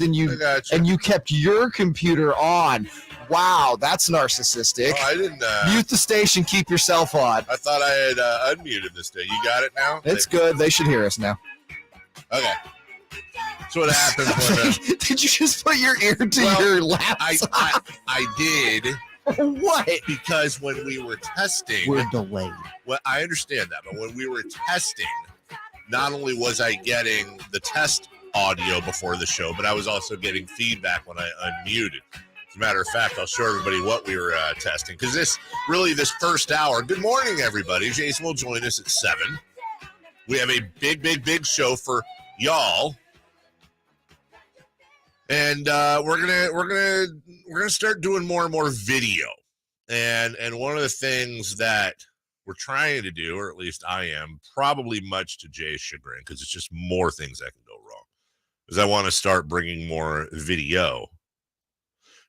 and you kept your computer on. Wow, that's narcissistic. Oh, I didn't mute the station, keep yourself on. I thought I had unmuted this day. You got it now? It's good. They should hear us now. Okay. So what happens when did you just put your ear to your laptop? I did. What? Because when we were testing, we're delayed. Well, I understand that, but when we were testing, not only was I getting the test audio before the show, but I was also getting feedback when I unmuted. As a matter of fact, I'll show everybody what we were testing, because this first hour. Good morning, everybody. Jason will join us at 7. We have a big show for y'all, and we're gonna start doing more and more video. And one of the things that we're trying to do, or at least I am, probably much to Jay's chagrin, because it's just more things that can go wrong, is I want to start bringing more video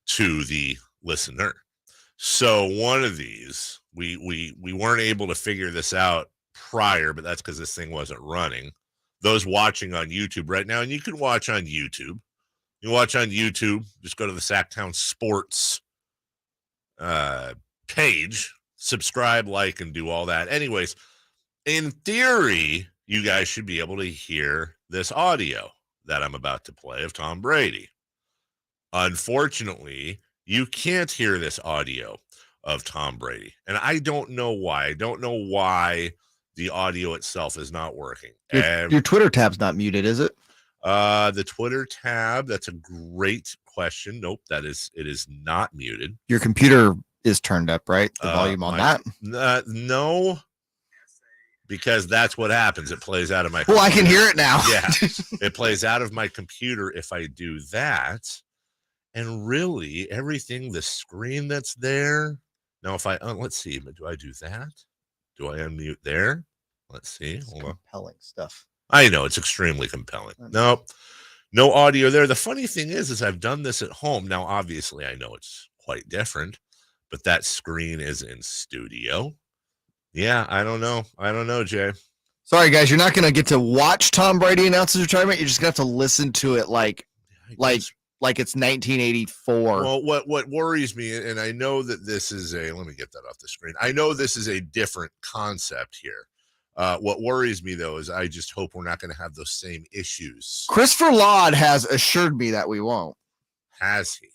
to the listener. So one of these, we weren't able to figure this out prior, but that's because this thing wasn't running. Those watching on YouTube right now, and you can watch on YouTube. You watch on YouTube, just go to the Sactown Sports page, subscribe, like, and do all that. Anyways, in theory, you guys should be able to hear this audio that I'm about to play of Tom Brady. Unfortunately, you can't hear this audio of Tom Brady, and I don't know why. I don't know why the audio itself is not working. Your Twitter tab's not muted, is it? The Twitter tab, that's a great question. Nope, it is not muted. Your computer is turned up, right? The volume on that? No, because that's what happens. It plays out of my computer. I can hear it now. Yeah, it plays out of my computer if I do that. And really, everything, the screen that's there. Now, if I, let's see, do I do that? Do I unmute there? Let's see. Hold on. Compelling stuff. I know, it's extremely compelling. Nope. No audio there. The funny thing is I've done this at home. Now, obviously, I know it's quite different, but that screen is in studio. Yeah, I don't know, Jay. Sorry, guys. You're not going to get to watch Tom Brady announce his retirement. You're just going to have to listen to it like it's 1984. Well, what worries me, and I know that this is let me get that off the screen. I know this is a different concept here. What worries me, though, is I just hope we're not going to have those same issues. Christopher Laud has assured me that we won't. Has he?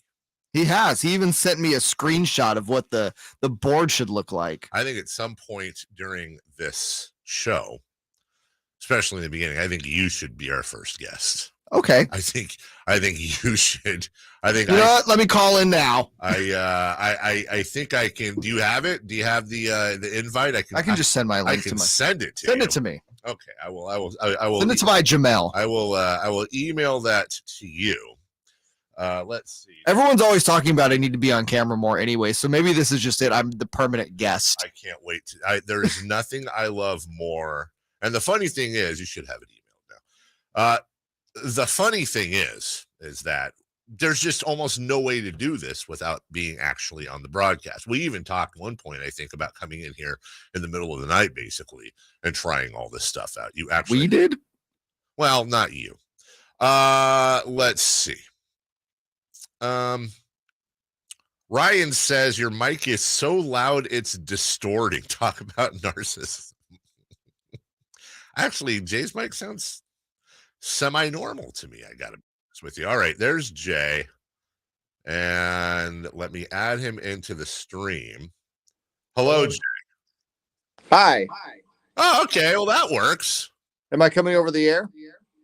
He has. He even sent me a screenshot of what the board should look like. I think at some point during this show, especially in the beginning, I think you should be our first guest. Okay. I think you should. I think you know what? Let me call in now. I think I can. Do you have it? Do you have the invite? I can just send my link to my. Send it to Send you. it to me. Okay, I will. Send it to my Jamel. I will email that to you. Let's see. Everyone's always talking about I need to be on camera more anyway, so maybe this is just it. I'm the permanent guest. I can't wait to. There is nothing I love more. And the funny thing is, you should have it emailed now. The funny thing is that there's just almost no way to do this without being actually on the broadcast. We even talked one point, I think, about coming in here in the middle of the night, basically, and trying all this stuff out. You actually we did? Well, not you. Let's see. Ryan says your mic is so loud it's distorting. Talk about narcissism. Actually, Jay's mic sounds semi-normal to me. I got to be honest with you. All right, there's Jay. And let me add him into the stream. Hello, Jay. Hi. Oh, okay. Well, that works. Am I coming over the air?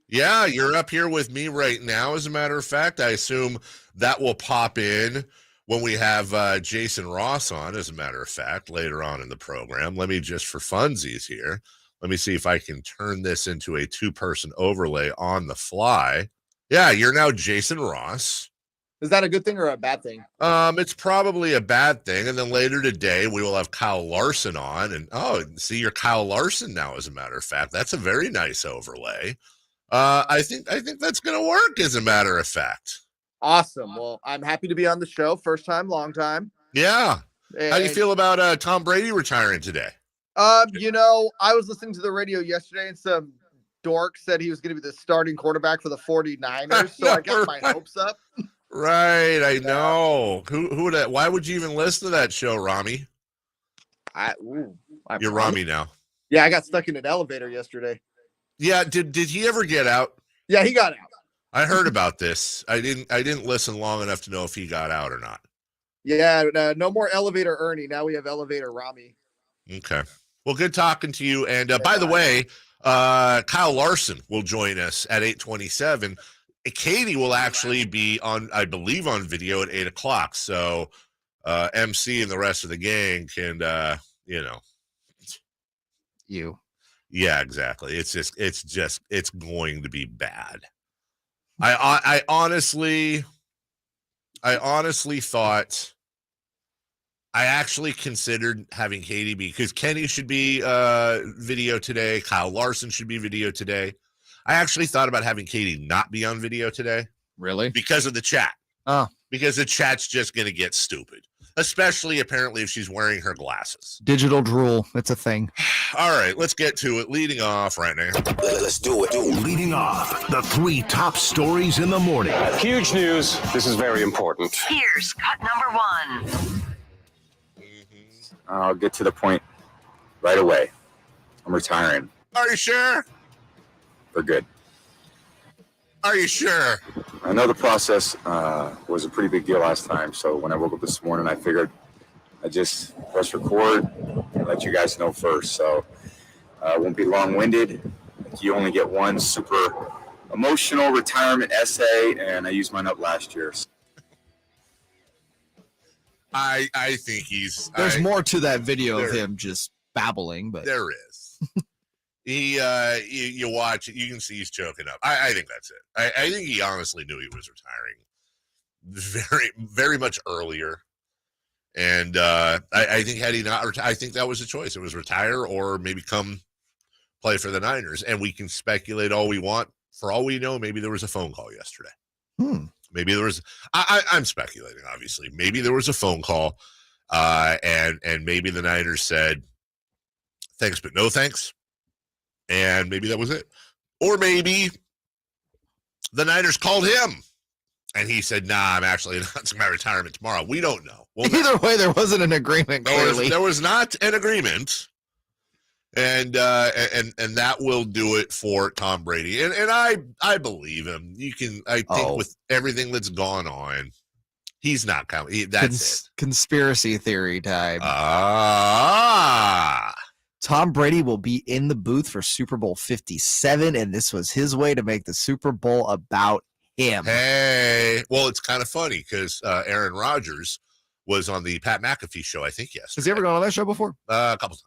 Yeah, you're up here with me right now. As a matter of fact, I assume that will pop in when we have Jason Ross on, as a matter of fact, later on in the program. Let me just, for funsies here, let me see if I can turn this into a 2-person overlay on the fly. Yeah, you're now Jason Ross. Is that a good thing or a bad thing? It's probably a bad thing. And then later today, we will have Kyle Larson on. And, see, you're Kyle Larson now, as a matter of fact. That's a very nice overlay. I think that's going to work, as a matter of fact. Awesome. Well, I'm happy to be on the show. First time, long time. Yeah. How do you feel about Tom Brady retiring today? I was listening to the radio yesterday and some dork said he was going to be the starting quarterback for the 49ers. So I got my hopes up. Right, I know. Who would that? Why would you even listen to that show, Rami? You're Rami now. Yeah, I got stuck in an elevator yesterday. Yeah, did he ever get out? Yeah, he got out. I heard about this. I didn't listen long enough to know if he got out or not. Yeah, no more elevator Ernie. Now we have elevator Rami. Okay. Well, good talking to you. And by the way, Kyle Larson will join us at 8:27. Katie will actually be on, I believe, on video at 8 o'clock. So MC and the rest of the gang can, Yeah, exactly. It's going to be bad. I honestly thought, I actually considered having Katie because Kenny should be video today. Kyle Larson should be video today. I actually thought about having Katie not be on video today. Really? Because of the chat. Oh. Because the chat's just going to get stupid. Especially, apparently, if she's wearing her glasses. Digital drool. It's a thing. All right, let's get to it. Leading off right now. Let's do it. Leading off, the 3 top stories in the morning. Huge news. This is very important. Here's cut number 1. I'll get to the point right away. I'm retiring Are you sure? for good. Are you sure? I know the process was a pretty big deal last time, so when I woke up this morning, I figured I'd just press record and let you guys know first. So I won't be long-winded. You only get one super emotional retirement essay, and I used mine up last year. I think he's. There's more to that video of there- him just babbling, but There is. You watch it, you can see he's choking up. I think that's it. I think he honestly knew he was retiring very, very much earlier. And I think had he not, I think that was a choice. It was retire or maybe come play for the Niners. And we can speculate all we want. For all we know, maybe there was a phone call yesterday. Maybe there was. I'm speculating, obviously. Maybe there was a phone call, and maybe the Niners said, "Thanks, but no thanks," and maybe that was it. Or maybe the Niners called him, and he said, "Nah, I'm actually announcing my retirement tomorrow." We don't know. either way, there wasn't an agreement. Clearly, There was not an agreement. And that will do it for Tom Brady. And I believe him. I think with everything that's gone on, he's not coming. That's it. Conspiracy theory time. Ah. Tom Brady will be in the booth for Super Bowl 57, and this was his way to make the Super Bowl about him. Hey. Well, it's kind of funny because Aaron Rodgers was on the Pat McAfee show, I think, yesterday. Has he ever gone on that show before? A couple times.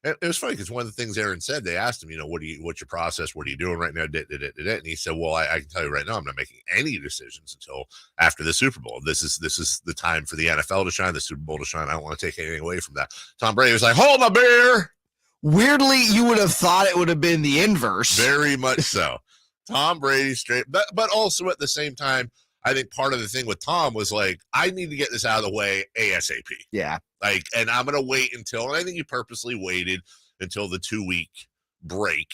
It was funny because one of the things Aaron said, they asked him, what's your process? What are you doing right now? And he said, well, I can tell you right now, I'm not making any decisions until after the Super Bowl. This is the time for the NFL to shine, the Super Bowl to shine. I don't want to take anything away from that. Tom Brady was like, hold my beer. Weirdly, you would have thought it would have been the inverse. Very much so. Tom Brady straight, but also at the same time, I think part of the thing with Tom was like, I need to get this out of the way ASAP. Yeah. And I'm going to wait until, and I think he purposely waited until the 2-week break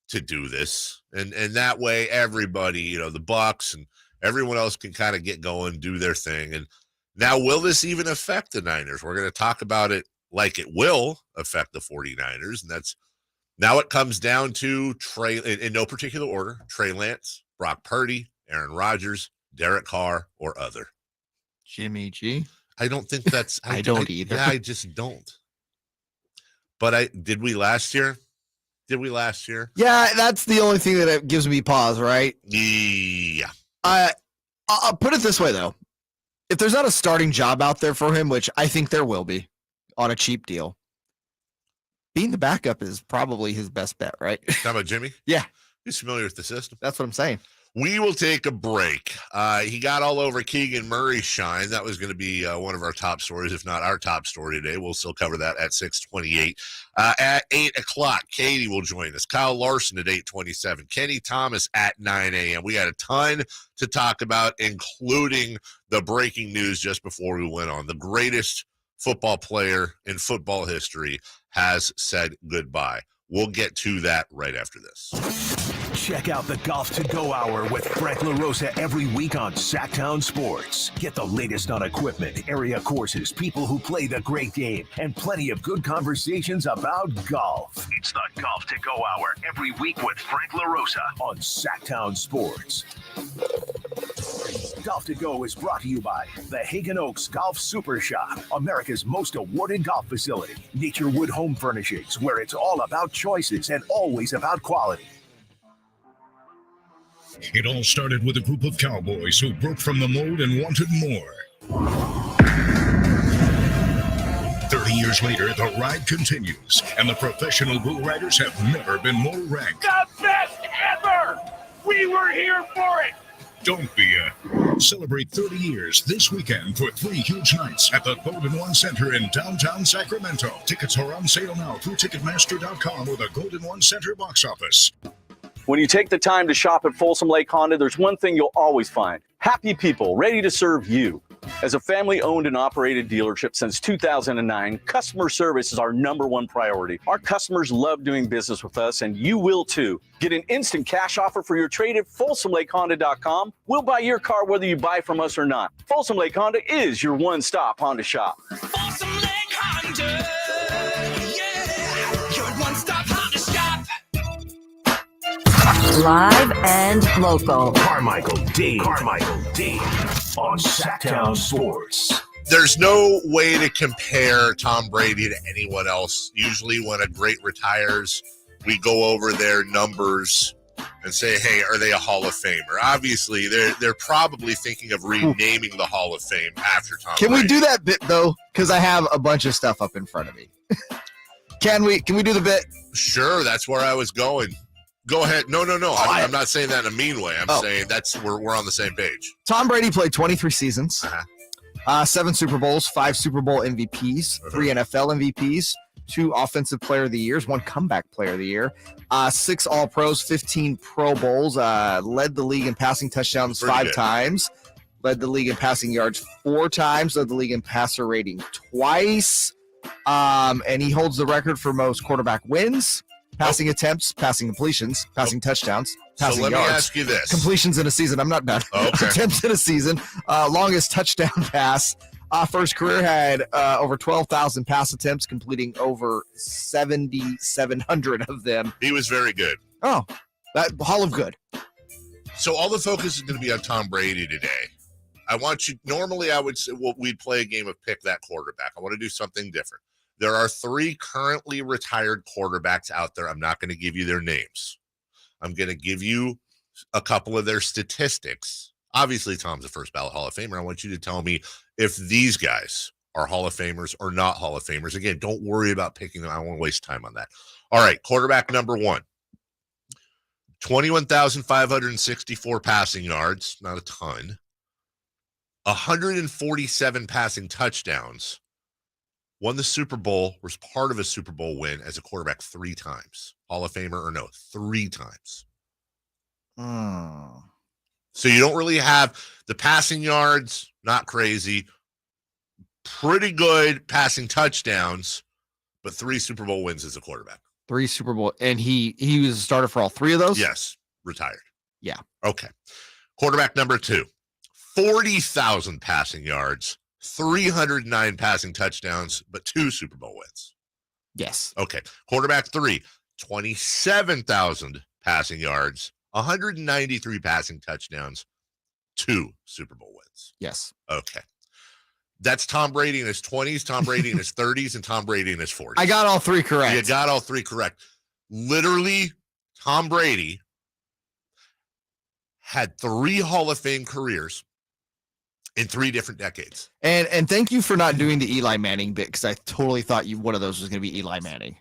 to do this. And that way everybody, the Bucks and everyone else can kind of get going, do their thing. And now, will this even affect the Niners? We're going to talk about it like it will affect the 49ers. And that's, now it comes down to Trey, in no particular order, Trey Lance, Brock Purdy, Aaron Rodgers, Derek Carr, or other. Jimmy G. I don't think that's. I don't either. Yeah, I just don't. But did we last year? Yeah, that's the only thing that gives me pause, right? Yeah. I'll put it this way, though. If there's not a starting job out there for him, which I think there will be on a cheap deal, being the backup is probably his best bet, right? Talking about Jimmy? Yeah. He's familiar with the system. That's what I'm saying. We will take a break. He got all over Keegan Murray's shine. That was going to be one of our top stories, if not our top story today. We'll still cover that at 6:28. At 8 o'clock, Katie will join us. Kyle Larson at 8:27. Kenny Thomas at 9 a.m. We got a ton to talk about, including the breaking news just before we went on. The greatest football player in football history has said goodbye. We'll get to that right after this. Check out the Golf to Go Hour with Frank LaRosa every week on Sactown Sports. Get the latest on equipment, area courses, people who play the great game, and plenty of good conversations about golf. It's the Golf to Go Hour every week with Frank LaRosa on Sactown Sports. Golf to Go is brought to you by the Hagen Oaks Golf Super Shop, America's most awarded golf facility. Nature Wood Home Furnishings, where it's all about choices and always about quality. It all started with a group of cowboys who broke from the mold and wanted more. 30 years later, the ride continues, and the professional bull riders have never been more ranked. The best ever! We were here for it! Don't be a... Celebrate 30 years this weekend for 3 huge nights at the Golden One Center in downtown Sacramento. Tickets are on sale now through Ticketmaster.com or the Golden One Center box office. When you take the time to shop at Folsom Lake Honda, there's one thing you'll always find. Happy people ready to serve you. As a family-owned and operated dealership since 2009, customer service is our #1 priority. Our customers love doing business with us, and you will too. Get an instant cash offer for your trade at FolsomLakeHonda.com. We'll buy your car whether you buy from us or not. Folsom Lake Honda is your one-stop Honda shop. Folsom Lake Honda, yeah, your one-stop Honda shop. Live and local. Carmichael Dave on Sactown Sports. There's no way to compare Tom Brady to anyone else. Usually when a great retires, we go over their numbers and say, hey, are they a Hall of Famer? Obviously, they're probably thinking of renaming the Hall of Fame after Tom Can Brady. we do that bit, though? Because I have a bunch of stuff up in front of me. Can we do the bit? Sure, that's where I was going. Go ahead. No. I'm not saying that in a mean way. I'm saying we're on the same page. Tom Brady played 23 seasons, 7 Super Bowls, 5 Super Bowl MVPs, 3 NFL MVPs, 2 Offensive Player of the Years, 1 Comeback Player of the Year, 6 All-Pros, 15 Pro Bowls, led the league in passing touchdowns 5 times, led the league in passing yards 4 times, led the league in passer rating twice, and he holds the record for most quarterback wins, passing attempts, passing completions, passing touchdowns, passing yards. So let me ask you this. Completions in a season. I'm not done. Okay. Attempts in a season. Longest touchdown pass. For his career had over 12,000 pass attempts, completing over 7,700 of them. He was very good. Oh, that Hall of Good. So all the focus is going to be on Tom Brady today. I want you, normally I would say, well, we'd play a game of pick that quarterback. I want to do something different. There are 3 currently retired quarterbacks out there. I'm not going to give you their names. I'm going to give you a couple of their statistics. Obviously, Tom's a first ballot Hall of Famer. I want you to tell me if these guys are Hall of Famers or not Hall of Famers. Again, don't worry about picking them. I don't want to waste time on that. All right, quarterback number 1. 21,564 passing yards, not a ton. 147 passing touchdowns. Won the Super Bowl, was part of a Super Bowl win as a quarterback 3 times. Hall of Famer or no, 3 times. So you don't really have the passing yards, not crazy. Pretty good passing touchdowns, but 3 Super Bowl wins as a quarterback. 3 Super Bowl, and he was a starter for all 3 of those? Yes, retired. Yeah. Okay. Quarterback number 2, 40,000 passing yards, 309 passing touchdowns, but 2 Super Bowl wins. Yes. Okay. Quarterback 3, 27,000 passing yards, 193 passing touchdowns, 2 Super Bowl wins. Yes. Okay. That's Tom Brady in his 20s, Tom Brady in his 30s, and Tom Brady in his 40s. I got all 3 correct. You got all 3 correct. Literally, Tom Brady had 3 Hall of Fame careers in 3 different decades. And thank you for not doing the Eli Manning bit, because I totally thought one of those was going to be Eli Manning.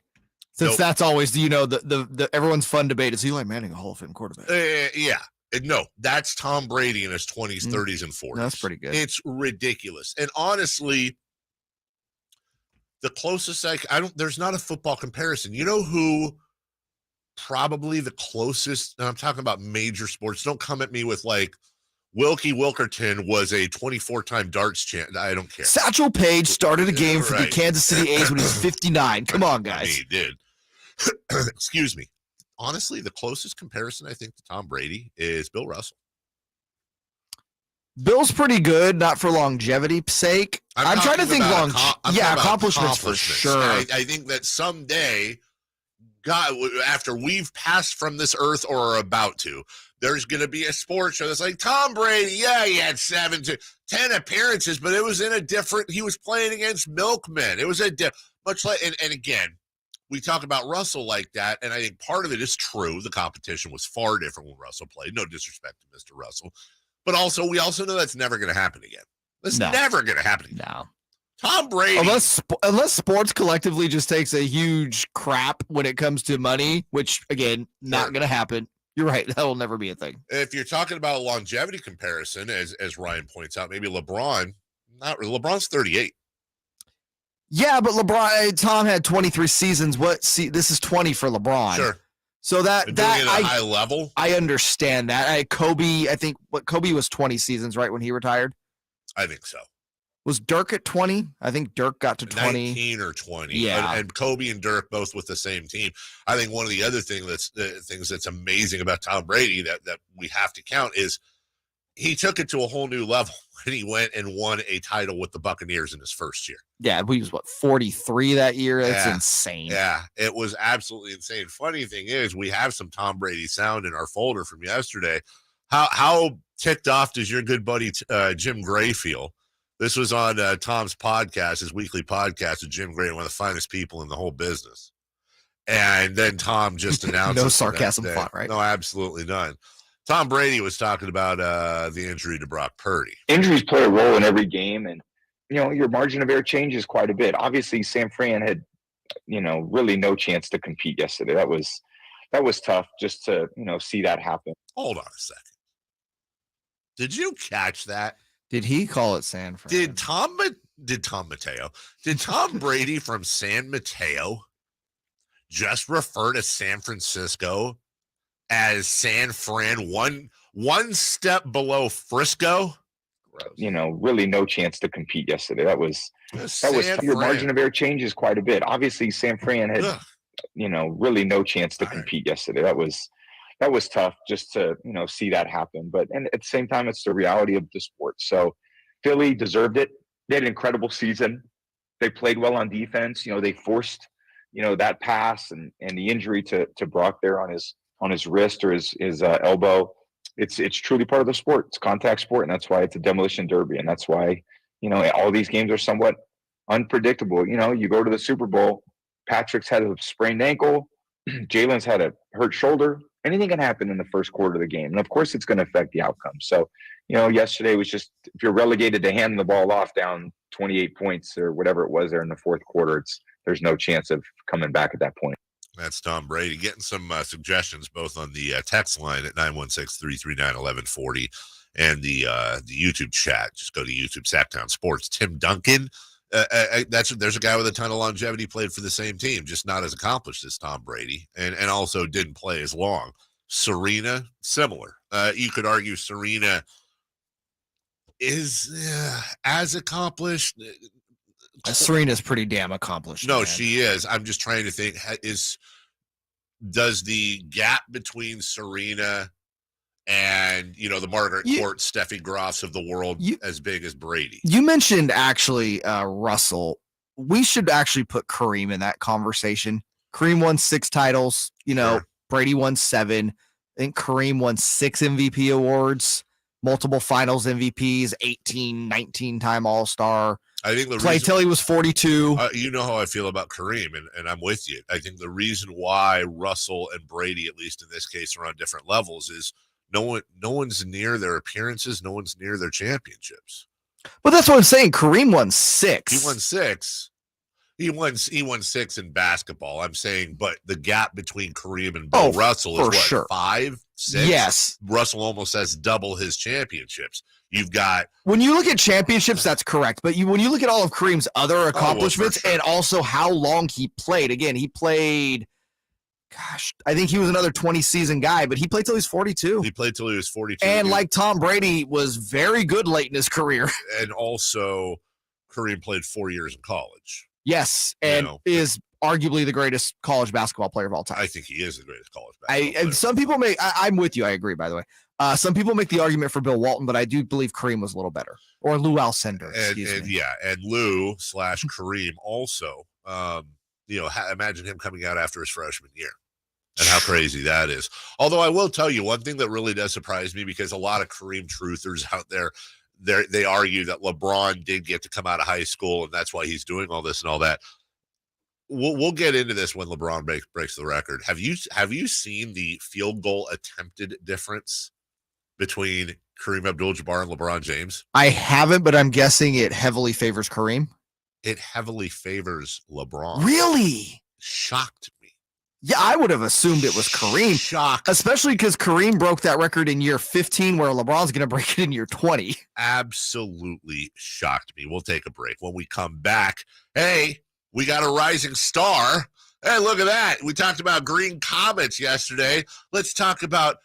Since that's always, the everyone's fun debate, is Eli Manning a Hall of Fame quarterback? Yeah. No, that's Tom Brady in his 20s, 30s, and 40s. That's pretty good. It's ridiculous. And honestly, the closest there's not a football comparison. You know who probably the closest, and I'm talking about major sports, don't come at me with like Wilkie Wilkerton was a 24-time darts champ. I don't care. Satchel Paige started a game for the Kansas City A's when he was 59. Come on, guys. He did. Excuse me. Honestly, the closest comparison I think to Tom Brady is Bill Russell. Bill's pretty good, not for longevity's sake. I'm trying to think accomplishments for sure. I think that someday, God, after we've passed from this earth or are about to, there's going to be a sports show that's like Tom Brady. Yeah, he had 7 to 10 appearances, but it was in a different. He was playing against milkmen. It was much like, and again, we talk about Russell like that, and I think part of it is true. The competition was far different when Russell played. No disrespect to Mr. Russell. But also, we also know that's never going to happen again. That's never going to happen again. No. Tom Brady. Unless sports collectively just takes a huge crap when it comes to money, which, again, not going to happen. You're right. That will never be a thing. If you're talking about a longevity comparison, as Ryan points out, maybe LeBron. LeBron's 38. Yeah, but Tom had 23 seasons. This is 20 for LeBron. Sure. So that at a high level, I understand that. Kobe, I think Kobe was 20 seasons, right, when he retired? I think so. Was Dirk at 20? I think Dirk got to 20. 19 or 20. Yeah. And Kobe and Dirk both with the same team. I think one of the other things that's amazing about Tom Brady that we have to count is he took it to a whole new level when he went and won a title with the Buccaneers in his first year. Yeah, he was 43 that year. That's insane. Yeah, it was absolutely insane. Funny thing is, we have some Tom Brady sound in our folder from yesterday. How ticked off does your good buddy Jim Gray feel? This was on Tom's podcast, his weekly podcast with Jim Gray, one of the finest people in the whole business. And then Tom just announced no sarcasm font, right? No, absolutely none. Tom Brady was talking about the injury to Brock Purdy. Injuries play a role in every game, and your margin of error changes quite a bit. Obviously, San Fran had really no chance to compete yesterday. That was tough just to see that happen. Hold on a second. Did you catch that? Did he call it San Fran? Did Tom Brady from San Mateo just refer to San Francisco as San Fran, one step below Frisco? Really no chance to compete yesterday. That was your margin of error changes quite a bit. Obviously, San Fran had really no chance to compete yesterday. That was tough just to see that happen. But and at the same time, it's the reality of the sport. So Philly deserved it. They had an incredible season. They played well on defense. They forced that pass and the injury to Brock there on his wrist or his elbow. It's truly part of the sport. It's contact sport, and that's why it's a demolition derby, and that's why all these games are somewhat unpredictable. You go to the Super Bowl, Patrick's had a sprained ankle, Jalen's had a hurt shoulder. Anything can happen in the first quarter of the game, and of course, it's going to affect the outcome. So, yesterday was just if you're relegated to handing the ball off down 28 points or whatever it was there in the fourth quarter, there's no chance of coming back at that point. That's Tom Brady. Getting some suggestions both on the text line at 916-339-1140 and the YouTube chat. Just go to YouTube, Sactown Sports. Tim Duncan, there's a guy with a ton of longevity, played for the same team, just not as accomplished as Tom Brady, and also didn't play as long. Serena, similar. You could argue Serena is as accomplished. Serena's pretty damn accomplished. No, man. she is. I'm just trying to think. Does the gap between Serena and the Margaret Court, Steffi Grafs of the world as big as Brady? You mentioned actually Russell. We should actually put Kareem in that conversation. Kareem won 6 titles. Sure. Brady won 7. I think Kareem won 6 MVP awards, multiple finals MVPs, 18, 19-time All-Star. I think played till he was 42. You know how I feel about Kareem, and I'm with you. I think the reason why Russell and Brady, at least in this case, are on different levels is no one's near their appearances, no one's near their championships. But that's what I'm saying. Kareem won 6. He won 6. He won 6 in basketball. I'm saying, but the gap between Kareem and Bill Russell is what, sure. 5, 6? Yes. Russell almost has double his championships. You've got, when you look at championships, that's correct. But when you look at all of Kareem's other accomplishments and also how long he played, again, he played, I think he was another 20-season guy, but he played till he was 42. He played till he was 42. And like Tom Brady, was very good late in his career. And also, Kareem played 4 years in college. Yes, and is arguably the greatest college basketball player of all time. I think he is the greatest college basketball player. And some people I'm with you. I agree, by the way. Some people make the argument for Bill Walton, but I do believe Kareem was a little better. Or Lou Alcindor, excuse me. Yeah, and Lou / Kareem also, imagine him coming out after his freshman year and how crazy that is. Although I will tell you one thing that really does surprise me, because a lot of Kareem truthers out there, they argue that LeBron did get to come out of high school and that's why he's doing all this and all that. We'll get into this when LeBron breaks the record. Have you seen the field goal attempted difference between Kareem Abdul-Jabbar and LeBron James? I haven't, but I'm guessing it heavily favors Kareem. It heavily favors LeBron. Really? Shocked me. Yeah, I would have assumed it was Kareem. Shocked. Especially because Kareem broke that record in year 15, where LeBron's going to break it in year 20. Absolutely shocked me. We'll take a break. When we come back, hey, we got a rising star. Hey, look at that. We talked about green comets yesterday. Let's talk about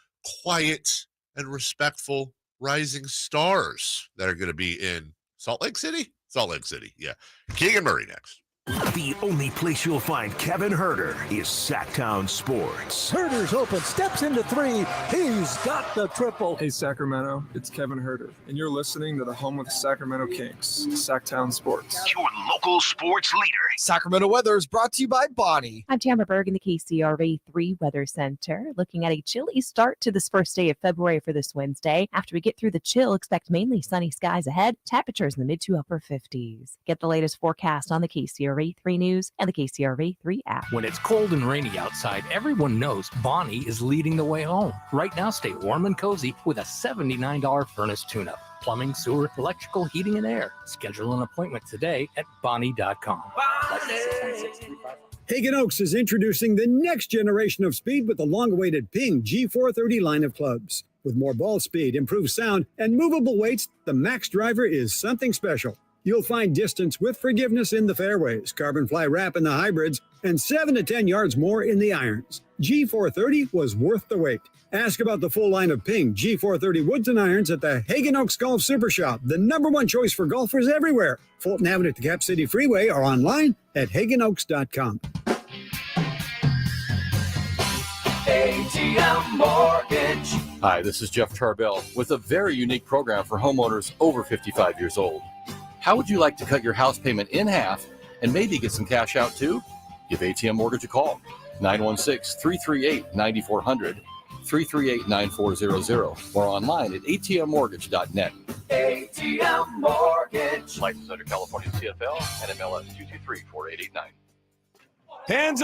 quiet and respectful rising stars that are going to be in Salt Lake City. Salt Lake City, yeah. Keegan Murray next. The only place you'll find Kevin Herter is Sactown Sports. Herter's open, steps into three. He's got the triple. Hey, Sacramento, it's Kevin Herter, and you're listening to the home of the Sacramento Kings, Sactown Sports. Your local sports leader. Sacramento weather is brought to you by Bonnie. I'm Tamara Berg in the KCRA 3 Weather Center, looking at a chilly start to this first day of February for this Wednesday. After we get through the chill, expect mainly sunny skies ahead, temperatures in the mid to upper 50s. Get the latest forecast on the KCRA 3 News and the KCRA 3 app. When it's cold and rainy outside, everyone knows Bonnie is leading the way home. Right now, stay warm and cozy with a $79 furnace tune-up. Plumbing, sewer, electrical, heating, and air. Schedule an appointment today at Bonnie.com. Hagen Oaks is introducing the next generation of speed with the long-awaited Ping G430 line of clubs. With more ball speed, improved sound, and movable weights, the Max Driver is something special. You'll find distance with forgiveness in the fairways, carbon fly wrap in the hybrids, and 7 to 10 yards more in the irons. G430 was worth the wait. Ask about the full line of Ping G430 woods and irons at the Hagen Oaks Golf Super Shop, the #1 choice for golfers everywhere. Fulton Avenue at the Cap City Freeway or online at hagenoaks.com. ATM Mortgage. Hi, this is Jeff Tarbell with a very unique program for homeowners over 55 years old. How would you like to cut your house payment in half and maybe get some cash out too? Give ATM Mortgage a call. 916-338-9400, 338-9400, or online at atmmortgage.net. ATM Mortgage. License under California CFL and MLS 223-4889. Hands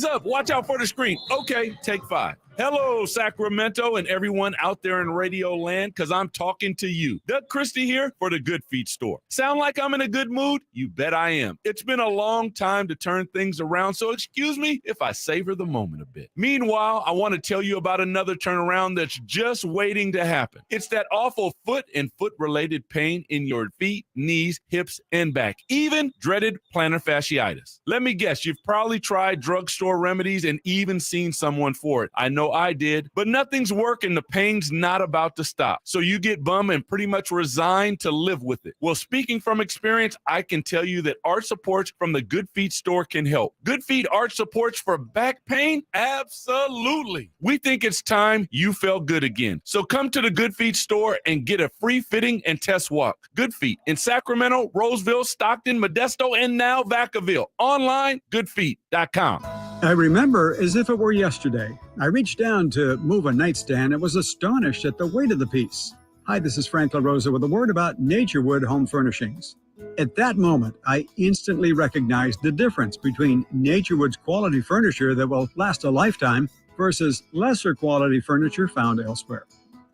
up. Watch out for the screen. Okay, take 5. Hello, Sacramento and everyone out there in radio land, because I'm talking to you. Doug Christie here for the Good Feet Store. Sound like I'm in a good mood? You bet I am. It's been a long time to turn things around, so excuse me if I savor the moment a bit. Meanwhile, I want to tell you about another turnaround that's just waiting to happen. It's that awful foot and foot-related pain in your feet, knees, hips, and back, even dreaded plantar fasciitis. Let me guess, you've probably tried drugstore remedies and even seen someone for it. I know I did, but nothing's working. The pain's not about to stop. So you get bummed and pretty much resigned to live with it. Well, speaking from experience, I can tell you that arch supports from the Good Feet Store can help. Good Feet arch supports for back pain? Absolutely. We think it's time you felt good again. So come to the Good Feet Store and get a free fitting and test walk. Good Feet in Sacramento, Roseville, Stockton, Modesto, and now Vacaville. Online, goodfeet.com. I remember as if it were yesterday. I reached down to move a nightstand and was astonished at the weight of the piece. Hi, this is Frank LaRosa with a word about Naturewood Home Furnishings. At that moment, I instantly recognized the difference between Naturewood's quality furniture that will last a lifetime versus lesser quality furniture found elsewhere.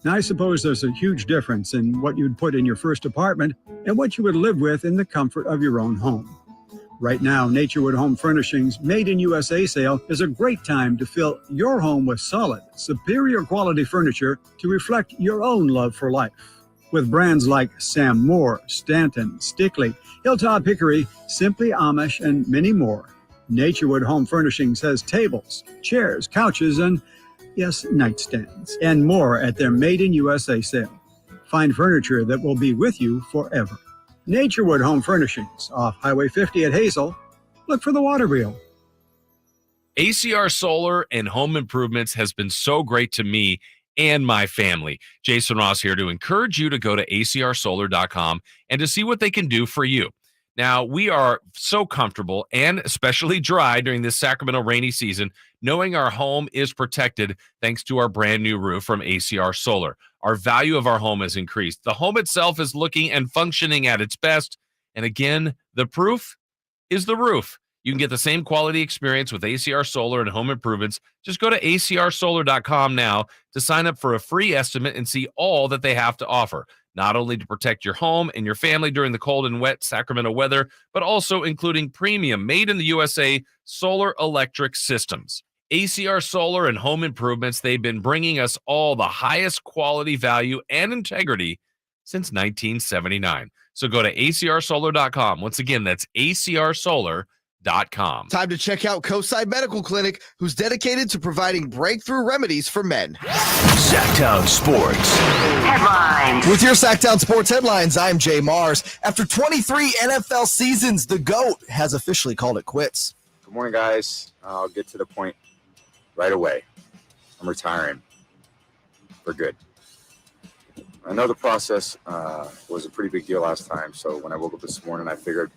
Now, I suppose there's a huge difference in what you'd put in your first apartment and what you would live with in the comfort of your own home. Right now, Naturewood Home Furnishings Made in USA sale is a great time to fill your home with solid, superior quality furniture to reflect your own love for life. With brands like Sam Moore, Stanton, Stickley, Hilltop Hickory, Simply Amish, and many more, Naturewood Home Furnishings has tables, chairs, couches, and, yes, nightstands, and more at their Made in USA sale. Find furniture that will be with you forever. Naturewood Home Furnishings, off Highway 50 at Hazel. Look for the water wheel. ACR Solar and Home Improvements has been so great to me and my family. Jason Ross here to encourage you to go to acrsolar.com and to see what they can do for you. Now, we are so comfortable and especially dry during this Sacramento rainy season, knowing our home is protected thanks to our brand new roof from ACR Solar. Our value of our home has increased. The home itself is looking and functioning at its best. And again, the proof is the roof. You can get the same quality experience with ACR Solar and Home Improvements. Just go to acrsolar.com now to sign up for a free estimate and see all that they have to offer. Not only to protect your home and your family during the cold and wet Sacramento weather, but also including premium made in the USA solar electric systems. ACR Solar and Home Improvements, they've been bringing us all the highest quality, value, and integrity since 1979. So go to acrsolar.com. Once again, that's acrsolar.com. Time to check out Coastside Medical Clinic, who's dedicated to providing breakthrough remedies for men. Sactown Sports Headlines. With your Sactown Sports headlines, I'm Jay Mars. After 23 NFL seasons, the GOAT has officially called it quits. Good morning, guys. I'll get to the point right away. I'm retiring for good. I know the process was a pretty big deal last time, so when I woke up this morning, I figured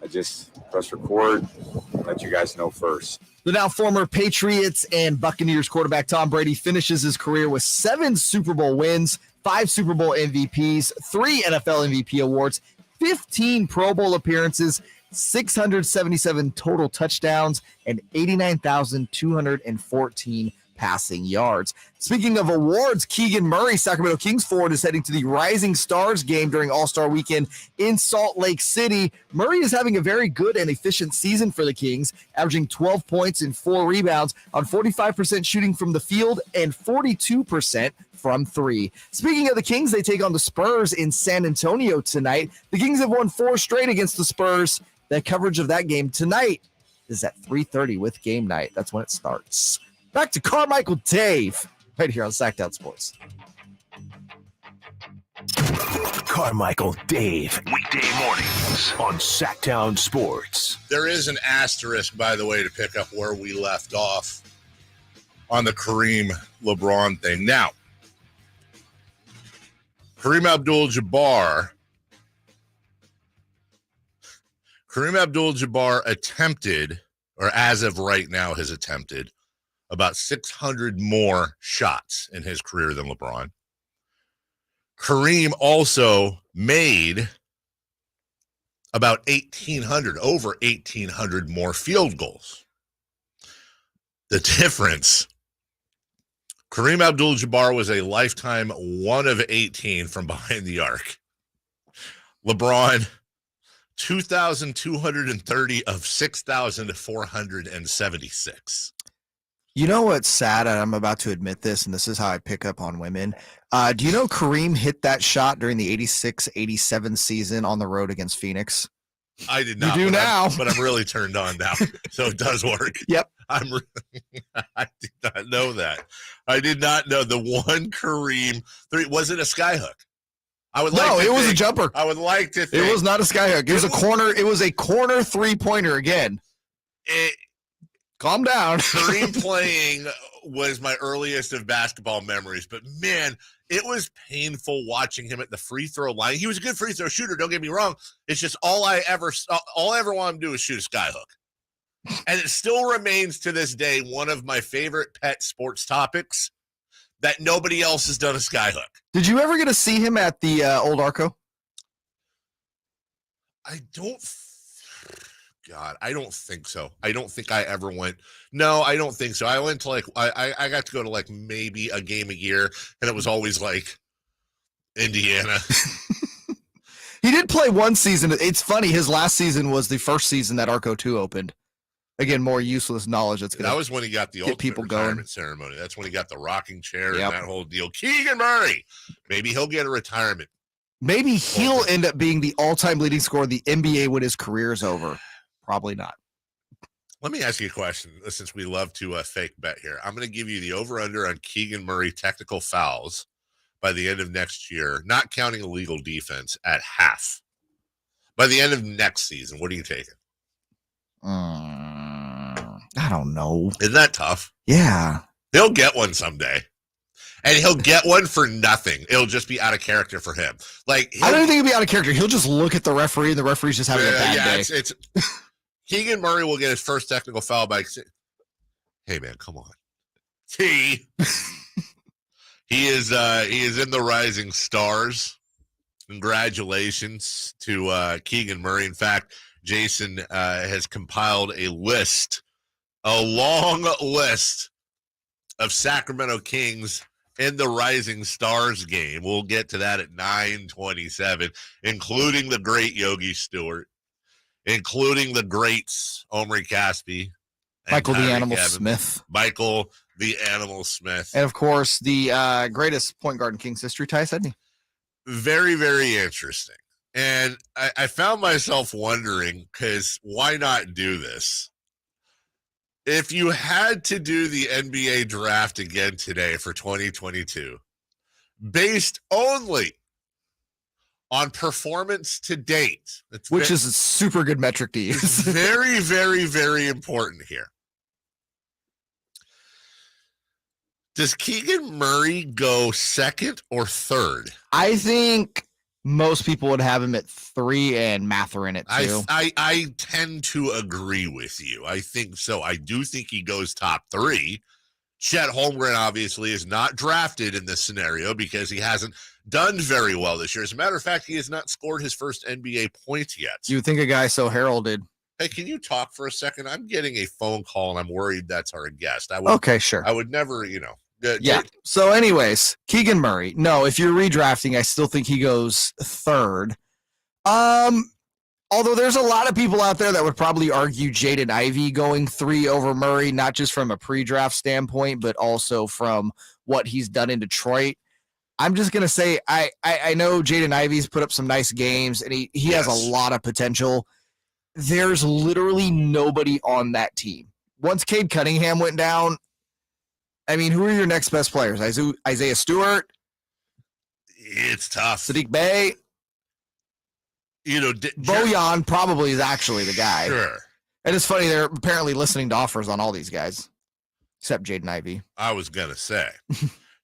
I just press record and let you guys know first. The now former Patriots and Buccaneers quarterback Tom Brady finishes his career with 7 Super Bowl wins, 5 Super Bowl MVPs, 3 NFL MVP awards, 15 Pro Bowl appearances, 677 total touchdowns, and 89,214 passing yards. Speaking of awards, Keegan Murray, Sacramento Kings forward, is heading to the Rising Stars game during All-Star Weekend in Salt Lake City. Murray is having a very good and efficient season for the Kings, averaging 12 points and 4 rebounds on 45% shooting from the field and 42% from 3. Speaking of the Kings, they take on the Spurs in San Antonio tonight. The Kings have won 4 straight against the Spurs. The coverage of that game tonight is at 3:30 with game night. That's when it starts. Back to Carmichael Dave, right here on Sactown Sports. Carmichael Dave, weekday mornings on Sactown Sports. There is an asterisk, by the way, to pick up where we left off on the Kareem LeBron thing. Now, Kareem Abdul-Jabbar attempted, or as of right now has attempted, about 600 more shots in his career than LeBron. Kareem also made about over 1,800 more field goals. The difference, Kareem Abdul-Jabbar was a lifetime 1 of 18 from behind the arc. LeBron, 2,230 of 6,476. You know what's sad? And I'm about to admit this, and this is how I pick up on women. Do you know Kareem hit that shot during the 86-87 season on the road against Phoenix? I did not. You do now. But I'm really turned on now, so it does work. Yep. I did not know that. I did not know the one Kareem. Was it a skyhook? It was a jumper. I would like to think. It was not a skyhook. It was a corner. It was a corner 3-pointer again. Calm down. Kareem playing was my earliest of basketball memories, but man, it was painful watching him at the free throw line. He was a good free throw shooter, don't get me wrong. It's just all I ever want him to do is shoot a skyhook. And it still remains to this day one of my favorite pet sports topics, that nobody else has done a skyhook. Did you ever get to see him at the old Arco? I don't think so. I don't think I ever went. No, I don't think so. I went to I got to go to maybe a game a year, and it was always Indiana. He did play one season. It's funny. His last season was the first season that Arco 2 opened. Again, more useless knowledge. That was when he got the ultimate retirement ceremony. That's when he got the rocking chair and that whole deal. Keegan Murray. Maybe he'll get a retirement. Maybe he'll end up being the all-time leading scorer in the NBA when his career is over. Probably not. Let me ask you a question, since we love to fake bet here. I'm going to give you the over-under on Keegan Murray technical fouls by the end of next year, not counting illegal defense, at half. By the end of next season, what are you taking? I don't know. Isn't that tough? Yeah. He'll get one someday. And he'll get one for nothing. It'll just be out of character for him. Like I don't even think it'll be out of character. He'll just look at the referee, and the referee's just having a bad day. It's Keegan Murray will get his first technical foul by. Hey man, come on. He is in the Rising Stars. Congratulations to Keegan Murray. In fact, Jason has compiled a long list of Sacramento Kings in the Rising Stars game. We'll get to that at 9:27, including the great Yogi Stewart, including the greats Omri Caspi, Michael the Animal Smith. Michael the Animal Smith. And, of course, the greatest point guard in Kings history, Ty Sedney. Very, very interesting. And I found myself wondering, because why not do this? If you had to do the NBA draft again today for 2022, based only on performance to date, which is a super good metric to use. Very, very, very important here. Does Keegan Murray go second or third? I think most people would have him at 3 and Mathurin at 2. I tend to agree with you. I think so. I do think he goes top 3. Chet Holmgren obviously is not drafted in this scenario because he hasn't done very well this year. As a matter of fact, he has not scored his first NBA point yet. You would think a guy so heralded. Hey, can you talk for a second? I'm getting a phone call, and I'm worried that's our guest. Okay, sure. I would never, Yeah. So, anyways, Keegan Murray. No, if you're redrafting, I still think he goes 3rd. Although there's a lot of people out there that would probably argue Jaden Ivey going 3 over Murray, not just from a pre-draft standpoint, but also from what he's done in Detroit. I'm just gonna say I know Jaden Ivey's put up some nice games, and he has a lot of potential. There's literally nobody on that team. Once Cade Cunningham went down, I mean, who are your next best players? Isaiah Stewart? It's tough. Sadiq Bey? Bojan probably is actually the guy. Sure. And it's funny, they're apparently listening to offers on all these guys, except Jaden Ivey. I was going to say.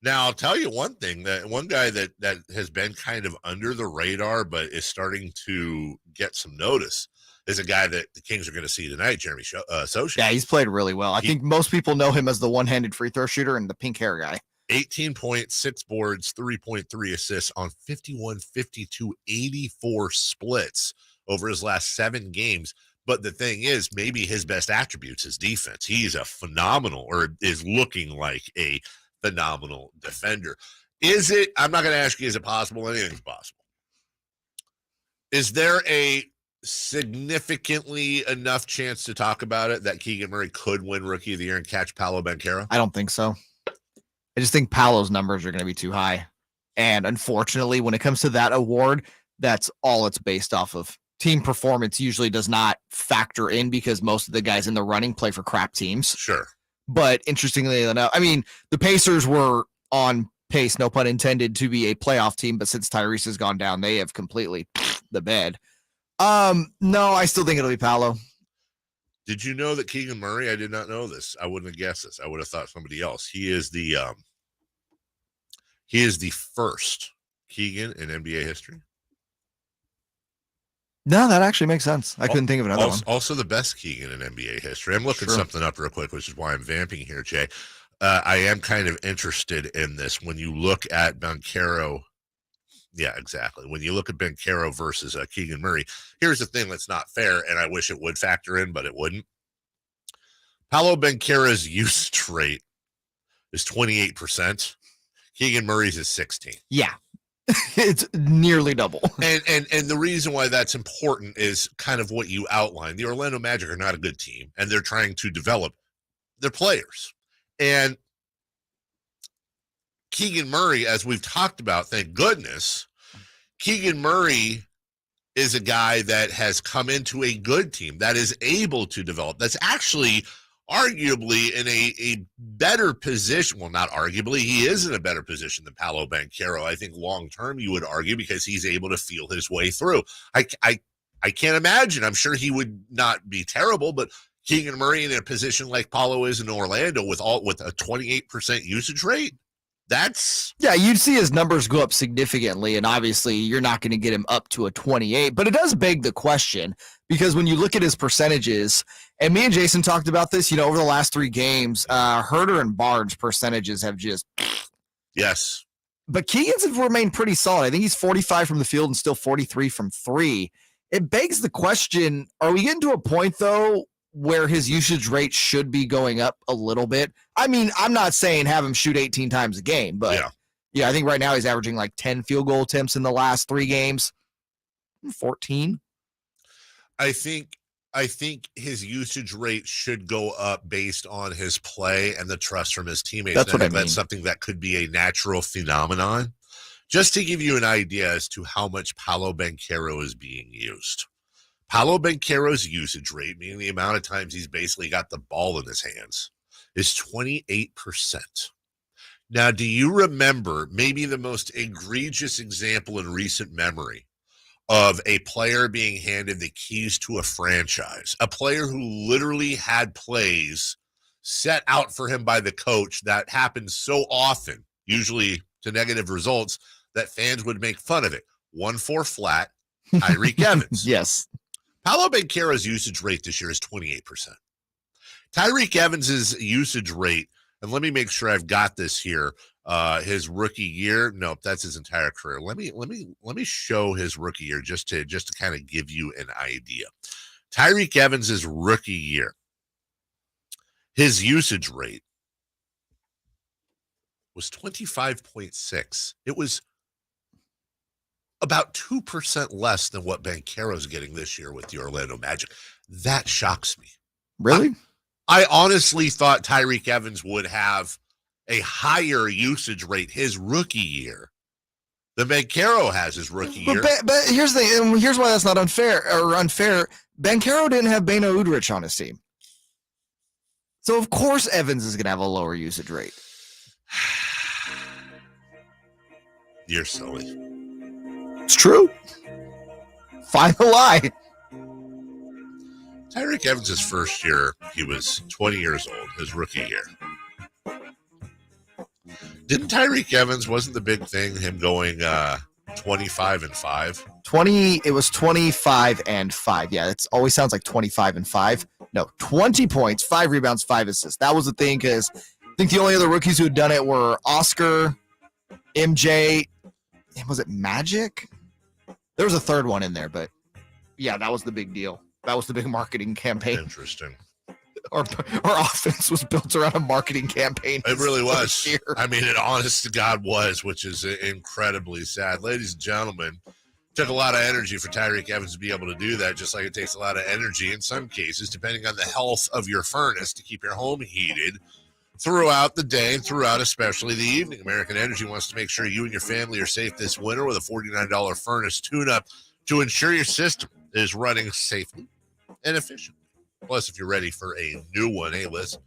Now, I'll tell you one thing, that one guy that has been kind of under the radar but is starting to get some notice is a guy that the Kings are going to see tonight, Jeremy Sochan. Yeah, he's played really well. I think most people know him as the one-handed free throw shooter and the pink hair guy. 18 points, 6 boards, 3.3 assists on 51, 52, 84 splits over his last 7 games. But the thing is, maybe his best attributes is defense. He's a phenomenal, or is looking like a phenomenal defender. Is it? I'm not going to ask you, is it possible? Anything's possible. Is there a significantly enough chance to talk about it that Keegan Murray could win Rookie of the Year and catch Paolo Banchero? I don't think so. I just think Paolo's numbers are going to be too high. And unfortunately, when it comes to that award, that's all it's based off of. Team performance usually does not factor in because most of the guys in the running play for crap teams. Sure. But interestingly enough, I mean, the Pacers were on pace, no pun intended, to be a playoff team. But since Tyrese has gone down, they have completely the bed. No, I still think it'll be Paolo. Did you know that Keegan Murray? I did not know this. I wouldn't have guessed this. I would have thought somebody else. He is the first Keegan in NBA history. No, that actually makes sense. I couldn't think of another one. Also the best Keegan in NBA history. I'm looking something up real quick, which is why I'm vamping here, Jay. I am kind of interested in this. When you look at Banchero, yeah, exactly. When you look at Banchero versus Keegan Murray, here's the thing that's not fair, and I wish it would factor in, but it wouldn't. Paolo Banchero's usage rate is 28%. Keegan Murray's is 16. Yeah. It's nearly double. And the reason why that's important is kind of what you outlined. The Orlando Magic are not a good team, and they're trying to develop their players. And Keegan Murray, as we've talked about, thank goodness, Keegan Murray is a guy that has come into a good team that is able to develop. That's actually arguably in a better position. Well, not arguably. He is in a better position than Paolo Banchero. I think long-term you would argue because he's able to feel his way through. I can't imagine. I'm sure he would not be terrible, but Keegan Murray in a position like Paulo is in Orlando with a 28% usage rate. Yeah, you'd see his numbers go up significantly, and obviously you're not going to get him up to a 28, but it does beg the question, because when you look at his percentages, and me and Jason talked about this, over the last 3 games, Herter and Barnes percentages have just... Yes. But Keegan's have remained pretty solid. I think he's 45 from the field and still 43 from 3. It begs the question, are we getting to a point, though, where his usage rate should be going up a little bit? I mean, I'm not saying have him shoot 18 times a game, but yeah, I think right now he's averaging like 10 field goal attempts in the last 3 games. 14. I think his usage rate should go up based on his play and the trust from his teammates. That's what I mean. That's something that could be a natural phenomenon. Just to give you an idea as to how much Paolo Banchero is being used. Paolo Banchero's usage rate, meaning the amount of times he's basically got the ball in his hands, is 28%. Now, do you remember maybe the most egregious example in recent memory of a player being handed the keys to a franchise? A player who literally had plays set out for him by the coach that happened so often, usually to negative results, that fans would make fun of it. 1-4 flat, Tyreek Evans. Yes. Paolo Banchero's usage rate this year is 28%. Tyreek Evans's usage rate, and let me make sure I've got this here. His rookie year, nope, that's his entire career. Let me show his rookie year just to kind of give you an idea. Tyreek Evans's rookie year, his usage rate was 25.6. It was about 2% less than what Banchero's getting this year with the Orlando Magic. That shocks me. Really? I honestly thought Tyreek Evans would have a higher usage rate his rookie year than Banchero has his rookie year. But here's the thing, and here's why that's not unfair. Banchero didn't have Beno Udrich on his team. So, of course, Evans is going to have a lower usage rate. You're silly. It's true. Find the lie. Tyreek Evans' first year, he was 20 years old, his rookie year. Didn't Tyreek Evans, wasn't the big thing, him going 25-5? 20, it was 25-5. Yeah, it always sounds like 25-5. No, 20 points, 5 rebounds, 5 assists. That was the thing, because I think the only other rookies who had done it were Oscar, MJ, and was it Magic? There was a third one in there, but yeah, that was the big deal. That was the big marketing campaign. Interesting. Our offense was built around a marketing campaign. It really was. I mean, it honest to God was, which is incredibly sad. Ladies and gentlemen, it took a lot of energy for Tyreek Evans to be able to do that, just like it takes a lot of energy in some cases, depending on the health of your furnace, to keep your home heated throughout the day and throughout especially the evening. American Energy wants to make sure you and your family are safe this winter with a $49 furnace tune-up to ensure your system is running safely and efficiently. Plus, if you're ready for a new one, hey, listen,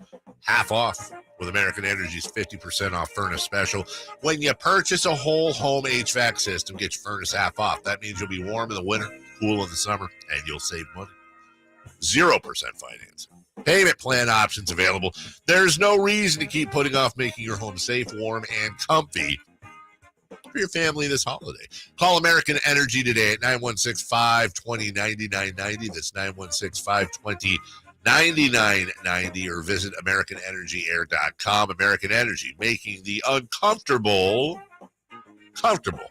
half off with American Energy's 50% off furnace special. When you purchase a whole home HVAC system, get your furnace half off. That means you'll be warm in the winter, cool in the summer, and you'll save money. 0% financing. Payment plan options available. There's no reason to keep putting off making your home safe, warm, and comfy for your family this holiday. Call American Energy today at 916-520-9990. That's 916-520-9990, or visit AmericanEnergyAir.com. American Energy, making the uncomfortable comfortable.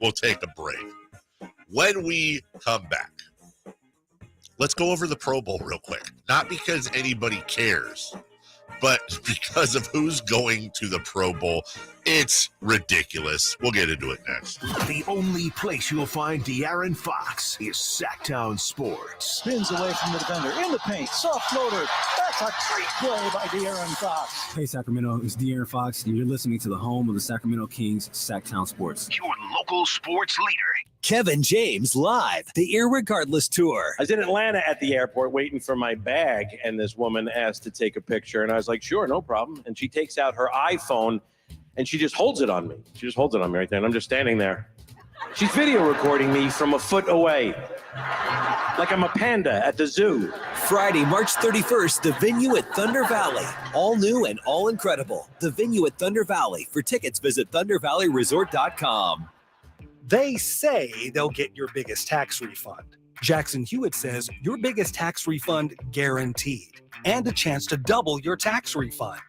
We'll take a break. When we come back, let's go over the Pro Bowl real quick. Not because anybody cares, but because of who's going to the Pro Bowl. It's ridiculous. We'll get into it next. The only place you'll find De'Aaron Fox is Sactown Sports. Spins away from the defender, in the paint, soft floater. That's a great play by De'Aaron Fox. Hey, Sacramento, it's De'Aaron Fox, and you're listening to the home of the Sacramento Kings, Sactown Sports. Your local sports leader. Kevin James live, the Irregardless Tour. I was in Atlanta at the airport waiting for my bag, and this woman asked to take a picture, and I was like, sure, no problem. And she takes out her iPhone, and she just holds it on me. She just holds it on me right there, and I'm just standing there. She's video recording me from a foot away. Like I'm a panda at the zoo. Friday, March 31st, the venue at Thunder Valley. All new and all incredible. The venue at Thunder Valley. For tickets, visit thundervalleyresort.com. They say they'll get your biggest tax refund. Jackson Hewitt says your biggest tax refund guaranteed, and a chance to double your tax refund.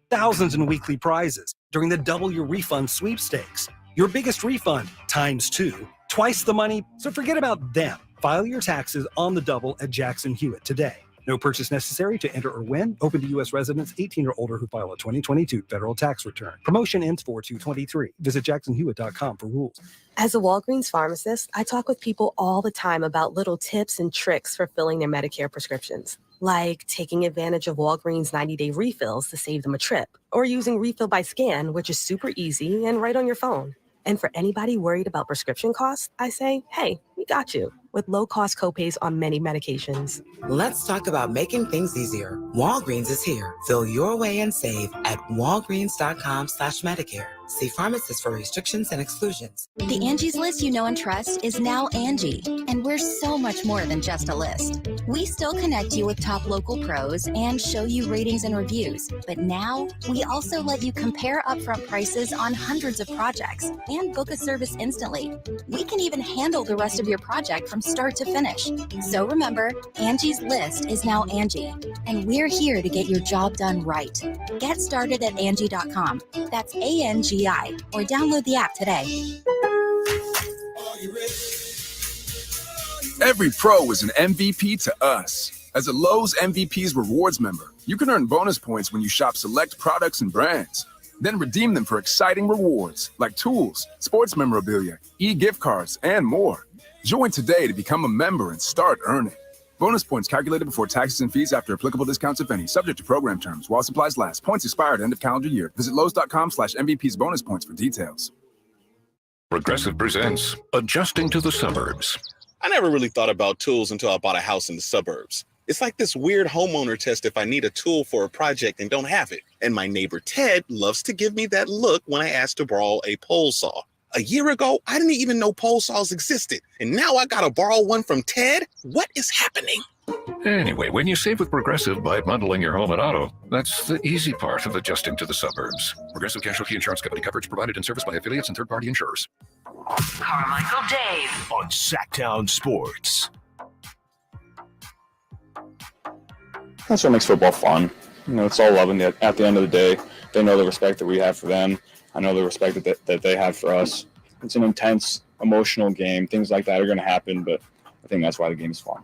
Thousands in weekly prizes during the Double Your Refund sweepstakes. Your biggest refund times 2, twice the money, so forget about them. File your taxes on the double at Jackson Hewitt today. No purchase necessary to enter or win. Open to U.S. residents 18 or older who file a 2022 federal tax return. Promotion ends 4/2/23. Visit jacksonhewitt.com for rules. As a Walgreens pharmacist, I talk with people all the time about little tips and tricks for filling their Medicare prescriptions, like taking advantage of Walgreens 90-day refills to save them a trip, or using Refill by Scan, which is super easy and right on your phone. And for anybody worried about prescription costs, I say, hey, we got you, with low-cost copays on many medications. Let's talk about making things easier. Walgreens is here. Fill your way and save at walgreens.com/Medicare. See pharmacists for restrictions and exclusions. The Angie's List you know and trust is now Angie, and we're so much more than just a list. We still connect you with top local pros and show you ratings and reviews, but now we also let you compare upfront prices on hundreds of projects and book a service instantly. We can even handle the rest of your project from start to finish. So remember, Angie's List is now Angie, and we're here to get your job done right. Get started at Angie.com. That's ANGI, or download the app today. Every pro is an MVP to us. As a Lowe's MVP's Rewards member, you can earn bonus points when you shop select products and brands. Then redeem them for exciting rewards like tools, sports memorabilia, e-gift cards, and more. Join today to become a member and start earning. Bonus points calculated before taxes and fees after applicable discounts, if any, subject to program terms while supplies last. Points expire at end of calendar year. Visit Lowe's.com/MVP's bonus points for details. Progressive presents Adjusting to the Suburbs. I never really thought about tools until I bought a house in the suburbs. It's like this weird homeowner test if I need a tool for a project and don't have it. And my neighbor Ted loves to give me that look when I ask to borrow a pole saw. A year ago, I didn't even know pole saws existed. And now I gotta borrow one from Ted? What is happening? Anyway, when you save with Progressive by bundling your home and auto, that's the easy part of adjusting to the suburbs. Progressive Casualty Insurance Company, coverage provided and serviced by affiliates and third-party insurers. Carmichael Dave on Sactown Sports. That's what makes football fun. You know, it's all love, and at the end of the day, they know the respect that we have for them. I know the respect that they have for us. It's an intense, emotional game. Things like that are going to happen, but I think that's why the game is fun.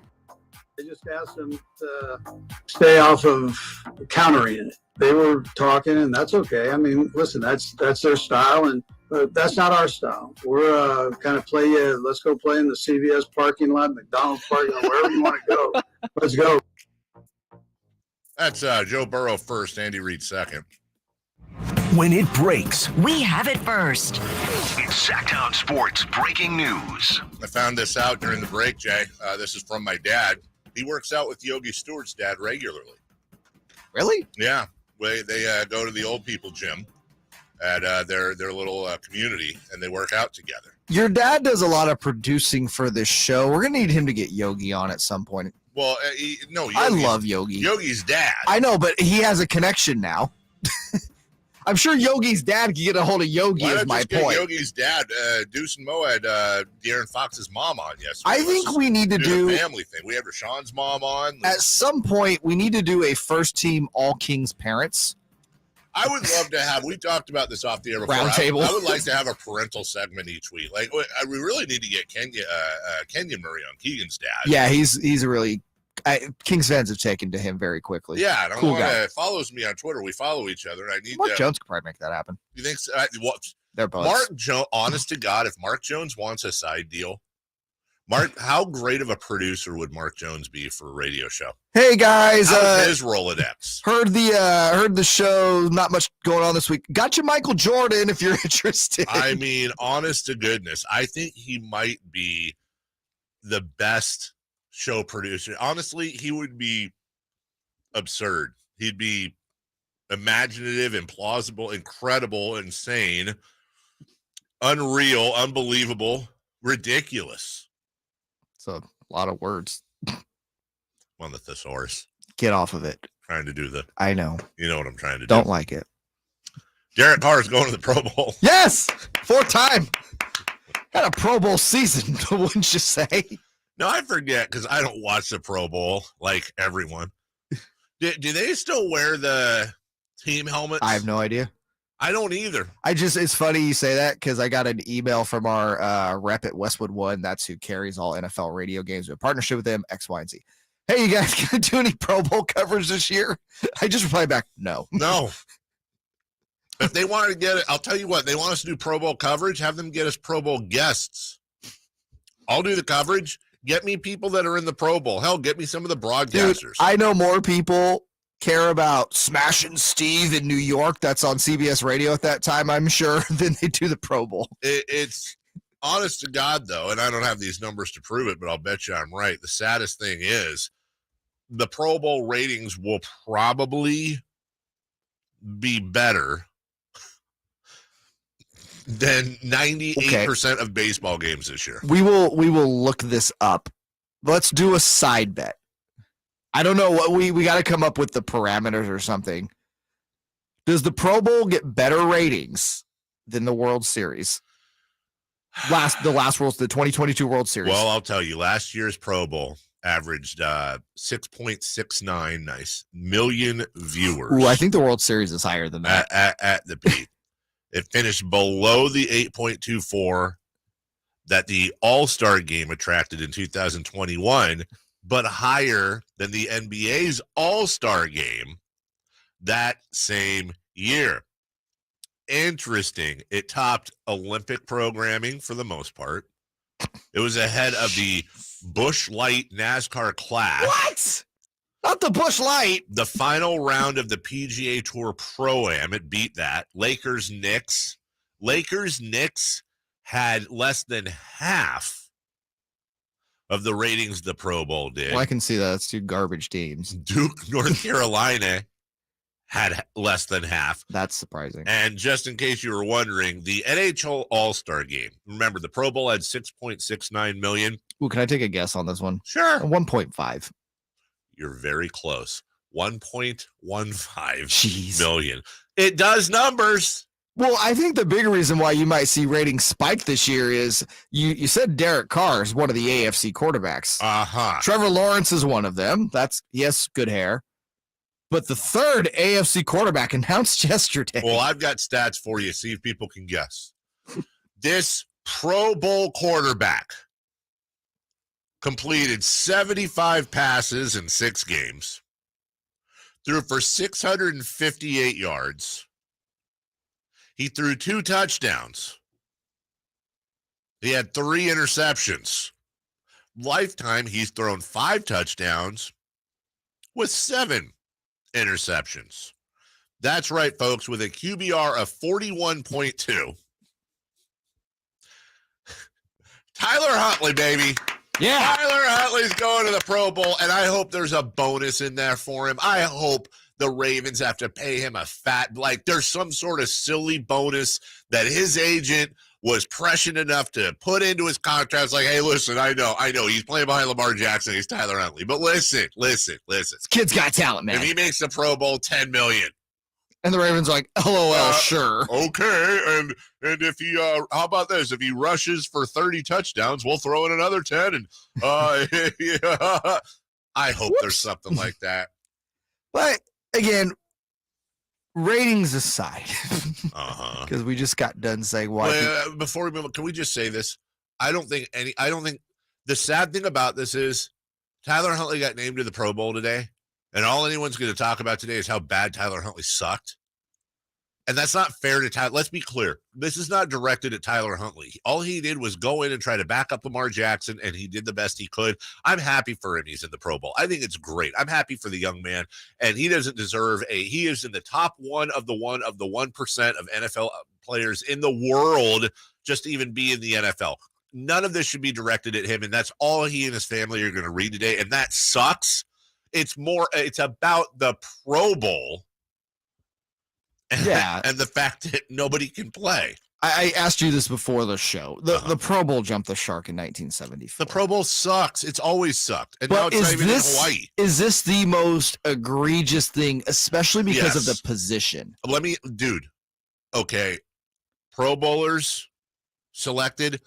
I just asked them to stay off of countering it. They were talking, and that's okay. I mean, listen, that's their style, and that's not our style. We're kind of let's go play in the CVS parking lot, McDonald's parking lot, wherever you want to go. Let's go. That's Joe Burrow first, Andy Reid second. When it breaks, we have it first. It's Sactown Sports breaking news. I found this out during the break, Jay. This is from my dad. He works out with Yogi Stewart's dad regularly. Really? Yeah. They go to the old people gym at their little community, and they work out together. Your dad does a lot of producing for this show. We're going to need him to get Yogi on at some point. Well, I love Yogi. Yogi's dad. I know, but he has a connection now. I'm sure Yogi's dad can get a hold of Yogi. Why Is not my just get point. Yogi's dad, Deuce and Mo had De'Aaron Fox's mom on yesterday. I think we need to do a family thing. We had Rashawn's mom on. At some point, we need to do a first team All Kings parents. I would love to have. We talked about this off the air before. Round table. I would like to have a parental segment each week. Like we really need to get Keegan Murray on Keegan's dad. Yeah, he's a really. Kings fans have taken to him very quickly. Yeah, and cool guy. Follows me on Twitter. We follow each other. And I need Mark Jones could probably make that happen. You think so? They're both. Mark Jones. Honest to God, if Mark Jones wants a side deal, how great of a producer would Mark Jones be for a radio show? Hey guys, how's his Rolodex? Heard the show. Not much going on this week. Got you Michael Jordan if you're interested. I mean, honest to goodness, I think he might be the best show producer. Honestly, he would be absurd. He'd be imaginative, implausible, incredible, insane, unreal, unbelievable. Ridiculous. It's a lot of words. On the thesaurus. Get off of it. Trying to do the. I know. You know what I'm trying to do. Don't like it. Derek Carr is going to the Pro Bowl. Yes! 4th time. Had a Pro Bowl season, wouldn't you say? No, I forget because I don't watch the Pro Bowl like everyone. Do they still wear the team helmets? I have no idea. I don't either. It's funny you say that because I got an email from our rep at Westwood One. That's who carries all NFL radio games. We have a partnership with them, X, Y, and Z. Hey, you guys gonna do any Pro Bowl coverage this year? I just replied back, no. No. If they wanted to get it, I'll tell you what, they want us to do Pro Bowl coverage, have them get us Pro Bowl guests. I'll do the coverage. Get me people that are in the Pro Bowl. Hell, get me some of the broadcasters. Dude, I know more people care about Smashing Steve in New York, that's on CBS radio at that time, I'm sure, than they do the Pro Bowl. It's honest to God, though, and I don't have these numbers to prove it, but I'll bet you I'm right. The saddest thing is the Pro Bowl ratings will probably be better than 98% of baseball games this year. We will look this up. Let's do a side bet. I don't know what we got to come up with the parameters or something. Does the Pro Bowl get better ratings than the World Series? The 2022 World Series. Well, I'll tell you, last year's Pro Bowl averaged 6.69 million viewers. Ooh, I think the World Series is higher than that. At the peak. It finished below the 8.24 that the All-Star game attracted in 2021, but higher than the NBA's All-Star game that same year. Interesting. It topped Olympic programming for the most part. It was ahead of the Busch Light NASCAR Clash. What? Not the Busch Light. The final round of the PGA Tour Pro-Am, it beat that. Lakers-Knicks had less than half of the ratings the Pro Bowl did. Well, I can see that. It's two garbage teams. Duke, North Carolina had less than half. That's surprising. And just in case you were wondering, the NHL All-Star game, remember the Pro Bowl had 6.69 million. Ooh, can I take a guess on this one? Sure. 1.5. You're very close. 1.15 million. It does numbers. Well, I think the bigger reason why you might see ratings spike this year is you said Derek Carr is one of the AFC quarterbacks. Uh-huh. Trevor Lawrence is one of them. He has good hair. But the third AFC quarterback announced yesterday. Well, I've got stats for you. See if people can guess. This Pro Bowl quarterback completed 75 passes in 6 games, threw for 658 yards. He threw 2 touchdowns. He had 3 interceptions. Lifetime, he's thrown 5 touchdowns with 7 interceptions. That's right, folks, with a QBR of 41.2. Tyler Huntley, baby. Yeah. Tyler Huntley's going to the Pro Bowl, and I hope there's a bonus in there for him. I hope the Ravens have to pay him a there's some sort of silly bonus that his agent was prescient enough to put into his contract. It's like, hey, listen, I know he's playing behind Lamar Jackson. He's Tyler Huntley. But listen. This kid's got talent, man. If he makes the Pro Bowl, $10 million. And the Ravens are like, LOL, sure. Okay, and if he, how about this? If he rushes for 30 touchdowns, we'll throw in another 10. And yeah. I hope there's something like that. But again, ratings aside, because we just got done saying why. Well, before we move on, can we just say this? I don't think the sad thing about this is Tyler Huntley got named to the Pro Bowl today. And all anyone's going to talk about today is how bad Tyler Huntley sucked. And that's not fair to Tyler. Let's be clear. This is not directed at Tyler Huntley. All he did was go in and try to back up Lamar Jackson, and he did the best he could. I'm happy for him. He's in the Pro Bowl. I think it's great. I'm happy for the young man. And he doesn't deserve he is in the top 1% of the 1% of NFL players in the world just to even be in the NFL. None of this should be directed at him. And that's all he and his family are going to read today. And that sucks. It's about the Pro Bowl and the fact that nobody can play. I asked you this before the show. The Pro Bowl jumped the shark in 1974. The Pro Bowl sucks. It's always sucked. And now But it's not even in Hawaii. Is this the most egregious thing, especially because of the position? Dude, okay. Pro Bowlers selected.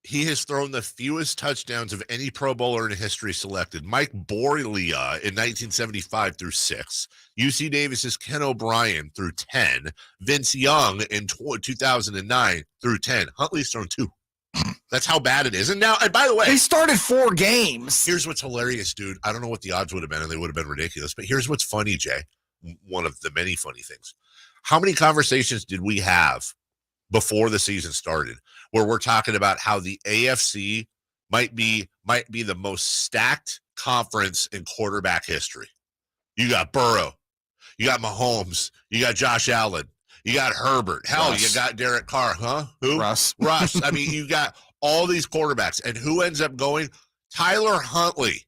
He has thrown the fewest touchdowns of any Pro Bowler in history selected. Mike Borlia in 1975 threw 6. UC Davis's Ken O'Brien threw 10. Vince Young in 2009 threw 10. Huntley's thrown 2. That's how bad it is. And by the way, he started 4 games. Here's what's hilarious, dude. I don't know what the odds would have been, and they would have been ridiculous. But here's what's funny, Jay. One of the many funny things. How many conversations did we have before the season started where we're talking about how the AFC might be the most stacked conference in quarterback history? You got Burrow, you got Mahomes, you got Josh Allen, you got Herbert. Hell, Russ. You got Derek Carr, huh? Who? Russ. I mean, you got all these quarterbacks, and who ends up going? Tyler Huntley.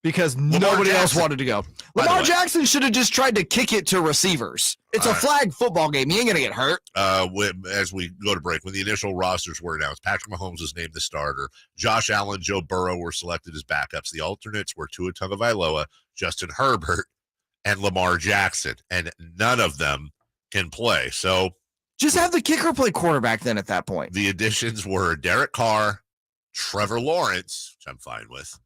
Because Lamar nobody else Jackson. wanted to go. By the Lamar way. Jackson should have just tried to kick it to receivers. It's a flag football game. He ain't going to get hurt. As we go to break, when the initial rosters were announced, Patrick Mahomes was named the starter. Josh Allen, Joe Burrow were selected as backups. The alternates were Tua Tagovailoa, Justin Herbert, and Lamar Jackson, and none of them can play. So just have the kicker play quarterback then at that point. The additions were Derek Carr, Trevor Lawrence, which I'm fine with,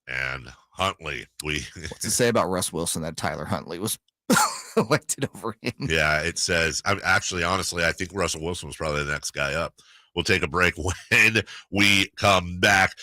and Huntley. What's it say about Russ Wilson that Tyler Huntley was elected over him? Yeah, it says, honestly, I think Russell Wilson was probably the next guy up. We'll take a break when we come back.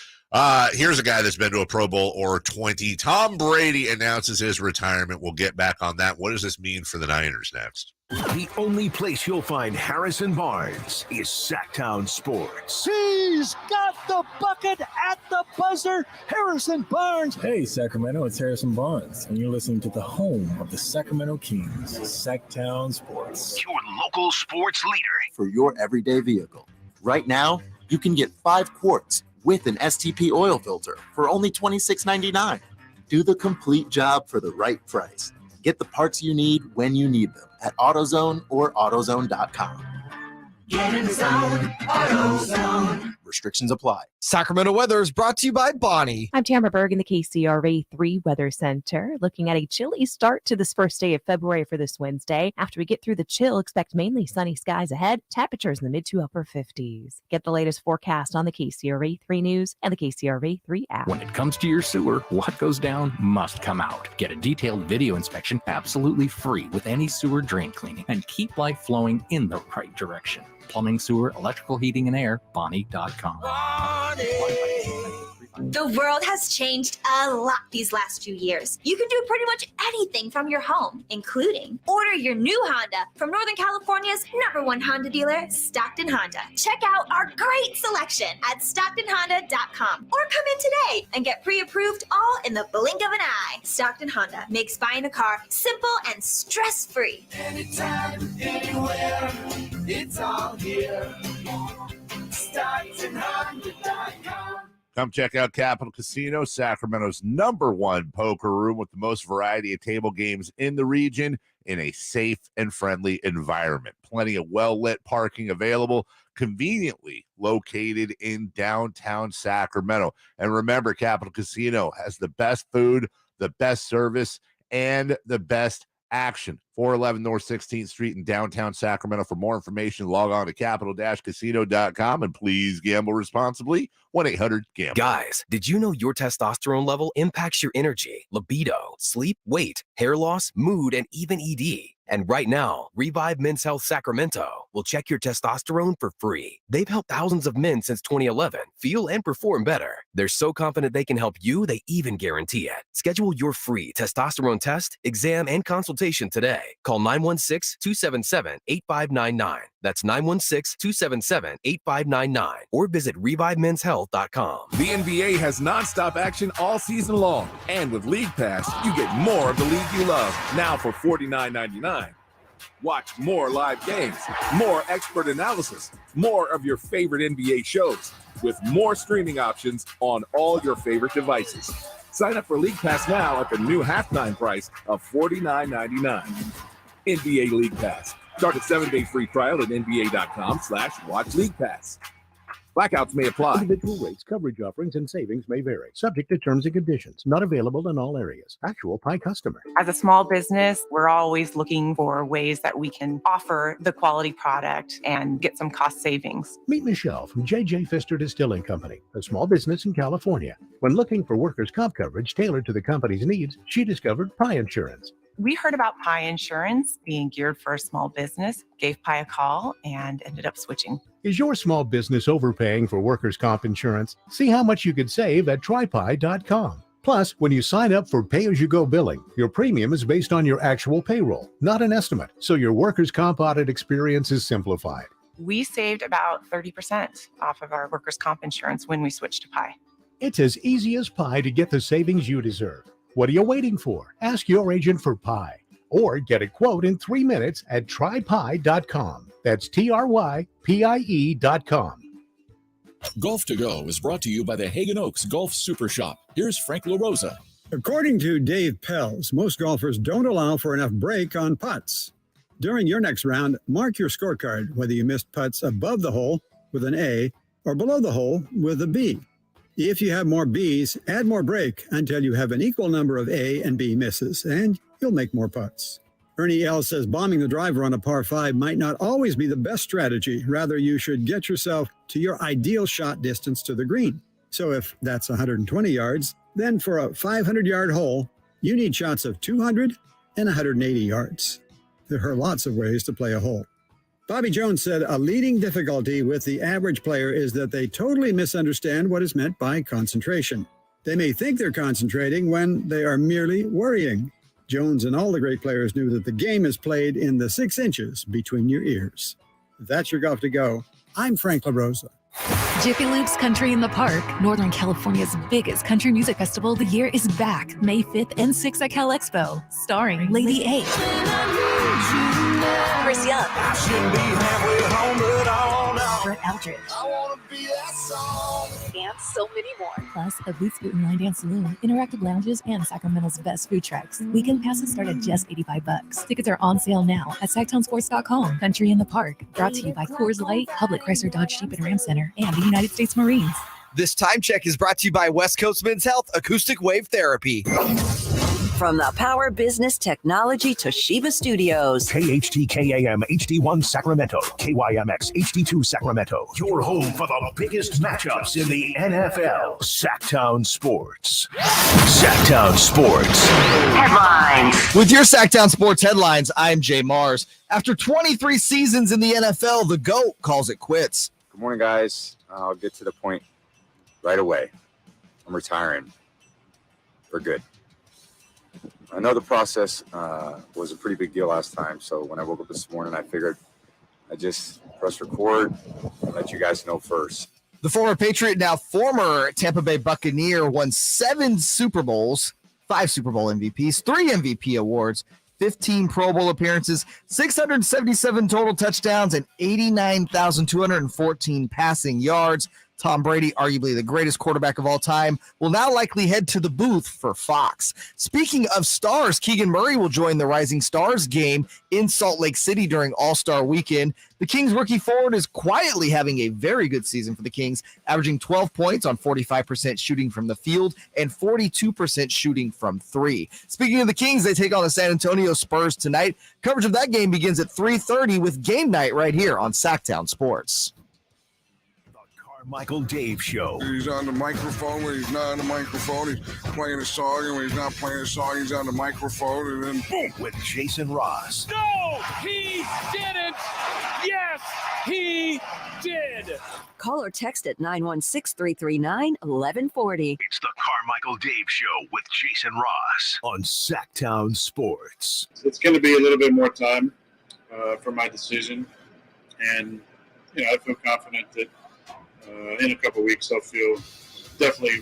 Here's a guy that's been to a Pro Bowl or 20. Tom Brady announces his retirement. We'll get back on that. What does this mean for the Niners next? The only place you'll find Harrison Barnes is Sactown Sports. He's got the bucket at the buzzer. Harrison Barnes. Hey, Sacramento, it's Harrison Barnes, and you're listening to the home of the Sacramento Kings, Sactown Sports. Your local sports leader. For your everyday vehicle. Right now, you can get 5 quarts with an STP oil filter for only $26.99. Do the complete job for the right price. Get the parts you need when you need them at AutoZone or AutoZone.com. Get in the zone, AutoZone. Restrictions apply. Sacramento weather is brought to you by Bonnie. I'm Tamara Berg in the KCRA 3 Weather Center. Looking at a chilly start to this first day of February for this Wednesday. After we get through the chill, expect mainly sunny skies ahead. Temperatures in the mid to upper 50s. Get the latest forecast on the KCRA 3 News and the KCRA 3 app. When it comes to your sewer, what goes down must come out. Get a detailed video inspection absolutely free with any sewer drain cleaning and keep life flowing in the right direction. Plumbing, sewer, electrical, heating, and air, Bonnie.com. The world has changed a lot these last few years. You can do pretty much anything from your home, including order your new Honda from Northern California's #1 Honda dealer, Stockton Honda. Check out our great selection at StocktonHonda.com or come in today and get pre-approved all in the blink of an eye. Stockton Honda makes buying a car simple and stress-free. Anytime, anywhere, it's all here. StocktonHonda.com. Come check out Capital Casino, Sacramento's #1 poker room with the most variety of table games in the region in a safe and friendly environment. Plenty of well-lit parking available, conveniently located in downtown Sacramento. And remember, Capital Casino has the best food, the best service, and the best action. 411 North 16th Street in downtown Sacramento. For more information, log on to capital-casino.com and please gamble responsibly. 1-800-GAMBLE. Guys, did you know your testosterone level impacts your energy, libido, sleep, weight, hair loss, mood, and even ED? And right now, Revive Men's Health Sacramento will check your testosterone for free. They've helped thousands of men since 2011 feel and perform better. They're so confident they can help you, they even guarantee it. Schedule your free testosterone test, exam, and consultation today. Call 916-277-8599. That's 916-277-8599. Or visit ReviveMen'sHealth.com. The NBA has nonstop action all season long. And with League Pass, you get more of the league you love. Now for $49.99. Watch more live games, more expert analysis, more of your favorite NBA shows, with more streaming options on all your favorite devices. Sign up for League Pass now at the new halftime price of $49.99. NBA League Pass. Start a 7-day free trial at NBA.com/watch League Pass. Blackouts may apply. Individual rates, coverage offerings, and savings may vary. Subject to terms and conditions. Not available in all areas. Actual Pi customer. As a small business, we're always looking for ways that we can offer the quality product and get some cost savings. Meet Michelle from J.J. Pfister Distilling Company, a small business in California. When looking for workers' comp coverage tailored to the company's needs, she discovered Pi Insurance. We heard about Pi Insurance being geared for a small business, gave Pi a call, and ended up switching. Is your small business overpaying for workers' comp insurance? See how much you could save at trypi.com. Plus, when you sign up for pay-as-you-go billing, your premium is based on your actual payroll, not an estimate, so your workers' comp audit experience is simplified. We saved about 30% off of our workers' comp insurance when we switched to Pi. It's as easy as pie to get the savings you deserve. What are you waiting for? Ask your agent for Pi or get a quote in 3 minutes at trypi.com. That's TRYPIE.com. Golf to Go is brought to you by the Hagen Oaks Golf Super Shop. Here's Frank LaRosa. According to Dave Pells, most golfers don't allow for enough break on putts. During your next round, mark your scorecard, whether you missed putts above the hole with an A or below the hole with a B. If you have more Bs, add more break until you have an equal number of A and B misses, and you'll make more putts. Ernie L. says bombing the driver on a par 5 might not always be the best strategy. Rather, you should get yourself to your ideal shot distance to the green. So if that's 120 yards, then for a 500-yard hole, you need shots of 200 and 180 yards. There are lots of ways to play a hole. Bobby Jones said a leading difficulty with the average player is that they totally misunderstand what is meant by concentration. They may think they're concentrating when they are merely worrying. Jones and all the great players knew that the game is played in the 6 inches between your ears. That's your Golf to Go. I'm Frank LaRosa. Jiffy Lube's Country in the Park, Northern California's biggest country music festival of the year, is back May 5th and 6th at Cal Expo, starring Lady A, Chris Young, Brett Eldridge, and so many more. Plus, a Boots Boot and Line Dance Saloon, interactive lounges, and Sacramento's best food trucks. Weekend passes start at just $85. Tickets are on sale now at SactownSports.com. Country in the Park, brought to you by Coors Light, Public Chrysler Dodge Jeep and Ram Center, and the United States Marines. This time check is brought to you by West Coast Men's Health Acoustic Wave Therapy. From the Power Business Technology Toshiba Studios. KHTKAM HD1 Sacramento, KYMX HD2 Sacramento. Your home for the biggest matchups in the NFL. Sactown Sports. Sactown Sports. Headlines. With your Sactown Sports headlines, I'm Jay Mars. After 23 seasons in the NFL, the GOAT calls it quits. Good morning, guys. I'll get to the point right away. I'm retiring for good. I know the process was a pretty big deal last time, so when I woke up this morning, I figured I'd just press record and let you guys know first. The former Patriot, now former Tampa Bay Buccaneer, won 7 Super Bowls, 5 Super Bowl MVPs, 3 MVP awards, 15 Pro Bowl appearances, 677 total touchdowns, and 89,214 passing yards. Tom Brady, arguably the greatest quarterback of all time, will now likely head to the booth for Fox. Speaking of stars, Keegan Murray will join the Rising Stars game in Salt Lake City during All-Star Weekend. The Kings rookie forward is quietly having a very good season for the Kings, averaging 12 points on 45% shooting from the field and 42% shooting from 3. Speaking of the Kings, they take on the San Antonio Spurs tonight. Coverage of that game begins at 3:30 with Game Night right here on Sactown Sports. Carmichael Dave Show. He's on the microphone when he's not on the microphone. He's playing a song, and when he's not playing a song, he's on the microphone, and then boom. With Jason Ross. No, he didn't. Yes, he did. Call or text at 916-339-1140. It's the Carmichael Dave Show with Jason Ross on Sactown Sports. It's going to be a little bit more time for my decision, and I feel confident that in a couple of weeks, I'll feel definitely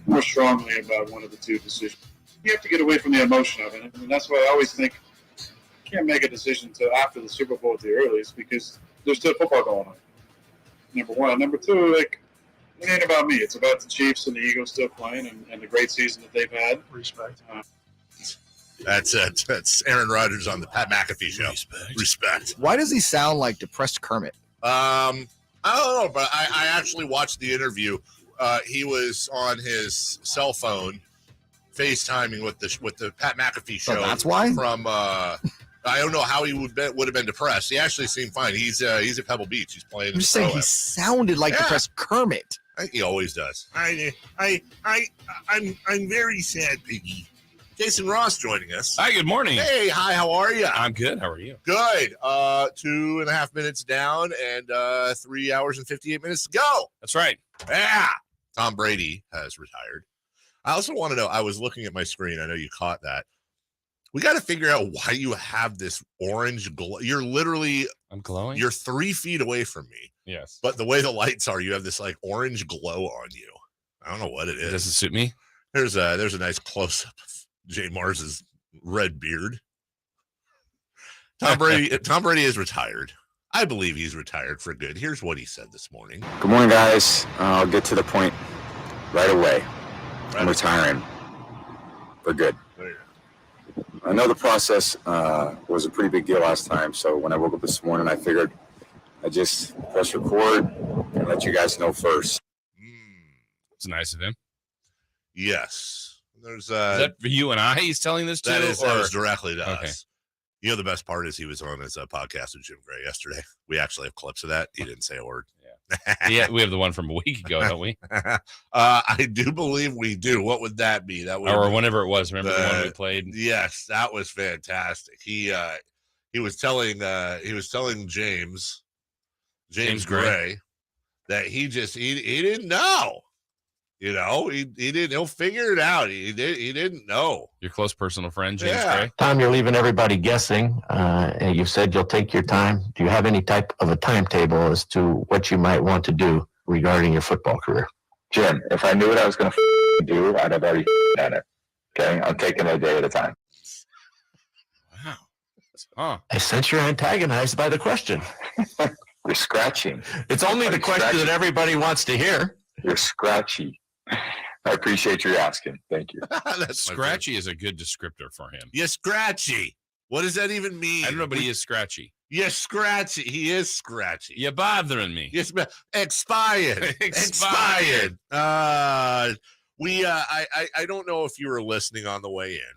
more strongly about one of the two decisions. You have to get away from the emotion of it, and that's why I always think you can't make a decision until after the Super Bowl at the earliest because there's still football going on. Number one. Number two, it ain't about me. It's about the Chiefs and the Eagles still playing and the great season that they've had. Respect. That's Aaron Rodgers on the Pat McAfee show. Respect. Why does he sound like depressed Kermit? I don't know, but I actually watched the interview. He was on his cell phone, FaceTiming with the Pat McAfee show. Oh, that's why. From I don't know how he would have been depressed. He actually seemed fine. He's at Pebble Beach. He's playing. I'm just saying he sounded like depressed Kermit. He always does. I'm very sad, Piggy. Jason Ross joining us. Hi, good morning. Hey, hi, how are you? I'm good. How are you? Good. 2.5 minutes down and 3 hours and 58 minutes to go. That's right. Yeah. Tom Brady has retired. I also want to know, I was looking at my screen. I know you caught that. We got to figure out why you have this orange glow. You're literally, I'm glowing. You're 3 feet away from me. Yes. But the way the lights are, you have this like orange glow on you. I don't know what it is. Does it suit me? There's a nice close up of Jay Mars's red beard. Tom Brady is retired. I believe he's retired for good. Here's what he said this morning. Good morning, guys. I'll get to the point right away. I'm retiring for good. I know the process was a pretty big deal last time, so when I woke up this morning, I figured I'd just press record and let you guys know first. It's nice of him. Yes. There's is that for you and I he's telling this to? That is directly to Okay. us. You know, the best part is he was on his podcast with Jim Gray yesterday. We actually have clips of that. He didn't say a word. Yeah, we have the one from a week ago, don't we? I do believe we do. What would that be? That would Or whenever it was. Remember the one we played? Yes, that was fantastic. He was telling James Gray that he didn't know. You know, he didn't. He'll figure it out. He didn't know. Your close personal friend, James Gray. Tom, you're leaving everybody guessing. And you said you'll take your time. Do you have any type of a timetable as to what you might want to do regarding your football career? Jim, if I knew what I was going to do, I'd have already done it. Okay? I'm taking it a day at a time. Wow. Huh. I sense you're antagonized by the question. You're scratching. It's only the question that everybody wants to hear. You're scratchy. I appreciate your asking. Thank you. Scratchy is a good descriptor for him. You're scratchy. What does that even mean? I don't know, but he is scratchy. You're scratchy. He is scratchy. You're bothering me. Yes, expired. Expired. I don't know if you were listening on the way in.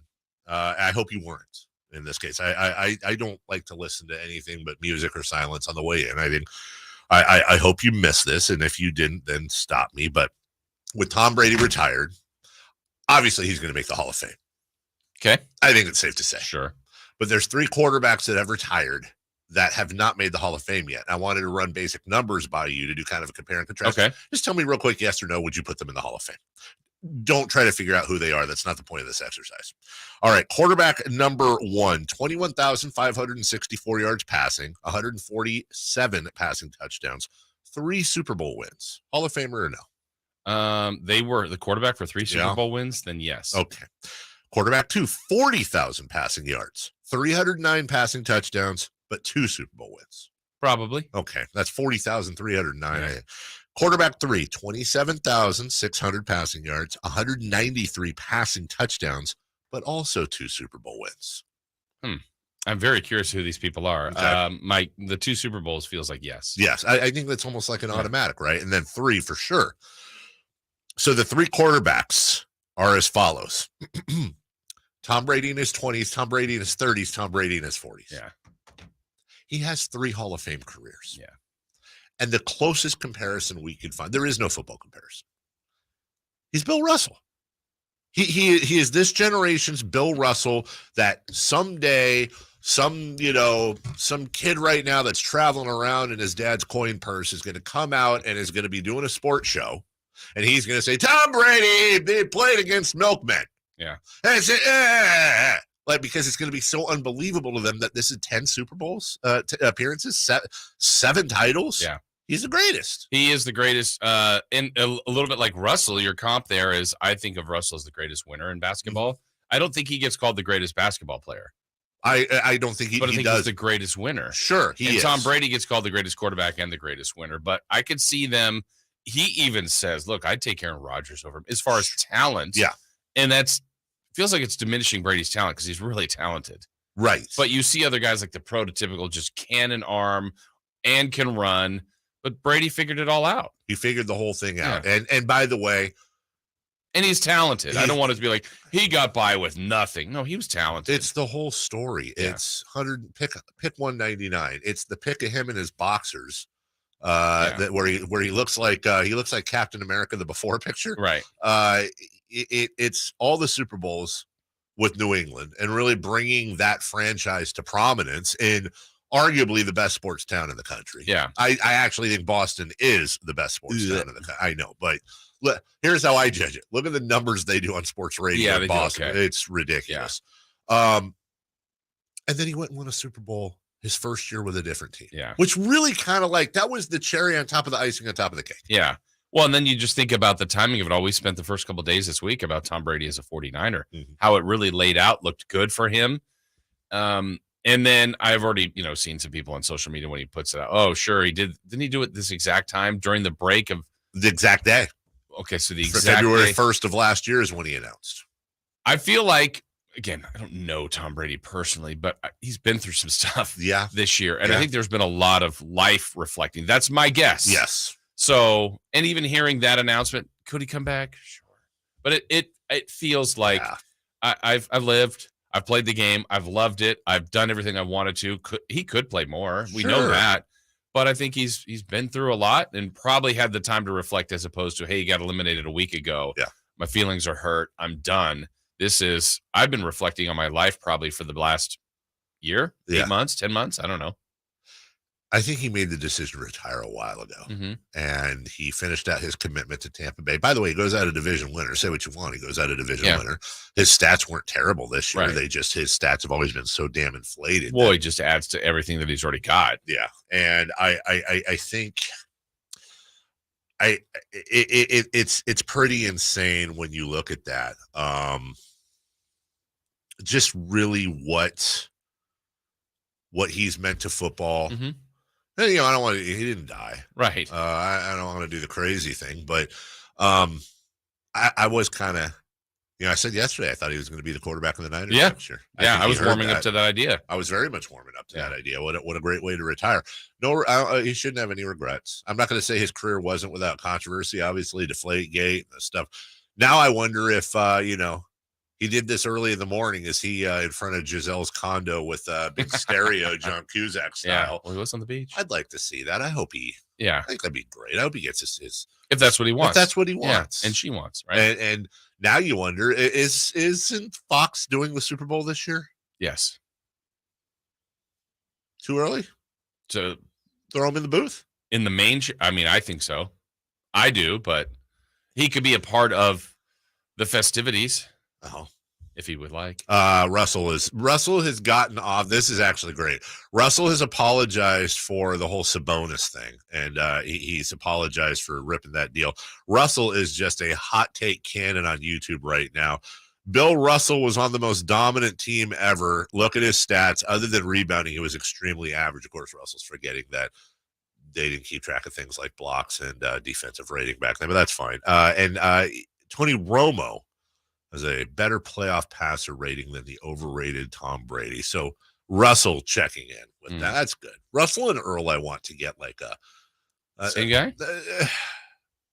I hope you weren't. In this case, I don't like to listen to anything but music or silence on the way in. I think I hope you missed this, and if you didn't, then stop me. But with Tom Brady retired, obviously he's going to make the Hall of Fame. Okay. I think it's safe to say. Sure. But there's 3 quarterbacks that have retired that have not made the Hall of Fame yet. I wanted to run basic numbers by you to do kind of a compare and contrast. Okay. Just tell me real quick, yes or no, would you put them in the Hall of Fame? Don't try to figure out who they are. That's not the point of this exercise. All right. Quarterback number 1, 21,564 yards passing, 147 passing touchdowns, 3 Super Bowl wins. Hall of Famer or no? They were the quarterback for 3 Super Bowl wins, then yes. Okay. Quarterback 2, 40,000 passing yards, 309 passing touchdowns, but 2 Super Bowl wins. Probably. Okay. That's 40,309. Yeah. Quarterback 3, 27,600 passing yards, 193 passing touchdowns, but also 2 Super Bowl wins. I'm very curious who these people are. Exactly. The 2 Super Bowls feels like yes. Yes. I think that's almost like an automatic, right? And then 3 for sure. So the 3 quarterbacks are as follows. Tom Brady in his 20s, Tom Brady in his 30s, Tom Brady in his 40s. Yeah. He has 3 Hall of Fame careers. Yeah. And the closest comparison we could find, there is no football comparison. He's Bill Russell. He is this generation's Bill Russell that someday some kid right now that's traveling around in his dad's coin purse is going to come out and is going to be doing a sports show. And he's going to say, Tom Brady, they played against milkmen. Yeah. And it's like, because it's going to be so unbelievable to them that this is 10 Super Bowls appearances, 7 titles. Yeah. He's the greatest. He is the greatest. And a little bit like Russell, your comp there is, I think of Russell as the greatest winner in basketball. I don't think he gets called the greatest basketball player. I don't think he But I think does. he's the greatest winner. Sure, he is. Tom Brady gets called the greatest quarterback and the greatest winner. But I could see them. He even says, look, I'd take Aaron Rodgers over him as far as talent. Yeah. And that's feels like it's diminishing Brady's talent because he's really talented. Right. But you see other guys like the prototypical just cannon arm and can run. But Brady figured it all out. He figured the whole thing out. And by the way, and he's talented. I don't want it to be like he got by with nothing. No, he was talented. It's the whole story. Yeah. It's 100 pick 199. It's the pick of him and his boxers. That where he looks like Captain America the before picture. Right. It's all the Super Bowls with New England and really bringing that franchise to prominence in arguably the best sports town in the country. Yeah. I actually think Boston is the best sports town in the country. I know, but look, here's how I judge it. Look at the numbers they do on sports radio in Boston. Okay. It's ridiculous. Yeah. And then he went and won a Super Bowl his first year with a different team. Yeah. Which really kind of like that was the cherry on top of the icing on top of the cake. Yeah. Well, and then you just think about the timing of it all. We spent the first couple of days this week about Tom Brady as a 49er, how it really laid out, looked good for him. And then I've already, seen some people on social media when he puts it out. Oh, sure, he did. Didn't he do it this exact time during the break of the exact day? Okay, so the For exact February day. 1st of last year is when he announced. I feel like, again, I don't know Tom Brady personally, but he's been through some stuff this year. And I think there's been a lot of life reflecting. That's my guess. Yes. So, and even hearing that announcement, could he come back? Sure. But it feels like I've lived, I've played the game, I've loved it, I've done everything I wanted to. He could play more. We know that. But I think he's been through a lot and probably had the time to reflect as opposed to, hey, he got eliminated a week ago. Yeah. My feelings are hurt. I'm done. I've been reflecting on my life probably for the last year, 8 months, 10 months. I don't know. I think he made the decision to retire a while ago, and he finished out his commitment to Tampa Bay. By the way, he goes out a division winner. Say what you want. He goes out a division winner. His stats weren't terrible this year. Right. His stats have always been so damn inflated. Well, he just adds to everything that he's already got. Yeah. And I think it's pretty insane when you look at that. Just really what he's meant to football. And, I don't want to, he didn't die. Right. I don't want to do the crazy thing, but I was kind of, I said yesterday, I thought he was going to be the quarterback of the Niners next year. I was warming up to that idea. I was very much warming up to that idea. What a great way to retire. No, he shouldn't have any regrets. I'm not going to say his career wasn't without controversy, obviously, Deflategate and stuff. Now I wonder if, he did this early in the morning. Is he in front of Giselle's condo with a big stereo, John Cusack style? Yeah. Well, he was on the beach. I'd like to see that. I hope he. Yeah. I think that'd be great. I hope he gets his if that's what he wants. If that's what he wants, and she wants, right? And now you wonder: isn't Fox doing the Super Bowl this year? Yes. Too early to throw him in the booth in the main. I think so. I do, but he could be a part of the festivities. Oh, if he would like. Russell has gotten off. This is actually great. Russell has apologized for the whole Sabonis thing, and he's apologized for ripping that deal. Russell is just a hot take cannon on YouTube right now. Bill Russell was on the most dominant team ever. Look at his stats. Other than rebounding, he was extremely average. Of course, Russell's forgetting that they didn't keep track of things like blocks and defensive rating back then, but that's fine. And Tony Romo has a better playoff passer rating than the overrated Tom Brady. So Russell checking in with that. That's good. Russell and Earl, I want to get like a same guy.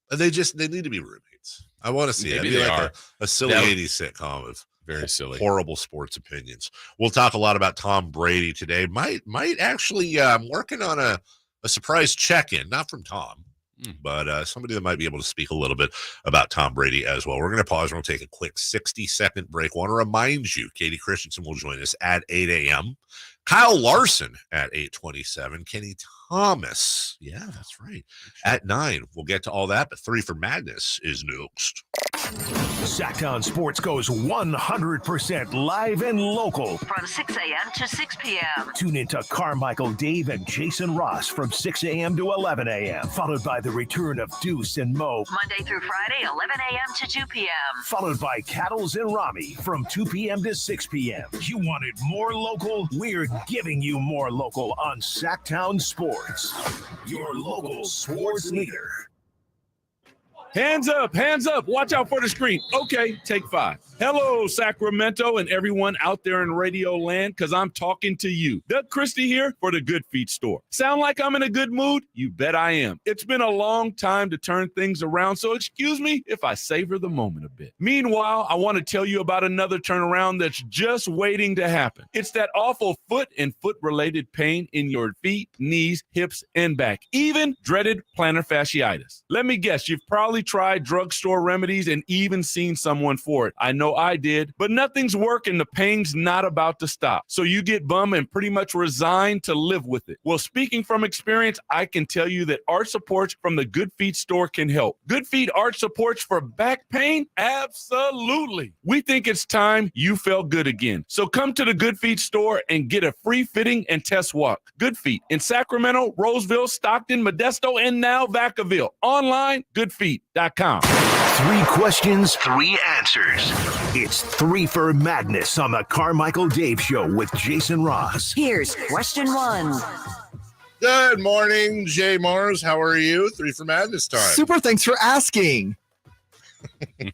They need to be roommates. I want to see it. Be like a silly 80s sitcom of very silly, horrible sports opinions. We'll talk a lot about Tom Brady today. Might actually working on a surprise check-in, not from Tom, but somebody that might be able to speak a little bit about Tom Brady as well. We're going to pause. We're going to take a quick 60-second break. I want to remind you, Katie Christensen will join us at 8 a.m. Kyle Larson at 8:27. Kenny Thomas, yeah, that's right, at 9. We'll get to all that, but 3 for Madness is next. Sactown Sports goes 100% live and local. From 6 a.m. to 6 p.m. Tune into Carmichael Dave and Jason Ross from 6 a.m. to 11 a.m. Followed by the return of Deuce and Mo. Monday through Friday, 11 a.m. to 2 p.m. Followed by Cattles and Rami from 2 p.m. to 6 p.m. You wanted more local? We're giving you more local on Sactown Sports. Your local sports leader. Hands up, hands up. Watch out for the screen. Okay, take 5. Hello, Sacramento and everyone out there in radio land, because I'm talking to you. Doug Christie here for the Good Feet store. Sound like I'm in a good mood? You bet I am. It's been a long time to turn things around, so excuse me if I savor the moment a bit. Meanwhile, I want to tell you about another turnaround that's just waiting to happen. It's that awful foot and foot-related pain in your feet, knees, hips, and back, even dreaded plantar fasciitis. Let me guess, you've probably tried drugstore remedies and even seen someone for it. I know I did, but nothing's working. The pain's not about to stop. So you get bummed and pretty much resigned to live with it. Well, speaking from experience, I can tell you that arch supports from the Good Feet store can help. Good Feet arch supports for back pain? Absolutely. We think it's time you felt good again. So come to the Good Feet store and get a free fitting and test walk. Good Feet in Sacramento, Roseville, Stockton, Modesto, and now Vacaville. Online, goodfeet.com. 3 questions, 3 answers. It's 3 for Madness on the Carmichael Dave Show with Jason Ross. Here's question 1. Good morning, Jay Mars. How are you? 3 for Madness time. Super, thanks for asking. Hey,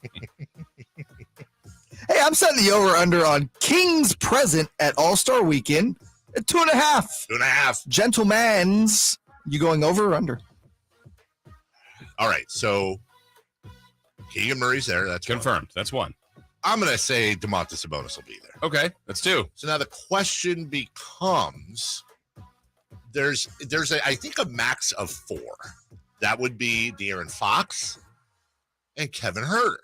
I'm setting the over-under on Kings present at All-Star Weekend at 2.5. 2.5. Gentlemen's, you going over or under? All right, so Keegan Murray's there. That's confirmed. 1. That's 1. I'm going to say Domantas Sabonis will be there. Okay, that's 2. So now the question becomes, there's I think a max of 4. That would be De'Aaron Fox and Kevin Huerter.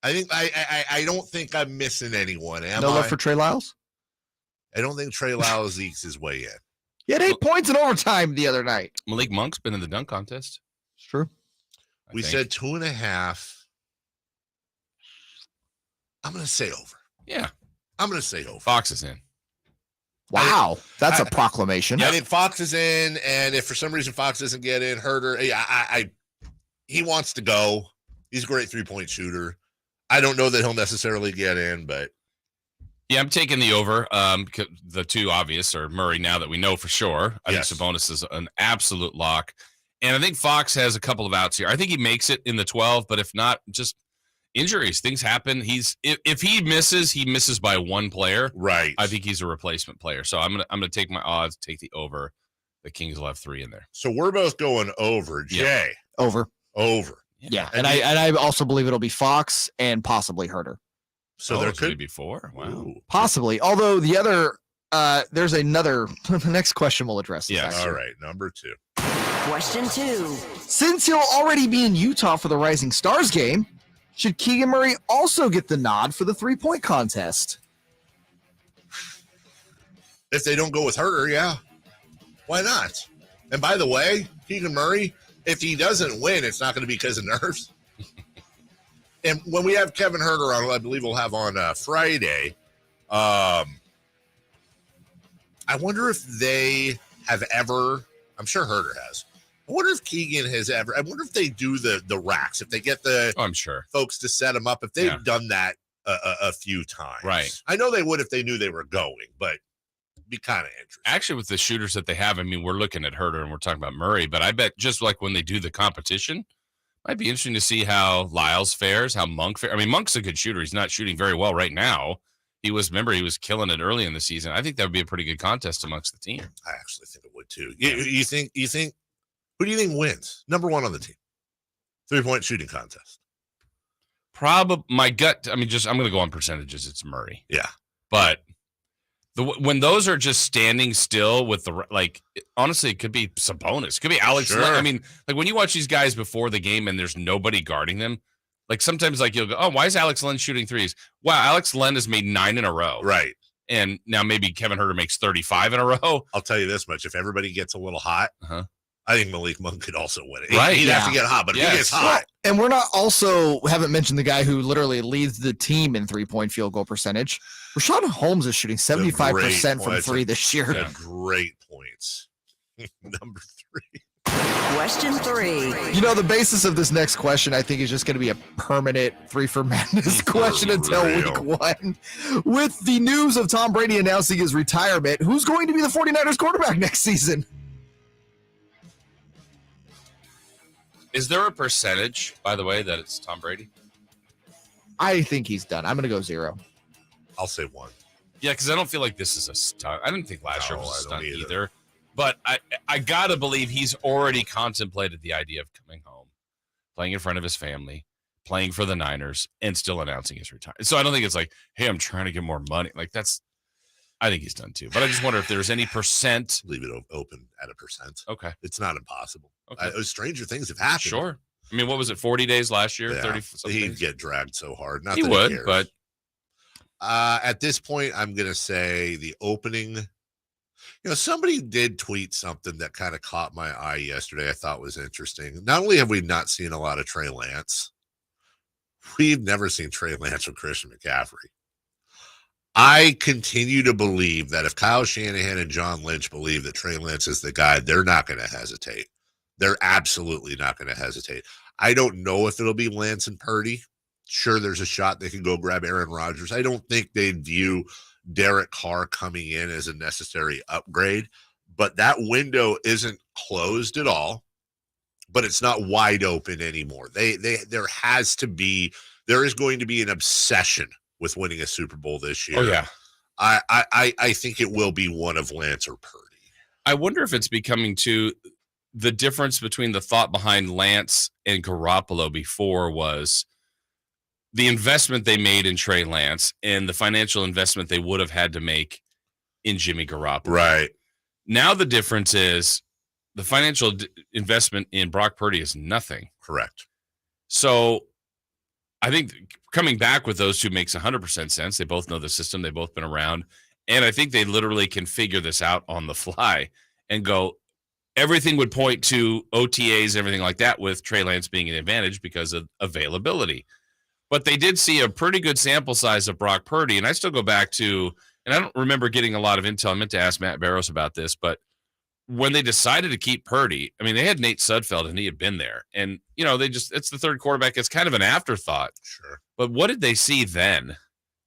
I don't think I'm missing anyone. No love for Trey Lyles? I don't think Trey Lyles ekes his way in. He had 8 points in overtime the other night. Malik Monk's been in the dunk contest. It's true. We said 2.5. I'm going to say over. Yeah. I'm going to say over. Fox is in. Wow. That's a proclamation. I think Fox is in, and if for some reason Fox doesn't get in, Huerter, he wants to go. He's a great 3-point shooter. I don't know that he'll necessarily get in, but. Yeah, I'm taking the over. The 2 obvious are Murray now that we know for sure. I think Sabonis is an absolute lock. And I think Fox has a couple of outs here. I think he makes it in the 12, but if not, just injuries. Things happen. If he misses by 1 player. Right. I think he's a replacement player. So I'm gonna take my odds, take the over. The Kings will have 3 in there. So we're both going over. Jay. Yeah. Over. Yeah. And I also believe it'll be Fox and possibly Huerter. So there could be 4. Wow. Ooh. Possibly. Although the other there's another the next question we'll address. Yes. All right. Number 2. Question 2. Since he'll already be in Utah for the Rising Stars game, should Keegan Murray also get the nod for the 3-point contest? If they don't go with Huerter, yeah. Why not? And by the way, Keegan Murray, if he doesn't win, it's not going to be because of nerves. And when we have Kevin Huerter on, I believe we'll have on Friday, I wonder if they have ever, I'm sure Huerter has. I wonder if Keegan has ever, I wonder if they do the racks, if they get the I'm sure folks to set them up, if they've done that a few times. Right. I know they would if they knew they were going, but it'd be kind of interesting. Actually, with the shooters that they have, I mean, we're looking at Huerter and we're talking about Murray, but I bet just like when they do the competition, might be interesting to see how Lyles fares, how Monk fares. I mean, Monk's a good shooter. He's not shooting very well right now. He was killing it early in the season. I think that would be a pretty good contest amongst the team. I actually think it would too. You think, who do you think wins? Number 1 on the team. 3-point shooting contest. Probably my gut. I mean, I'm going to go on percentages. It's Murray. Yeah. But when those are just standing still with honestly, it could be Sabonis. It could be Alex. Sure. Len. I mean, like when you watch these guys before the game and there's nobody guarding them, like sometimes like you'll go, oh, why is Alex Len shooting threes? Wow, Alex Len has made 9 in a row. Right. And now maybe Kevin Huerter makes 35 in a row. I'll tell you this much. If everybody gets a little hot, I think Malik Monk could also win it. Right. He'd have to get hot, but if he gets hot. And we haven't mentioned the guy who literally leads the team in 3-point field goal percentage. Rashawn Holmes is shooting 75% from 3 this year. Great points. Number 3. Question 3. You know, the basis of this next question, I think, is just going to be a permanent 3 for Madness question until week 1. With the news of Tom Brady announcing his retirement, who's going to be the 49ers quarterback next season? Is there a percentage, by the way, that it's Tom Brady? I think he's done. I'm going to go 0. I'll say 1. Yeah, because I don't feel like this is a stunt. I didn't think last year was a I stunt don't either. But I got to believe he's already contemplated the idea of coming home, playing in front of his family, playing for the Niners, and still announcing his retirement. So I don't think it's like, hey, I'm trying to get more money. Like I think he's done too. But I just wonder if there's any percent. Leave it open at a percent. Okay. It's not impossible. Okay. Stranger things have happened. Sure. I mean, what was it, 40 days last year? Yeah, 30 something? He'd get dragged so hard. Not he that would, he cares. but at this point, I'm going to say the opening. Somebody did tweet something that kind of caught my eye yesterday. I thought was interesting. Not only have we not seen a lot of Trey Lance, we've never seen Trey Lance with Christian McCaffrey. I continue to believe that if Kyle Shanahan and John Lynch believe that Trey Lance is the guy, they're not going to hesitate. They're absolutely not going to hesitate. I don't know if it'll be Lance and Purdy. Sure, there's a shot they can go grab Aaron Rodgers. I don't think they'd view Derek Carr coming in as a necessary upgrade, but that window isn't closed at all, but it's not wide open anymore. There is going to be an obsession with winning a Super Bowl this year. Oh, yeah. I think it will be one of Lance or Purdy. I wonder if it's becoming the difference between the thought behind Lance and Garoppolo before was the investment they made in Trey Lance and the financial investment they would have had to make in Jimmy Garoppolo. Right. Now the difference is the financial investment in Brock Purdy is nothing. Correct. So I think coming back with those two makes 100% sense. They both know the system. They've both been around. And I think they literally can figure this out on the fly and go, everything would point to OTAs, everything like that, with Trey Lance being an advantage because of availability. But they did see a pretty good sample size of Brock Purdy. And I still go back to, and I don't remember getting a lot of intel. I meant to ask Matt Barrows about this, but when they decided to keep Purdy, I mean, they had Nate Sudfeld and he had been there. And, it's the third quarterback. It's kind of an afterthought. Sure. But what did they see then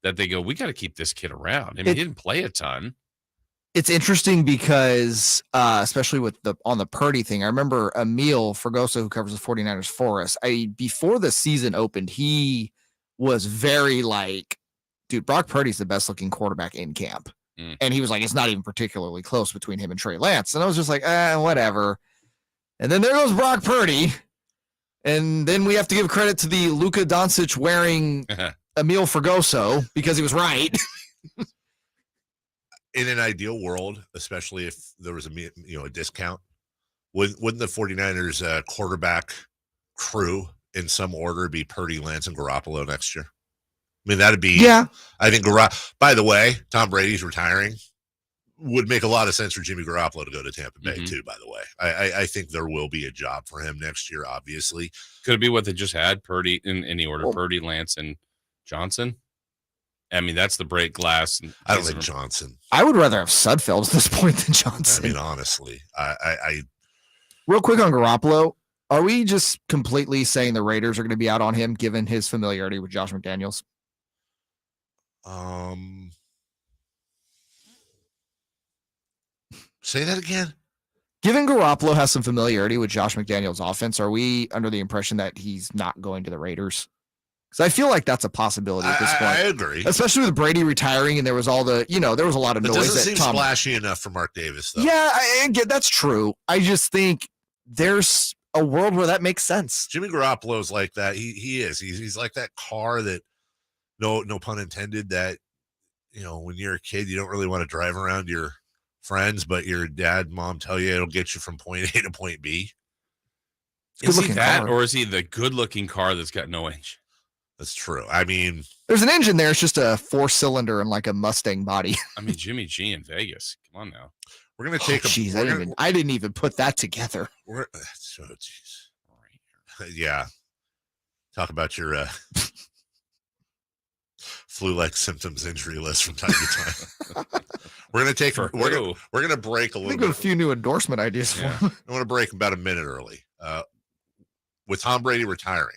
that they go, we got to keep this kid around? I mean, he didn't play a ton. It's interesting because, especially on the Purdy thing, I remember Emil Fergoso, who covers the 49ers for us. Before the season opened, he was very like, dude, Brock Purdy's the best looking quarterback in camp. And he was like, it's not even particularly close between him and Trey Lance. And I was just like, whatever. And then there goes Brock Purdy. And then we have to give credit to the Luka Doncic wearing Emil Fergoso because he was right. In an ideal world, especially if there was a discount, wouldn't the 49ers quarterback crew in some order be Purdy, Lance, and Garoppolo next year? I mean, that'd be, yeah. I think, by the way, Tom Brady's retiring. Would make a lot of sense for Jimmy Garoppolo to go to Tampa Bay, too, by the way. I think there will be a job for him next year, obviously. Could it be what they just had, Purdy, in any order, Purdy, Lance, and Johnson? I mean, that's the break glass. I don't think Johnson. I would rather have Sudfeld at this point than Johnson. I mean, honestly, I real quick on Garoppolo, are we just completely saying the Raiders are going to be out on him given his familiarity with Josh McDaniels? Say that again. Given Garoppolo has some familiarity with Josh McDaniels' offense, are we under the impression that he's not going to the Raiders? Because I feel like that's a possibility at this point. I agree. Especially with Brady retiring and there was all the, there was a lot of That noise. doesn't seem splashy enough for Mark Davis, though. Yeah, I get that's true. I just think there's a world where that makes sense. Jimmy Garoppolo's like that. He is. He's like that car that, no pun intended, that, when you're a kid, you don't really want to drive around your friends, but your dad and mom tell you it'll get you from point A to point B. Is he that, or is he the good-looking car that's got no engine? That's true. I mean, there's an engine there. It's just a 4-cylinder and like a Mustang body. I mean, Jimmy G in Vegas. Come on now. We're gonna take I didn't even put that together. Yeah. Talk about your flu-like symptoms injury list from time to time. We're gonna break a little Think bit. of a few new endorsement ideas for him. I want to break about a minute early. With Tom Brady retiring,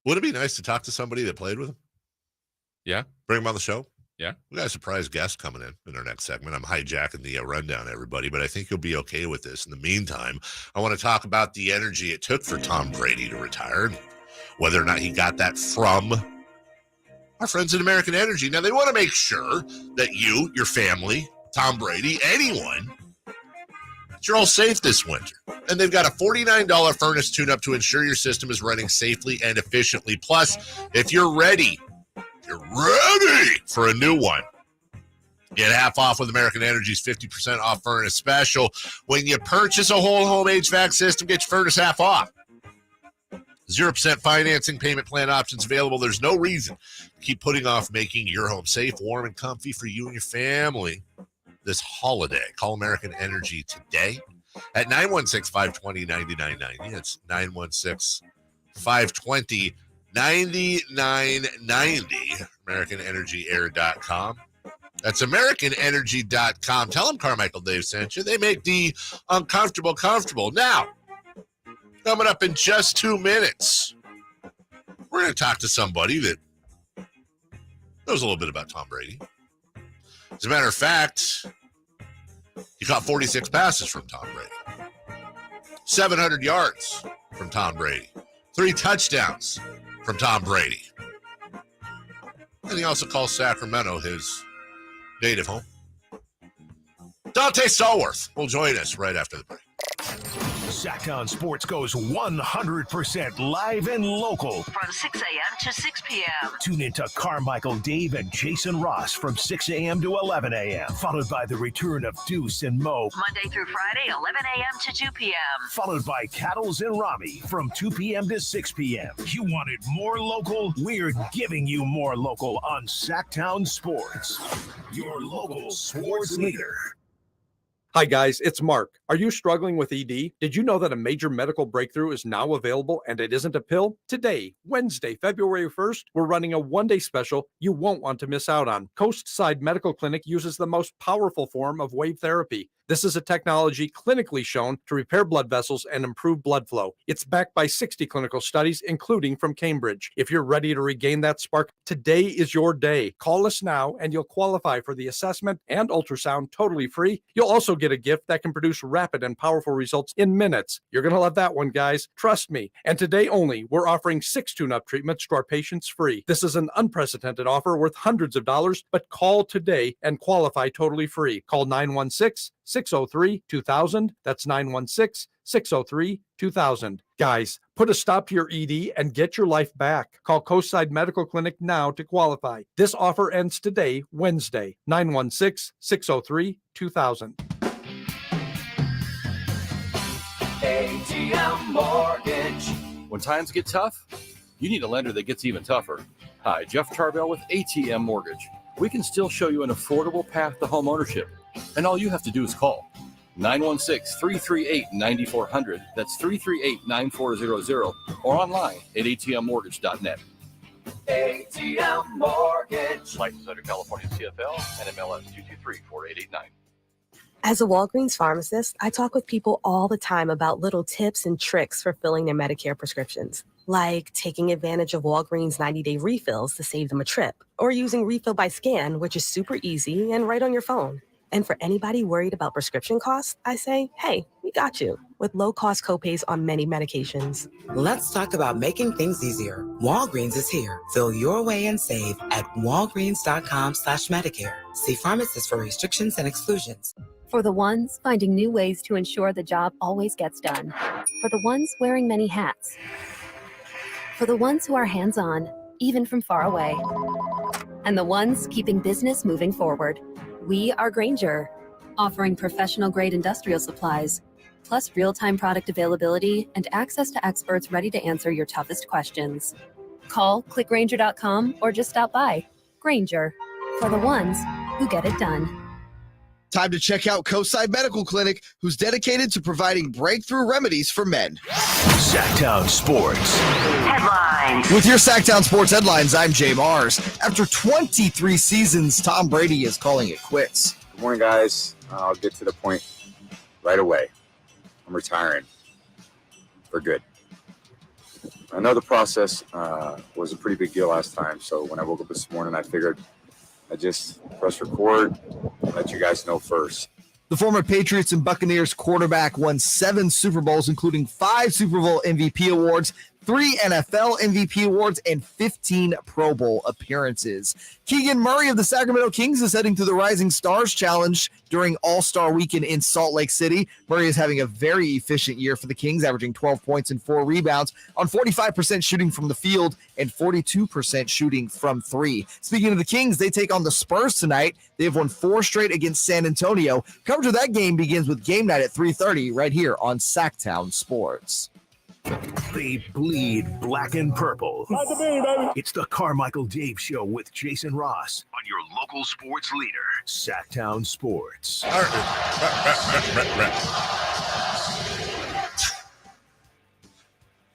would it be nice to talk to somebody that played with him? Yeah. Bring him on the show. Yeah. We got a surprise guest coming in our next segment. I'm hijacking the rundown, everybody, but I think you'll be okay with this. In the meantime, I want to talk about the energy it took for Tom Brady to retire, and whether or not he got that from our friends at American Energy. Now, they want to make sure that you, your family, Tom Brady, anyone, that you're all safe this winter. And they've got a $49 furnace tune-up to ensure your system is running safely and efficiently. Plus, if you're ready for a new one, get half off with American Energy's 50% off furnace special. When you purchase a whole home HVAC system, get your furnace half off. 0% financing, payment plan options available. There's no reason to keep putting off making your home safe, warm, and comfy for you and your family this holiday. Call American Energy today at 916-520-9990. It's 916-520-9990. AmericanEnergyAir.com. That's AmericanEnergy.com. Tell them Carmichael Dave sent you. They make the uncomfortable comfortable. Now, coming up in just 2 minutes, we're going to talk to somebody that knows a little bit about Tom Brady. As a matter of fact, he caught 46 passes from Tom Brady, 700 yards from Tom Brady, 3 touchdowns from Tom Brady. And he also calls Sacramento his native home. Dante Stallworth will join us right after the break. Sactown Sports goes 100% live and local. From 6 a.m. to 6 p.m. Tune into Carmichael Dave and Jason Ross from 6 a.m. to 11 a.m. Followed by the return of Deuce and Mo. Monday through Friday, 11 a.m. to 2 p.m. Followed by Cattles and Rami from 2 p.m. to 6 p.m. You wanted more local? We're giving you more local on Sactown Sports. Your local sports leader. Hi guys, it's Mark. Are you struggling with ED? Did you know that a major medical breakthrough is now available and it isn't a pill? Today, Wednesday, February 1st, we're running a one-day special you won't want to miss out on. Coastside Medical Clinic uses the most powerful form of wave therapy. This is a technology clinically shown to repair blood vessels and improve blood flow. It's backed by 60 clinical studies, including from Cambridge. If you're ready to regain that spark, today is your day. Call us now and you'll qualify for the assessment and ultrasound totally free. You'll also get a gift that can produce rapid and powerful results in minutes. You're going to love that one, guys. Trust me. And today only, we're offering 6 tune-up treatments to our patients free. This is an unprecedented offer worth hundreds of dollars, but call today and qualify totally free. Call 916-603-2000. That's 916-603-2000. Guys, put a stop to your ED and get your life back. Call Coastside Medical Clinic now to qualify. This offer ends today, Wednesday, 916-603-2000. ATM Mortgage. When times get tough, you need a lender that gets even tougher. Hi, Jeff Tarbell with ATM Mortgage. We can still show you an affordable path to home ownership, and all you have to do is call 916-338-9400. That's 338-9400, or online at atmmortgage.net. ATM Mortgage. License under California CFL and MLS 223-4889. As a Walgreens pharmacist, I talk with people all the time about little tips and tricks for filling their Medicare prescriptions, like taking advantage of Walgreens 90-day refills to save them a trip, or using Refill by Scan, which is super easy and right on your phone. And for anybody worried about prescription costs, I say, hey, we got you with low-cost copays on many medications. Let's talk about making things easier. Walgreens is here. Fill your way and save at walgreens.com/Medicare. See pharmacists for restrictions and exclusions. For the ones finding new ways to ensure the job always gets done. For the ones wearing many hats. For the ones who are hands-on, even from far away. And the ones keeping business moving forward. We are Grainger, offering professional-grade industrial supplies, plus real-time product availability and access to experts ready to answer your toughest questions. Call, click Grainger.com, or just stop by. Grainger, for the ones who get it done. Time to check out Coastside Medical Clinic, who's dedicated to providing breakthrough remedies for men. Sactown Sports Headlines. With your Sactown Sports headlines, I'm Jay Mars. After 23 seasons, Tom Brady is calling it quits. Good morning, guys. I'll get to the point right away. I'm retiring for good. I know the process was a pretty big deal last time, so when I woke up this morning, I figured I just press record, let you guys know first. The former Patriots and Buccaneers quarterback won 7 Super Bowls, including 5 Super Bowl MVP awards, 3 NFL MVP awards, and 15 Pro Bowl appearances. Keegan Murray of the Sacramento Kings is heading to the Rising Stars Challenge during All-Star Weekend in Salt Lake City. Murray is having a very efficient year for the Kings, averaging 12 points and 4 rebounds on 45% shooting from the field and 42% shooting from 3. Speaking of the Kings, they take on the Spurs tonight. They have won 4 straight against San Antonio. Coverage of that game begins with game night at 3:30 right here on Sactown Sports. They bleed black and purple. It's the Carmichael Dave Show with Jason Ross on your local sports leader, Sactown Sports.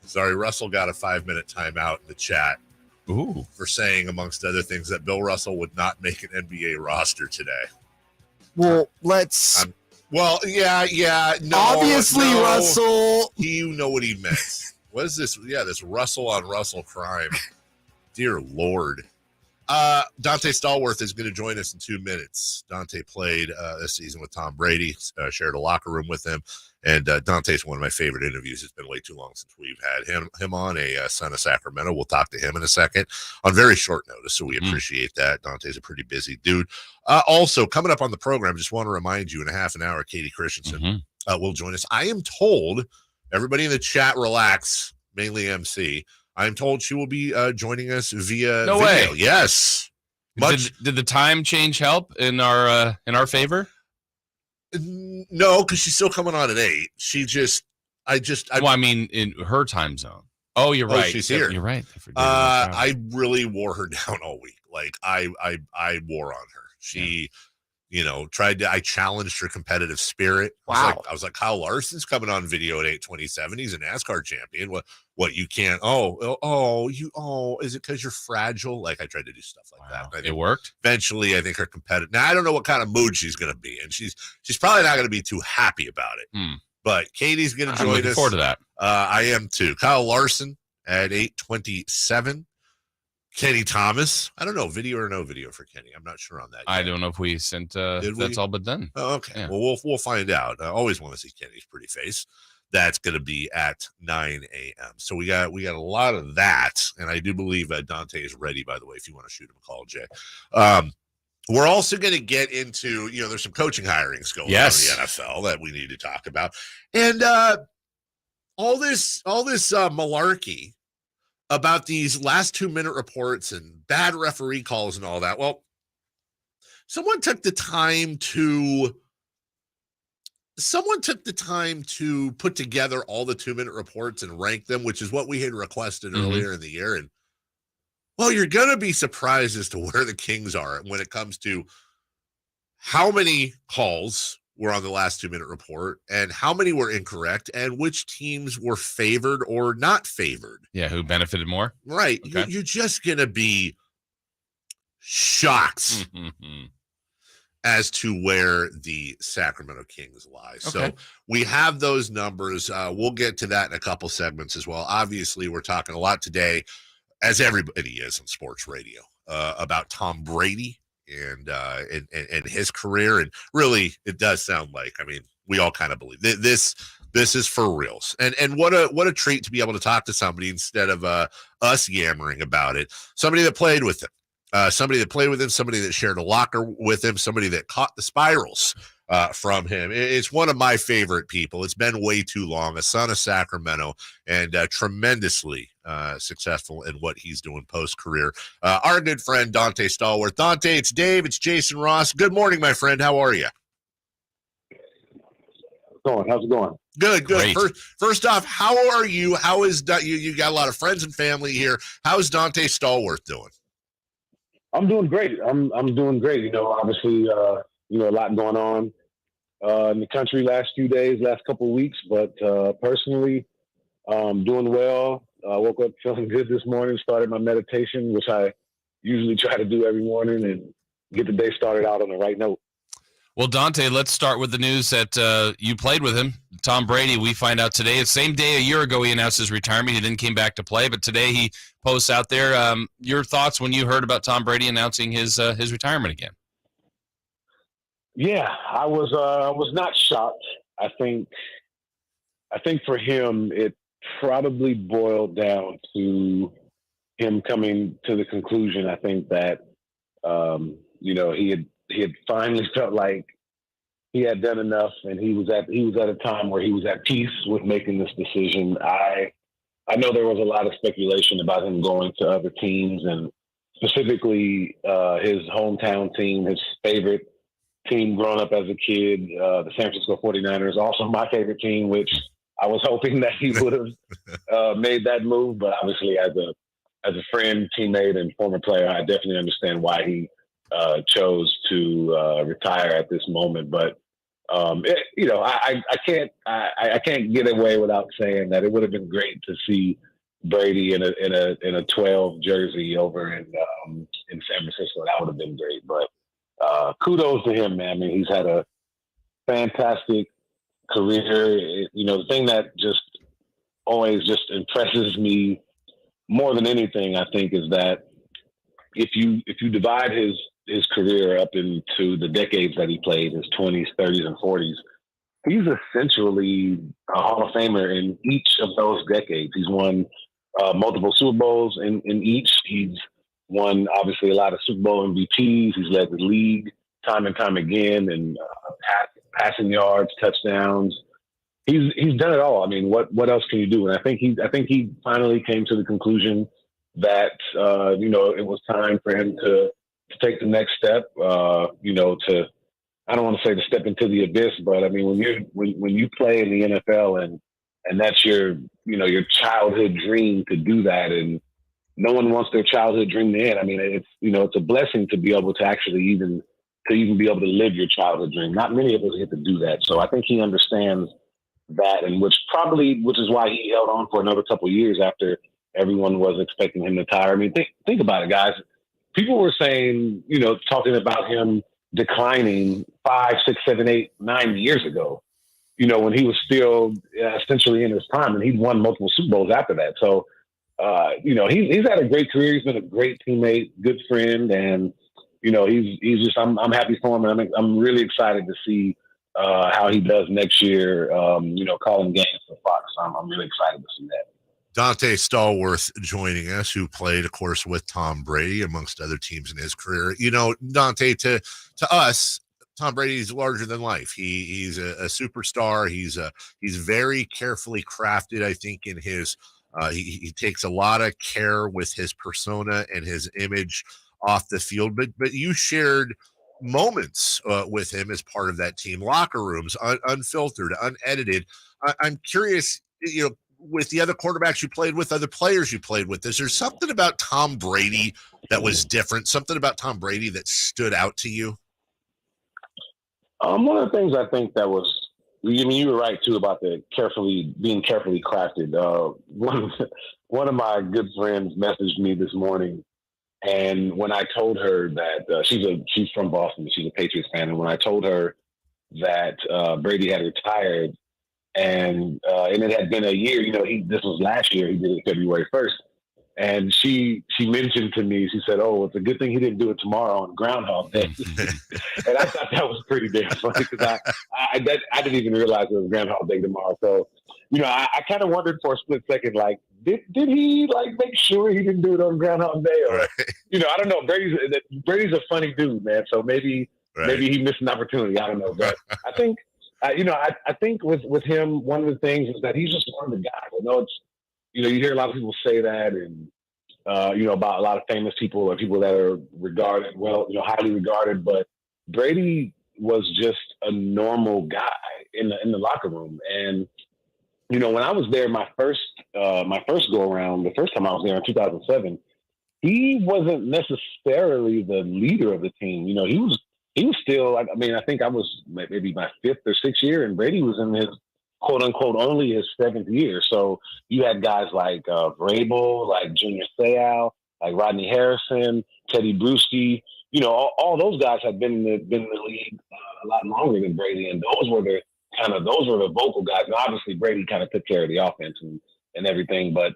Sorry, Russell got a 5-minute timeout in the chat. Ooh. For saying, amongst other things, that Bill Russell would not make an NBA roster today. Well, let's... no. Obviously, no, Russell. You know what he meant. What is this? Yeah, this Russell on Russell crime. Dear Lord. Dante Stallworth is going to join us in 2 minutes. Dante played this season with Tom Brady, shared a locker room with him. And Dante's one of my favorite interviews. It's been way too long since we've had him on, a son of Sacramento. We'll talk to him in a second on very short notice, so we appreciate that. Dante's a pretty busy dude. Also, coming up on the program, just want to remind you, in a half an hour, Katie Christensen will join us. I am told, everybody in the chat relax, mainly MC, I am told she will be joining us via No video. way. Yes. Did the time change help in our favor? No, because she's still coming on at 8. I mean, in her time zone. Oh, you're right. She's here. You're right. I really wore her down all week. Like I wore on her. She, I challenged her competitive spirit. Wow. I was like, Kyle Larson's coming on video at 8:27. He's a NASCAR champion. What you can't? Is it because you're fragile? Like I tried to do stuff like that. It worked. Eventually, I think her competitive. Now I don't know what kind of mood she's going to be in. She's probably not going to be too happy about it. But Katie's going to join us. I'm looking forward to that. I am too. Kyle Larson at 8:27. Kenny Thomas. I don't know, video or no video for Kenny. I'm not sure on that yet. I don't know if we sent. That's all but done. Oh, okay. Yeah. Well, we'll find out. I always want to see Kenny's pretty face. That's going to be at 9 a.m. So we got a lot of that, and I do believe Dante is ready. By the way, if you want to shoot him a call, Jay. We're also going to get into there's some coaching hirings going on in the NFL that we need to talk about, and all this malarkey about these last 2-minute reports and bad referee calls and all that. Well, someone took the time to put together all the 2-minute reports and rank them, which is what we had requested earlier in the year. And well, you're going to be surprised as to where the Kings are when it comes to how many calls were on the last 2-minute report and how many were incorrect and which teams were favored or not favored. Yeah, who benefited more? Right. Okay. You're just going to be shocked as to where the Sacramento Kings lie. So we have those numbers. We'll get to that in a couple segments as well. Obviously, we're talking a lot today, as everybody is on sports radio, about Tom Brady and his career. And really, it does sound like, we all kind of believe this is for reals. And what a treat to be able to talk to somebody instead of us yammering about it. Somebody that played with him. Somebody that shared a locker with him, somebody that caught the spirals from him. It's one of my favorite people. It's been way too long. A son of Sacramento and tremendously successful in what he's doing post-career. Our good friend, Dante Stallworth. Dante, it's Dave. It's Jason Ross. Good morning, my friend. How are you? How's it going? Good. First off, how are you? How is you got a lot of friends and family here. How is Dante Stallworth doing? I'm doing great. I'm doing great. Obviously, a lot going on in the country last couple of weeks, but personally, doing well. I woke up feeling good this morning, started my meditation, which I usually try to do every morning and get the day started out on the right note. Well, Dante, let's start with the news that you played with him. Tom Brady, we find out today, the same day a year ago he announced his retirement. He didn't came back to play, but today he posts out there. Your thoughts when you heard about Tom Brady announcing his retirement again? Yeah, I was not shocked. I think for him, it probably boiled down to him coming to the conclusion. I think that he had finally felt like he had done enough, and he was at a time where he was at peace with making this decision. I know there was a lot of speculation about him going to other teams, and specifically his hometown team, his favorite team growing up as a kid, the San Francisco 49ers, also my favorite team, which I was hoping that he would have made that move. But obviously as a friend, teammate, and former player, I definitely understand why he chose to retire at this moment. But I can't get away without saying that it would have been great to see Brady in a 12 jersey over in San Francisco. That would have been great. But kudos to him, man. I mean, he's had a fantastic career. The thing that just always just impresses me more than anything, I think, is that if you divide his career up into the decades that he played, his 20s, 30s, and 40s, he's essentially a Hall of Famer in each of those decades. He's won multiple Super Bowls in each. He's won, obviously, a lot of Super Bowl MVPs. He's led the league time and time again, and passing yards, touchdowns. He's done it all. I mean, what else can you do? And I think he finally came to the conclusion that it was time for him to take the next step. I don't want to say to step into the abyss, but I mean, when you play in the NFL and that's your childhood dream to do that, and no one wants their childhood dream to end. I mean, it's a blessing to be able to actually even be able to live your childhood dream. Not many of us get to do that. So I think he understands that, and which is why he held on for another couple of years after everyone was expecting him to retire. I mean, think about it, guys. People were saying, talking about him declining 5, 6, 7, 8, 9 years ago, when he was still essentially in his prime, and he'd won multiple Super Bowls after that. So, he's had a great career. He's been a great teammate, good friend, and he's just. I'm happy for him, and I'm really excited to see how he does next year. Calling games for Fox. I'm really excited to see that. Dante Stallworth joining us, who played, of course, with Tom Brady, amongst other teams in his career. Dante, to us, Tom Brady's larger than life. He's a superstar. He's very carefully crafted, I think, in his he takes a lot of care with his persona and his image off the field. But you shared moments with him as part of that team, locker rooms, unfiltered, unedited. I'm curious, with the other quarterbacks you played with, other players you played with, is there something about Tom Brady that was different? Something about Tom Brady that stood out to you? One of the things I think that was, you were right too about being carefully crafted. One of my good friends messaged me this morning, and when I told her that she's from Boston, she's a Patriots fan, and when I told her that Brady had retired, and it had been a year, this was last year, he did it February 1st. And she mentioned to me, she said, "Oh, it's a good thing he didn't do it tomorrow on Groundhog Day." And I thought that was pretty damn funny, because I didn't even realize it was Groundhog Day tomorrow. So, I kind of wondered for a split second, like, did he make sure he didn't do it on Groundhog Day? Or, I don't know. Brady's a funny dude, man. So maybe he missed an opportunity. I don't know. But I think, I think with him, one of the things is that he's just one of the guys. I know it's, you hear a lot of people say that, and about a lot of famous people or people that are regarded, highly regarded. But Brady was just a normal guy in the locker room. And when I was there, my first go around, the first time I was there in 2007, he wasn't necessarily the leader of the team. He was still, I think I was maybe my 5th or 6th year, and Brady was in his quote unquote only his 7th year. So you had guys like Vrabel, like Junior Seau, like Rodney Harrison, Teddy Bruschi, all those guys have been in the league a lot longer than Brady, and those were the vocal guys. And obviously, Brady kind of took care of the offense and everything, but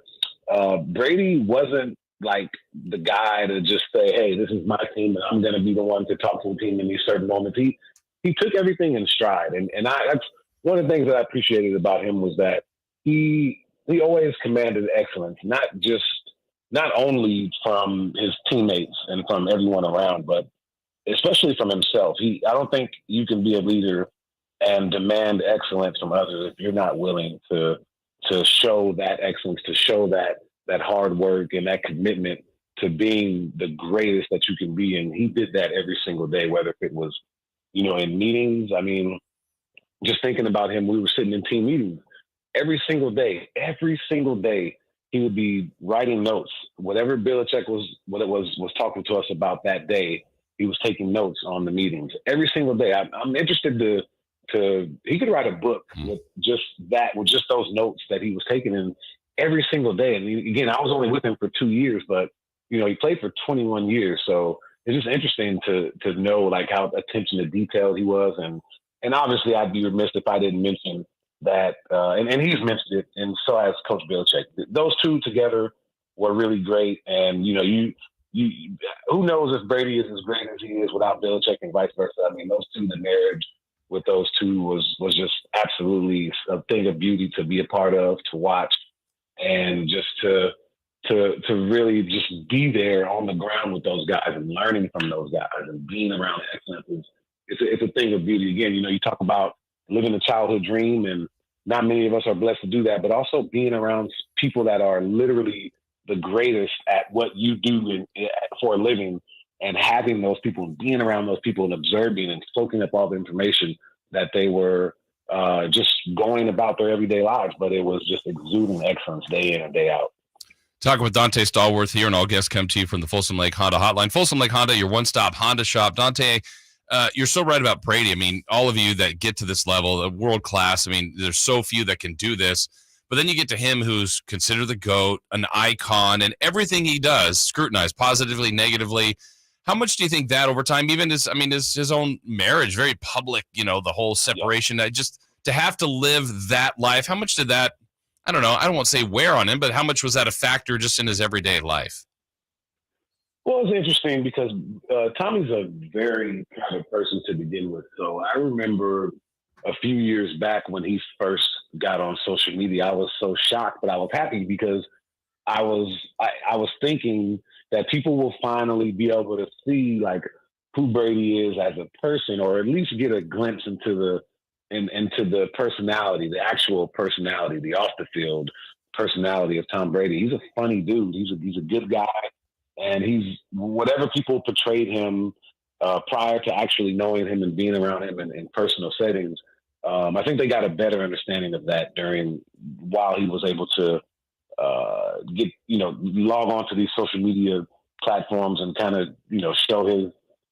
Brady wasn't like the guy to just say, "Hey, this is my team, and I'm going to be the one to talk to the team in these certain moments." He took everything in stride, and that's one of the things that I appreciated about him was that he always commanded excellence, not only from his teammates and from everyone around, but especially from himself. I don't think you can be a leader and demand excellence from others if you're not willing to show that excellence, to show that hard work and that commitment to being the greatest that you can be. And he did that every single day, whether it was, in meetings. I mean, just thinking about him, we were sitting in team meetings every single day, he would be writing notes. Whatever Belichick was talking to us about that day, he was taking notes on the meetings every single day. I'm interested he could write a book with just those notes that he was taking in every single day. And again, I was only with him for 2 years, but he played for 21 years. So it's just interesting to know like how attention to detail he was. And obviously I'd be remiss if I didn't mention that, and he's mentioned it, and so has Coach Belichick. Those two together were really great. And, you who knows if Brady is as great as he is without Belichick and vice versa. I mean, those two, the marriage with those two was just absolutely a thing of beauty to be a part of, to watch, and just to really just be there on the ground with those guys and learning from those guys and being around excellence. It's a thing of beauty. Again, you talk about living a childhood dream, and not many of us are blessed to do that, but also being around people that are literally the greatest at what you do for a living, and having those people, being around those people and observing and soaking up all the information that they were just going about their everyday lives, but it was just exuding excellence day in and day out. Talking with Dante Stallworth here, and all guests come to you from the Folsom Lake Honda Hotline. Folsom Lake Honda, your one-stop Honda shop. Dante, you're so right about Brady. I mean, all of you that get to this level, world class, I mean, there's so few that can do this. But then you get to him who's considered the GOAT, an icon, and everything he does, scrutinized positively, negatively. How much do you think that over time, even his own marriage, very public, the whole separation, just to have to live that life, how much did that, I don't know, I don't want to say wear on him, but how much was that a factor just in his everyday life? Well, it's interesting because Tommy's a very private person to begin with. So I remember a few years back when he first got on social media, I was so shocked, but I was happy because I was thinking that people will finally be able to see like who Brady is as a person, or at least get a glimpse into the personality, the actual personality, the off the field personality of Tom Brady. He's a funny dude. He's a good guy, and he's whatever people portrayed him prior to actually knowing him and being around him in personal settings. I think they got a better understanding of that while he was able to log on to these social media platforms and kind of,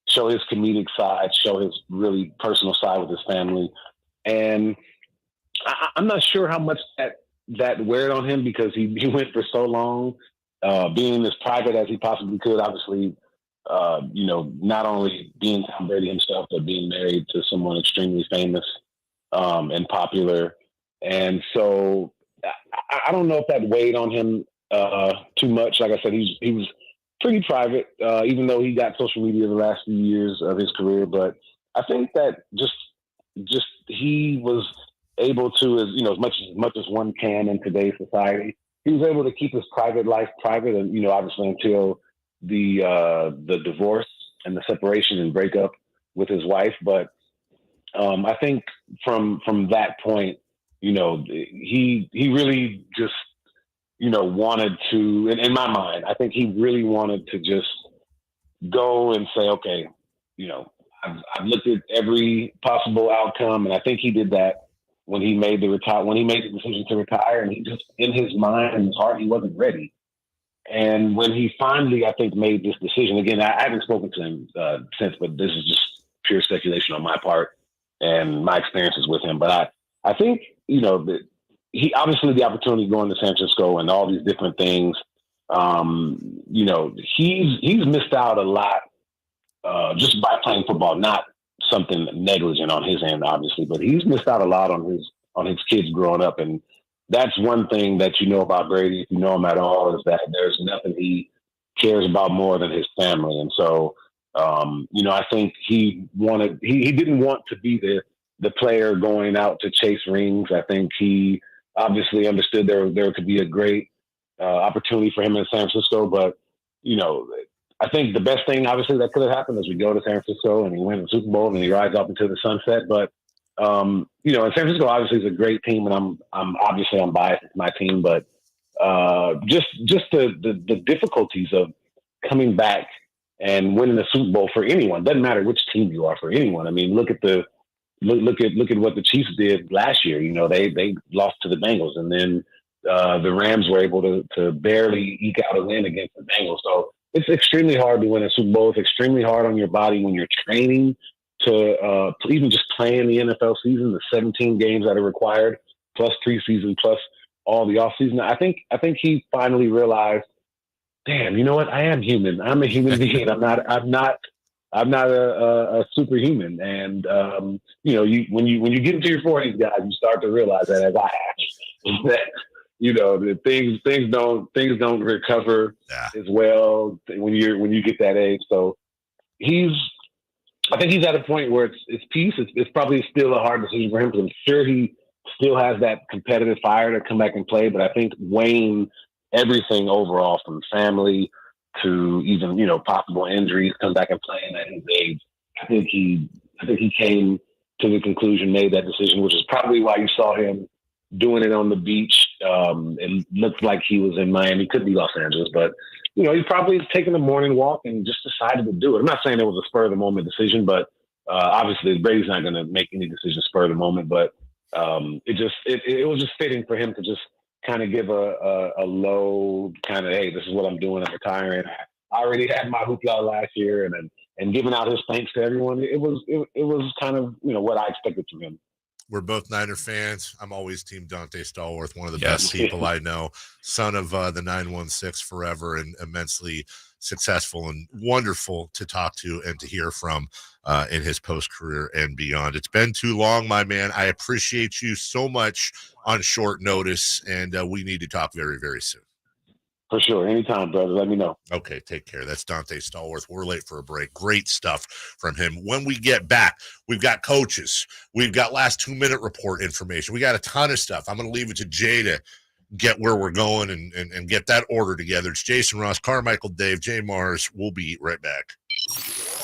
show his comedic side, show his really personal side with his family. And I'm not sure how much that weighed on him because he went for so long, being as private as he possibly could, obviously, not only being Tom Brady himself, but being married to someone extremely famous and popular. And so I don't know if that weighed on him too much. Like I said, he was pretty private, even though he got social media the last few years of his career. But I think that just he was able to, as much as one can in today's society, he was able to keep his private life private, and obviously until the divorce and the separation and breakup with his wife. But I think from that point, he really just, wanted to, in my mind, I think he really wanted to just go and say, okay, I've looked at every possible outcome, and I think he did that when he made the decision to retire, and he just, in his mind and his heart, he wasn't ready. And when he finally, I think, made this decision, again, I haven't spoken to him since, but this is just pure speculation on my part and my experiences with him. But I think, that he obviously the opportunity going to San Francisco and all these different things, he's missed out a lot just by playing football, not something negligent on his end, obviously, but he's missed out a lot on his kids growing up. And that's one thing that you know about Brady, if you know him at all, is that there's nothing he cares about more than his family. And so, I think he didn't want to be the player going out to chase rings. I think he obviously understood there could be a great opportunity for him in San Francisco, but I think the best thing obviously that could have happened is we go to San Francisco and he wins the Super Bowl and he rides up into the sunset. But and San Francisco obviously is a great team, and I'm biased to my team, but just the difficulties of coming back and winning the Super Bowl for anyone, doesn't matter which team you are, for anyone. I mean, look at what the Chiefs did last year. They lost to the Bengals, and then the Rams were able to barely eke out a win against the Bengals. So it's extremely hard to win a Super Bowl. It's extremely hard on your body when you're training to even just play in the NFL season, the 17 games that are required, plus preseason, plus all the offseason. I think he finally realized, damn, you know what? I am human. I'm a human being. I'm not a superhuman. And when you get into your 40s, guys, you start to realize that, as I have, that that things don't recover as well when you get that age. So I think he's at a point where it's peace. It's probably still a hard decision for him, because I'm sure he still has that competitive fire to come back and play. But I think weighing everything overall, from family to even possible injuries, come back and playing at his age, I think he came to the conclusion, made that decision, which is probably why you saw him doing it on the beach. It looked like he was in Miami, could be Los Angeles, but he probably taking a morning walk and just decided to do it. I'm not saying it was a spur of the moment decision, but obviously Brady's not going to make any decision spur of the moment. But it was just fitting for him to just kind of give a low kind of, hey, this is what I'm doing. I'm retiring. I already had my hoopla last year, and giving out his thanks to everyone. It was kind of what I expected from him. We're both Niner fans. I'm always team Dante Stallworth, one of the best people I know, son of the 916 forever, and immensely successful and wonderful to talk to and to hear from in his post-career and beyond. It's been too long, my man. I appreciate you so much on short notice, and we need to talk very, very soon. For sure. Anytime, brother. Let me know. Okay, take care. That's Dante Stallworth. We're late for a break. Great stuff from him. When we get back, we've got coaches. We've got last 2-minute report information. We got a ton of stuff. I'm going to leave it to Jay to get where we're going and get that order together. It's Jason Ross, Carmichael Dave, Jay Mars. We'll be right back.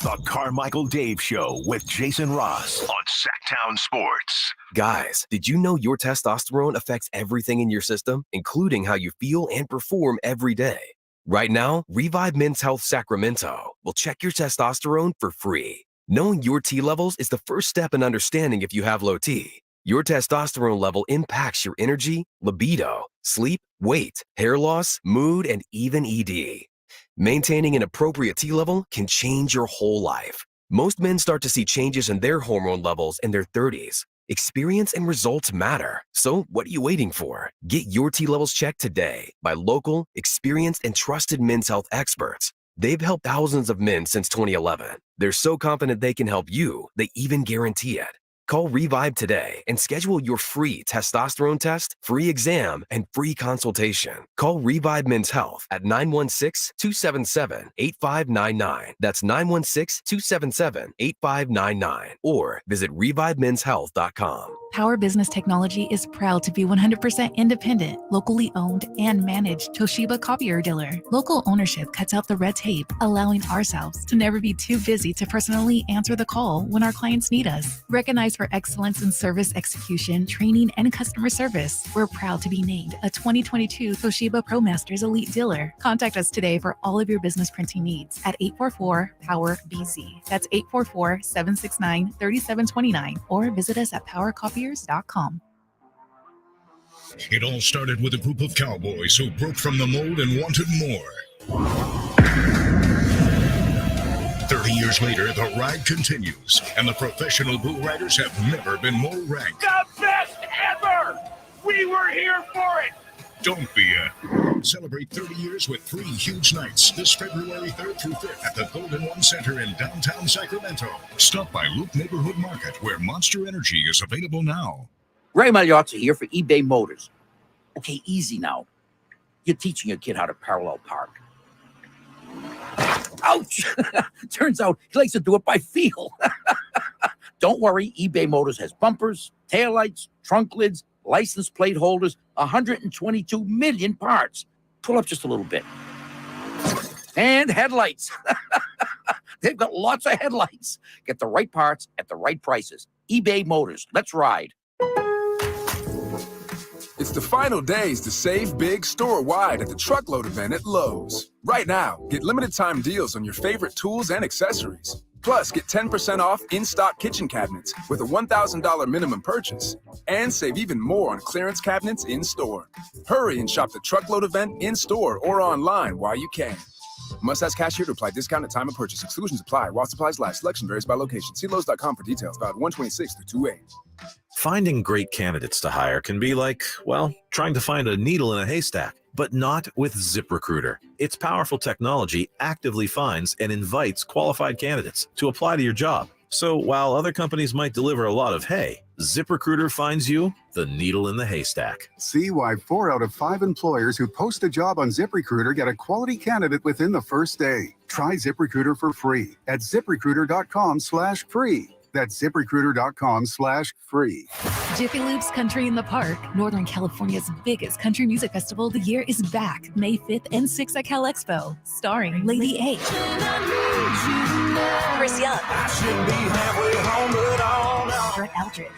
The Carmichael Dave Show with Jason Ross on Sactown Sports. Guys, did you know your testosterone affects everything in your system, including how you feel and perform every day? Right now, Revive Men's Health Sacramento will check your testosterone for free. Knowing your T levels is the first step in understanding if you have low T. Your testosterone level impacts your energy, libido, sleep, weight, hair loss, mood, and even ED. Maintaining an appropriate T level can change your whole life. Most men start to see changes in their hormone levels in their 30s. Experience and results matter. So what are you waiting for? Get your T levels checked today by local, experienced, and trusted men's health experts. They've helped thousands of men since 2011. They're so confident they can help you, they even guarantee it. Call Revive today and schedule your free testosterone test, free exam, and free consultation. Call Revive Men's Health at 916-277-8599. That's 916-277-8599. Or visit ReviveMen'sHealth.com. Power Business Technology is proud to be 100% independent, locally owned, and managed Toshiba copier dealer. Local ownership cuts out the red tape, allowing ourselves to never be too busy to personally answer the call when our clients need us. Recognized for excellence in service execution, training, and customer service, we're proud to be named a 2022 Toshiba ProMasters Elite Dealer. Contact us today for all of your business printing needs at 844-POWER-BZ. That's 844-769-3729. Or visit us at powercopiers.com. It all started with a group of cowboys who broke from the mold and wanted more. 30 years later, the ride continues, and the professional bull riders have never been more ranked. The best ever! We were here for it! Don't be Celebrate 30 years with 3 huge nights this February 3rd through 5th at the Golden One Center in downtown Sacramento. Stop by Loop Neighborhood Market, where Monster Energy is available now. Ray Magliozzi here for eBay Motors. Okay, easy now. You're teaching your kid how to parallel park. Ouch! Turns out he likes to do it by feel. Don't worry, eBay Motors has bumpers, taillights, trunk lids, license plate holders, 122 million parts. Pull up just a little bit. And headlights. They've got lots of headlights. Get the right parts at the right prices. eBay Motors. Let's ride. It's the final days to save big store-wide at the Truckload event at Lowe's. Right now, get limited-time deals on your favorite tools and accessories. Plus, get 10% off in-stock kitchen cabinets with a $1,000 minimum purchase. And save even more on clearance cabinets in-store. Hurry and shop the Truckload event in-store or online while you can. Must ask cashier to apply discount at time of purchase. Exclusions apply while supplies last. Selection varies by location. See Lowe's.com for details. Valid 1/26/28. Finding great candidates to hire can be like, well, trying to find a needle in a haystack, but not with ZipRecruiter. Its powerful technology actively finds and invites qualified candidates to apply to your job. So while other companies might deliver a lot of hay, ZipRecruiter finds you the needle in the haystack. See why 4 out of 5 employers who post a job on ZipRecruiter get a quality candidate within the first day. Try ZipRecruiter for free at ZipRecruiter.com/free. That's ZipRecruiter.com/free. Jiffy Lube's Country in the Park, Northern California's biggest country music festival of the year, is back May 5th and 6th at Cal Expo, starring Lady A, Chris Young, Brett Eldridge,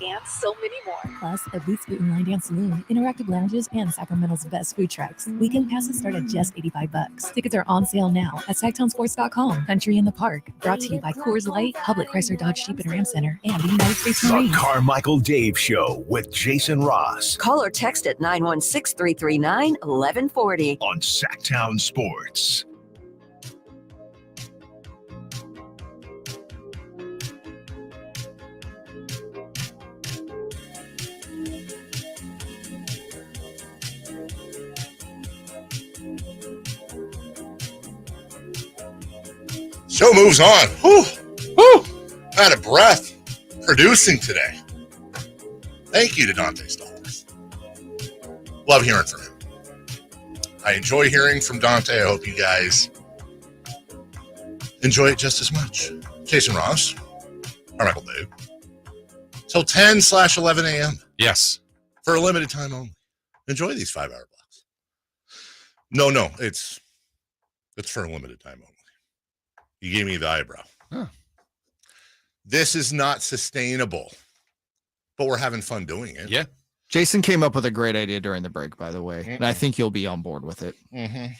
and so many more. Plus, a Boots Boot and Line Dance Saloon, interactive lounges, and Sacramento's best food trucks. Weekend passes start at just $85. Tickets are on sale now at Sactownsports.com. Country in the Park, brought to you by Coors Light, Public Chrysler Dodge Jeep and Ram Center, and the United States The Marine. Carmichael Dave Show with Jason Ross Call or text at 916-339-1140. on Sactown Sports. Show moves on. Whew. Whew. Out of breath producing today. Thank you to Dante Stallworth. Love hearing from him. I enjoy hearing from Dante. I hope you guys enjoy it just as much. Jason Ross, Carmichael Dave, till 10/11 a.m. Yes. For a limited time only. Enjoy these 5-hour blocks. No, it's for a limited time only. You gave me the eyebrow. Huh. This is not sustainable, but we're having fun doing it. Yeah. Jason came up with a great idea during the break, by the way, and I think you'll be on board with it. Mm-hmm.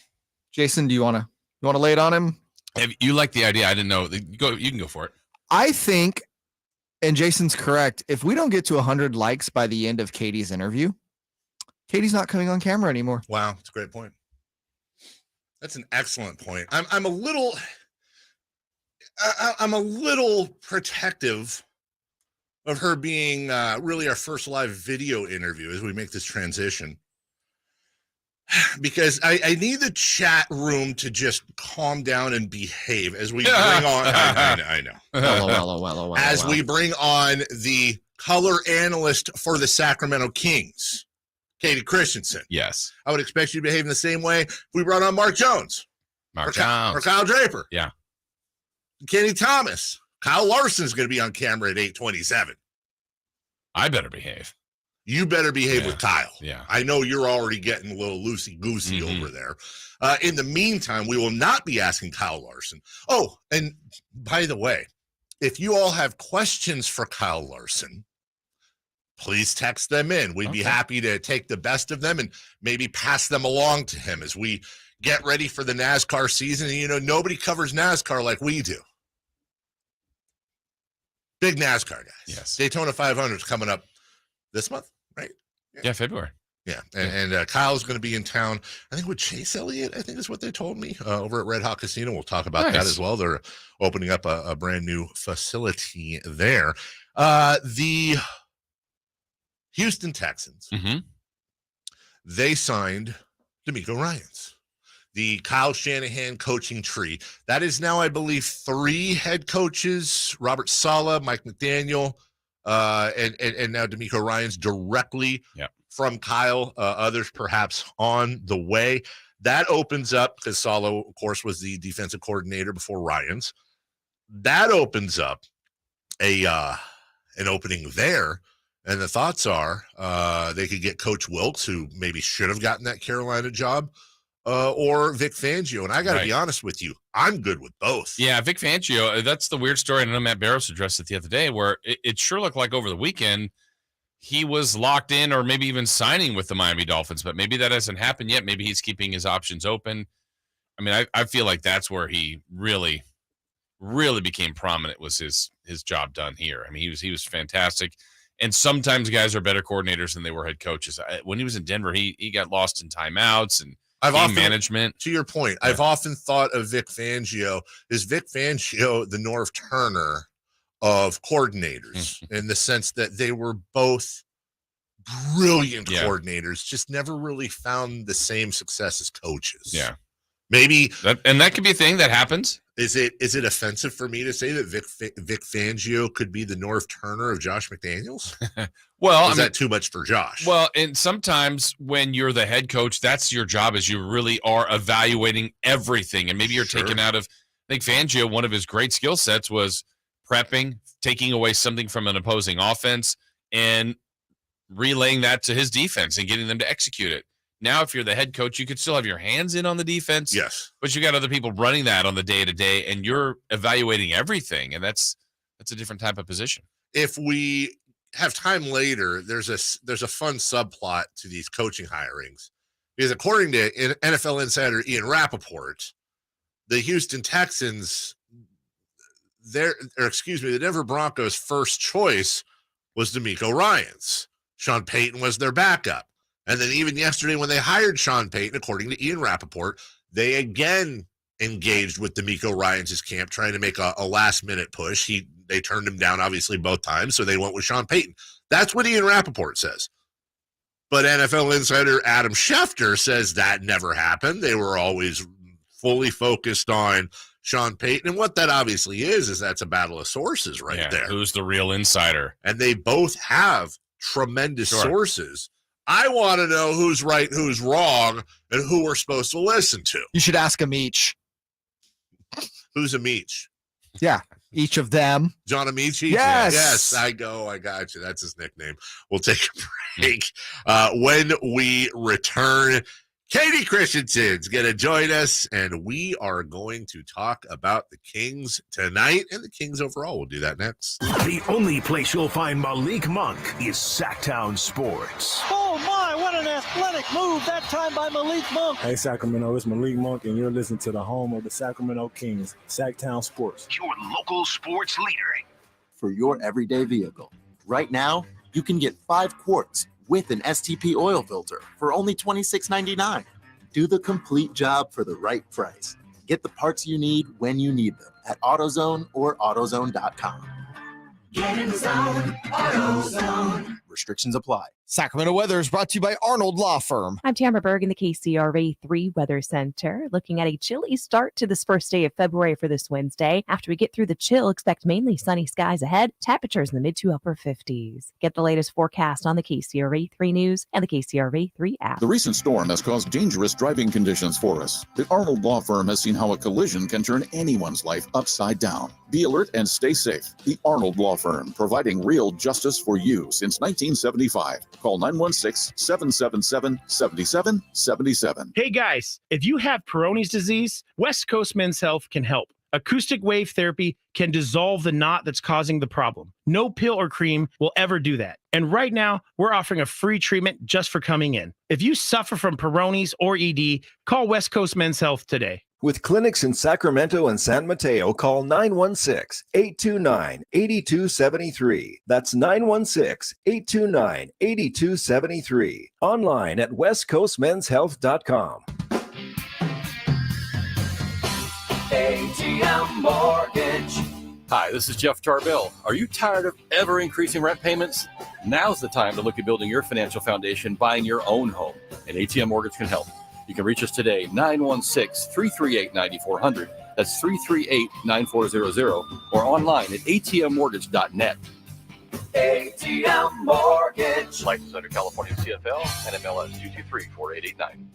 Jason, do you want to lay it on him? If you like the idea, I didn't know. You can go for it. I think, and Jason's correct, if we don't get to 100 likes by the end of Katie's interview, Katie's not coming on camera anymore. Wow, that's a great point. That's an excellent point. I'm a little protective of her being really our first live video interview as we make this transition, because I need the chat room to just calm down and behave as we bring on. I know. Well. As we bring on the color analyst for the Sacramento Kings, Katie Christensen. Yes. I would expect you to behave in the same way if we brought on Mark Jones. Or Kyle Draper. Yeah. Kenny Thomas. Kyle Larson is going to be on camera at 8:27. I better behave. You better behave with Kyle. Yeah. I know you're already getting a little loosey-goosey over there. In the meantime, we will not be asking Kyle Larson. Oh, and by the way, if you all have questions for Kyle Larson, please text them in. We'd be happy to take the best of them and maybe pass them along to him as we get ready for the NASCAR season. And, you know, nobody covers NASCAR like we do. Big NASCAR guys. Yes. Daytona 500 is coming up this month, right? Yeah, February. Yeah, and Kyle's going to be in town, I think, with Chase Elliott, I think is what they told me, over at Red Hawk Casino. We'll talk about that as well. They're opening up a brand new facility there. The Houston Texans they signed DeMeco Ryans, the Kyle Shanahan coaching tree. That is now, I believe, 3 head coaches: Robert Saleh, Mike McDaniel, and now DeMeco Ryans directly from Kyle. Others perhaps on the way. That opens up, because Saleh, of course, was the defensive coordinator before Ryans. That opens up an opening there. And the thoughts are they could get Coach Wilkes, who maybe should have gotten that Carolina job, or Vic Fangio. And I got to be honest with you, I'm good with both. Yeah, Vic Fangio, that's the weird story. And I know Matt Barrows addressed it the other day, where it sure looked like over the weekend he was locked in or maybe even signing with the Miami Dolphins. But maybe that hasn't happened yet. Maybe he's keeping his options open. I mean, I feel like that's where he really became prominent, was his job done here. I mean, he was fantastic. And sometimes guys are better coordinators than they were head coaches. When he was in Denver, he got lost in timeouts and game management. To your point, I've often thought of Vic Fangio. Is Vic Fangio the Norv Turner of coordinators, in the sense that they were both brilliant coordinators, just never really found the same success as coaches? Yeah. Maybe that could be a thing that happens. Is it offensive for me to say that Vic Fangio could be the Norv Turner of Josh McDaniels? Well, is that too much for Josh? Well, and sometimes when you're the head coach, that's your job, is you really are evaluating everything. And maybe you're taking out of, I think Fangio, one of his great skill sets was prepping, taking away something from an opposing offense and relaying that to his defense and getting them to execute it. Now, if you're the head coach, you could still have your hands in on the defense. Yes. But you got other people running that on the day-to-day, and you're evaluating everything, and that's a different type of position. If we have time later, there's a fun subplot to these coaching hirings. Because according to NFL insider Ian Rappaport, the Houston Texans, the Denver Broncos' first choice was DeMeco Ryans. Sean Payton was their backup. And then even yesterday when they hired Sean Payton, according to Ian Rappaport, they again engaged with DeMeco Ryans' camp, trying to make a last-minute push. They turned him down, obviously, both times, so they went with Sean Payton. That's what Ian Rappaport says. But NFL insider Adam Schefter says that never happened. They were always fully focused on Sean Payton. And what that obviously is that's a battle of sources there. Who's the real insider? And they both have tremendous sources. I want to know who's right, who's wrong, and who we're supposed to listen to. You should ask them each. Who's Amici? Yeah, each of them. John Amici? Yes. Yes, I got you. That's his nickname. We'll take a break. When we return, Katie Christensen's going to join us, and we are going to talk about the Kings tonight and the Kings overall. We'll do that next. The only place you'll find Malik Monk is Sactown Sports. Oh, my, what an athletic move that time by Malik Monk. Hey, Sacramento, it's Malik Monk, and you're listening to the home of the Sacramento Kings, Sactown Sports. Your local sports leader. For your everyday vehicle. Right now, you can get 5 quarts with an STP oil filter for only $26.99. Do the complete job for the right price. Get the parts you need when you need them at AutoZone or AutoZone.com. Get in the zone, AutoZone. Restrictions apply. Sacramento weather is brought to you by Arnold Law Firm. I'm Tamara Berg in the KCRA 3 Weather Center. Looking at a chilly start to this first day of February for this Wednesday. After we get through the chill, expect mainly sunny skies ahead. Temperatures in the mid to upper 50s. Get the latest forecast on the KCRA 3 News and the KCRA 3 app. The recent storm has caused dangerous driving conditions for us. The Arnold Law Firm has seen how a collision can turn anyone's life upside down. Be alert and stay safe. The Arnold Law Firm, providing real justice for you since 1975. Call 916-777-7777. Hey guys, if you have Peyronie's disease, West Coast Men's Health can help. Acoustic wave therapy can dissolve the knot that's causing the problem. No pill or cream will ever do that. And right now, we're offering a free treatment just for coming in. If you suffer from Peyronie's or ED, call West Coast Men's Health today. With clinics in Sacramento and San Mateo, call 916-829-8273. That's 916-829-8273. Online at westcoastmenshealth.com. ATM Mortgage. Hi, this is Jeff Tarbell. Are you tired of ever increasing rent payments? Now's the time to look at building your financial foundation, buying your own home, and ATM Mortgage can help. You can reach us today, 916-338-9400. That's 338-9400, or online at atmmortgage.net. ATM Mortgage. License under California CFL and MLS 223-4889.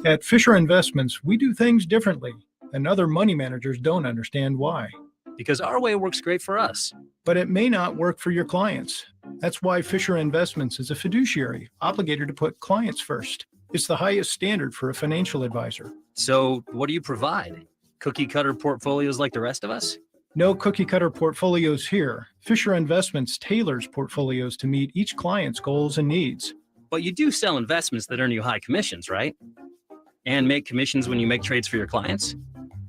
At Fisher Investments, we do things differently, and other money managers don't understand why. Because our way works great for us. But it may not work for your clients. That's why Fisher Investments is a fiduciary, obligated to put clients first. It's the highest standard for a financial advisor. So what do you provide? Cookie cutter portfolios like the rest of us? No cookie cutter portfolios here. Fisher Investments tailors portfolios to meet each client's goals and needs. But you do sell investments that earn you high commissions, right? And make commissions when you make trades for your clients?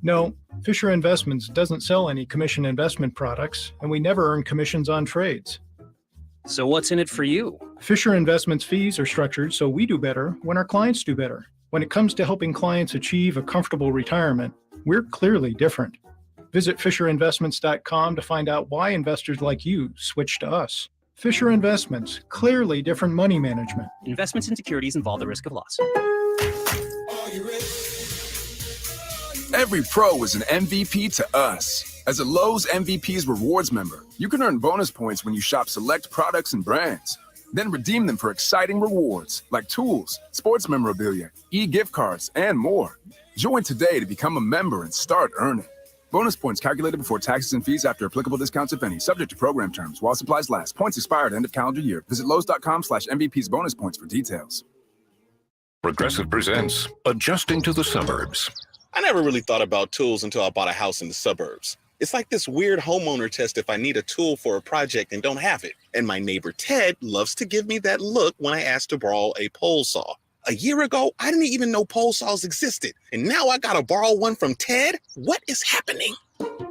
No, Fisher Investments doesn't sell any commission investment products, and we never earn commissions on trades. So what's in it for you? Fisher Investments fees are structured so we do better when our clients do better. When it comes to helping clients achieve a comfortable retirement, we're clearly different. Visit FisherInvestments.com to find out why investors like you switch to us. Fisher Investments, clearly different money management. Investments in securities involve the risk of loss. Every pro is an MVP to us. As a Lowe's MVP's Rewards member, you can earn bonus points when you shop select products and brands. Then redeem them for exciting rewards like tools, sports memorabilia, e-gift cards, and more. Join today to become a member and start earning. Bonus points calculated before taxes and fees after applicable discounts, if any, subject to program terms while supplies last. Points expire at end of calendar year. Visit Lowe's.com/MVP's bonus points for details. Progressive presents Adjusting to the Suburbs. I never really thought about tools until I bought a house in the suburbs. It's like this weird homeowner test if I need a tool for a project and don't have it. And my neighbor Ted loves to give me that look when I ask to borrow a pole saw. A year ago, I didn't even know pole saws existed. And now I gotta borrow one from Ted? What is happening?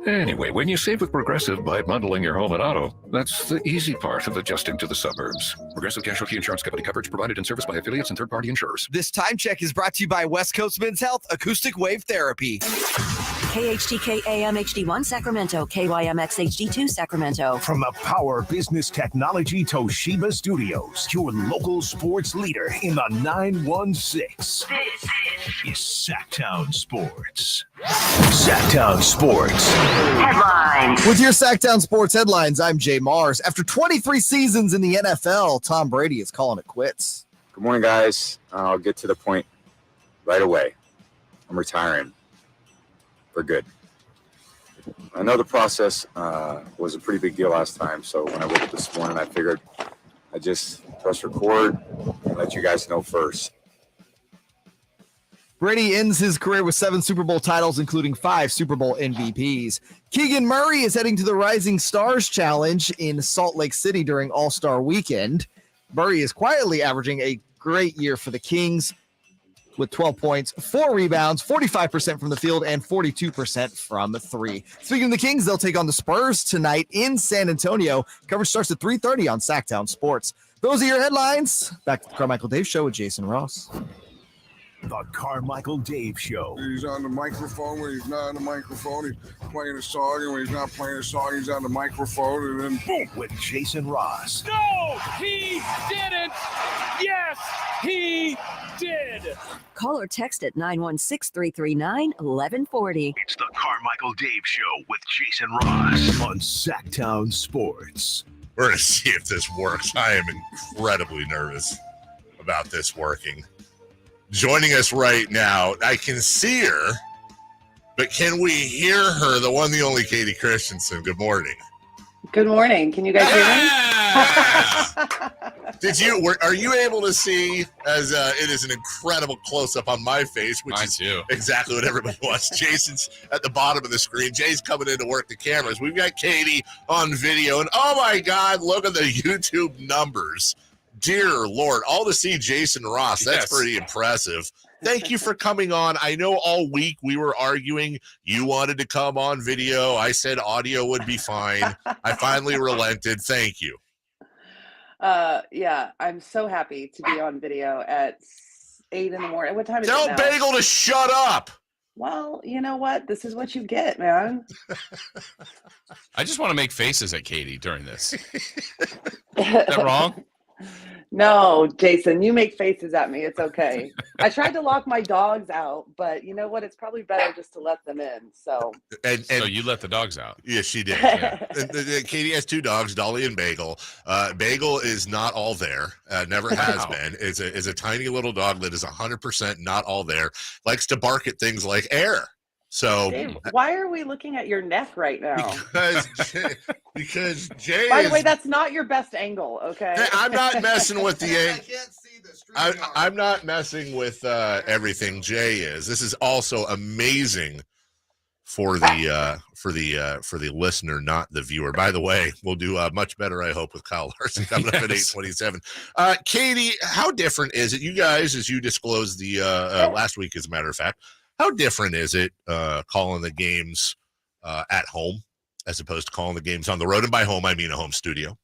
Anyway, when you save with Progressive by bundling your home and auto, that's the easy part of adjusting to the suburbs. Progressive Casualty Insurance Company, coverage provided and serviced by affiliates and third-party insurers. This time check is brought to you by West Coast Men's Health Acoustic Wave Therapy. KHTK AM HD1 Sacramento, KYMX HD2 Sacramento. From the Power Business Technology Toshiba Studios, your local sports leader in the 916. This is Sactown Sports. Sactown Sports. Headlines. With your Sactown Sports headlines, I'm Jay Mars. After 23 seasons in the NFL, Tom Brady is calling it quits. Good morning, guys. I'll get to the point right away. I'm retiring for good. I know the process was a pretty big deal last time, so when I woke up this morning, I figured I'd just press record and let you guys know first. Brady ends his career with 7 Super Bowl titles, including 5 Super Bowl MVPs. Keegan Murray is heading to the Rising Stars Challenge in Salt Lake City during All-Star Weekend. Murray is quietly averaging a great year for the Kings with 12 points, 4 rebounds, 45% from the field, and 42% from 3. Speaking of the Kings, they'll take on the Spurs tonight in San Antonio. Coverage starts at 3:30 on Sactown Sports. Those are your headlines. Back to the Carmichael Dave Show with Jason Ross. The Carmichael Dave Show. He's on the microphone when he's not on the microphone. He's playing a song, and when he's not playing a song, he's on the microphone, and then boom. With Jason Ross. No, he didn't. Yes, he did. Call or text at 916-339-1140. It's the Carmichael Dave Show with Jason Ross on Sactown Sports. We're going to see if this works. I am incredibly nervous about this working. Joining us right now, I can see her, but can we hear her? The one, the only Katie Christensen. Good morning. Good morning. Can you guys hear me? Are you able to see, as it is an incredible close-up on my face, which is exactly what everybody wants. Jason's at the bottom of the screen. Jay's coming in to work the cameras. We've got Katie on video, and oh my God, look at the YouTube numbers. Dear Lord, all to see Jason Ross. That's pretty impressive. Thank you for coming on. I know all week we were arguing. You wanted to come on video. I said audio would be fine. I finally relented. Thank you. Yeah, I'm so happy to be on video at 8 in the morning. What time is it now? Tell Bagel to shut up. Well, you know what? This is what you get, man. I just want to make faces at Katie during this. Is that wrong? No, Jason, you make faces at me. It's okay. I tried to lock my dogs out, but you know what? It's probably better just to let them in. So So you let the dogs out. Yes, she did. Yeah. Katie has 2 dogs, Dolly and Bagel. Bagel is not all there. Never has been. Is a tiny little dog that is 100% not all there. Likes to bark at things like air. So Dave, why are we looking at your neck right now? Because Jay. By the way, that's not your best angle. Okay. Hey, I'm not messing with the angle. I'm not messing with everything Jay is. This is also amazing for the listener, not the viewer. By the way, we'll do much better, I hope, with Kyle Larson coming up at 8:27. Katie, how different is it? You guys, as you disclosed the last week, as a matter of fact, how different is it calling the games at home as opposed to calling the games on the road? And by home, I mean a home studio.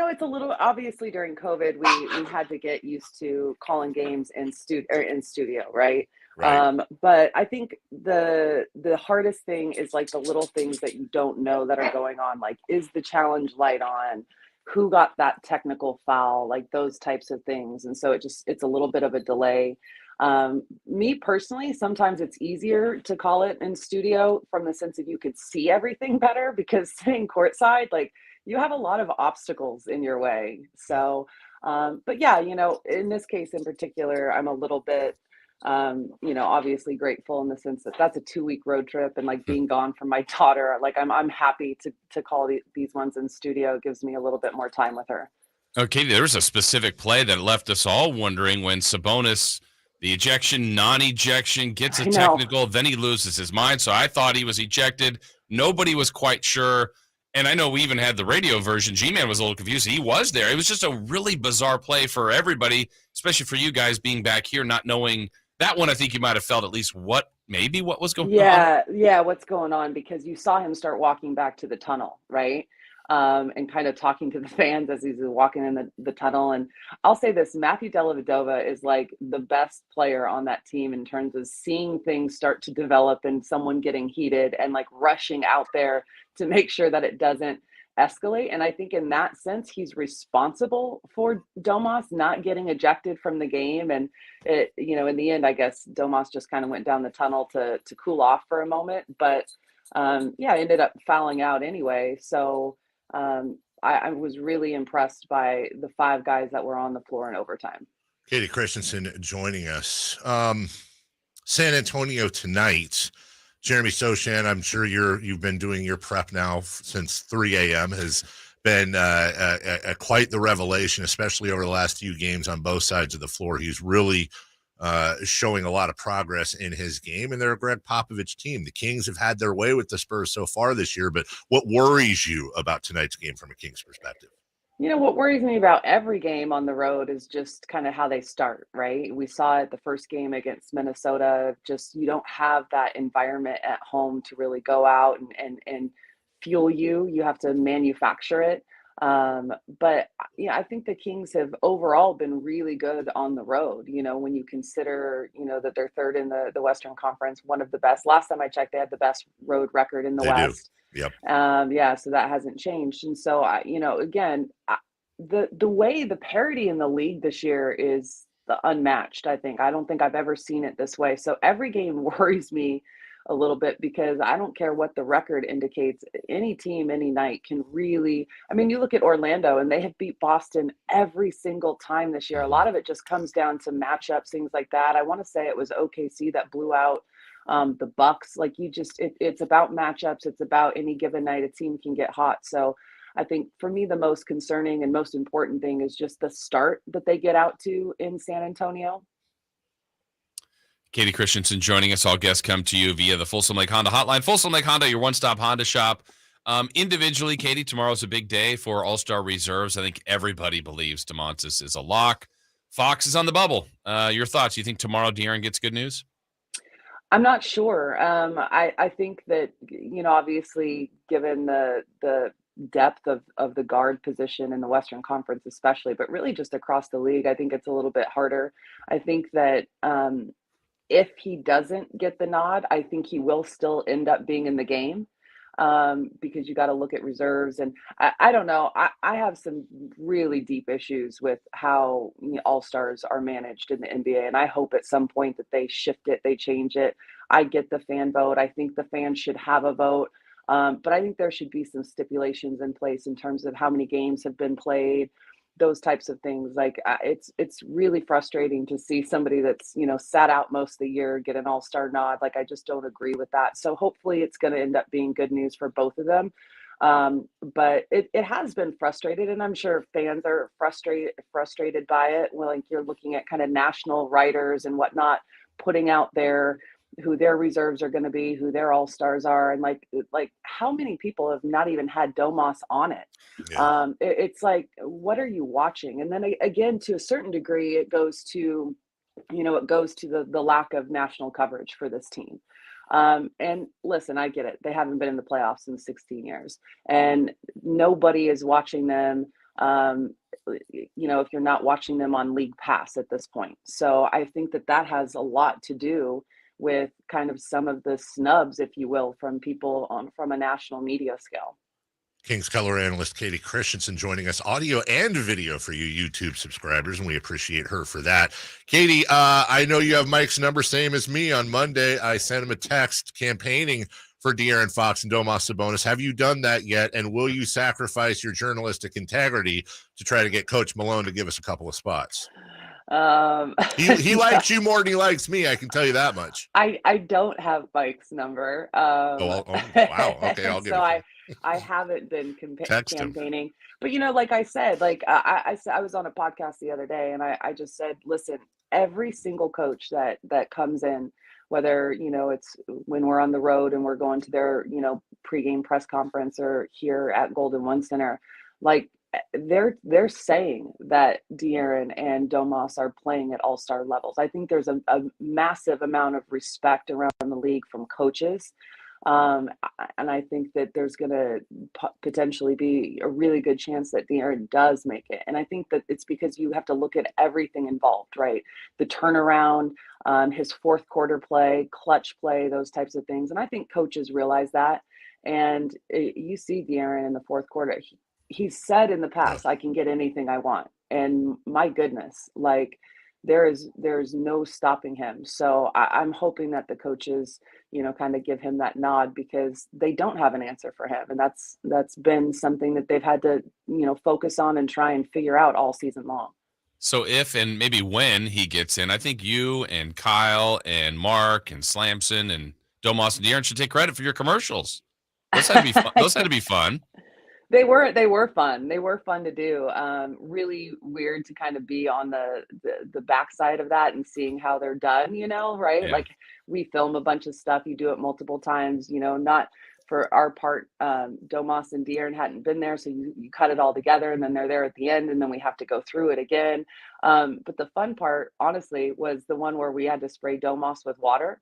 It's a little, obviously during COVID, we had to get used to calling games in studio, right? Right. But I think the hardest thing is like the little things that you don't know that are going on. Like, is the challenge light on? Who got that technical foul? Like those types of things. And so it's a little bit of a delay. Me personally, sometimes it's easier to call it in studio from the sense that you could see everything better, because sitting courtside, like, you have a lot of obstacles in your way. So, but yeah, in this case in particular, I'm a little bit, obviously grateful in the sense that that's a 2-week road trip, and like being gone from my daughter, like I'm happy to call these ones in studio. It gives me a little bit more time with her. Okay, there was a specific play that left us all wondering when Sabonis, the ejection, non-ejection, gets a technical, then he loses his mind. So I thought he was ejected. Nobody was quite sure. And I know we even had the radio version. G-Man was a little confused. He was there. It was just a really bizarre play for everybody, especially for you guys being back here, not knowing that one. I think you might have felt at least what was going on. Yeah, what's going on, because you saw him start walking back to the tunnel, right? And kind of talking to the fans as he's walking in the tunnel. And I'll say this, Matthew Dellavedova is like the best player on that team in terms of seeing things start to develop and someone getting heated and like rushing out there to make sure that it doesn't escalate. And I think in that sense, he's responsible for Domas not getting ejected from the game. And it, in the end, I guess Domas just kind of went down the tunnel to cool off for a moment, but ended up fouling out anyway. So I was really impressed by the 5 guys that were on the floor in overtime. Katie Christensen joining us. San Antonio tonight. Jeremy Sochan, I'm sure you've been doing your prep now since 3 a.m. has been quite the revelation, especially over the last few games on both sides of the floor. He's really showing a lot of progress in his game, and they're a Greg Popovich team. The Kings have had their way with the Spurs so far this year, but what worries you about tonight's game from a Kings perspective? What worries me about every game on the road is just kind of how they start, right? We saw it the first game against Minnesota. Just, you don't have that environment at home to really go out and fuel you. You have to manufacture it. But I think the Kings have overall been really good on the road. When you consider, that they're third in the Western Conference, one of the best. Last time I checked, they had the best road record in the West. Yep. So that hasn't changed. And so, the way the parity in the league this year is unmatched, I think. I don't think I've ever seen it this way. So every game worries me a little bit, because I don't care what the record indicates. Any team, any night can really, you look at Orlando and they have beat Boston every single time this year. A lot of it just comes down to matchups, things like that. I want to say it was OKC that blew out the Bucks. Like, it's about matchups. It's about any given night a team can get hot. So I think for me, the most concerning and most important thing is just the start that they get out to in San Antonio. Katie Christensen joining us. All guests come to you via the Folsom Lake Honda hotline. Folsom Lake Honda, your one-stop Honda shop. Individually, Katie, tomorrow's a big day for All-Star reserves. I think everybody believes DeMontis is a lock. Fox is on the bubble. Your thoughts? You think tomorrow De'Aaron gets good news? I'm not sure. I think that, obviously, given the depth of the guard position in the Western Conference especially, but really just across the league, I think it's a little bit harder. I think that if he doesn't get the nod, I think he will still end up being in the game, because you got to look at reserves. And I don't know. I have some really deep issues with how all-stars are managed in the NBA. And I hope at some point that they shift it, they change it. I get the fan vote. I think the fans should have a vote. But I think there should be some stipulations in place in terms of how many games have been played, those types of things. Like it's really frustrating to see somebody that's, sat out most of the year get an all-star nod. Like, I just don't agree with that. So hopefully it's going to end up being good news for both of them. But it has been frustrated, and I'm sure fans are frustrated by it. Well, like, you're looking at kind of national writers and whatnot putting out who their reserves are going to be, who their all-stars are. And like how many people have not even had Domas on it? Yeah. It's like, what are you watching? And then again, to a certain degree, it goes to the lack of national coverage for this team. And listen, I get it. They haven't been in the playoffs in 16 years, and nobody is watching them. If you're not watching them on League Pass at this point. So I think that has a lot to do with kind of some of the snubs, if you will, from people from a national media scale. Kings color analyst Katie Christensen joining us, audio and video for you YouTube subscribers, and we appreciate her for that. Katie, I know you have Mike's number, same as me. On Monday, I sent him a text campaigning for De'Aaron Fox and Domas Sabonis. Have you done that yet? And will you sacrifice your journalistic integrity to try to get Coach Malone to give us a couple of spots? He likes you more than he likes me, I can tell you that much. I don't have Mike's number. Wow. Okay, I'll give it. I haven't been campaigning, but like I said, I was on a podcast the other day, and I just said, listen, every single coach that comes in, whether it's when we're on the road and we're going to their pregame press conference or here at Golden One Center, like, they're saying that De'Aaron and Domas are playing at all-star levels. I think there's a massive amount of respect around the league from coaches. And I think that there's going to potentially be a really good chance that De'Aaron does make it. And I think that it's because you have to look at everything involved, right? The turnaround, his fourth quarter play, clutch play, those types of things. And I think coaches realize that. And you see De'Aaron in the fourth quarter, he's said in the past, I can get anything I want. And my goodness, like, there's no stopping him. So I'm hoping that the coaches, kind of give him that nod, because they don't have an answer for him. And that's been something that they've had to, focus on and try and figure out all season long. So if and maybe when he gets in, I think you and Kyle and Mark and Slamson and Domas and De'Aaron should take credit for your commercials. Those had to be fun. Those had to be fun. They were fun. They were fun to do. Really weird to kind of be on the backside of that and seeing how they're done, right? Yeah. Like, we film a bunch of stuff. You do it multiple times, not for our part. Domas and De'Aaron hadn't been there. So you cut it all together, and then they're there at the end, and then we have to go through it again. But the fun part, honestly, was the one where we had to spray Domas with water.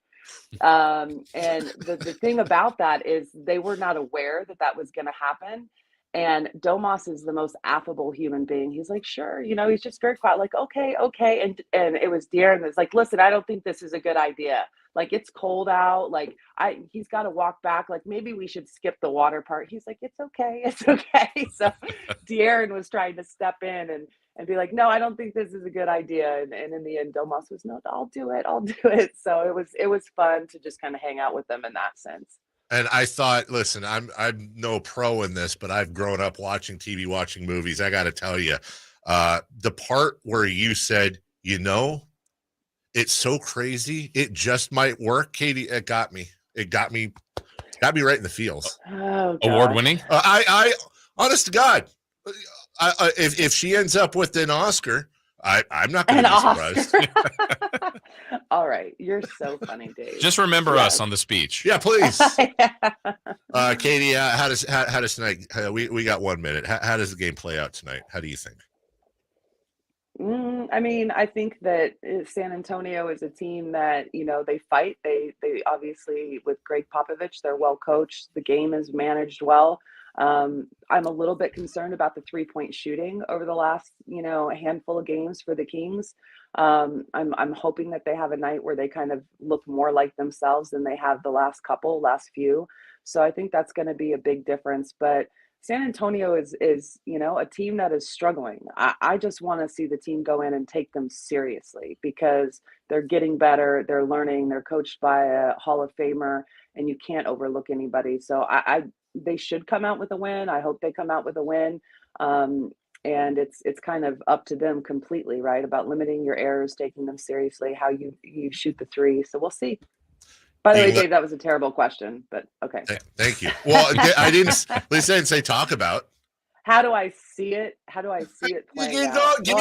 And the thing about that is they were not aware that was going to happen. And Domas is the most affable human being. He's like, sure, he's just very quiet, like, okay. And it was De'Aaron that's like, listen, I don't think this is a good idea. Like, it's cold out. Like, he's got to walk back. Like, maybe we should skip the water part. He's like, it's okay. So De'Aaron was trying to step in and be like, no, I don't think this is a good idea. And in the end, Domas was, no, I'll do it. So it was fun to just kind of hang out with them in that sense. And I thought, listen, I'm no pro in this, but I've grown up watching TV, watching movies. I got to tell you, the part where you said, it's so crazy, it just might work, Katie, it got me. It got me right in the feels. Oh, award winning. I honest to God, if she ends up with an Oscar, I'm not going to be surprised. All right. You're so funny, Dave. Just remember us on the speech. Yeah, please. Katie, how does tonight, we got 1 minute. How does the game play out tonight? How do you think? I mean, I think that San Antonio is a team that, they fight. They obviously, with Greg Popovich, they're well coached. The game is managed well. I'm a little bit concerned about the 3-point shooting over the last, handful of games for the Kings. I'm hoping that they have a night where they kind of look more like themselves than they have the last few. So I think that's going to be a big difference. But San Antonio is a team that is struggling. I just want to see the team go in and take them seriously because they're getting better, they're learning, they're coached by a Hall of Famer, and you can't overlook anybody. So they should come out with a win. I hope they come out with a win. And it's kind of up to them completely, right? About limiting your errors, taking them seriously, how you shoot the three. So we'll see. By the way, Dave, that was a terrible question, but okay. Thank you. Well, I didn't. Lisa didn't say talk about. How do I see it? How do I see it play out? Well,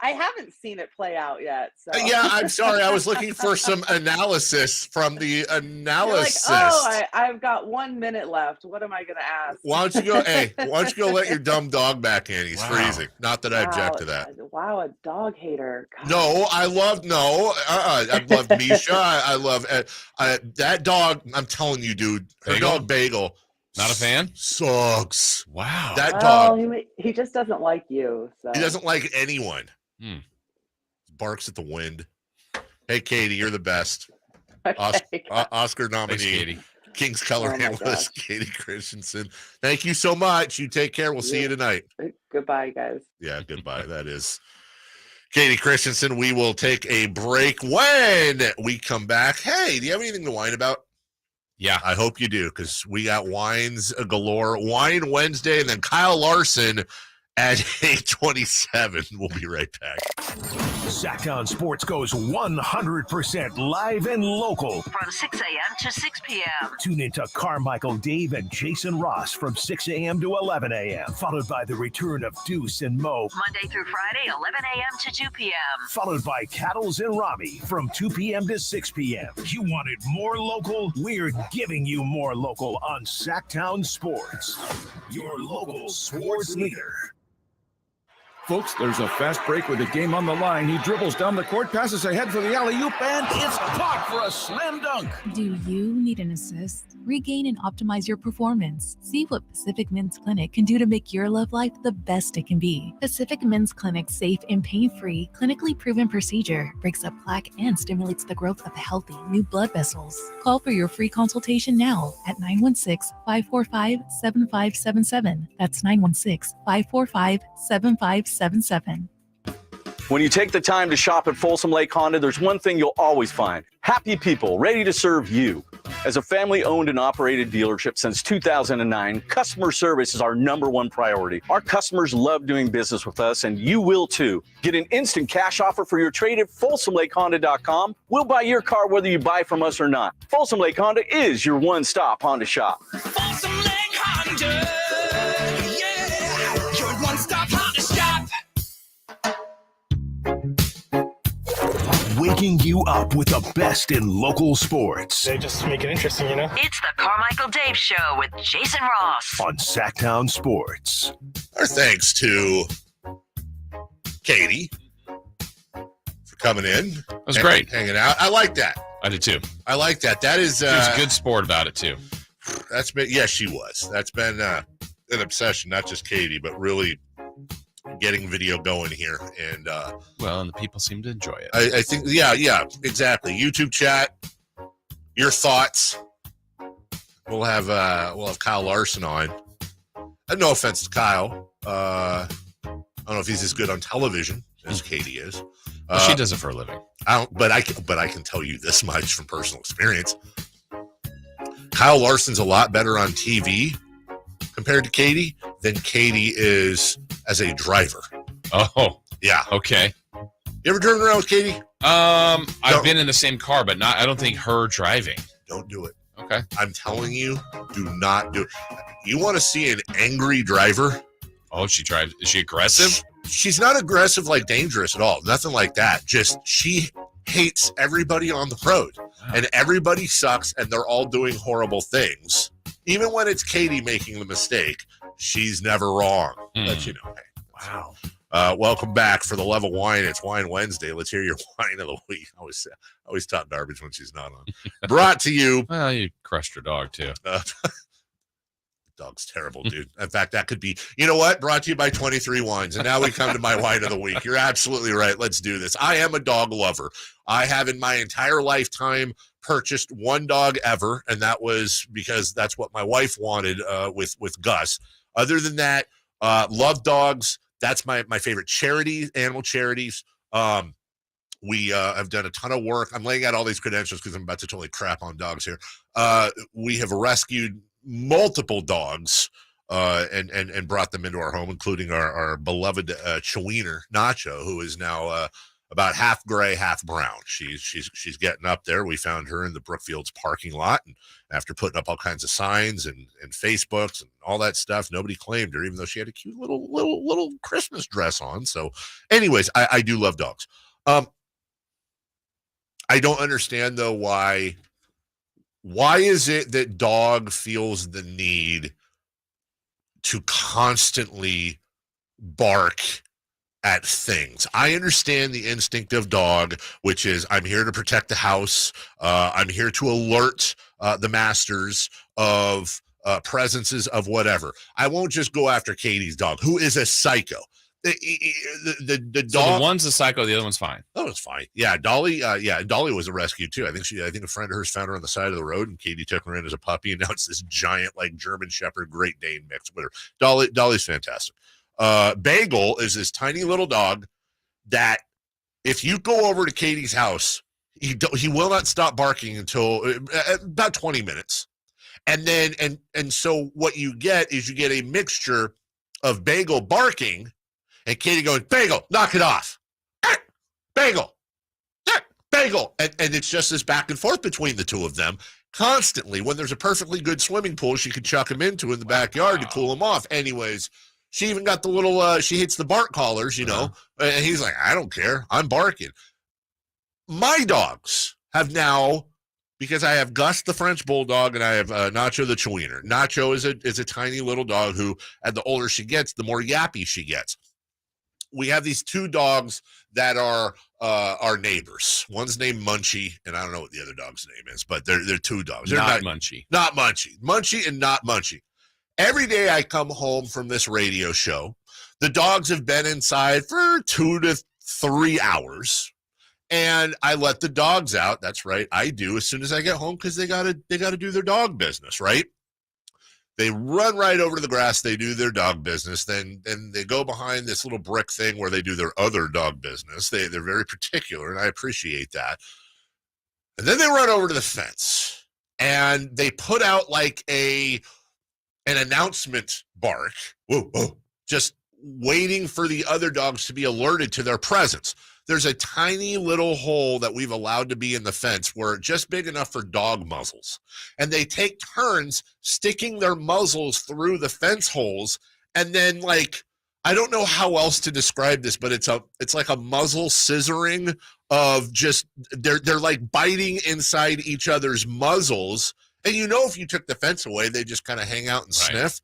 I haven't seen it play out yet. So. Yeah, I'm sorry. I was looking for some analysis from the analysis. You're like, I've got 1 minute left. What am I going to ask? Why don't you go? Hey, why don't you go let your dumb dog back in? He's freezing. Not that I object to that. Wow, a dog hater. God. No, I love Misha. I love that dog. I'm telling you, dude. Her dog Bagel. Not a fan? Sucks. Wow. That dog. He just doesn't like you. So. He doesn't like anyone. Barks at the wind. Hey, Katie, you're the best. Okay. Oscar nominee. Thanks, Katie. King's color analyst, Katie Christensen. Thank you so much. You take care. We'll see you tonight. Goodbye, guys. Yeah, goodbye. That is Katie Christensen. We will take a break. When we come back, hey, do you have anything to whine about? Yeah. I hope you do, because we got wines galore. Wine Wednesday, and then Kyle Larson at 8:27. We'll be right back. Sactown Sports goes 100% live and local. From 6 a.m. to 6 p.m. Tune into Carmichael Dave and Jason Ross from 6 a.m. to 11 a.m. Followed by the return of Deuce and Mo. Monday through Friday, 11 a.m. to 2 p.m. Followed by Cattles and Rami from 2 p.m. to 6 p.m. You wanted more local? We're giving you more local on Sactown Sports. Your local sports leader. Folks, there's a fast break with the game on the line. He dribbles down the court, passes ahead for the alley-oop, and it's caught for a slam dunk. Do you need an assist? Regain and optimize your performance. See what Pacific Men's Clinic can do to make your love life the best it can be. Pacific Men's Clinic's safe and pain-free, clinically proven procedure breaks up plaque and stimulates the growth of healthy new blood vessels. Call for your free consultation now at 916-545-7577. That's 916-545-7577. When you take the time to shop at Folsom Lake Honda, there's one thing you'll always find: happy people ready to serve you. As a family-owned and operated dealership since 2009, customer service is our #1 priority. Our customers love doing business with us, and you will too. Get an instant cash offer for your trade at FolsomLakeHonda.com. We'll buy your car whether you buy from us or not. Folsom Lake Honda is your one-stop Honda shop. Folsom Lake Honda, yeah, your one-stop Honda shop. Waking you up with the best in local sports. They just make it interesting, you know? It's the Carmichael Dave Show with Jason Ross on Sactown Sports. Our thanks to Katie for coming in. That was great. Hanging out. I like that. I did too. I like that. That is she was a good sport about it too. That's been, yeah, she was. That's been an obsession, not just Katie, but really getting video going here. And and the people seem to enjoy it. I think, yeah, exactly. YouTube chat, your thoughts. We'll have Kyle Larson on. No offense to Kyle. I don't know if he's as good on television as Katie is. She does it for a living. But I can tell you this much from personal experience. Kyle Larson's a lot better on TV compared to Katie than Katie is as a driver. Oh, yeah. Okay. You ever driven around with Katie? I've been in the same car, but I don't think her driving. Don't do it. Okay. I'm telling you, do not do it. You want to see an angry driver? Oh, she drives. Is she aggressive? She's not aggressive, like dangerous at all. Nothing like that. Just she hates everybody on the road. And everybody sucks, and they're all doing horrible things. Even when it's Katie making the mistake, she's never wrong. But you know, hey. Wow. Welcome back for the Love of Wine. It's Wine Wednesday. Let's hear your wine of the week. I always talk garbage when she's not on. Brought to you. Well, you crushed your dog too. dog's terrible, dude. In fact, that could be, you know what? Brought to you by 23 Wines. And now we come to my wine of the week. You're absolutely right. Let's do this. I am a dog lover. I have in my entire lifetime purchased one dog ever, and that was because that's what my wife wanted with Gus. Other than that, love dogs. That's my favorite charity, animal charities. We have done a ton of work. I'm laying out all these credentials because I'm about to totally crap on dogs here. We have rescued multiple dogs and brought them into our home, including our beloved Chewiener, Nacho, who is now about half gray, half brown. She's getting up there. We found her in the Brookfields parking lot, and after putting up all kinds of signs and Facebooks and all that stuff, nobody claimed her, even though she had a cute little Christmas dress on. So, anyways, I do love dogs. I don't understand though why is it that dog feels the need to constantly bark at things? I understand the instinct of dog, which is I'm here to protect the house. I'm here to alert the masters of presences of whatever. I won't just go after Katie's dog, who is a psycho. The dog. So the one's a psycho, the other one's fine. Oh, it's fine. Yeah, Dolly. Dolly was a rescue too. I think a friend of hers found her on the side of the road, and Katie took her in as a puppy, and now it's this giant like German Shepherd, Great Dane mix with her. Dolly's fantastic. Bagel is this tiny little dog that if you go over to Katie's house, he will not stop barking until about 20 minutes, and then and so what you get is you get a mixture of Bagel barking and Katie going, Bagel, knock it off. Bagel, Bagel. And it's just this back and forth between the two of them constantly. When there's a perfectly good swimming pool, she could chuck him into in the backyard to cool him off. Anyways, she even got the little, she hates the bark collars, you know, and he's like, I don't care. I'm barking. My dogs have now, because I have Gus the French Bulldog and I have Nacho the Chewiener. Nacho is a tiny little dog who, and the older she gets, the more yappy she gets. We have these two dogs that are our neighbors. One's named Munchie, and I don't know what the other dog's name is, but they're two dogs. They're not Munchie. Not Munchie. Munchie and not Munchie. Every day I come home from this radio show, the dogs have been inside for 2 to 3 hours, and I let the dogs out. That's right, I do as soon as I get home because they gotta do their dog business, right? They run right over to the grass. They do their dog business. Then they go behind this little brick thing where they do their other dog business. They're very particular, and I appreciate that. And then they run over to the fence, and they put out like an announcement bark, whoa, just waiting for the other dogs to be alerted to their presence. There's a tiny little hole that we've allowed to be in the fence where just big enough for dog muzzles. And they take turns sticking their muzzles through the fence holes. And then, like, I don't know how else to describe this, but it's like a muzzle scissoring of just, they're like biting inside each other's muzzles. And you know, if you took the fence away, they just kind of hang out and sniff.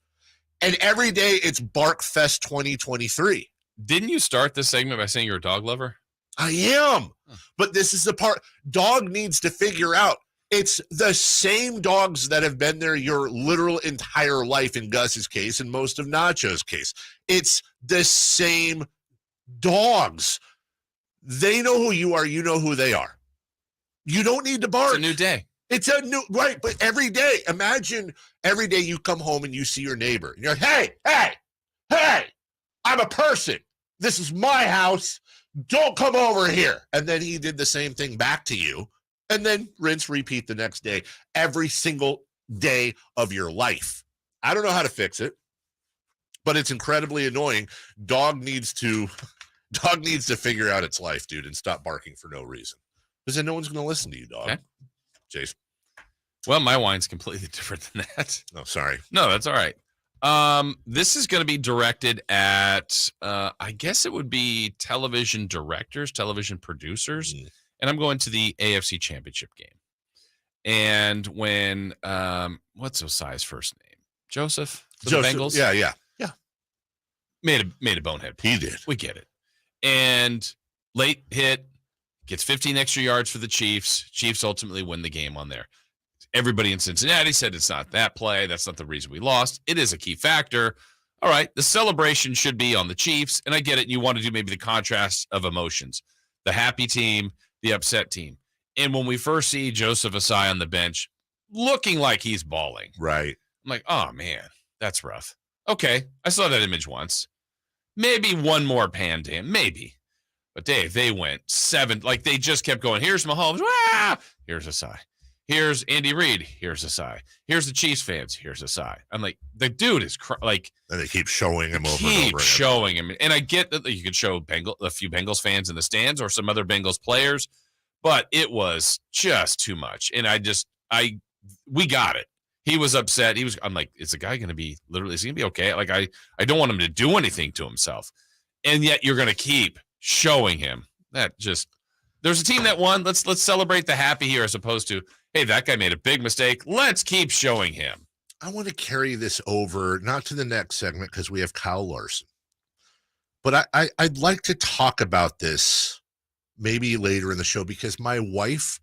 And every day it's Bark Fest 2023. Didn't you start this segment by saying you're a dog lover? I am, but this is the part dog needs to figure out. It's the same dogs that have been there your literal entire life in Gus's case and most of Nacho's case. It's the same dogs. They know who you are. You know who they are. You don't need to bark. It's a new day. It's a new, right, but every day, imagine every day you come home and you see your neighbor. And you're like, hey, I'm a person. This is my house. Don't come over here. And then he did the same thing back to you. And then rinse, repeat the next day, every single day of your life. I don't know how to fix it, but it's incredibly annoying. Dog needs to figure out its life, dude, and stop barking for no reason. Because then no one's going to listen to you, dog. Okay. Jason. Well, my wine's completely different than that. Oh, sorry. No, that's all right. This is going to be directed at, I guess it would be television directors, television producers, and I'm going to the AFC Championship game. And when, what's Osai's first name? Joseph? For the Bengals? Yeah. Made a bonehead play. He did. We get it. And late hit, gets 15 extra yards for the Chiefs. Chiefs ultimately win the game on there. Everybody in Cincinnati said it's not that play. That's not the reason we lost. It is a key factor. All right, the celebration should be on the Chiefs, and I get it. You want to do maybe the contrast of emotions, the happy team, the upset team. And when we first see Joseph Asai on the bench looking like he's balling, right? I'm like, oh, man, that's rough. Okay, I saw that image once. Maybe one more pan to him, maybe. But, Dave, they went 7. Like, they just kept going. Here's Mahomes. Ah! Here's Asai. Here's Andy Reid. Here's Asai. Here's the Chiefs fans. Here's Asai. I'm like, the dude is like. And they keep showing him over and over. Keep showing him. And I get that you could show a few Bengals fans in the stands or some other Bengals players, but it was just too much. And we got it. He was upset. I'm like, is the guy going to be is he going to be okay? Like, I don't want him to do anything to himself. And yet you're going to keep showing him that just. There's a team that won. Let's celebrate the happy here as opposed to, hey, that guy made a big mistake. Let's keep showing him. I want to carry this over, not to the next segment because we have Kyle Larson. But I'd like to talk about this maybe later in the show because my wife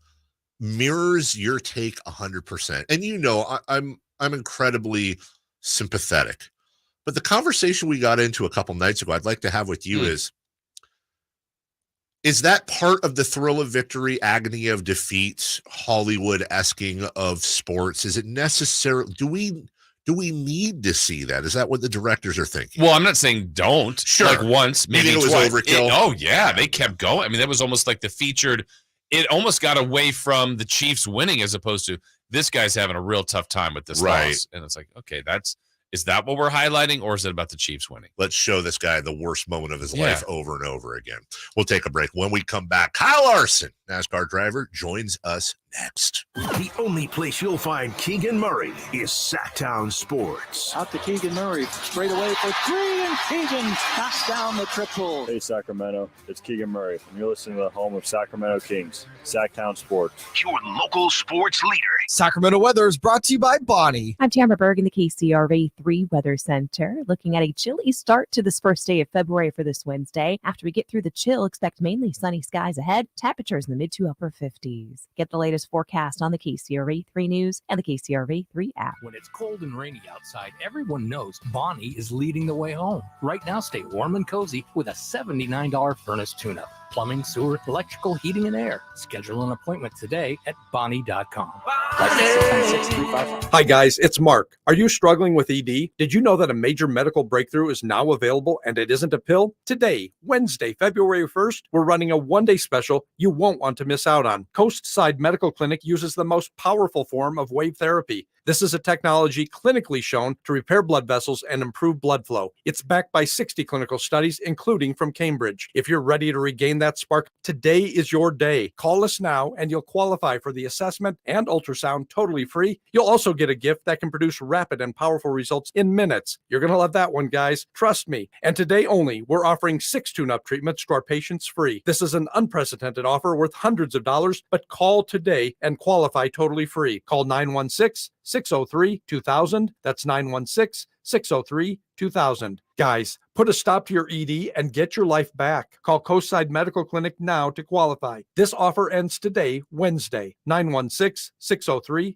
mirrors your take 100%. And you know, I'm incredibly sympathetic. But the conversation we got into a couple nights ago, I'd like to have with you is that part of the thrill of victory, agony of defeat, Hollywood-esking of sports? Is it necessary? Do we need to see that? Is that what the directors are thinking? Well, I'm not saying don't. Sure. Like once, maybe it was twice. overkill. They kept going. I mean, that was almost like the featured. It almost got away from the Chiefs winning as opposed to this guy's having a real tough time with this loss. And it's like, okay, is that what we're highlighting, or is it about the Chiefs winning? Let's show this guy the worst moment of his life over and over again. We'll take a break. When we come back, Kyle Larson, NASCAR driver, joins us next. The only place you'll find Keegan Murray is Sactown Sports. Out to Keegan Murray, straight away for 3, and Keegan knocks down the triple. Hey, Sacramento, it's Keegan Murray, and you're listening to the home of Sacramento Kings, Sactown Sports. Your local sports leader. Sacramento weather is brought to you by Bonnie. I'm Tamara Berg in the KCRV 3 Weather Center, looking at a chilly start to this first day of February for this Wednesday. After we get through the chill, expect mainly sunny skies ahead, temperatures in the mid to upper 50s. Get the latest forecast on the KCRV 3 News and the KCRV 3 app. When it's cold and rainy outside, everyone knows Bonnie is leading the way home. Right now, stay warm and cozy with a $79 furnace tune-up. Plumbing, sewer, electrical, heating, and air. Schedule an appointment today at Bonnie.com. Hi guys, it's Mark. Are you struggling with ED? Did you know that a major medical breakthrough is now available and it isn't a pill? Today, Wednesday, February 1st, we're running a one-day special you won't want to miss out on. Coastside Medical Clinic uses the most powerful form of wave therapy. This is a technology clinically shown to repair blood vessels and improve blood flow. It's backed by 60 clinical studies, including from Cambridge. If you're ready to regain that spark, today is your day. Call us now and you'll qualify for the assessment and ultrasound totally free. You'll also get a gift that can produce rapid and powerful results in minutes. You're going to love that one, guys. Trust me. And today only, we're offering 6 tune-up treatments to our patients free. This is an unprecedented offer worth hundreds of dollars, but call today and qualify totally free. Call 916-603-2000. That's 916-603-2000. Guys, put a stop to your ED and get your life back. Call Coastside Medical Clinic now to qualify. This offer ends today, Wednesday, 916-603-2000.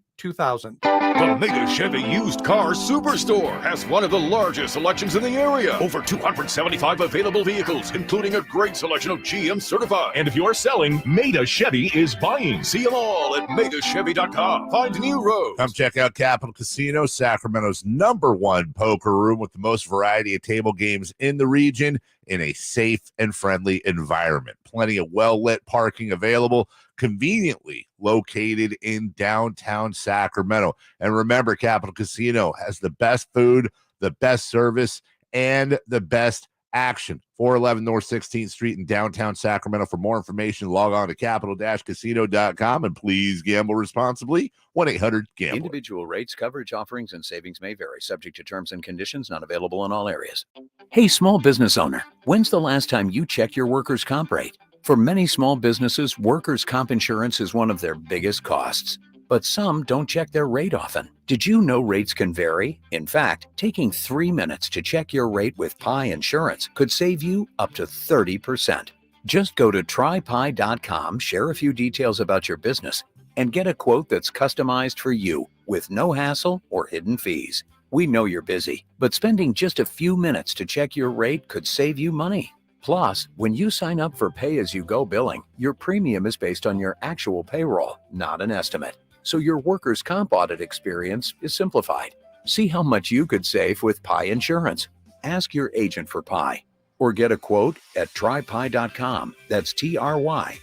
The Mega Chevy Used Car Superstore has one of the largest selections in the area. Over 275 available vehicles, including a great selection of GM certified. And if you are selling, Mega Chevy is buying. See them all at megachevy.com. Find new roads. Come check out Capital Casino, Sacramento's #1 poker room with the most variety of table games in the region in a safe and friendly environment. Plenty of well-lit parking available, conveniently located in downtown Sacramento. And remember, Capital Casino has the best food, the best service, and the best action. 411 North 16th Street in downtown Sacramento. For more information, log on to capital-casino.com, and please gamble responsibly. 1-800-GAMBLER. Individual rates, coverage, offerings, and savings may vary, subject to terms and conditions, not available in all areas. Hey, small business owner, when's the last time you checked your workers' comp rate? For many small businesses, workers' comp insurance is one of their biggest costs. But some don't check their rate often. Did you know rates can vary? In fact, taking 3 minutes to check your rate with Pi Insurance could save you up to 30%. Just go to trypi.com, share a few details about your business, and get a quote that's customized for you with no hassle or hidden fees. We know you're busy, but spending just a few minutes to check your rate could save you money. Plus, when you sign up for pay-as-you-go billing, your premium is based on your actual payroll, not an estimate. So your workers' comp audit experience is simplified. See how much you could save with Pi Insurance. Ask your agent for Pi or get a quote at trypi.com. That's TRYPIE.com.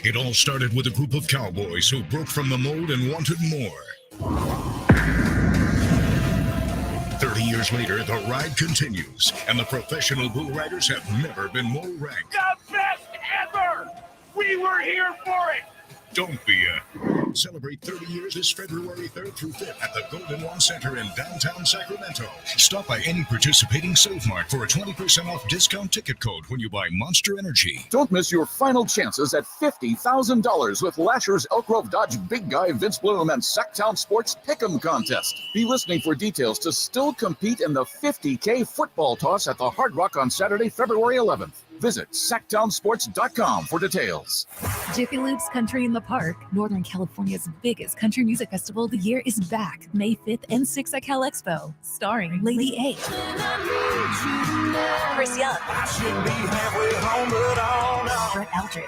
It all started with a group of cowboys who broke from the mold and wanted more. 30 years later, the ride continues, and the professional bull riders have never been more ranked. The best ever! We were here for it! Don't be a... Celebrate 30 years this February 3rd through 5th at the Golden Lawn Center in downtown Sacramento. Stop by any participating Save Mart for a 20% off discount ticket code when you buy Monster Energy. Don't miss your final chances at $50,000 with Lasher's Elk Grove Dodge Big Guy Vince Bloom and Sactown Sports Pick'em Contest. Be listening for details to still compete in the $50K football toss at the Hard Rock on Saturday, February 11th. Visit SactownSports.com for details. Jiffy Lube's Country in the Park, Northern California's biggest country music festival of the year, is back May 5th and 6th at Cal Expo, starring Lady A, Chris Young, Brett Eldridge,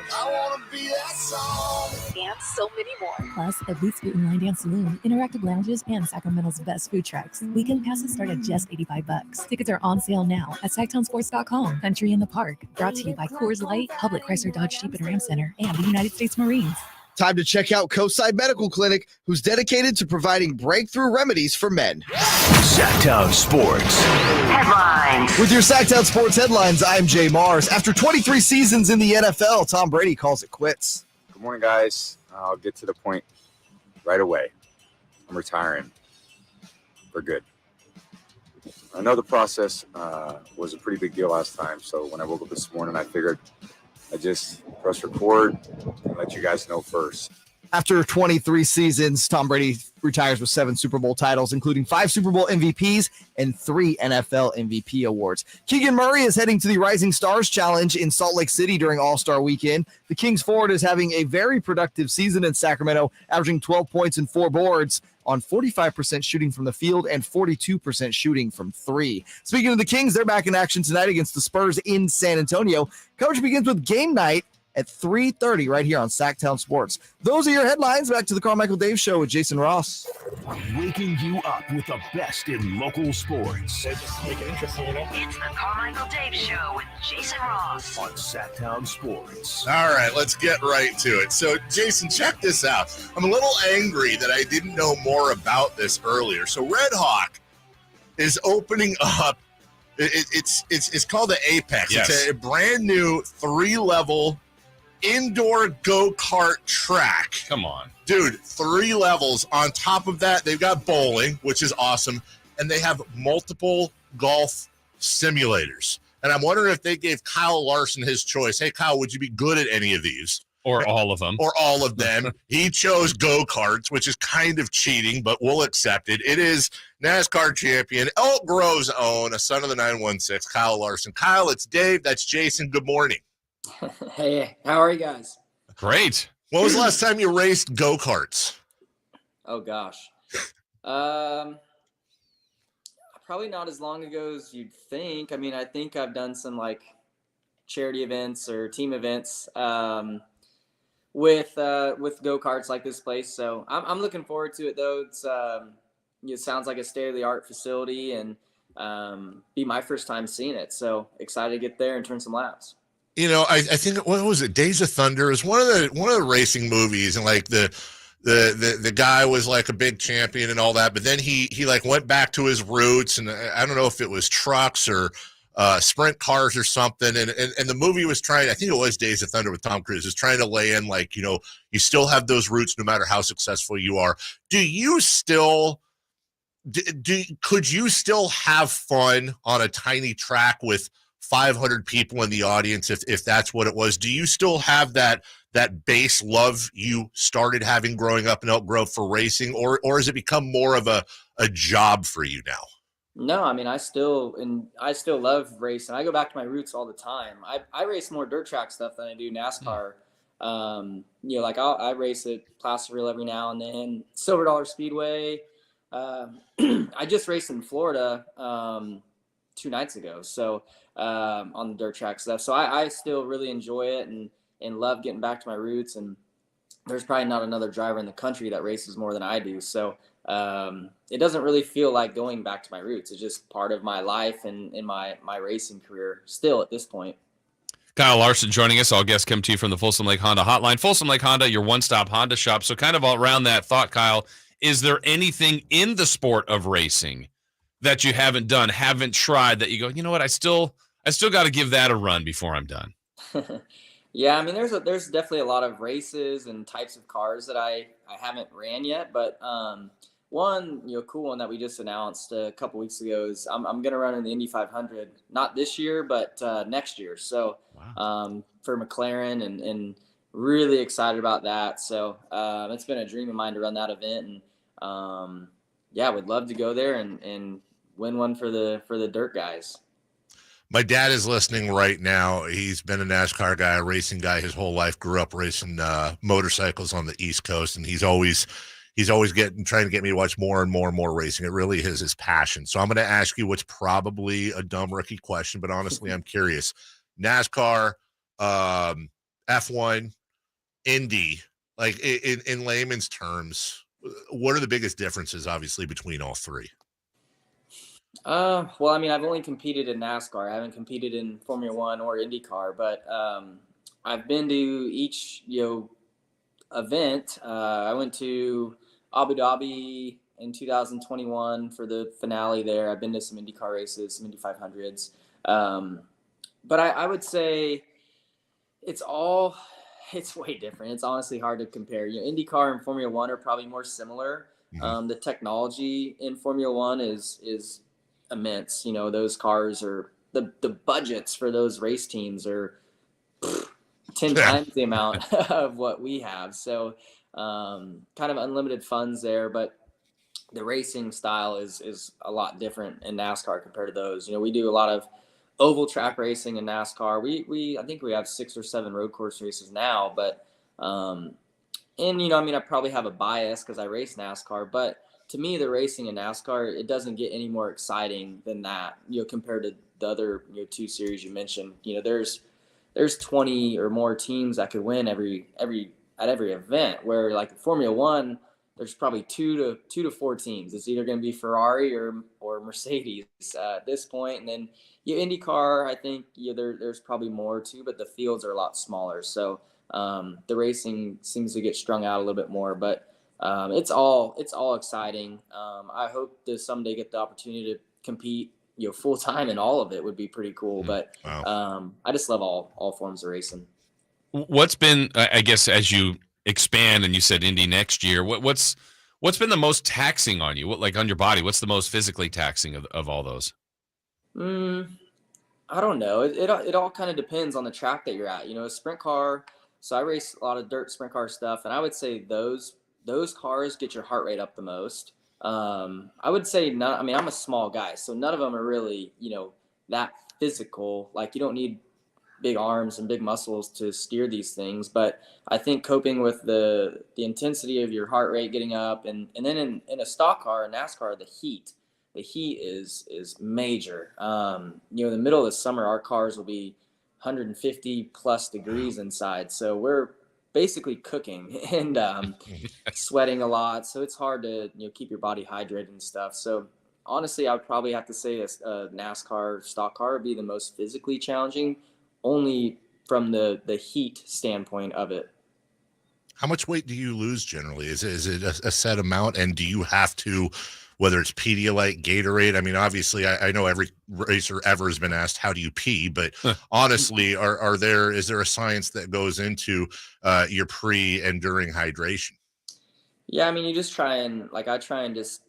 and so many more. Plus, a Boots Boot and Line Dance Saloon, interactive lounges, and Sacramento's best food trucks. Weekend passes start at just $85. Tickets are on sale now at SactownSports.com. Country in the Park, brought to you by Coors Light, Public Chrysler Dodge Jeep and Ram Center, and the United States Marines. Time to check out Coastside Medical Clinic, who's dedicated to providing breakthrough remedies for men. Sactown Sports Headlines. With your Sactown Sports headlines, I'm Jay Mars. After 23 seasons in the NFL, Tom Brady calls it quits. Good morning, guys. I'll get to the point right away. I'm retiring for good. I know the process was a pretty big deal last time, so when I woke up this morning, I figured I'd just press record and let you guys know first. After 23 seasons, Tom Brady retires with 7 Super Bowl titles, including 5 Super Bowl MVPs and 3 NFL MVP awards. Keegan Murray is heading to the Rising Stars Challenge in Salt Lake City during All-Star Weekend. The Kings forward is having a very productive season in Sacramento, averaging 12 points and 4 boards on 45% shooting from the field and 42% shooting from 3. Speaking of the Kings, they're back in action tonight against the Spurs in San Antonio. Coverage begins with game night at 3:30 right here on Sactown Sports. Those are your headlines. Back to the Carmichael Dave Show with Jason Ross. Waking you up with the best in local sports. Just make it interesting, you know? It's the Carmichael Dave Show with Jason Ross on Sactown Sports. All right, let's get right to it. So, Jason, check this out. I'm a little angry that I didn't know more about this earlier. So, Red Hawk is opening up. It's called the Apex. Yes. It's a brand new 3-level indoor go-kart track. Come on. Dude, 3 levels. On top of that, they've got bowling, which is awesome, and they have multiple golf simulators. And I'm wondering if they gave Kyle Larson his choice. Hey, Kyle, would you be good at any of these? Or all of them. Or all of them. He chose go-karts, which is kind of cheating, but we'll accept it. It is NASCAR champion, Elk Grove's own, a son of the 916, Kyle Larson. Kyle, it's Dave. That's Jason. Good morning. Hey, how are you guys? Great. When was the last time you raced go-karts? Oh gosh. Probably not as long ago as you'd think. I mean, I think I've done some like charity events or team events with go-karts like this place. So I'm looking forward to it though. It sounds like a state-of-the-art facility and be my first time seeing it. So excited to get there and turn some laps. You know, I think, what was it? Days of Thunder is one of the racing movies, and like the guy was like a big champion and all that, but then he like went back to his roots, and I don't know if it was trucks or sprint cars or something, and the movie was trying, I think it was Days of Thunder with Tom Cruise, is trying to lay in like, you know, you still have those roots no matter how successful you are. Do you still could you still have fun on a tiny track with 500 people in the audience if that's what it was? Do you still have that base love you started having growing up in Elk Grove for racing, or has it become more of a job for you now? No, I mean, I still love racing. I go back to my roots all the time. I race more dirt track stuff than I do NASCAR. Like I race at Placerville every now and then, Silver Dollar Speedway. I just raced in Florida 2 nights ago, so on the dirt track stuff. So I still really enjoy it and love getting back to my roots. And there's probably not another driver in the country that races more than I do. So it doesn't really feel like going back to my roots. It's just part of my life and in my racing career still at this point. Kyle Larson joining us. All guests come to you from the Folsom Lake Honda hotline. Folsom Lake Honda, your one-stop Honda shop. So kind of all around that thought, Kyle, is there anything in the sport of racing that you haven't done, haven't tried, that you go, you know what, I still got to give that a run before I'm done? Yeah, I mean, there's definitely a lot of races and types of cars that I haven't ran yet, but one cool one that we just announced a couple weeks ago is I'm gonna run in the Indy 500, not this year, but next year. So for McLaren, and really excited about that. So it's been a dream of mine to run that event, and would love to go there and win one for the dirt guys. My dad is listening right now. He's been a NASCAR guy, a racing guy his whole life, grew up racing motorcycles on the East Coast, and he's always trying to get me to watch more and more and more racing. It really is his passion. So I'm going to ask you what's probably a dumb rookie question, but honestly, I'm curious. NASCAR, F1, Indy, like in layman's terms, what are the biggest differences, obviously, between all three? Well, I mean, I've only competed in NASCAR. I haven't competed in Formula One or IndyCar, but I've been to each event. I went to Abu Dhabi in 2021 for the finale there. I've been to some IndyCar races, some Indy 500s. But I would say it's way different. It's honestly hard to compare. IndyCar and Formula One are probably more similar. Mm-hmm. The technology in Formula One is immense. Those cars are the budgets for those race teams are 10 times the amount of what we have. So kind of unlimited funds there, but the racing style is a lot different in NASCAR compared to those. We do a lot of oval track racing in NASCAR. I think we have 6 or 7 road course races now, but I probably have a bias because I race NASCAR, but to me, the racing in NASCAR, it doesn't get any more exciting than that, compared to the other 2 series you mentioned. There's 20 or more teams that could win every event, where like Formula One, there's probably 2 to 4 teams. It's either going to be Ferrari or Mercedes at this point. And then IndyCar, I think there's probably more too, but the fields are a lot smaller. So the racing seems to get strung out a little bit more, but it's all exciting. I hope to someday get the opportunity to compete, full time in all of it would be pretty cool. But I just love all forms of racing. What's been, I guess, as you expand and you said Indy next year, what's been the most taxing on you? Like on your body? What's the most physically taxing of all those? I don't know. It all kind of depends on the track that you're at. A sprint car. So I race a lot of dirt sprint car stuff, and I would say those cars get your heart rate up the most. I would say none. I mean, I'm a small guy, so none of them are really, that physical. Like, you don't need big arms and big muscles to steer these things. But I think coping with the intensity of your heart rate getting up, and then in a stock car, a NASCAR, the heat is major. In the middle of the summer, our cars will be 150 plus degrees inside. So we're basically cooking and sweating a lot. So it's hard to keep your body hydrated and stuff. So honestly, I would probably have to say a NASCAR stock car would be the most physically challenging, only from the heat standpoint of it. How much weight do you lose generally? Is it a set amount? And do you have to, whether it's Pedialyte, Gatorade? I mean, obviously, I know every racer ever has been asked, how do you pee? But honestly, is there a science that goes into your pre and during hydration? Yeah, I mean, I try and just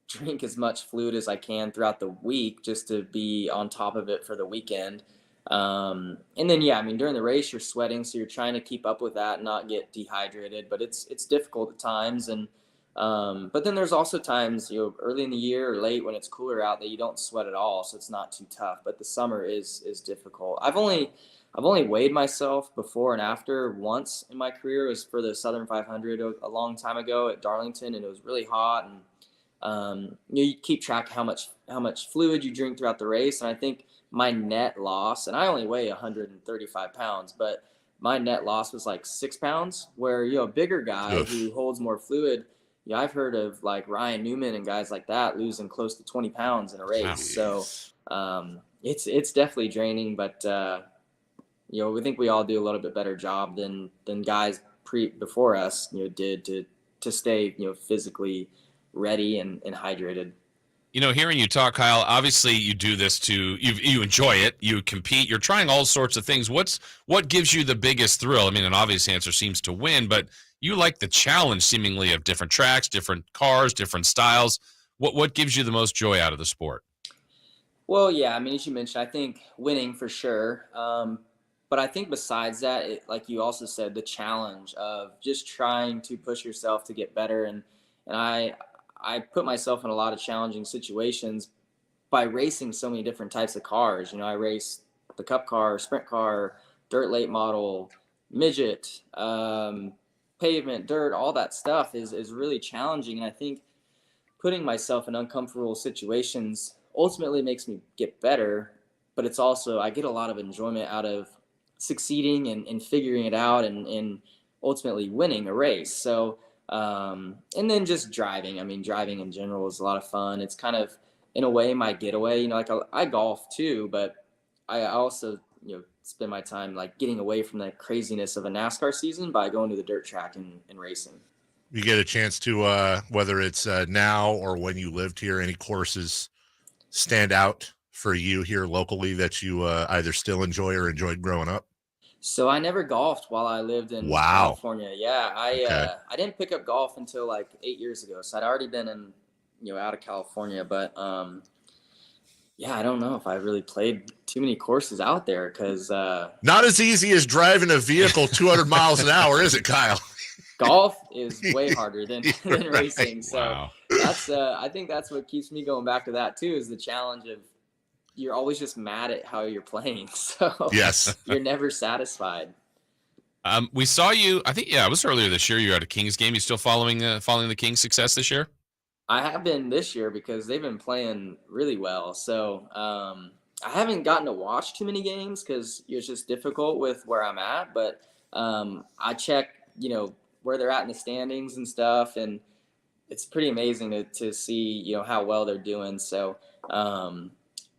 drink as much fluid as I can throughout the week just to be on top of it for the weekend. And then, during the race, you're sweating, so you're trying to keep up with that and not get dehydrated, but it's difficult at times. And But then there's also times, early in the year or late when it's cooler out that you don't sweat at all, so it's not too tough. But the summer is difficult. I've only weighed myself before and after once in my career. It was for the Southern 500 a long time ago at Darlington, and it was really hot. And you keep track how much fluid you drink throughout the race. And I think my net loss, and I only weigh 135 pounds, but my net loss was like 6 pounds, where, a bigger guy who holds more fluid, I've heard of like Ryan Newman and guys like that losing close to 20 pounds in a race. So it's definitely draining, but we think we all do a little bit better job than guys before us, did to stay, physically ready and hydrated. Hearing you talk, Kyle, obviously you do this you enjoy it, you compete, you're trying all sorts of things. What gives you the biggest thrill? I mean, an obvious answer seems to win, but you like the challenge seemingly of different tracks, different cars, different styles. What gives you the most joy out of the sport? Well, yeah, I mean, as you mentioned, I think winning for sure. But I think besides that, like you also said, the challenge of just trying to push yourself to get better. And I put myself in a lot of challenging situations by racing so many different types of cars. I race the cup car, sprint car, dirt late model, midget, pavement, dirt, all that stuff is really challenging. And I think putting myself in uncomfortable situations ultimately makes me get better, but it's also, I get a lot of enjoyment out of succeeding and figuring it out and ultimately winning a race. So, and then just driving. I mean, driving in general is a lot of fun. It's kind of, in a way, my getaway. Like I golf too, but I also, spend my time like getting away from the craziness of a NASCAR season by going to the dirt track and racing. You get a chance to, whether it's now or when you lived here, any courses stand out for you here locally that you either still enjoy or enjoyed growing up? So I never golfed while I lived in California. Yeah, I didn't pick up golf until like 8 years ago. So I'd already been in, out of California. But yeah, I don't know if I really played too many courses out there because not as easy as driving a vehicle 200 miles an hour, is it, Kyle? Golf is way harder than racing. So wow. That's I think that's what keeps me going back to that too, is the challenge of you're always just mad at how you're playing. So yes, you're never satisfied. We saw you, I think, it was earlier this year. You were at a Kings game. You still following the Kings' success this year? I have been this year because they've been playing really well. So I haven't gotten to watch too many games because it's just difficult with where I'm at. But I check, where they're at in the standings and stuff, and it's pretty amazing to see, how well they're doing. So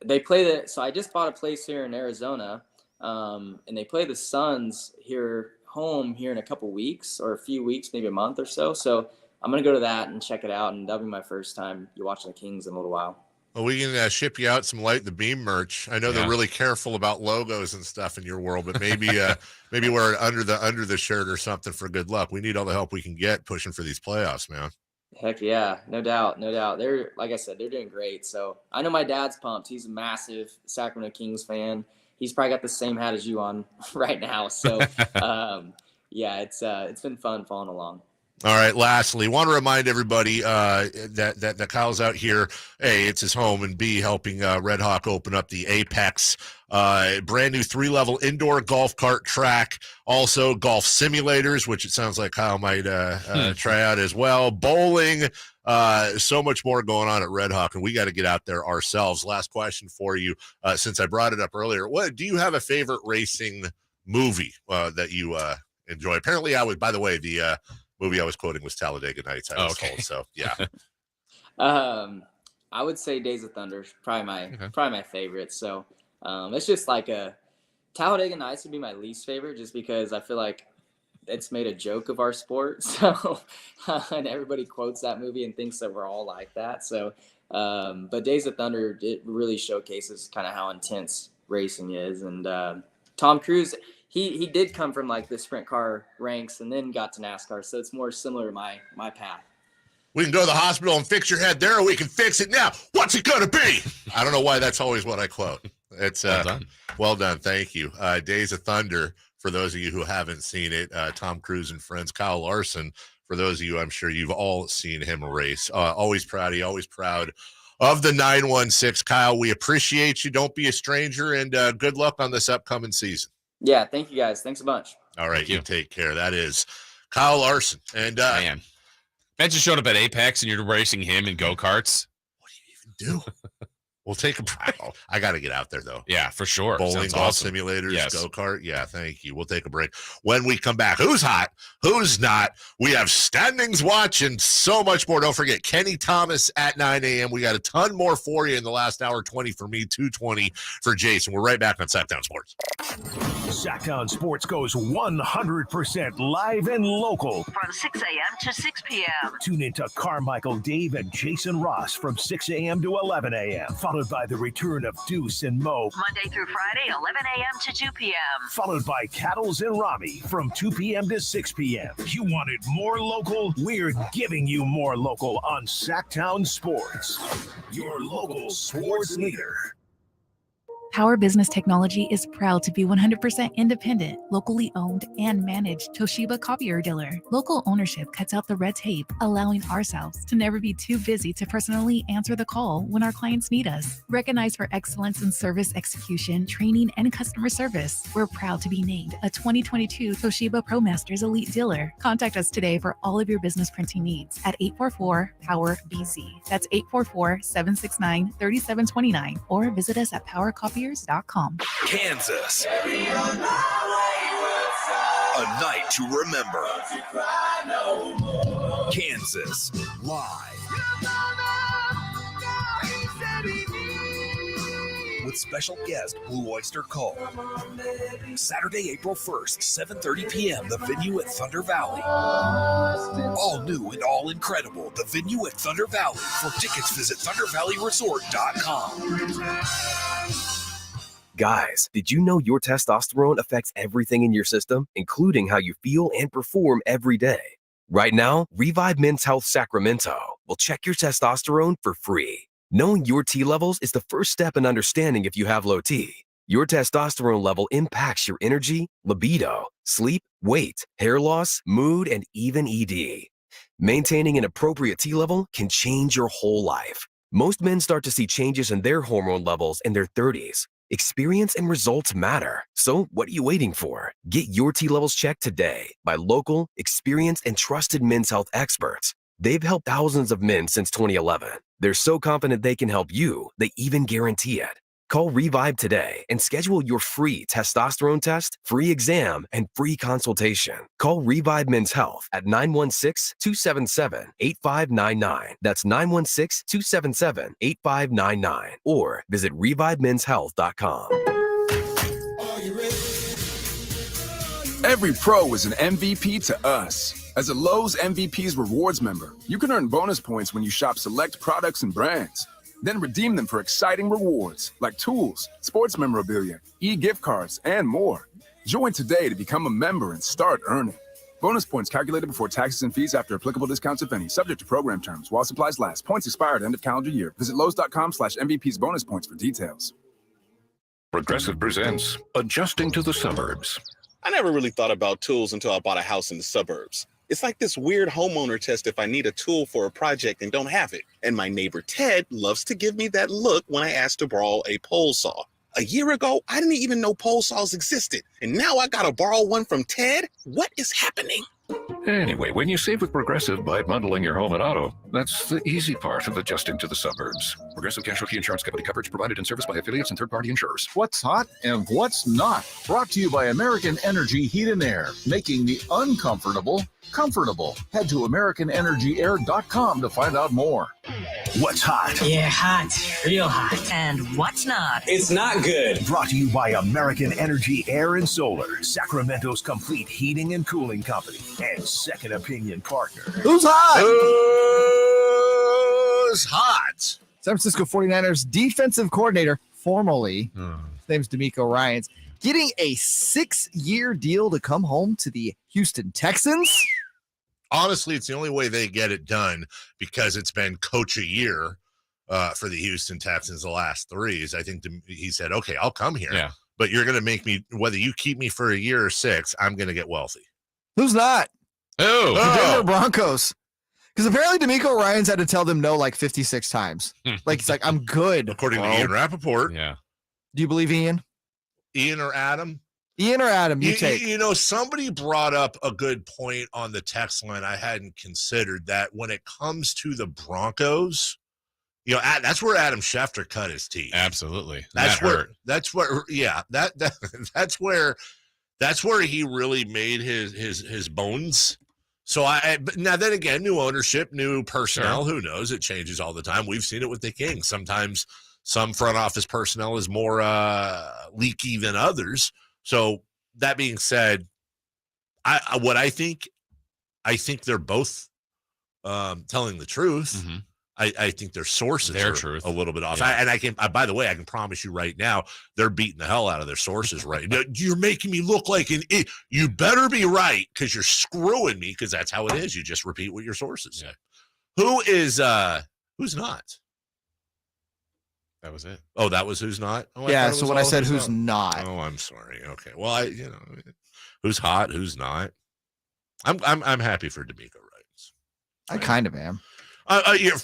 they play so I just bought a place here in Arizona, and they play the Suns home here in a couple weeks or a few weeks, maybe a month or so. So I'm going to go to that and check it out, and that'll be my first time watching the Kings in a little while. Well, we can ship you out some Light the Beam merch. I know they're really careful about logos and stuff in your world, but maybe wear it under the shirt or something for good luck. We need all the help we can get pushing for these playoffs, man. Heck yeah, no doubt. They're, like I said, they're doing great. So I know my dad's pumped. He's a massive Sacramento Kings fan. He's probably got the same hat as you on right now. So yeah, it's been fun following along. All right. Lastly, want to remind everybody that Kyle's out here. A, it's his home, and B, helping Red Hawk open up the Apex, brand new 3-level indoor golf cart track. Also, golf simulators, which it sounds like Kyle might try out as well. Bowling, so much more going on at Red Hawk, and we got to get out there ourselves. Last question for you, since I brought it up earlier. What do you have a favorite racing movie that you enjoy? Apparently, by the way, the movie I was quoting was Talladega Nights. I was told, so yeah. I would say Days of Thunder is probably my favorite. So it's just like Talladega Nights would be my least favorite, just because I feel like it's made a joke of our sport. So and everybody quotes that movie and thinks that we're all like that. So but Days of Thunder, it really showcases kind of how intense racing is. And Tom Cruise, he did come from like the sprint car ranks and then got to NASCAR. So it's more similar to my path. We can go to the hospital and fix your head there, or we can fix it now. What's it going to be? I don't know why that's always what I quote. It's well done. Thank you. Days of Thunder, for those of you who haven't seen it, Tom Cruise and friends, Kyle Larson For those of you, I'm sure you've all seen him race. Always proud of the 916. Kyle, we appreciate you. Don't be a stranger, and good luck on this upcoming season. Yeah, thank you guys. Thanks a bunch. All right, you take care. That is Kyle Larson. And man, imagine showing up at Apex and you're racing him in go-karts. What do you even do? We'll take a break. I got to get out there, though. Yeah, for sure. Bowling, golf simulators, go-kart. Yeah, thank you. We'll take a break. When we come back, who's hot? Who's not? We have standings watch and so much more. Don't forget, Kenny Thomas at 9 a.m. We got a ton more for you in the last hour, 20 for me, 220 for Jason. We're right back on Sactown Sports. Sactown Sports goes 100% live and local. From 6 a.m. to 6 p.m. Tune into Carmichael Dave and Jason Ross from 6 a.m. to 11 a.m. Followed by the return of Deuce and Mo. Monday through Friday, 11 a.m. to 2 p.m. Followed by Cattles and Rami from 2 p.m. to 6 p.m. You wanted more local? We're giving you more local on Sactown Sports. Your local sports leader. Power Business Technology is proud to be 100% independent, locally owned, and managed Toshiba copier dealer. Local ownership cuts out the red tape, allowing ourselves to never be too busy to personally answer the call when our clients need us. Recognized for excellence in service execution, training, and customer service, we're proud to be named a 2022 Toshiba ProMasters Elite Dealer. Contact us today for all of your business printing needs at 844-POWER-BZ. That's 844-769-3729, or visit us at PowerCopier.com. Kansas. A night to remember. Kansas live. With special guest Blue Oyster Cult. Saturday, April 1st, 7:30 p.m. The venue at Thunder Valley. All new and all incredible. The venue at Thunder Valley. For tickets, visit ThunderValleyResort.com. Guys, did you know your testosterone affects everything in your system, including how you feel and perform every day? Right now, Revive Men's Health Sacramento will check your testosterone for free. Knowing your T levels is the first step in understanding if you have low T. Your testosterone level impacts your energy, libido, sleep, weight, hair loss, mood, and even ED. Maintaining an appropriate T level can change your whole life. Most men start to see changes in their hormone levels in their 30s. Experience and results matter. So what are you waiting for? Get your T levels checked today by local, experienced, and trusted men's health experts. They've helped thousands of men since 2011. They're so confident they can help you, they even guarantee it. Call Revive today and schedule your free testosterone test, free exam, and free consultation. Call Revive Men's Health at 916-277-8599. That's 916-277-8599. Or visit ReviveMen'sHealth.com. Every pro is an MVP to us. As a Lowe's MVP's Rewards member, you can earn bonus points when you shop select products and brands. Then redeem them for exciting rewards like tools, sports memorabilia, e-gift cards, and more. Join today to become a member and start earning. Bonus points calculated before taxes and fees after applicable discounts, if any, subject to program terms while supplies last. Points expire at end of calendar year. Visit Lowe's.com/MVP's bonus points for details. Progressive presents Adjusting to the Suburbs. I never really thought about tools until I bought a house in the suburbs. It's like this weird homeowner test if I need a tool for a project and don't have it. And my neighbor Ted loves to give me that look when I ask to borrow a pole saw. A year ago, I didn't even know pole saws existed. And now I gotta borrow one from Ted? What is happening? Anyway, when you save with Progressive by bundling your home and auto, that's the easy part of adjusting to the suburbs. Progressive Casualty Insurance Company coverage provided and serviced by affiliates and third-party insurers. What's hot and what's not. Brought to you by American Energy Heat and Air, making the uncomfortable comfortable. Head to AmericanEnergyAir.com to find out more. What's hot? Yeah, hot. Real hot. And what's not? It's not good. Brought to you by American Energy Air and Solar, Sacramento's complete heating and cooling company, and second opinion partner. Who's hot? Who's hot? San Francisco 49ers defensive coordinator, formerly, his name's D'Amico Ryans, getting a 6-year deal to come home to the Houston Texans. Honestly, it's the only way they get it done because it's been coach a year for the Houston Texans the last 3. I think he said, okay, I'll come here. Yeah. But you're going to make me, whether you keep me for a year or 6, I'm going to get wealthy. Who's not? Oh, The Denver Broncos. Because apparently D'Amico Ryans had to tell them no like 56 times. Like, he's like, I'm good. According bro. to Ian Rappaport. Yeah. Do you believe Ian? Ian or Adam? Ian or Adam, you take. You know, somebody brought up a good point on the text line I hadn't considered, that when it comes to the Broncos, you know, that's where Adam Schefter cut his teeth. Absolutely. That's That where. hurt. That's where. Yeah. That's where he really made his bones. So but now then again, new ownership, new personnel. Sure. Who knows? It changes all the time. We've seen it with the Kings. Sometimes some front office personnel is more leaky than others. So that being said, I think they're both telling the truth. Mm-hmm. I think their sources Their are truth. a little bit off. Yeah. And I can, by the way, I can promise you right now, they're beating the hell out of their sources right now. You're making me look like an idiot. You better be right, because you're screwing me, because that's how it is. You just repeat what your sources say. Who's not? That was it. Oh, that was who's not? Oh, Yeah, thought it so was when I all said who's not. Oh, I'm sorry. Okay. Well, who's hot, who's not? I'm happy for D'Amico Ryans. I kind of am.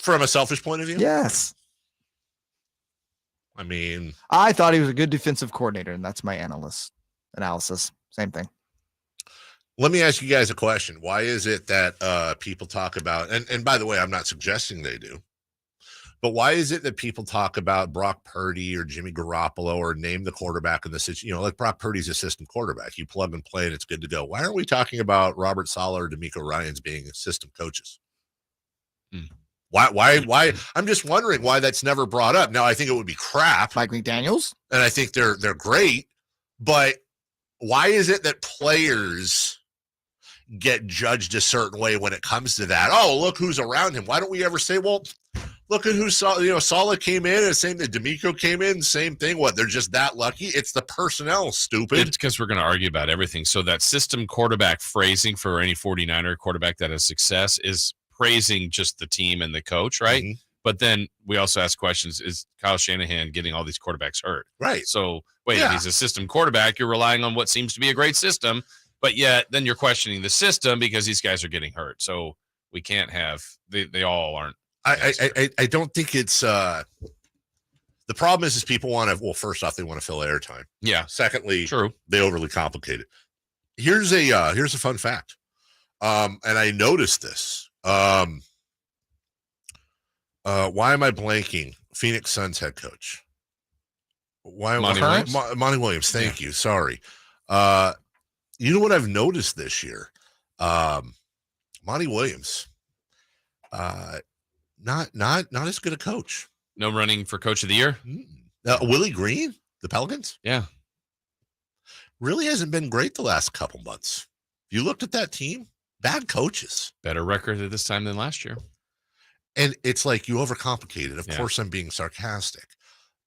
From a selfish point of view? Yes. I mean, I thought he was a good defensive coordinator, and that's my analysis. Same thing. let me ask you guys a question. Why is it that people talk about, and by the way, I'm not suggesting they do, but why is it that people talk about Brock Purdy or Jimmy Garoppolo or name the quarterback in the situation? You know, like Brock Purdy's assistant quarterback. You plug and play and it's good to go. Why aren't we talking about Robert Saleh or D'Amico Ryans being assistant coaches? Why? I'm just wondering why that's never brought up. Now, I think it would be crap. Mike McDaniels? And I think they're great, but why is it that players get judged a certain way when it comes to that? Oh, look who's around him. Why don't we ever say, well, look at who saw, Saleh came in, and same that D'Amico came in, same thing. What, they're just that lucky? It's the personnel, stupid. It's because we're going to argue about everything. So that system quarterback phrasing for any 49er quarterback that has success is praising just the team and the coach, right? Mm-hmm. But then we also ask questions, is Kyle Shanahan getting all these quarterbacks hurt? Right. So wait, if he's a system quarterback, you're relying on what seems to be a great system, but yet then you're questioning the system because these guys are getting hurt. So we can't have, they all aren't. I don't think it's the problem is people want to, well, first off, they want to fill airtime. Yeah. Secondly, true, they overly complicate it. Here's a fun fact. And I noticed this. Why am I blanking? Phoenix Suns head coach. Why Monty Williams? Monty Williams, thank you. Sorry. You know what I've noticed this year? Monty Williams. Not as good a coach. No running for coach of the year? Willie Green, the Pelicans? Yeah. Really hasn't been great the last couple months. If you looked at that team, bad coaches. Better record at this time than last year. And it's like you overcomplicate it. Of course, I'm being sarcastic.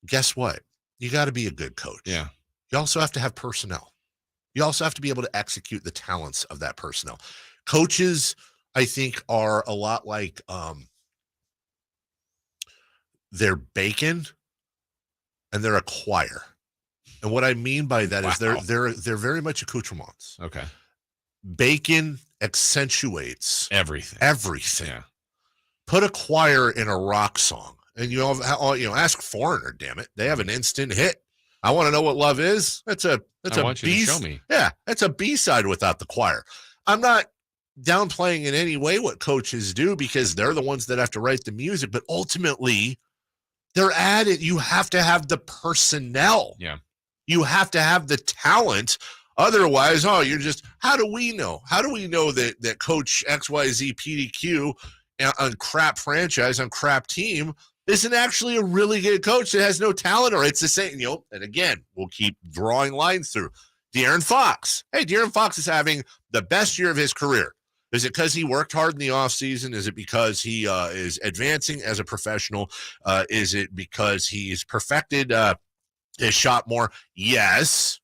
Guess what? You got to be a good coach. Yeah. You also have to have personnel. You also have to be able to execute the talents of that personnel. Coaches, I think, are a lot like they're bacon and they're a choir. And what I mean by that is they're very much accoutrements. Okay. Bacon accentuates everything. Yeah. Put a choir in a rock song, and ask Foreigner. Damn it, they have an instant hit. I want to know what love is. That's a want you to show me. Yeah, that's a B-side without the choir. I'm not downplaying in any way what coaches do because they're the ones that have to write the music, but ultimately they're added. You have to have the personnel. Yeah. You have to have the talent. Otherwise, you're just, how do we know? How do we know that coach XYZ PDQ on crap franchise, on crap team, isn't actually a really good coach that has no talent, or it's the same, and again, we'll keep drawing lines through. De'Aaron Fox. Hey, De'Aaron Fox is having the best year of his career. Is it because he worked hard in the offseason? Is it because he is advancing as a professional? Is it because he's perfected his shot more? Yes.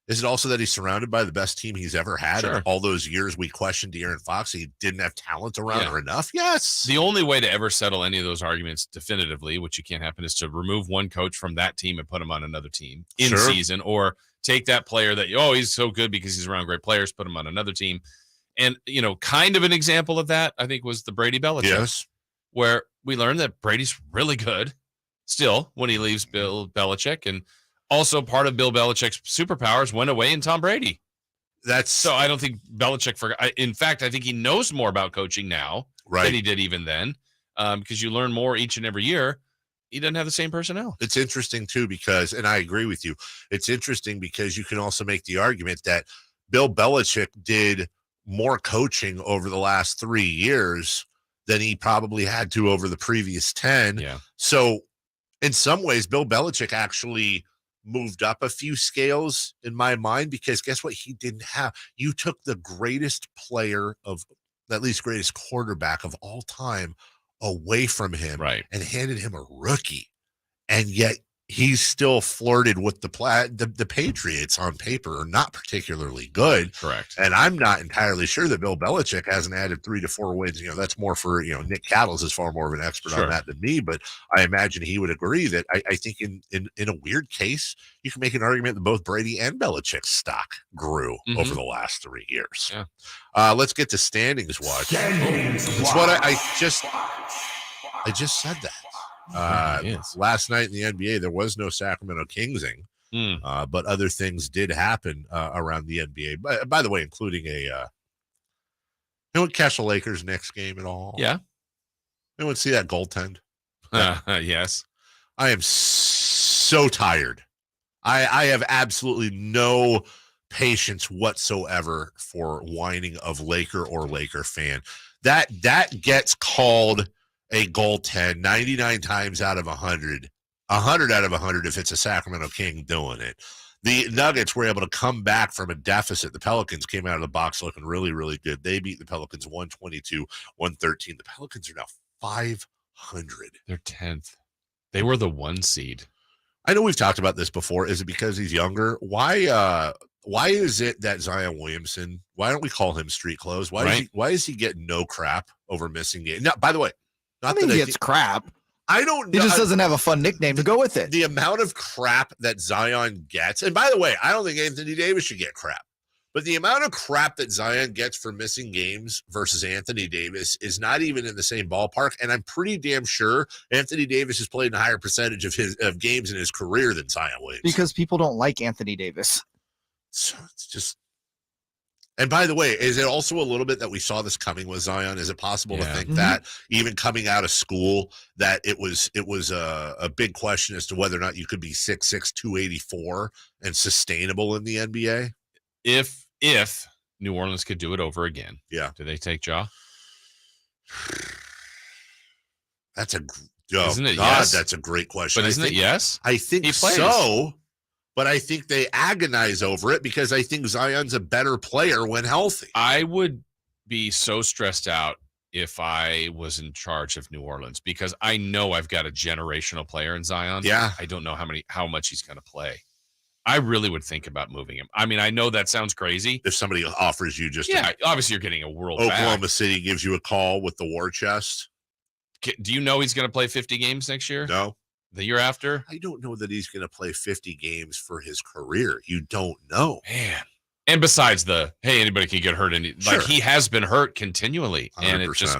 Is it also that he's surrounded by the best team he's ever had? Sure. And all those years we questioned De'Aaron Fox, he didn't have talent around or enough? Yes. The only way to ever settle any of those arguments definitively, which you can't happen, is to remove one coach from that team and put him on another team in Sure. season, or take that player that, he's so good because he's around great players, put him on another team. And, kind of an example of that, I think, was the Brady Belichick. Yes. Where we learned that Brady's really good still when he leaves Bill Belichick. And also part of Bill Belichick's superpowers went away in Tom Brady. So I don't think Belichick forgot. In fact, I think he knows more about coaching now than he did even then, because you learn more each and every year. He doesn't have the same personnel. It's interesting, too, because, and I agree with you, it's interesting because you can also make the argument that Bill Belichick did more coaching over the last 3 years than he probably had to over the previous 10. Yeah. So in some ways, Bill Belichick actually moved up a few scales in my mind, because guess what? He didn't have. You took the greatest player of, at least greatest quarterback of all time, away from him and handed him a rookie. And yet he's still flirted with the Patriots on paper are not particularly good. Correct. And I'm not entirely sure that Bill Belichick hasn't added 3 to 4 wins. That's more for, Nick Cattles is far more of an expert on that than me, but I imagine he would agree that I think in a weird case, you can make an argument that both Brady and Belichick's stock grew over the last 3 years. Yeah. Let's get to standings watch. That's what I just said that. Last night in the NBA, there was no Sacramento Kingsing, but other things did happen around the NBA. By the way, including anyone catch the Lakers next game at all? Yeah. Anyone see that goaltend? Yes. I am so tired. I have absolutely no patience whatsoever for whining of Laker or Laker fan. That gets called a goaltend 99 times out of 100, 100 out of 100 if it's a Sacramento King doing it. The Nuggets were able to come back from a deficit. The Pelicans came out of the box looking really, really good. They beat the Pelicans 122-113. The Pelicans are now 500. They're 10th. They were the 1 seed. I know we've talked about this before. Is it because he's younger? Why is it that Zion Williamson, why don't we call him street clothes? Why is he getting no crap over missing games? Now, by the way, I think he gets crap. I don't know. He just doesn't have a fun nickname to go with it. The amount of crap that Zion gets, and by the way, I don't think Anthony Davis should get crap, but the amount of crap that Zion gets for missing games versus Anthony Davis is not even in the same ballpark. And I'm pretty damn sure Anthony Davis has played a higher percentage of games in his career than Zion Williamson. Because people don't like Anthony Davis. So it's just. And by the way, is it also a little bit that we saw this coming with Zion? Is it possible to think that even coming out of school that it was a big question as to whether or not you could be 6'6", 284 and sustainable in the NBA? If New Orleans could do it over again, do they take Ja? Isn't it yes? That's a great question. But isn't it yes? I think so. But I think they agonize over it because I think Zion's a better player when healthy. I would be so stressed out if I was in charge of New Orleans because I know I've got a generational player in Zion. Yeah. I don't know how much he's going to play. I really would think about moving him. I mean, I know that sounds crazy. If somebody offers you just obviously you're getting a world Oklahoma back. City gives you a call with the war chest. Do you know he's going to play 50 games next year? No. The year after? I don't know that he's going to play 50 games for his career. You don't know. Man. And besides anybody can get hurt. Like he has been hurt continually. 100%. And it just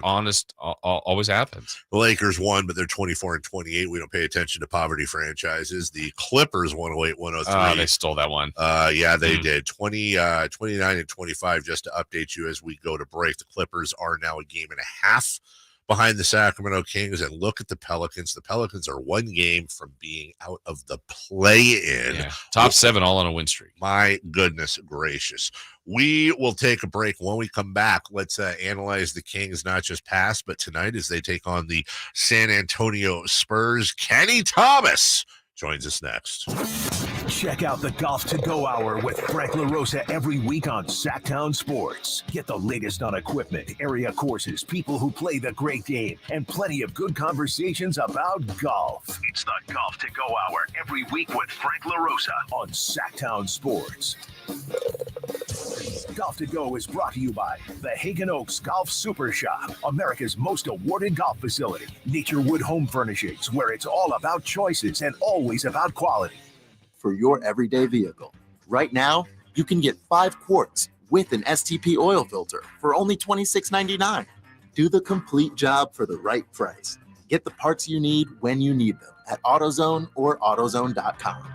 always happens. The Lakers won, but they're 24-28. We don't pay attention to poverty franchises. The Clippers 108-103. They stole that one. Yeah, they did. 29-25, just to update you as we go to break. The Clippers are now a game and a half behind the Sacramento Kings, and look at the Pelicans. The Pelicans are 1 game from being out of the play-in. Yeah. Top 7 all on a win streak. My goodness gracious. We will take a break. When we come back, let's analyze the Kings, not just past, but tonight as they take on the San Antonio Spurs. Kenny Thomas joins us next. Check out the Golf to Go Hour with Frank LaRosa every week on Sactown Sports. Get the latest on equipment, area courses, people who play the great game, and plenty of good conversations about golf. It's the Golf to Go Hour every week with Frank LaRosa on Sactown Sports. Golf to Go is brought to you by the Hagen Oaks Golf Super Shop, America's most awarded golf facility. Nature Wood Home Furnishings, where it's all about choices and always about quality. For your everyday vehicle. Right now, you can get 5 quarts, with an STP oil filter for only $26.99. Do the complete job for the right price. Get the parts you need when you need them at AutoZone or AutoZone.com.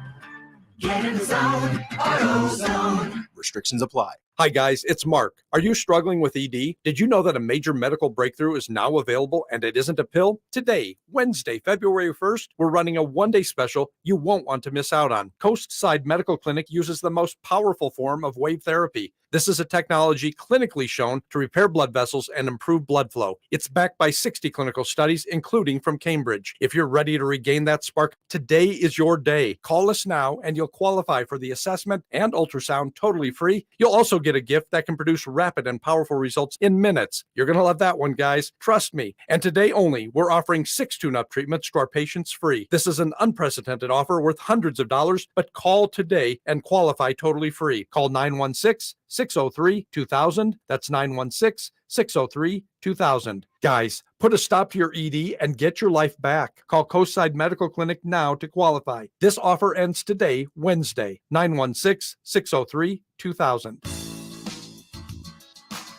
Get in the zone, AutoZone. Restrictions apply. Hi, guys, it's Mark. Are you struggling with ED? Did you know that a major medical breakthrough is now available and it isn't a pill? Today, Wednesday, February 1st, we're running a one-day special you won't want to miss out on. Coastside Medical Clinic uses the most powerful form of wave therapy. This is a technology clinically shown to repair blood vessels and improve blood flow. It's backed by 60 clinical studies, including from Cambridge. If you're ready to regain that spark, today is your day. Call us now and you'll qualify for the assessment and ultrasound totally free. You'll also get a gift that can produce rapid and powerful results in minutes. You're going to love that one, guys. Trust me. And today only, we're offering 6 tune-up treatments to our patients free. This is an unprecedented offer worth hundreds of dollars, but call today and qualify totally free. Call 916-603-2000. That's 916-603-2000. Guys, put a stop to your ED and get your life back. Call Coastside Medical Clinic now to qualify. This offer ends today, Wednesday, 916-603-2000.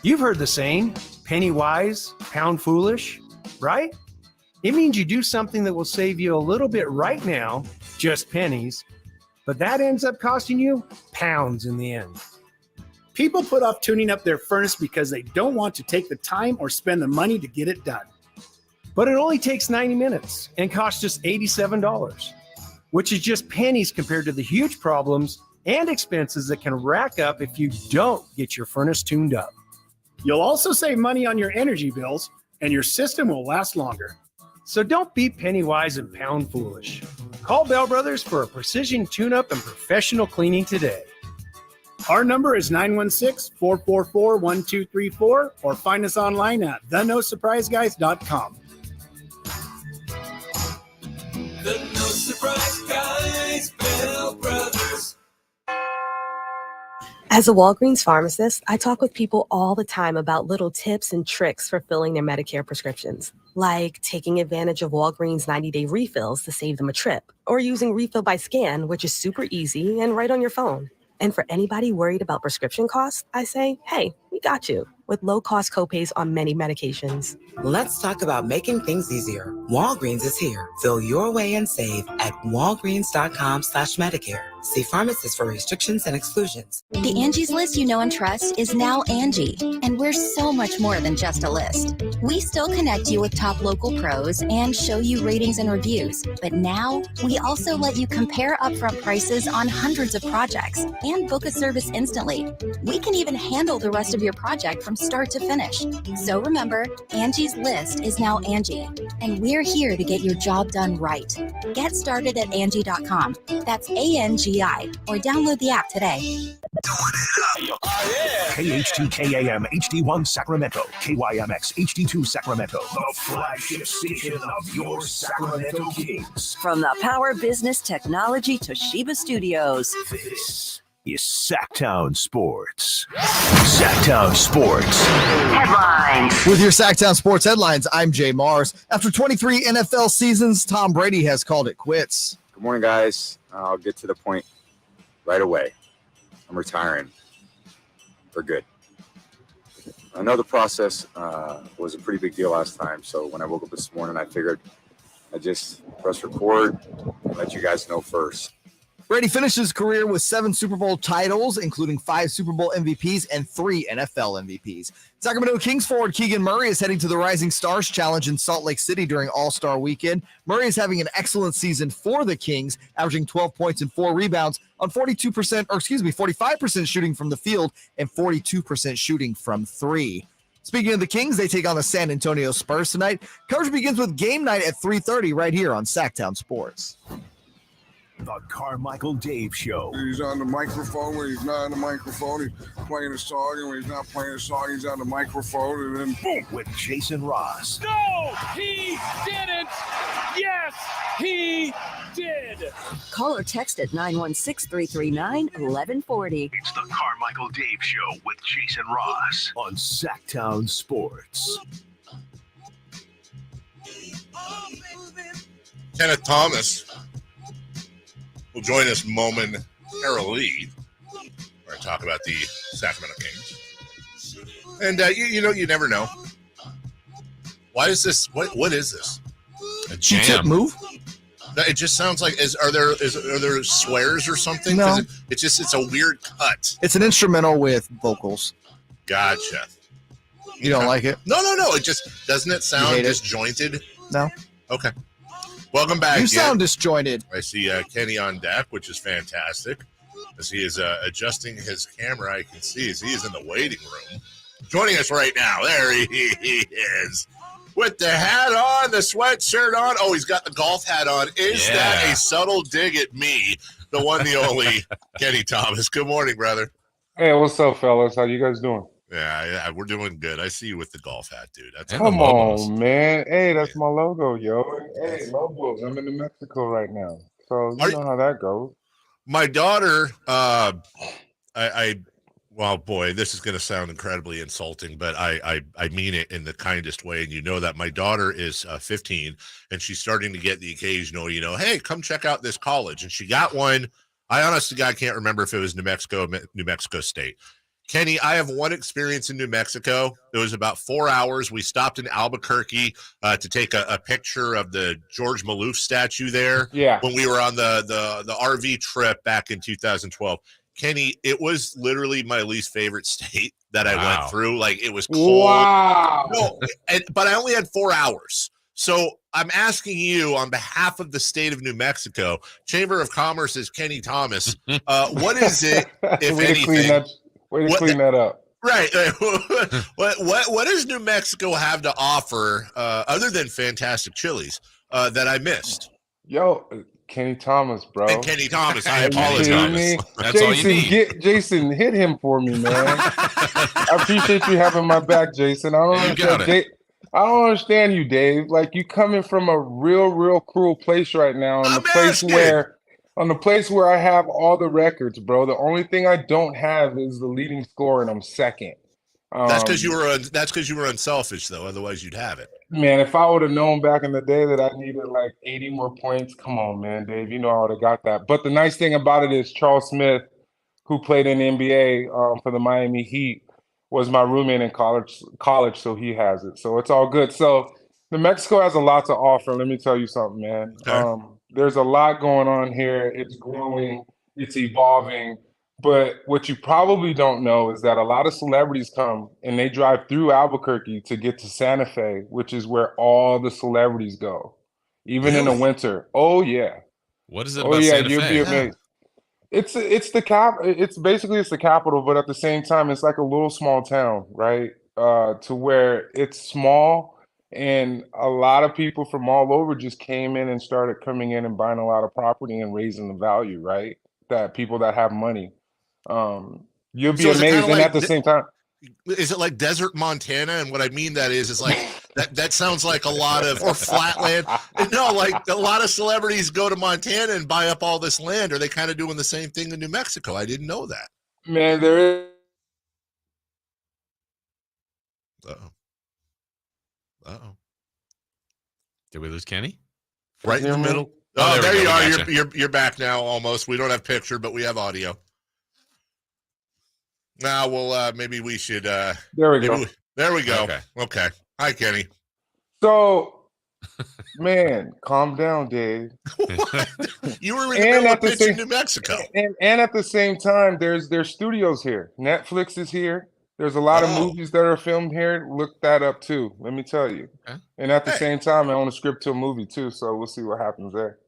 You've heard the saying, penny wise, pound foolish, right? It means you do something that will save you a little bit right now, just pennies, but that ends up costing you pounds in the end. People put off tuning up their furnace because they don't want to take the time or spend the money to get it done. But it only takes 90 minutes and costs just $87, which is just pennies compared to the huge problems and expenses that can rack up if you don't get your furnace tuned up. You'll also save money on your energy bills, and your system will last longer. So don't be penny wise and pound foolish. Call Bell Brothers for a precision tune-up and professional cleaning today. Our number is 916-444-1234, or find us online at thenosurpriseguys.com. The No Surprise Guys, Bell Brothers. As a Walgreens pharmacist, I talk with people all the time about little tips and tricks for filling their Medicare prescriptions, like taking advantage of Walgreens 90-day refills to save them a trip, or using Refill by Scan, which is super easy and right on your phone. And for anybody worried about prescription costs, I say, hey, we got you with low-cost copays on many medications. Let's talk about making things easier. Walgreens is here. Fill your way and save at walgreens.com/Medicare. See pharmacists for restrictions and exclusions. The Angie's List you know and trust is now Angie, and we're so much more than just a list. We still connect you with top local pros and show you ratings and reviews, but now we also let you compare upfront prices on hundreds of projects and book a service instantly. We can even handle the rest of your project from start to finish. So remember, Angie's List is now Angie, and we're here to get your job done right. Get started at Angie.com. That's ANGI, or download the app today. KH2KAM HD1 Sacramento, KYMX HD2 Sacramento, the flagship station of your Sacramento Kings. From the Power Business Technology Toshiba Studios. This is Sactown Sports. Sactown Sports. Headlines. With your Sactown Sports headlines, I'm Jay Mars. After 23 NFL seasons, Tom Brady has called it quits. Good morning, guys. I'll get to the point right away. I'm retiring for good. I know the process was a pretty big deal last time, so when I woke up this morning, I figured I'd just press record and let you guys know first. Brady finished his career with 7 Super Bowl titles, including 5 Super Bowl MVPs and 3 NFL MVPs. Sacramento Kings forward Keegan Murray is heading to the Rising Stars Challenge in Salt Lake City during All-Star Weekend. Murray is having an excellent season for the Kings, averaging 12 points and 4 rebounds on 45% shooting from the field and 42% shooting from 3. Speaking of the Kings, they take on the San Antonio Spurs tonight. Coverage begins with game night at 3:30 right here on Sactown Sports. The Carmichael Dave Show. He's on the microphone when he's not on the microphone. He's playing a song, and when he's not playing a song, he's on the microphone, and then boom, with Jason Ross. No, he didn't. Yes, he did. Call or text at 916-339-1140. It's the Carmichael Dave Show with Jason Ross on Sactown Sports. Kenneth Thomas will join us momentarily. We're going to talk about the Sacramento Kings. And you never know. Why is this? What is this? A jam move? It just sounds like are there swears or something? No. It's a weird cut. It's an instrumental with vocals. Gotcha. You don't like it? No. It just doesn't it sound disjointed? No. Okay. Welcome back. You sound disjointed. I see Kenny on deck, which is fantastic. As he is adjusting his camera, I can see as he is in the waiting room. Joining us right now, there he is. With the hat on, the sweatshirt on. Oh, he's got the golf hat on. Is that a subtle dig at me, the one, the only Kenny Thomas? Good morning, brother. Hey, what's up, fellas? How you guys doing? Yeah, we're doing good. I see you with the golf hat, dude. That's Come on, man. Hey, that's my logo, yo. Hey, logos. I'm in New Mexico right now, so you know how that goes. My daughter, well, boy, this is going to sound incredibly insulting, but I mean it in the kindest way. And you know that my daughter is 15 and she's starting to get the occasional, hey, come check out this college. And she got one. I honestly, God, can't remember if it was New Mexico State. Kenny, I have one experience in New Mexico. It was about 4 hours. We stopped in Albuquerque to take a picture of the George Maloof statue there. Yeah. When we were on the RV trip back in 2012. Kenny, it was literally my least favorite state that I went through. Like, it was cold. Wow. No, but I only had 4 hours. So I'm asking you on behalf of the state of New Mexico, Chamber of Commerce's Kenny Thomas, what is it, if anything? Way to clean that up. Right. What does New Mexico have to offer other than fantastic chilies that I missed? Yo, Kenny Thomas, bro. And Kenny Thomas, I apologize. That's Jason, all you need. Jason, hit him for me, man. I appreciate you having my back, Jason. I don't understand you, Dave. Like, you coming from a real cruel place right now, on the place where I have all the records, bro. The only thing I don't have is the leading score, and I'm second. That's because you were unselfish, though. Otherwise, you'd have it. Man, if I would have known back in the day that I needed like 80 more points, come on, man, Dave. You know I would have got that. But the nice thing about it is Charles Smith, who played in the NBA for the Miami Heat, was my roommate in college, so he has it. So it's all good. So New Mexico has a lot to offer. Let me tell you something, man. Okay. There's a lot going on here. It's growing. It's evolving. But what you probably don't know is that a lot of celebrities come and they drive through Albuquerque to get to Santa Fe, which is where all the celebrities go, even in the winter. Oh, yeah. What is it about Santa Fe? You'll be amazed. It's the capital, but at the same time, it's like a little small town, right? To where it's small, and a lot of people from all over just came in and started coming in and buying a lot of property and raising the value, right? That people that have money. You'll be amazed, and at the same time, is it like desert Montana? And what I mean that is like that sounds like a lot of, or flatland. No, like a lot of celebrities go to Montana and buy up all this land. Are they kind of doing the same thing in New Mexico? I didn't know that. Man, there is. Uh-oh. Did we lose Kenny? Right in the middle. Oh, there you are. Gotcha. You're back now almost. We don't have picture, but we have audio. Now, well, maybe we should. There we go. There we go. Okay. Hi, Kenny. So, man, calm down, Dave. You were in the middle of pitching New Mexico. And at the same time, there's studios here. Netflix is here. There's a lot of movies that are filmed here. Look that up, too. Let me tell you. Okay. And at the same time, I own a script to a movie, too. So we'll see what happens there.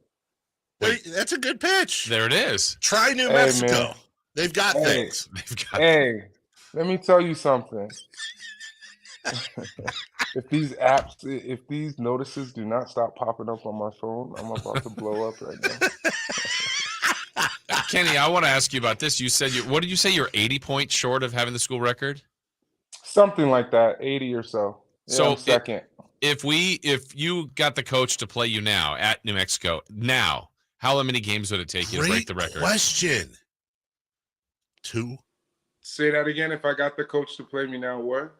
That's a good pitch. There it is. Try New Mexico. Man. They've got things. Hey, let me tell you something. If these notices do not stop popping up on my phone, I'm about to blow up right now. Kenny, I want to ask you about this. You said what did you say? You're 80 points short of having the school record? Something like that, 80 or so. Yeah, so I'm second. If you got the coach to play you now at New Mexico, how many games would it take you to break the record? Question. 2. Say that again. If I got the coach to play me now, what?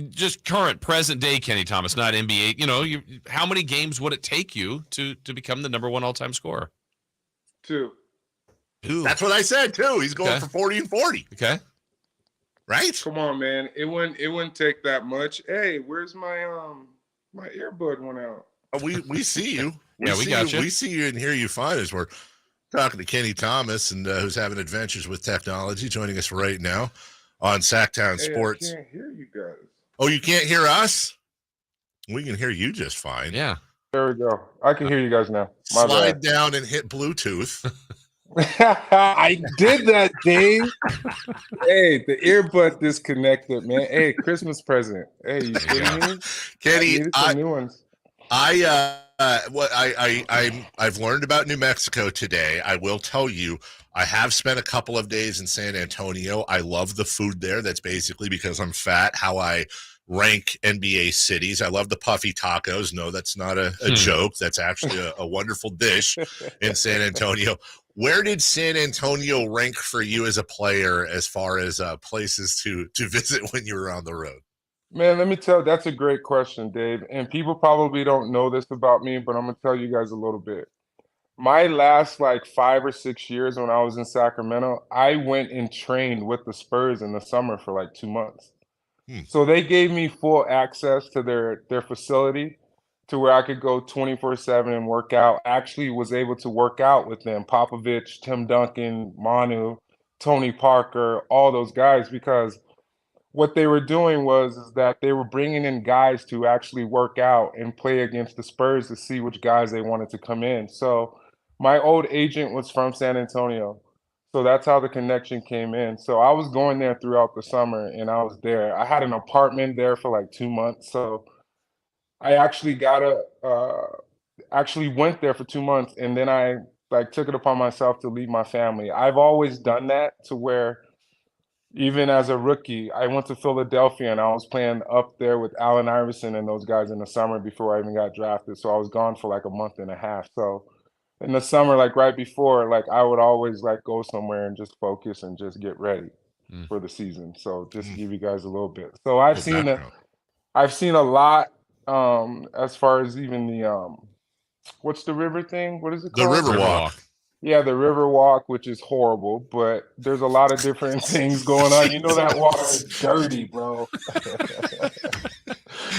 Just current, present day Kenny Thomas, not NBA. How many games would it take you to become the number 1 all-time scorer? 2. That's what I said too. He's going for 40 and 40. Okay. Right? Come on, man. It wouldn't take that much. Hey, where's my earbud went out? We see you. We got you. We see you and hear you fine as we're talking to Kenny Thomas, and who's having adventures with technology, joining us right now on Sactown Sports. I can't hear you guys. Oh, you can't hear us? We can hear you just fine. Yeah. There we go. I can hear you guys now. My Slide bad. down and hit Bluetooth. I did that, Dave. Hey, the earbud disconnected, man. Hey, Christmas present. Hey, you kidding me? Kenny, new ones. I've learned about New Mexico today. I will tell you, I have spent a couple of days in San Antonio. I love the food there. That's basically because I'm fat, how I rank NBA cities. I love the puffy tacos. No, that's not a joke. That's actually a wonderful dish in San Antonio. Where did San Antonio rank for you as a player as far as places to visit when you were on the road? Man, let me tell you, that's a great question, Dave. And people probably don't know this about me, but I'm going to tell you guys a little bit. My last 5 or 6 years when I was in Sacramento, I went and trained with the Spurs in the summer for 2 months. So they gave me full access to their facility to where I could go 24/7 and work out. Actually was able to work out with them, Popovich, Tim Duncan, Manu, Tony Parker, all those guys, because what they were doing is that they were bringing in guys to actually work out and play against the Spurs to see which guys they wanted to come in. So my old agent was from San Antonio. So that's how the connection came in. So I was going there throughout the summer, and I was there. I had an apartment there for 2 months. So I actually actually went there for 2 months, and then I took it upon myself to leave my family. I've always done that to where even as a rookie, I went to Philadelphia and I was playing up there with Allen Iverson and those guys in the summer before I even got drafted. So I was gone for a month and a half. So in the summer, right before, I would always go somewhere and just focus and just get ready for the season. So just to give you guys a little bit. So I've seen a lot as far as even the what's the river thing? What is it called? The Riverwalk. Yeah, the Riverwalk, which is horrible, but there's a lot of different things going on. You know that water is dirty, bro.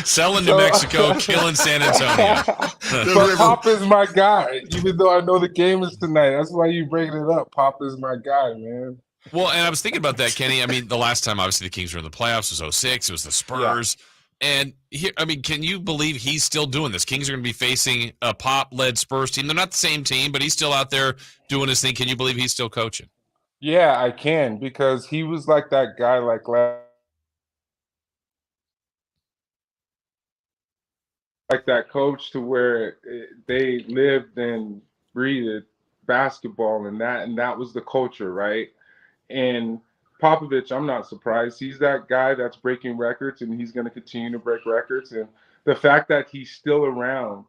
Selling New Mexico, killing San Antonio. But Pop is my guy, even though I know the game is tonight. That's why you bringing it up. Pop is my guy, man. Well, and I was thinking about that, Kenny. I mean, the last time, obviously, the Kings were in the playoffs was 2006. It was the Spurs. Yeah. And here, I mean, can you believe he's still doing this? Kings are going to be facing a Pop-led Spurs team. They're not the same team, but he's still out there doing his thing. Can you believe he's still coaching? Yeah, I can, because he was like that guy like that coach to where they lived and breathed basketball, and that was the culture, right? And Popovich, I'm not surprised. He's that guy that's breaking records, and he's going to continue to break records. And the fact that he's still around,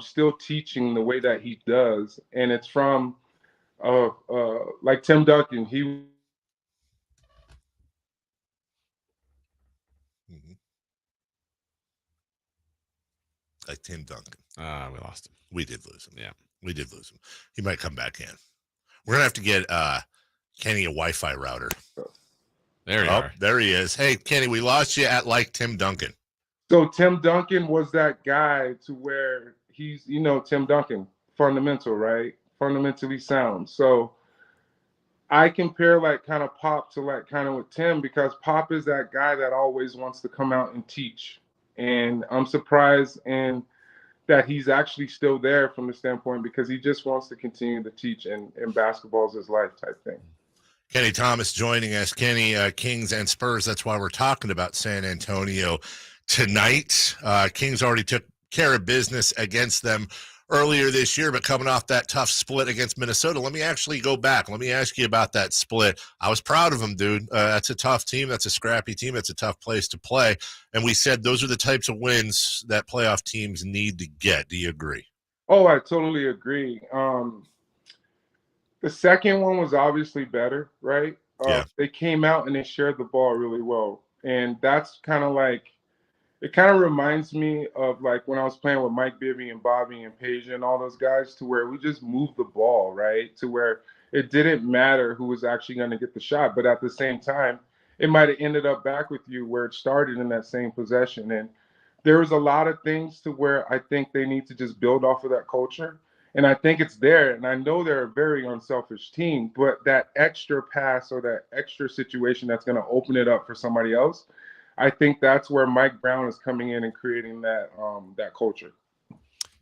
still teaching the way that he does, and it's from like Tim Duncan. Like Tim Duncan. We lost him. We did lose him. Yeah, we did lose him. He might come back in. We're gonna have to get Kenny a Wi-Fi router. There you are. There he is. Hey, Kenny, we lost you at like Tim Duncan. So Tim Duncan was that guy to where he's, Tim Duncan, fundamental, right? Fundamentally sound. So I compare kind of Pop to kind of with Tim, because Pop is that guy that always wants to come out and teach. And I'm surprised that he's actually still there from the standpoint, because he just wants to continue to teach, and basketball is his life type thing. Kenny Thomas joining us. Kenny, Kings and Spurs. That's why we're talking about San Antonio tonight. Kings already took care of business against them earlier this year, but coming off that tough split against Minnesota, let me actually go back. Let me ask you about that split. I was proud of them, dude. That's a tough team. That's a scrappy team. That's a tough place to play. And we said those are the types of wins that playoff teams need to get. Do you agree? Oh, I totally agree. The second one was obviously better, right? Yeah. They came out and they shared the ball really well. And that's kind of it kind of reminds me of when I was playing with Mike Bibby and Bobby and Paige and all those guys, to where we just moved the ball, right? To where it didn't matter who was actually going to get the shot. But at the same time, it might have ended up back with you where it started in that same possession. And there was a lot of things to where I think they need to just build off of that culture. And I think it's there. And I know they're a very unselfish team, but that extra pass or that extra situation that's going to open it up for somebody else, I think that's where Mike Brown is coming in and creating that culture.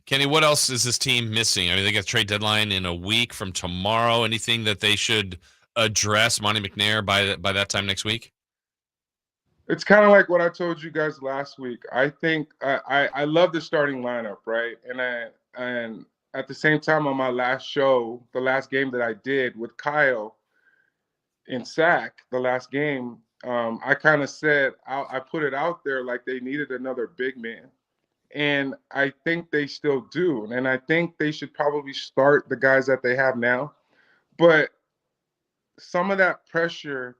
Kenny, what else is this team missing? I mean, they got a trade deadline in a week from tomorrow. Anything that they should address, Monty McNair, by that time next week? It's kind of like what I told you guys last week. I think I love the starting lineup, right? And at the same time, on my last show, the last game that I did with Kyle in Sac, the last game, I kind of said, I put it out there like they needed another big man. And I think they still do. And I think they should probably start the guys that they have now. But some of that pressure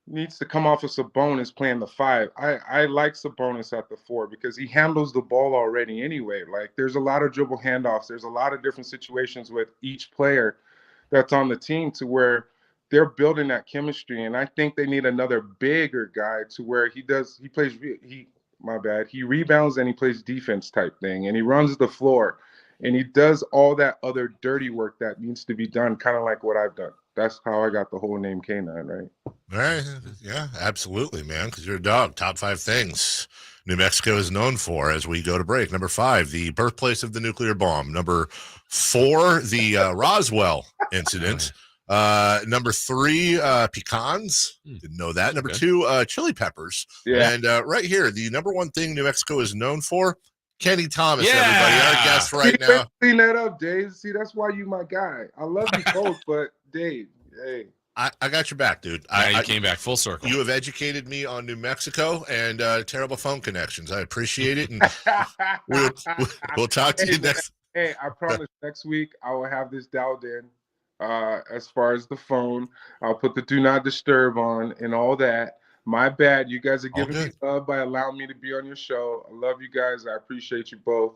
needs to come off of Sabonis playing the 5. I like Sabonis at the 4 because he handles the ball already anyway. Like, there's a lot of dribble handoffs. There's a lot of different situations with each player that's on the team to where they're building that chemistry. And I think they need another bigger guy to where he rebounds and he plays defense type thing. And he runs the floor. And he does all that other dirty work that needs to be done, kind of like what I've done. That's how I got the whole name K9, right? Right. Yeah, absolutely, man, because you're a dog. Top 5 things New Mexico is known for as we go to break. Number 5, the birthplace of the nuclear bomb. Number 4, the Roswell incident. Number 3, pecans. Didn't know that. Number 2, chili peppers. Yeah. And right here, the number 1 thing New Mexico is known for, Kenny Thomas, everybody, our guest right now. Clean that up, Dave. See, that's why you my guy. I love you both, but Dave, hey. I got your back, dude. You came back full circle. You have educated me on New Mexico and terrible phone connections. I appreciate it. And we'll talk to you next. Hey, I promise next week I will have this dialed in. As far as the phone, I'll put the do not disturb on and all that. My bad. You guys are giving me love by allowing me to be on your show. I love you guys. I appreciate you both.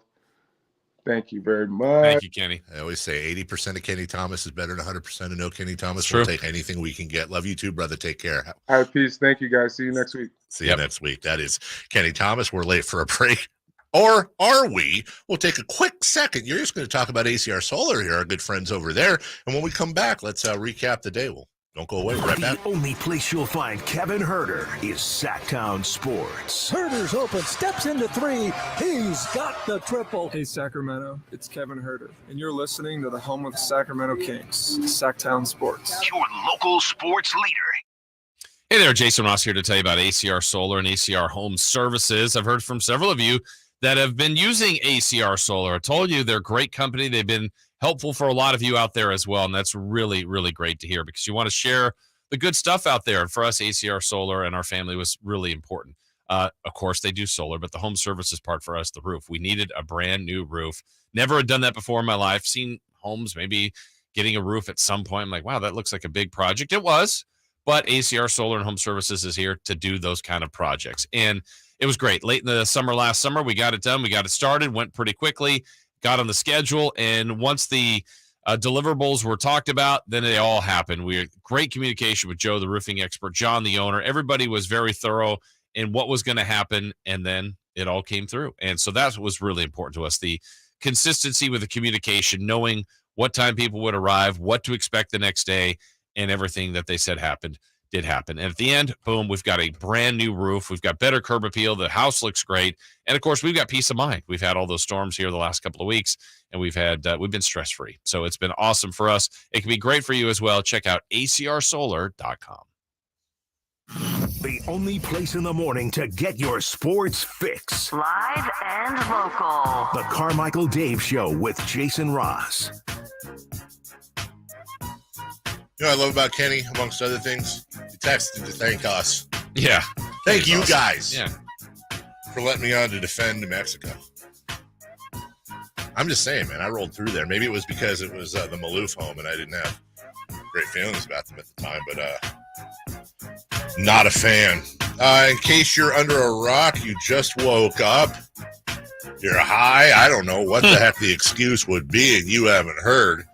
Thank you very much. Thank you, Kenny. I always say 80% of Kenny Thomas is better than 100% of no Kenny Thomas. True. We'll take anything we can get. Love you too, brother. Take care. All right, peace. Thank you, guys. See you next week. See you next week. That is Kenny Thomas. We're late for a break. Or are we? We'll take a quick second. You're just going to talk about ACR Solar here, our good friends over there. And when we come back, let's recap the day. Don't go away. We're right back. The only place you'll find Kevin Herter is Sactown Sports. Herter's open, steps into 3. He's got the triple. Hey, Sacramento. It's Kevin Herter, and you're listening to the home of the Sacramento Kings, Sactown Sports. Your local sports leader. Hey there, Jason Ross here to tell you about ACR Solar and ACR Home Services. I've heard from several of you that have been using ACR Solar. I told you they're a great company. They've been helpful for a lot of you out there as well, and that's really, really great to hear because you want to share the good stuff out there. And for us, ACR Solar and our family was really important. Of course, they do solar, but the home services part for us, the roof. We needed a brand new roof. Never had done that before in my life. Seen homes maybe getting a roof at some point. I'm like, wow, that looks like a big project. It was, but ACR Solar and Home Services is here to do those kind of projects. And it was great. Late in the summer, last summer, we got it done. We got it started, went pretty quickly, got on the schedule. And once the deliverables were talked about, then they all happened. We had great communication with Joe, the roofing expert, John, the owner. Everybody was very thorough in what was going to happen. And then it all came through. And so that was really important to us. The consistency with the communication, knowing what time people would arrive, what to expect the next day, and everything that they said happened. Did happen. And at the end, boom, we've got a brand new roof. We've got better curb appeal. The house looks great. And of course, we've got peace of mind. We've had all those storms here the last couple of weeks, and we've been stress-free. So it's been awesome for us. It can be great for you as well. Check out acrsolar.com. The only place in the morning to get your sports fix. Live and local. The Carmichael Dave Show with Jason Ross. You know what I love about Kenny, amongst other things? He texted to thank us. Yeah. Thank you awesome. guys Yeah. for letting me on to defend New Mexico. I'm just saying, man, I rolled through there. Maybe it was because it was the Maloof home and I didn't have great feelings about them at the time, but not a fan. In case you're under a rock, you just woke up, you're high, I don't know what the heck the excuse would be and you haven't heard.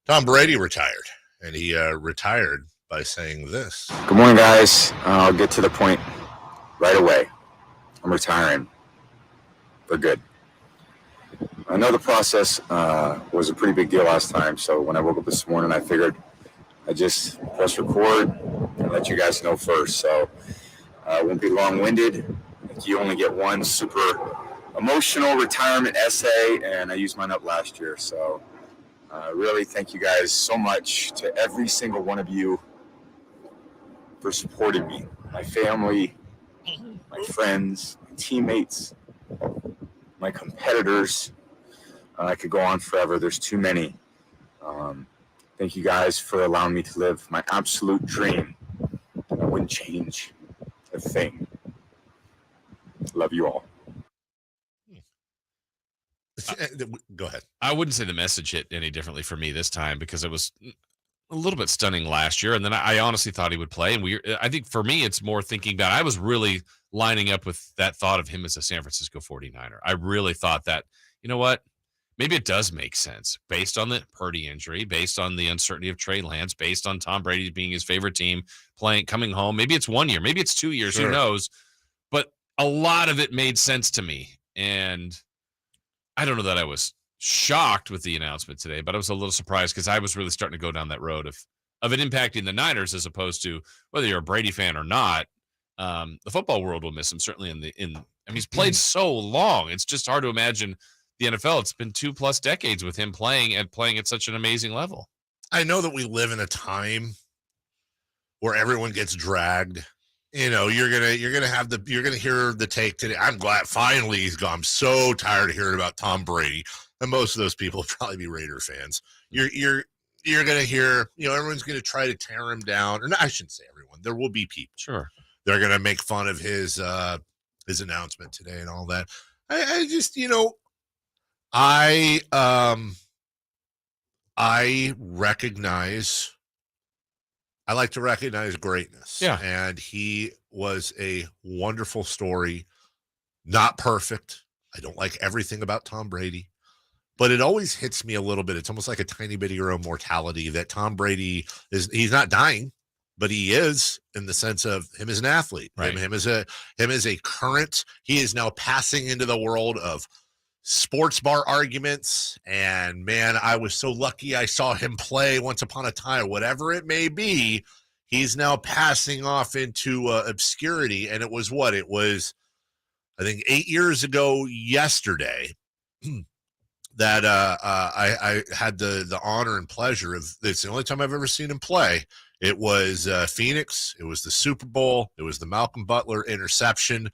Tom Brady retired. And he retired by saying this. Good morning, guys. I'll get to the point right away. I'm retiring for good. I know the process was a pretty big deal last time, so when I woke up this morning, I figured I'd just press record and let you guys know first. So I won't be long-winded. You only get one super emotional retirement essay, and I used mine up last year. So really thank you guys so much to every single one of you for supporting me, my family, my friends, my teammates, my competitors. I could go on forever. There's too many. Thank you guys for allowing me to live my absolute dream. I wouldn't change a thing. Love you all. Go ahead. I wouldn't say the message hit any differently for me this time because it was a little bit stunning last year. And then I honestly thought he would play. And I think for me, it's more thinking about, I was really lining up with that thought of him as a San Francisco 49er. I really thought that, you know what? Maybe it does make sense based on the Purdy injury, based on the uncertainty of Trey Lance, based on Tom Brady being his favorite team, coming home. Maybe it's 1 year, maybe it's 2 years, Sure. Who knows? But a lot of it made sense to me. And I don't know that I was shocked with the announcement today, but I was a little surprised because I was really starting to go down that road of it impacting the Niners as opposed to whether you're a Brady fan or not. The football world will miss him certainly I mean, he's played so long. It's just hard to imagine the NFL. It's been 2+ decades with him playing at such an amazing level. I know that we live in a time where everyone gets dragged. You know, you're gonna hear the take today. I'm glad finally he's gone. I'm so tired of hearing about Tom Brady, and most of those people will probably be Raider fans. You're gonna hear, everyone's gonna try to tear him down, or no, I shouldn't say everyone. There will be people. Sure, they're gonna make fun of his announcement today and all that. I just, I like to recognize greatness. Yeah. And he was a wonderful story. Not perfect. I don't like everything about Tom Brady, but it always hits me a little bit. It's almost like a tiny bit of your own mortality that Tom Brady he's not dying, but he is in the sense of him as an athlete. Right. Him as a current, he is now passing into the world of sports bar arguments, and man, I was so lucky I saw him play once upon a time. Whatever it may be, he's now passing off into obscurity. And it was I think 8 years ago yesterday that I had the honor and pleasure of. It's the only time I've ever seen him play. It was Phoenix. It was the Super Bowl. It was the Malcolm Butler interception.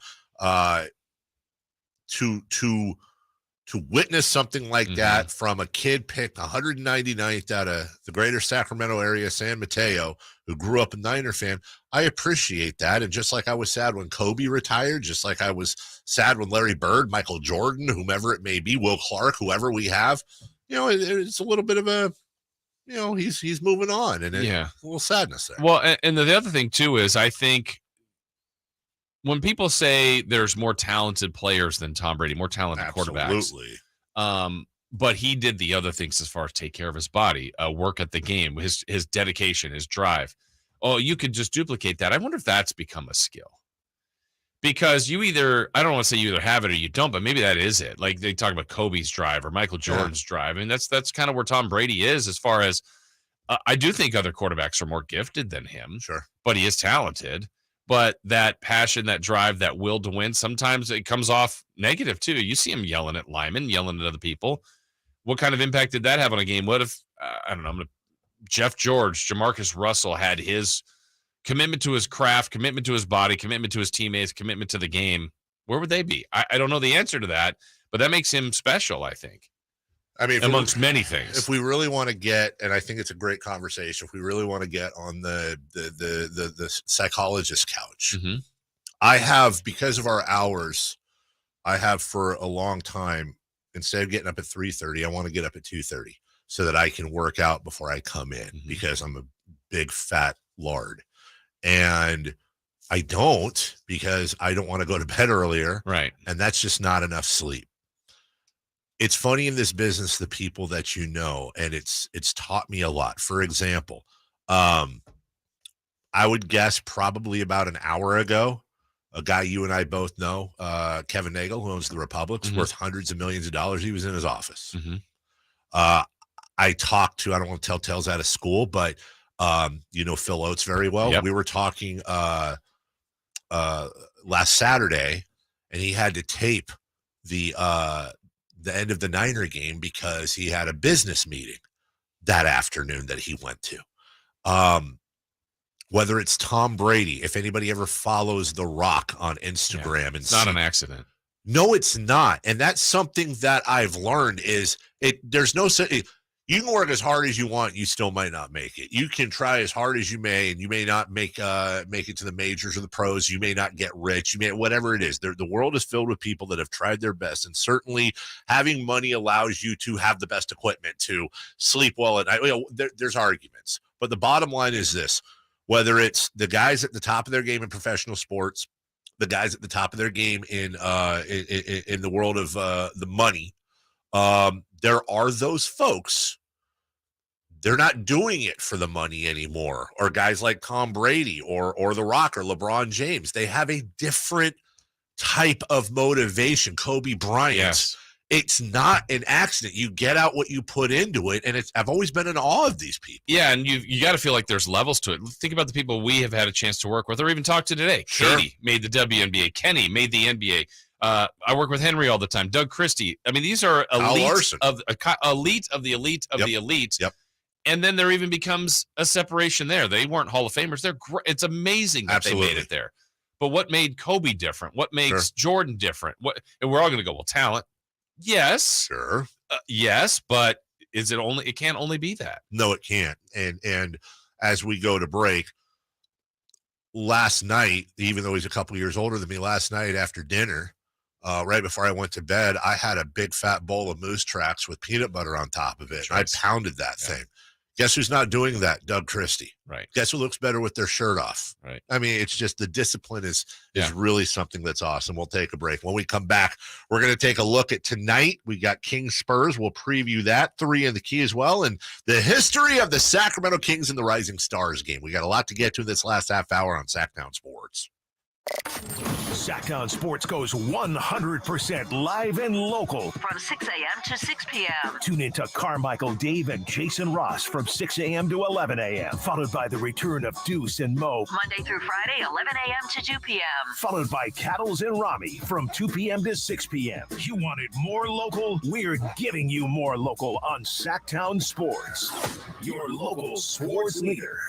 To witness something like that from a kid picked 199th out of the greater Sacramento area, San Mateo, who grew up a Niner fan, I appreciate that. And just like I was sad when Kobe retired, just like I was sad when Larry Bird, Michael Jordan, whomever it may be, Will Clark, whoever we have, it's a little bit of a, he's moving on, and a little sadness there. Well, and the other thing too is I think when people say there's more talented players than Tom Brady, more talented quarterbacks, but he did the other things as far as take care of his body, work at the game, his dedication, his drive. Oh, you could just duplicate that. I wonder if that's become a skill. Because I don't want to say you either have it or you don't, but maybe that is it. Like they talk about Kobe's drive or Michael Jordan's drive. I mean, that's kind of where Tom Brady is as far as I do think other quarterbacks are more gifted than him. Sure. But he is talented. But that passion, that drive, that will to win, sometimes it comes off negative too. You see him yelling at linemen, yelling at other people. What kind of impact did that have on a game? What if, I don't know, Jeff George, Jamarcus Russell had his commitment to his craft, commitment to his body, commitment to his teammates, commitment to the game? Where would they be? I don't know the answer to that, but that makes him special, I think. I mean, amongst many things. If we really want to get, and I think it's a great conversation, if we really want to get on the psychologist couch, I have, because of our hours, I have for a long time, instead of getting up at 3:30, I want to get up at 2:30 so that I can work out before I come in because I'm a big fat lard. And I don't, because I don't want to go to bed earlier. Right. And that's just not enough sleep. It's funny in this business, the people that and it's taught me a lot. For example, I would guess probably about an hour ago, a guy you and I both know, Kevin Nagel, who owns the Republic's, worth hundreds of millions of dollars. He was in his office. I talked to, I don't want to tell tales out of school, but you know Phil Oates very well. Yep. We were talking last Saturday, and he had to tape the end of the Niner game because he had a business meeting that afternoon that he went to. Whether it's Tom Brady, if anybody ever follows The Rock on Instagram, it's not an accident. No, it's not. And that's something that I've learned is there's no, you can work as hard as you want. You still might not make it. You can try as hard as you may, and you may not make it to the majors or the pros. You may not get rich. You may, whatever it is. The world is filled with people that have tried their best. And certainly having money allows you to have the best equipment to sleep well at night. You know, there's arguments, but the bottom line is this. Whether it's the guys at the top of their game in professional sports, the guys at the top of their game in the world of the money, there are those folks. They're not doing it for the money anymore. Or guys like Tom Brady or The Rock or LeBron James. They have a different type of motivation. Kobe Bryant. Yes. It's not an accident. You get out what you put into it, and I've always been in awe of these people. Yeah, and you got to feel like there's levels to it. Think about the people we have had a chance to work with or even talk to today. Sure. Katie made the WNBA. Kenny made the NBA. I work with Henry all the time. Doug Christie. I mean, these are elite of the elite of the elite. Yep. And then there even becomes a separation there. They weren't Hall of Famers. They're great. It's amazing that they made it there. But what made Kobe different? What makes Jordan different? And we're all going to go, well, talent. Yes. Sure. Yes, but is it only? It can't only be that. No, it can't. And as we go to break, last night, even though he's a couple years older than me, last night after dinner, right before I went to bed, I had a big fat bowl of moose tracks with peanut butter on top of it. I pounded that thing. Guess who's not doing that? Doug Christie. Right. Guess who looks better with their shirt off? Right. I mean, it's just the discipline is really something that's awesome. We'll take a break. When we come back, we're going to take a look at tonight. We got Kings Spurs. We'll preview that. 3 in the key as well. And the history of the Sacramento Kings and the Rising Stars game. We got a lot to get to in this last half hour on Sactown Sports. Sactown Sports goes 100% live and local. From 6 a.m. to 6 p.m. Tune into Carmichael Dave and Jason Ross from 6 a.m. to 11 a.m. Followed by the return of Deuce and Mo. Monday through Friday, 11 a.m. to 2 p.m. Followed by Cattles and Rami from 2 p.m. to 6 p.m. You wanted more local? We're giving you more local on Sactown Sports. Your local sports leader.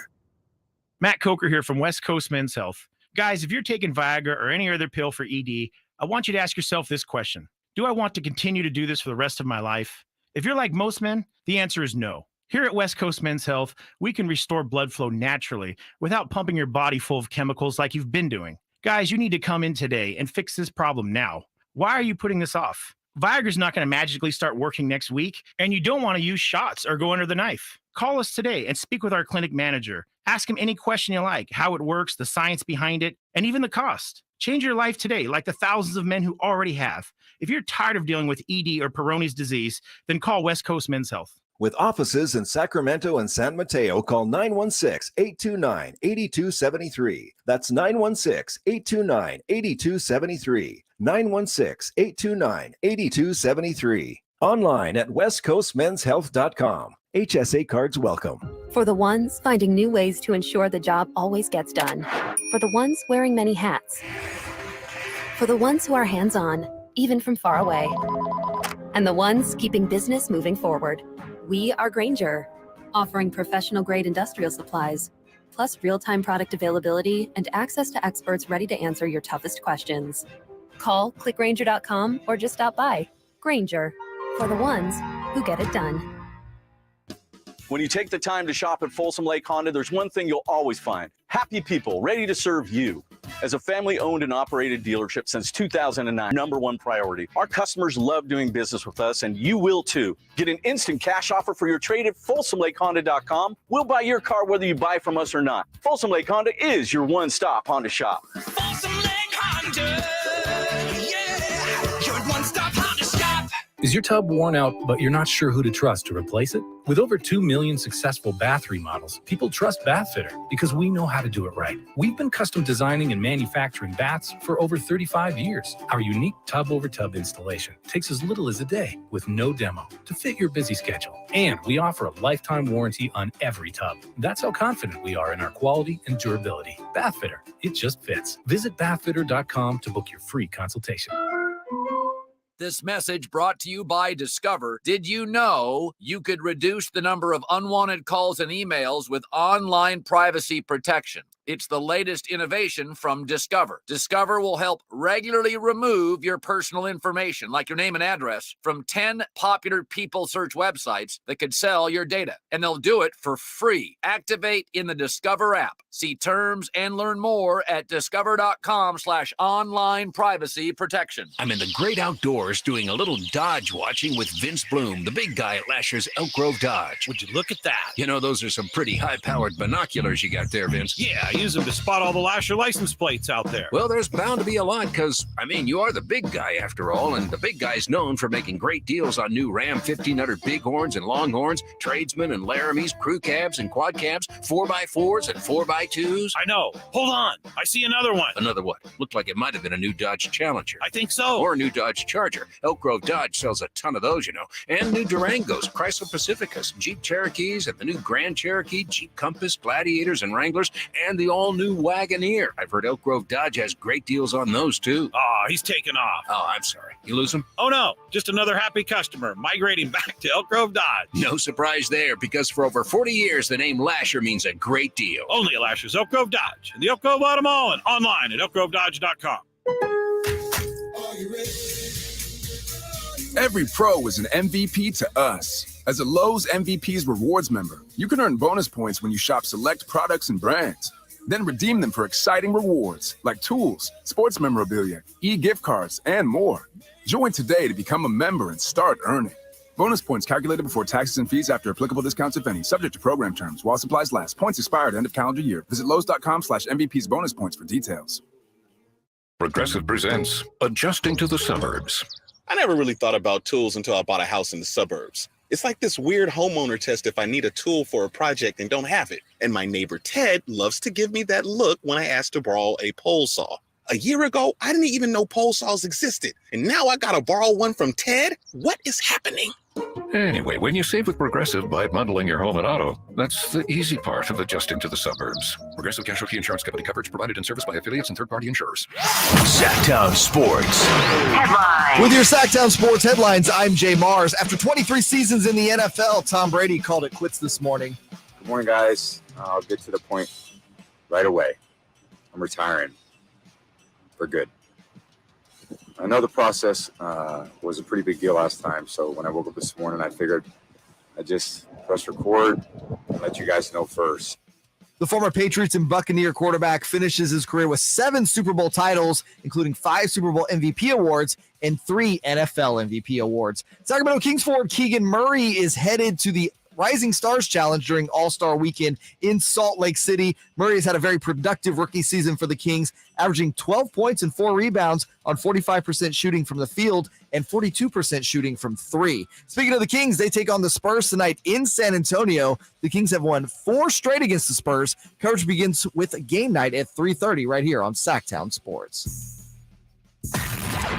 Matt Coker here from West Coast Men's Health. Guys, if you're taking Viagra or any other pill for ED, I want you to ask yourself this question. Do I want to continue to do this for the rest of my life? If you're like most men, the answer is no. Here at West Coast Men's Health, we can restore blood flow naturally without pumping your body full of chemicals like you've been doing. Guys, you need to come in today and fix this problem now. Why are you putting this off? Viagra's not going to magically start working next week, and you don't want to use shots or go under the knife. Call us today and speak with our clinic manager. Ask him any question you like, how it works, the science behind it, and even the cost. Change your life today like the thousands of men who already have. If you're tired of dealing with ED or Peyronie's disease, then call West Coast Men's Health. With offices in Sacramento and San Mateo, call 916-829-8273. That's 916-829-8273. 916-829-8273. Online at westcoastmenshealth.com. HSA cards welcome. For the ones finding new ways to ensure the job always gets done. For the ones wearing many hats. For the ones who are hands-on, even from far away. And the ones keeping business moving forward. We are Grainger, offering professional-grade industrial supplies, plus real-time product availability and access to experts ready to answer your toughest questions. Call, click Grainger.com, or just stop by. Grainger, for the ones who get it done. When you take the time to shop at Folsom Lake Honda, there's one thing you'll always find. Happy people ready to serve you. As a family-owned and operated dealership since 2009, #1 priority. Our customers love doing business with us, and you will too. Get an instant cash offer for your trade at FolsomLakeHonda.com. We'll buy your car whether you buy from us or not. Folsom Lake Honda is your one-stop Honda shop. Folsom Lake Honda, yeah, your one-stop Honda shop. Is your tub worn out, but you're not sure who to trust to replace it? With over 2 million successful bath remodels, people trust Bathfitter because we know how to do it right. We've been custom designing and manufacturing baths for over 35 years. Our unique tub-over-tub installation takes as little as a day with no demo to fit your busy schedule. And we offer a lifetime warranty on every tub. That's how confident we are in our quality and durability. Bathfitter, it just fits. Visit bathfitter.com to book your free consultation. This message brought to you by Discover. Did you know you could reduce the number of unwanted calls and emails with online privacy protection? It's the latest innovation from Discover. Discover will help regularly remove your personal information, like your name and address, from 10 popular people search websites that could sell your data. And they'll do it for free. Activate in the Discover app. See terms and learn more at discover.com/online privacy protection. I'm in the great outdoors doing a little Dodge watching with Vince Bloom, the big guy at Lasher's Elk Grove Dodge. Would you look at that? You know, those are some pretty high-powered binoculars you got there, Vince. Yeah, I use them to spot all the Lasher license plates out there. Well, there's bound to be a lot because, you are the big guy after all, and the big guy's known for making great deals on new Ram 1500 Bighorns and Longhorns, Tradesmen and Laramies, crew cabs and quad cabs, 4x4s and 4x2s. I know. Hold on. I see another one. Another what? Looked like it might have been a new Dodge Challenger. I think so. Or a new Dodge Charger. Elk Grove Dodge sells a ton of those, and new Durangos, Chrysler Pacificas, Jeep Cherokees, and the new Grand Cherokee, Jeep Compass, Gladiators, and Wranglers, and the all-new Wagoneer. I've heard Elk Grove Dodge has great deals on those, too. Oh, he's taking off. Oh, I'm sorry. You lose him? Oh, no. Just another happy customer migrating back to Elk Grove Dodge. No surprise there, because for over 40 years, the name Lasher means a great deal. Only at Lasher's Elk Grove Dodge, and the Elk Grove Auto Mall, and online at elkgrovedodge.com. Every pro is an MVP to us. As a Lowe's MVP's Rewards member, you can earn bonus points when you shop select products and brands. Then redeem them for exciting rewards like tools, sports memorabilia, e-gift cards, and more. Join today to become a member and start earning. Bonus points calculated before taxes and fees after applicable discounts, if any, subject to program terms while supplies last. Points expire at end of calendar year. Visit Lowe's.com/MVP's bonus points for details. Progressive presents Adjusting to the Suburbs. I never really thought about tools until I bought a house in the suburbs. It's like this weird homeowner test if I need a tool for a project and don't have it. And my neighbor Ted loves to give me that look when I ask to borrow a pole saw. A year ago, I didn't even know pole saws existed. And now I gotta borrow one from Ted? What is happening? Anyway, when you save with Progressive by bundling your home and auto, that's the easy part of adjusting to the suburbs. Progressive Casualty Insurance Company coverage provided and serviced by affiliates and third-party insurers. Sactown Sports Headlines. With your Sactown Sports headlines, I'm Jay Mars. After 23 seasons in the NFL, Tom Brady called it quits this morning. Good morning, guys. I'll get to the point right away. I'm retiring for good. I know the process was a pretty big deal last time, so when I woke up this morning, I figured I'd just press record and let you guys know first. The former Patriots and Buccaneer quarterback finishes his career with 7 Super Bowl titles, including 5 Super Bowl MVP awards and 3 NFL MVP awards. Sacramento Kings forward Keegan Murray is headed to the Rising Stars Challenge during All-Star Weekend in Salt Lake City. Murray has had a very productive rookie season for the Kings, averaging 12 points and 4 rebounds on 45% shooting from the field and 42% shooting from 3. Speaking of the Kings, they take on the Spurs tonight in San Antonio. The Kings have won 4 straight against the Spurs. Coverage begins with game night at 3:30 right here on Sactown Sports.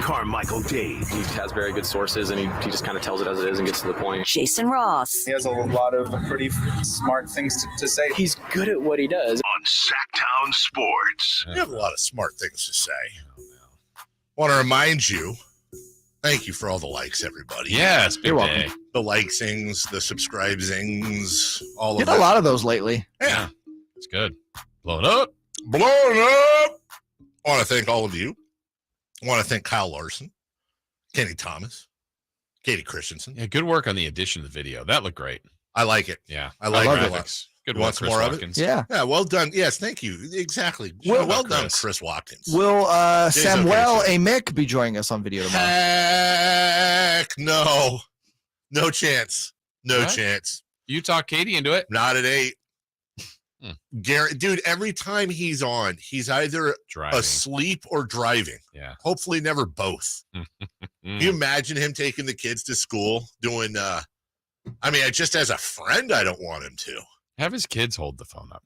Carmichael Dave. He has very good sources, and he just kind of tells it as it is and gets to the point. Jason Ross. He has a lot of pretty smart things to say. He's good at what he does. On Sactown Sports. You have a lot of smart things to say. Want to remind you, thank you for all the likes, everybody. Yeah, it's big day. The likesings, the subscribesings, all of that. Get a lot of those lately. Yeah. It's good. Blow it up. Blow it up. I want to thank all of you. I want to thank Kyle Larson, Kenny Thomas, Katie Christensen. Yeah, good work on the addition of the video. That looked great. I like it. Yeah, I like it. graphics. Good work, Chris more Watkins. Of it? Yeah. Yeah, well done. Yes, thank you. Exactly. Well done, Chris Watkins. Will Samuel Amick be joining us on video tomorrow? Heck no. No chance. No chance. You talk Katie into it. Not at 8. Dude, every time he's on, he's either asleep or driving. Yeah. Hopefully never both. Can you imagine him taking the kids to school doing, just as a friend, I don't want him to. Have his kids hold the phone up.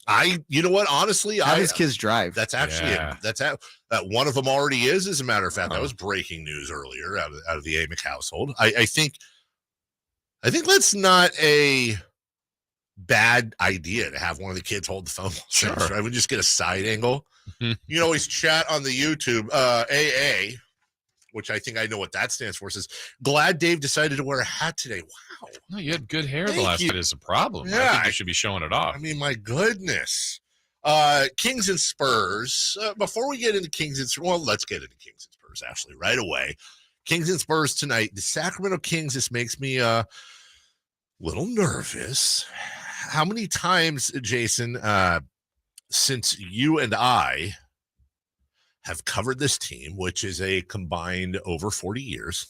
You know what? Honestly, have his kids drive. That's actually one of them already is. As a matter of fact, that was breaking news earlier out of the Amick household. I think that's not a bad idea to have one of the kids hold the phone. Sure, I would just get a side angle. You can always chat on the YouTube. AA, which I think I know what that stands for, says, glad Dave decided to wear a hat today. Wow. No, you had good hair the last night is a problem. Yeah, I think you should be showing it off. I mean, my goodness. Kings and Spurs. Before we get into Kings and Spurs, well, let's get into Kings and Spurs, actually, right away. Kings and Spurs tonight. The Sacramento Kings, this makes me a little nervous. How many times, Jason, since you and I have covered this team, which is a combined over 40 years,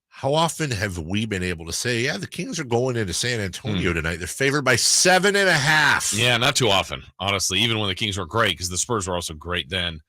how often have we been able to say, yeah, the Kings are going into San Antonio tonight. They're favored by 7.5. Yeah, not too often, honestly, even when the Kings were great, because the Spurs were also great then.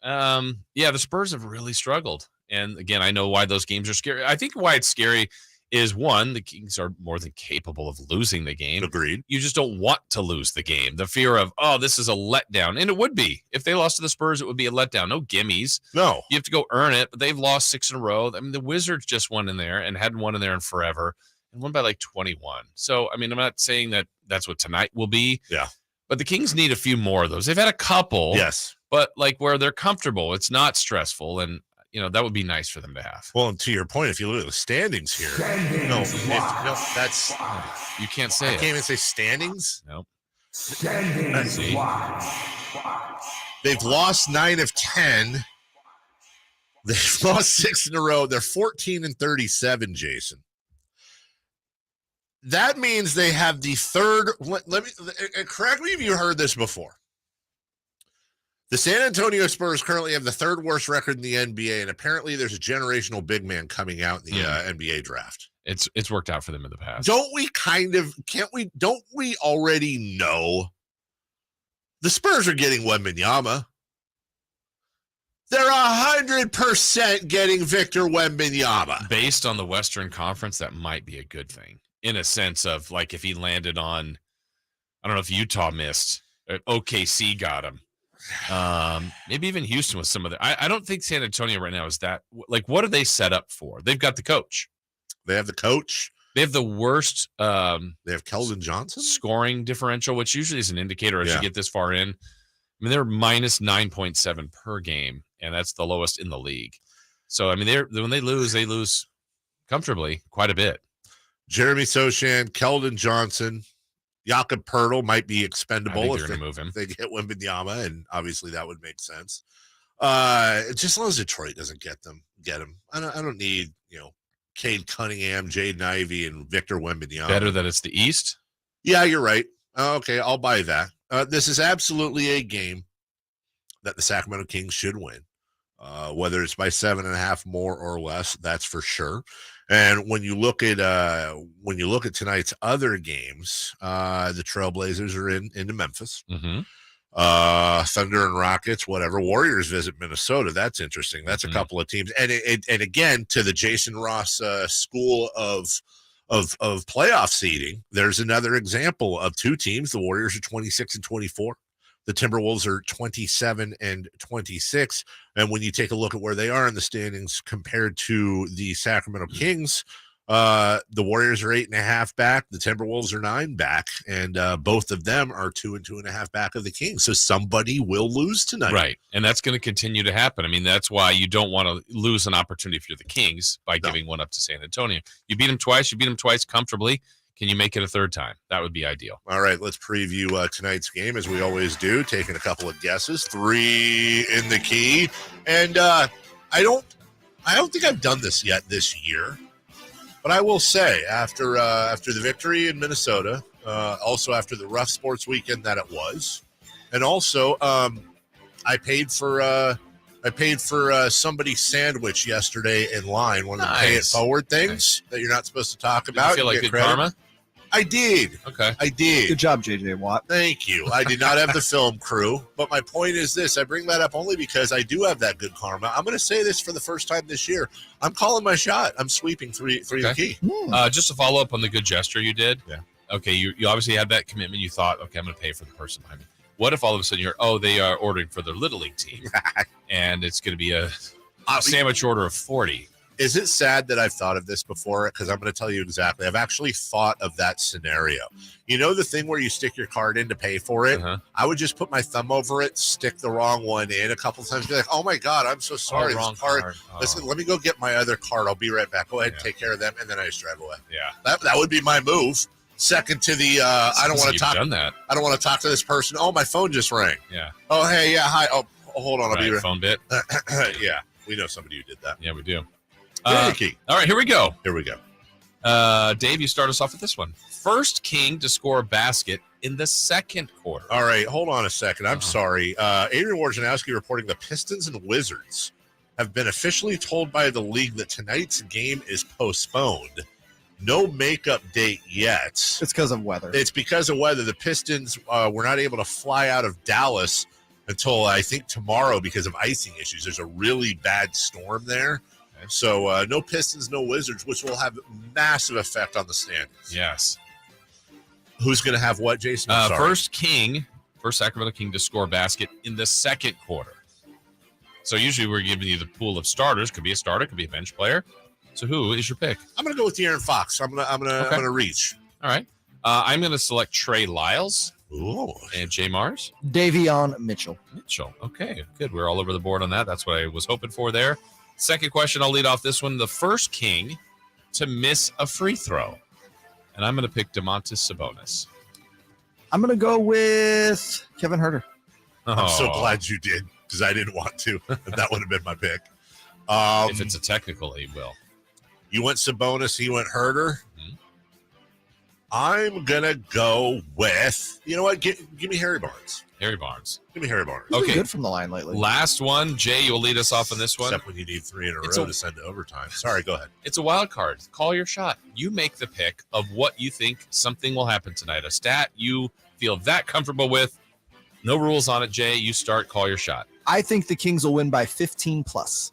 The Spurs have really struggled. And again, I know why those games are scary. I think why it's scary is, one, the Kings are more than capable of losing the game. Agreed. You just don't want to lose the game. The fear of, this is a letdown. And it would be. If they lost to the Spurs, it would be a letdown. No gimmies. No. You have to go earn it, but they've lost 6 in a row. I mean, the Wizards just won in there and hadn't won in there in forever and won by like 21. So, I mean, I'm not saying that that's what tonight will be. Yeah. But the Kings need a few more of those. They've had a couple. Yes. But like where they're comfortable, it's not stressful. And that would be nice for them to have. Well, and to your point, if you look at the standings here, that's you can't say I it. can't even say standings. Nope. Standings. They've lost 9 of 10. They've lost 6 in a row. They're 14-37, Jason. That means they have the third. Let me correct me if you heard this before. The San Antonio Spurs currently have the third worst record in the NBA, and apparently there's a generational big man coming out in the NBA draft. It's worked out for them in the past. Don't we already know the Spurs are getting Wembanyama? They're 100% getting Victor Wembanyama. Based on the Western Conference, that might be a good thing in a sense of like if he landed on, I don't know if Utah missed, OKC got him. Maybe even Houston with some of the. I don't think San Antonio right now is that. Like, what are they set up for? They've got the coach. They have the coach. They have the worst. They have Keldon Johnson scoring differential, which usually is an indicator as you get this far in. I mean, they're minus 9.7 per game, and that's the lowest in the league. So, I mean, when they lose comfortably quite a bit. Jeremy Sochan, Keldon Johnson. Jakob Poeltl might be expendable if they get Wembanyama, and obviously that would make sense. Just as long as Detroit doesn't get him. I don't need Cade Cunningham, Jaden Ivey, and Victor Wembanyama. Better that it's the East. Yeah, you're right. Okay, I'll buy that. This is absolutely a game that the Sacramento Kings should win. Whether it's by 7.5 more or less, that's for sure. And when you look at tonight's other games, the Trailblazers are into Memphis. Mm-hmm. Thunder and Rockets, whatever. Warriors visit Minnesota. That's interesting. That's a couple of teams. And again, to the Jason Ross school of playoff seeding, there's another example of 2 teams. The Warriors are 26-24. The Timberwolves are 27-26. And when you take a look at where they are in the standings compared to the Sacramento Kings, the Warriors are 8.5 back. The Timberwolves are 9 back. And both of them are 2 and 2.5 back of the Kings. So somebody will lose tonight. Right. And that's going to continue to happen. I mean, that's why you don't want to lose an opportunity if you're the Kings by giving one up to San Antonio. You beat them twice. You beat them twice comfortably. Can you make it a third time? That would be ideal. All right, let's preview tonight's game as we always do, taking a couple of guesses. 3 in the key. And I don't think I've done this yet this year. But I will say, after the victory in Minnesota, also after the rough sports weekend that it was, and also I paid for somebody's sandwich yesterday in line, one of the pay it forward things that you're not supposed to talk about. Did you feel like good karma? I did. Okay. I did. Good job, JJ Watt. Thank you. I did not have the film crew, but my point is this. I bring that up only because I do have that good karma. I'm going to say this for the first time this year. I'm calling my shot. I'm sweeping three the key. Just to follow up on the good gesture you did. Yeah. Okay, you obviously had that commitment. You thought, okay, I'm going to pay for the person behind me. What if all of a sudden they are ordering for their Little League team, and it's going to be a sandwich order of 40? Is it sad that I've thought of this before? Because I'm going to tell you exactly. I've actually thought of that scenario. You know the thing where you stick your card in to pay for it? I would just put my thumb over it, stick the wrong one in a couple times, be like, oh my God, I'm so sorry. wrong This card. card. Listen, let me go get my other card. I'll be right back. Go ahead and take care of them, and then I just drive away. Yeah. That would be my move. Second to the I don't want to talk. Done that. I don't want to talk to this person. Oh, my phone just rang. Yeah. Oh, hey, yeah, hi. Oh, hold on. I'll be right. Phone bit. Yeah, we know somebody who did that. Yeah, we do. All All right, here we go. Here we go. Dave, you start us off with this one. First King to score a basket in the second quarter. All right, hold on a second. I'm sorry. Adrian Wojnarowski reporting the Pistons and Wizards have been officially told by the league that tonight's game is postponed. No makeup date yet. It's because of weather. It's because of weather. The Pistons were not able to fly out of Dallas until I think tomorrow because of icing issues. There's a really bad storm there. So no Pistons, no Wizards, which will have massive effect on the standings. Yes. Who's going to have what, Jason? First Sacramento King to score a basket in the second quarter. So usually we're giving you the pool of starters. Could be a starter, could be a bench player. So who is your pick? I'm going to go with De'Aaron Fox. I'm going to reach. All right. I'm going to select Trey Lyles. Ooh. And Jay Mars. Davion Mitchell. Okay, good. We're all over the board on that. That's what I was hoping for there. Second question, I'll lead off this one. The first King to miss a free throw. And I'm going to pick Domantas Sabonis. I'm going to go with Kevin Huerter. I'm so glad you did because I didn't want to. That would have been my pick. If it's a technical, he will. You went Sabonis, he went Huerter. I'm going to go with, you know what? Give me Harry Barnes. Harry Barnes. Give me Harry Barnes. He's been good from the line lately. Last one. Jay, you'll lead us off on this one. Except when you need 3 in a row to send to overtime. Sorry, go ahead. It's a wild card. Call your shot. You make the pick of what you think something will happen tonight. A stat you feel that comfortable with. No rules on it, Jay. You start. Call your shot. I think the Kings will win by 15 plus.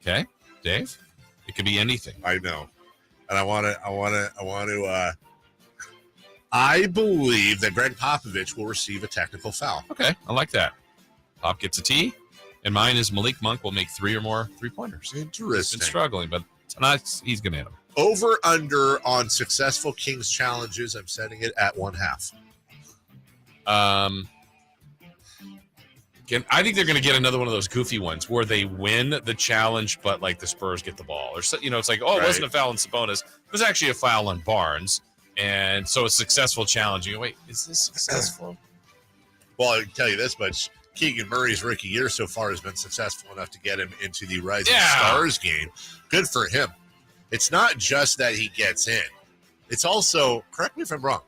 Okay. Dave? It could be anything. I know. And I believe that Greg Popovich will receive a technical foul. Okay, I like that. Pop gets a T, and mine is Malik Monk will make 3 or more 3-pointers. Interesting. He's been struggling, but tonight he's going to hit them. Over under on successful Kings challenges. I'm setting it at 1/2. I think they're going to get another one of those goofy ones where they win the challenge, but like the Spurs get the ball, or it's like, it wasn't a foul on Sabonis. It was actually a foul on Barnes. And so a successful challenge. You go, wait, is this successful? Well, I can tell you this much. Keegan Murray's rookie year so far has been successful enough to get him into the Rising Stars game. Good for him. It's not just that he gets in. It's also, correct me if I'm wrong,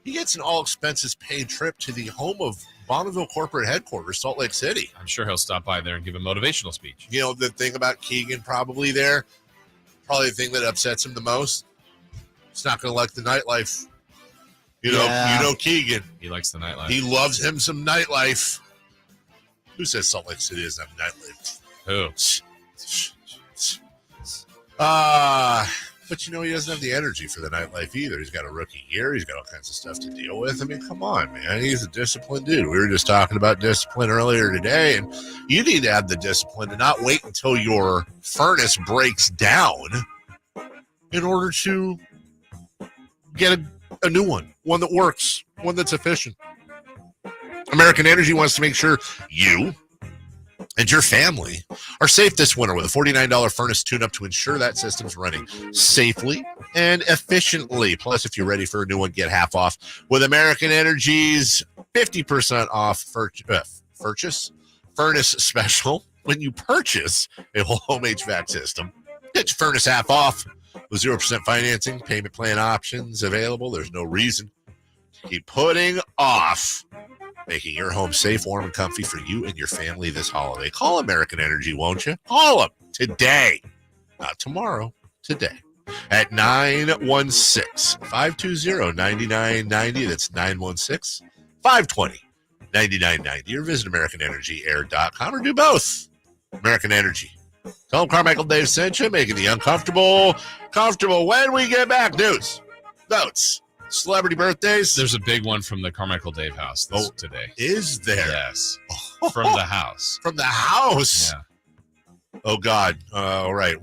he gets an all-expenses-paid trip to the home of Bonneville corporate headquarters, Salt Lake City. I'm sure he'll stop by there and give a motivational speech. You know, the thing about Keegan probably the thing that upsets him the most, he's not going to like the nightlife. You know Keegan. He likes the nightlife. He loves him some nightlife. Who says Salt Lake City doesn't have nightlife? Who? But he doesn't have the energy for the nightlife either. He's got a rookie year. He's got all kinds of stuff to deal with. I mean, come on, man. He's a disciplined dude. We were just talking about discipline earlier today, and you need to have the discipline to not wait until your furnace breaks down in order to get a new one that works, one that's efficient. American Energy wants to make sure you and your family are safe this winter with a $49 furnace tune-up to ensure that system's running safely and efficiently. Plus, if you're ready for a new one, get half off with American Energy's 50% off purchase furnace special when you purchase a whole home HVAC system. Get your furnace half off with 0% financing, payment plan options available. There's no reason to keep putting off making your home safe, warm, and comfy for you and your family this holiday. Call American Energy, won't you? Call them today. Not tomorrow, today. at 916-520-9990. That's 916-520-9990. Or visit AmericanEnergyAir.com or do both. American Energy. Tell them Carmichael Dave sent you, making the uncomfortable comfortable. When we get back, news, notes, celebrity birthdays. There's a big one from the Carmichael Dave house today. Is there? Yes. From the house. From the house? Yeah. Oh, God. All right.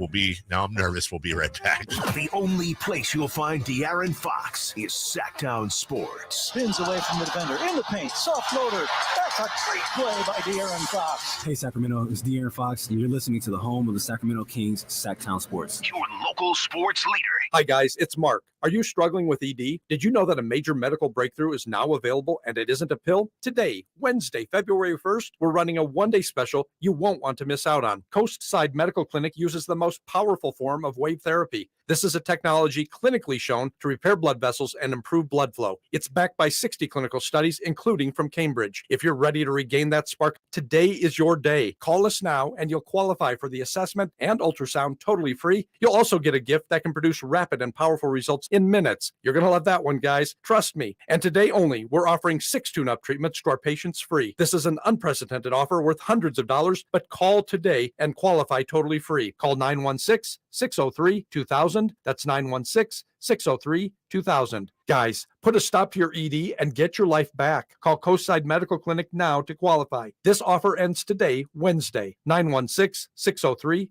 Now I'm nervous. We'll be right back. The only place you'll find De'Aaron Fox is Sactown Sports. Spins away from the defender, in the paint, soft floater. That's a great play by De'Aaron Fox. Hey, Sacramento, it's De'Aaron Fox, and you're listening to the home of the Sacramento Kings, Sactown Sports. Your local sports leader. Hi, guys. It's Mark. Are you struggling with ED? Did you know that a major medical breakthrough is now available and it isn't a pill? Today, Wednesday, February 1st, we're running a one-day special you won't want to miss out on. Coastside Medical Clinic uses the most powerful form of wave therapy. This is a technology clinically shown to repair blood vessels and improve blood flow. It's backed by 60 clinical studies, including from Cambridge. If you're ready to regain that spark, today is your day. Call us now and you'll qualify for the assessment and ultrasound totally free. You'll also get a gift that can produce rapid and powerful results in minutes. You're going to love that one, guys. Trust me. And today only, we're offering 6 tune-up treatments to our patients free. This is an unprecedented offer worth hundreds of dollars, but call today and qualify totally free. Call 916-603-2000. That's 916-603-2000. Guys, put a stop to your ED and get your life back. Call Coastside Medical Clinic now to qualify. This offer ends today, Wednesday, 916-603-2000.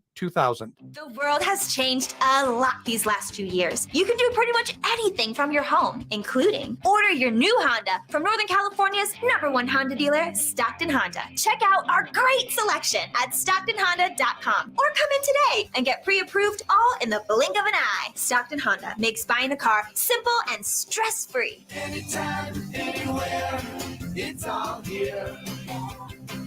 The world has changed a lot these last 2 years. You can do pretty much anything from your home, including order your new Honda from Northern California's #1 Honda dealer, Stockton Honda. Check out our great selection at StocktonHonda.com or come in today and get pre-approved all in the blink of an eye. Stockton Honda makes buying a car simple and stress-free. Anytime, anywhere, it's all here.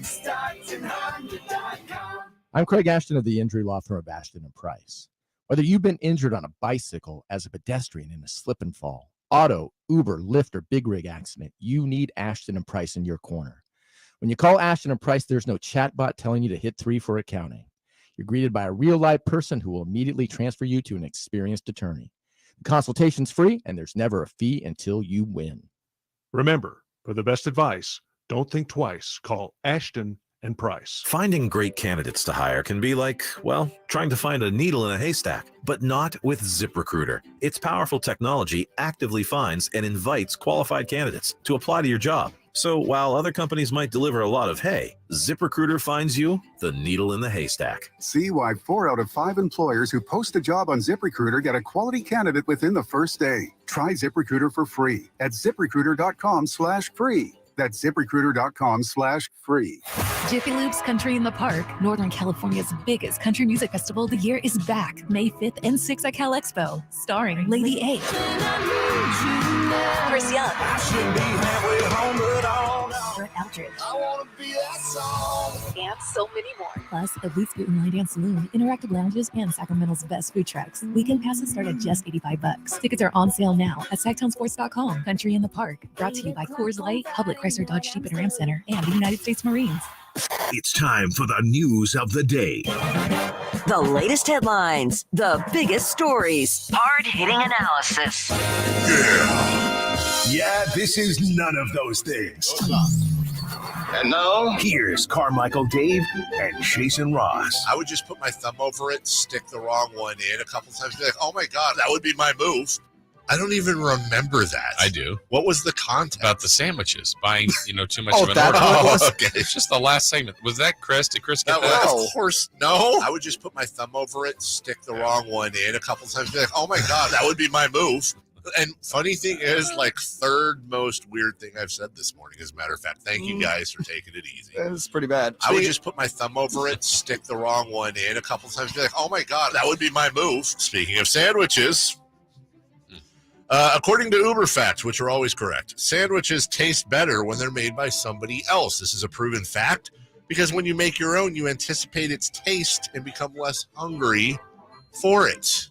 StocktonHonda.com. I'm Craig Ashton of the injury law firm of Ashton and Price. Whether you've been injured on a bicycle, as a pedestrian in a slip and fall, auto, Uber, Lyft, or big rig accident, you need Ashton and Price in your corner. When you call Ashton and Price, there's no chatbot telling you to hit 3 for accounting. You're greeted by a real-life person who will immediately transfer you to an experienced attorney. The consultation's free, and there's never a fee until you win. Remember, for the best advice, don't think twice. Call Ashton and Price. Finding great candidates to hire can be like, well, trying to find a needle in a haystack, but not with ZipRecruiter. Its powerful technology actively finds and invites qualified candidates to apply to your job. So while other companies might deliver a lot of hay, ZipRecruiter finds you the needle in the haystack. See why 4 out of 5 employers who post a job on ZipRecruiter get a quality candidate within the first day. Try ZipRecruiter for free at ZipRecruiter.com/free. That's ZipRecruiter.com/free. Jiffy Lube's Country in the Park, Northern California's biggest country music festival of the year, is back May 5th and 6th at Cal Expo, starring Lady A, Chris Young, Brett Eldridge, and so many more. Plus, a Bleach Boot and Line Dance Saloon, interactive lounges, and Sacramento's best food trucks. Weekend passes start at just $85. Tickets are on sale now at SactownSports.com. Country in the Park, brought to you by Coors Light, Public Chrysler Dodge Jeep and Ram Center, and the United States Marines. It's time for the news of the day. The latest headlines, the biggest stories, hard-hitting analysis. Yeah, this is none of those things. And now, here's Carmichael Dave and Jason Ross. I would just put my thumb over it, stick the wrong one in a couple times, be like, oh my God, that would be my move. I don't even remember that. I do. What was the content? About the sandwiches, buying, too much Oh, of an that order. was- Okay. It's just the last segment. Was that Chris? Did Chris get that? Of course, no. I would just put my thumb over it, stick the wrong one in a couple times, be like, oh my God, that would be my move. And funny thing is, third most weird thing I've said this morning, as a matter of fact. Thank you guys for taking it easy. That's pretty bad. I would just put my thumb over it, stick the wrong one in a couple times, be like, oh my God, that would be my move. Speaking of sandwiches, according to Uber Facts, which are always correct, sandwiches taste better when they're made by somebody else. This is a proven fact because when you make your own, you anticipate its taste and become less hungry for it.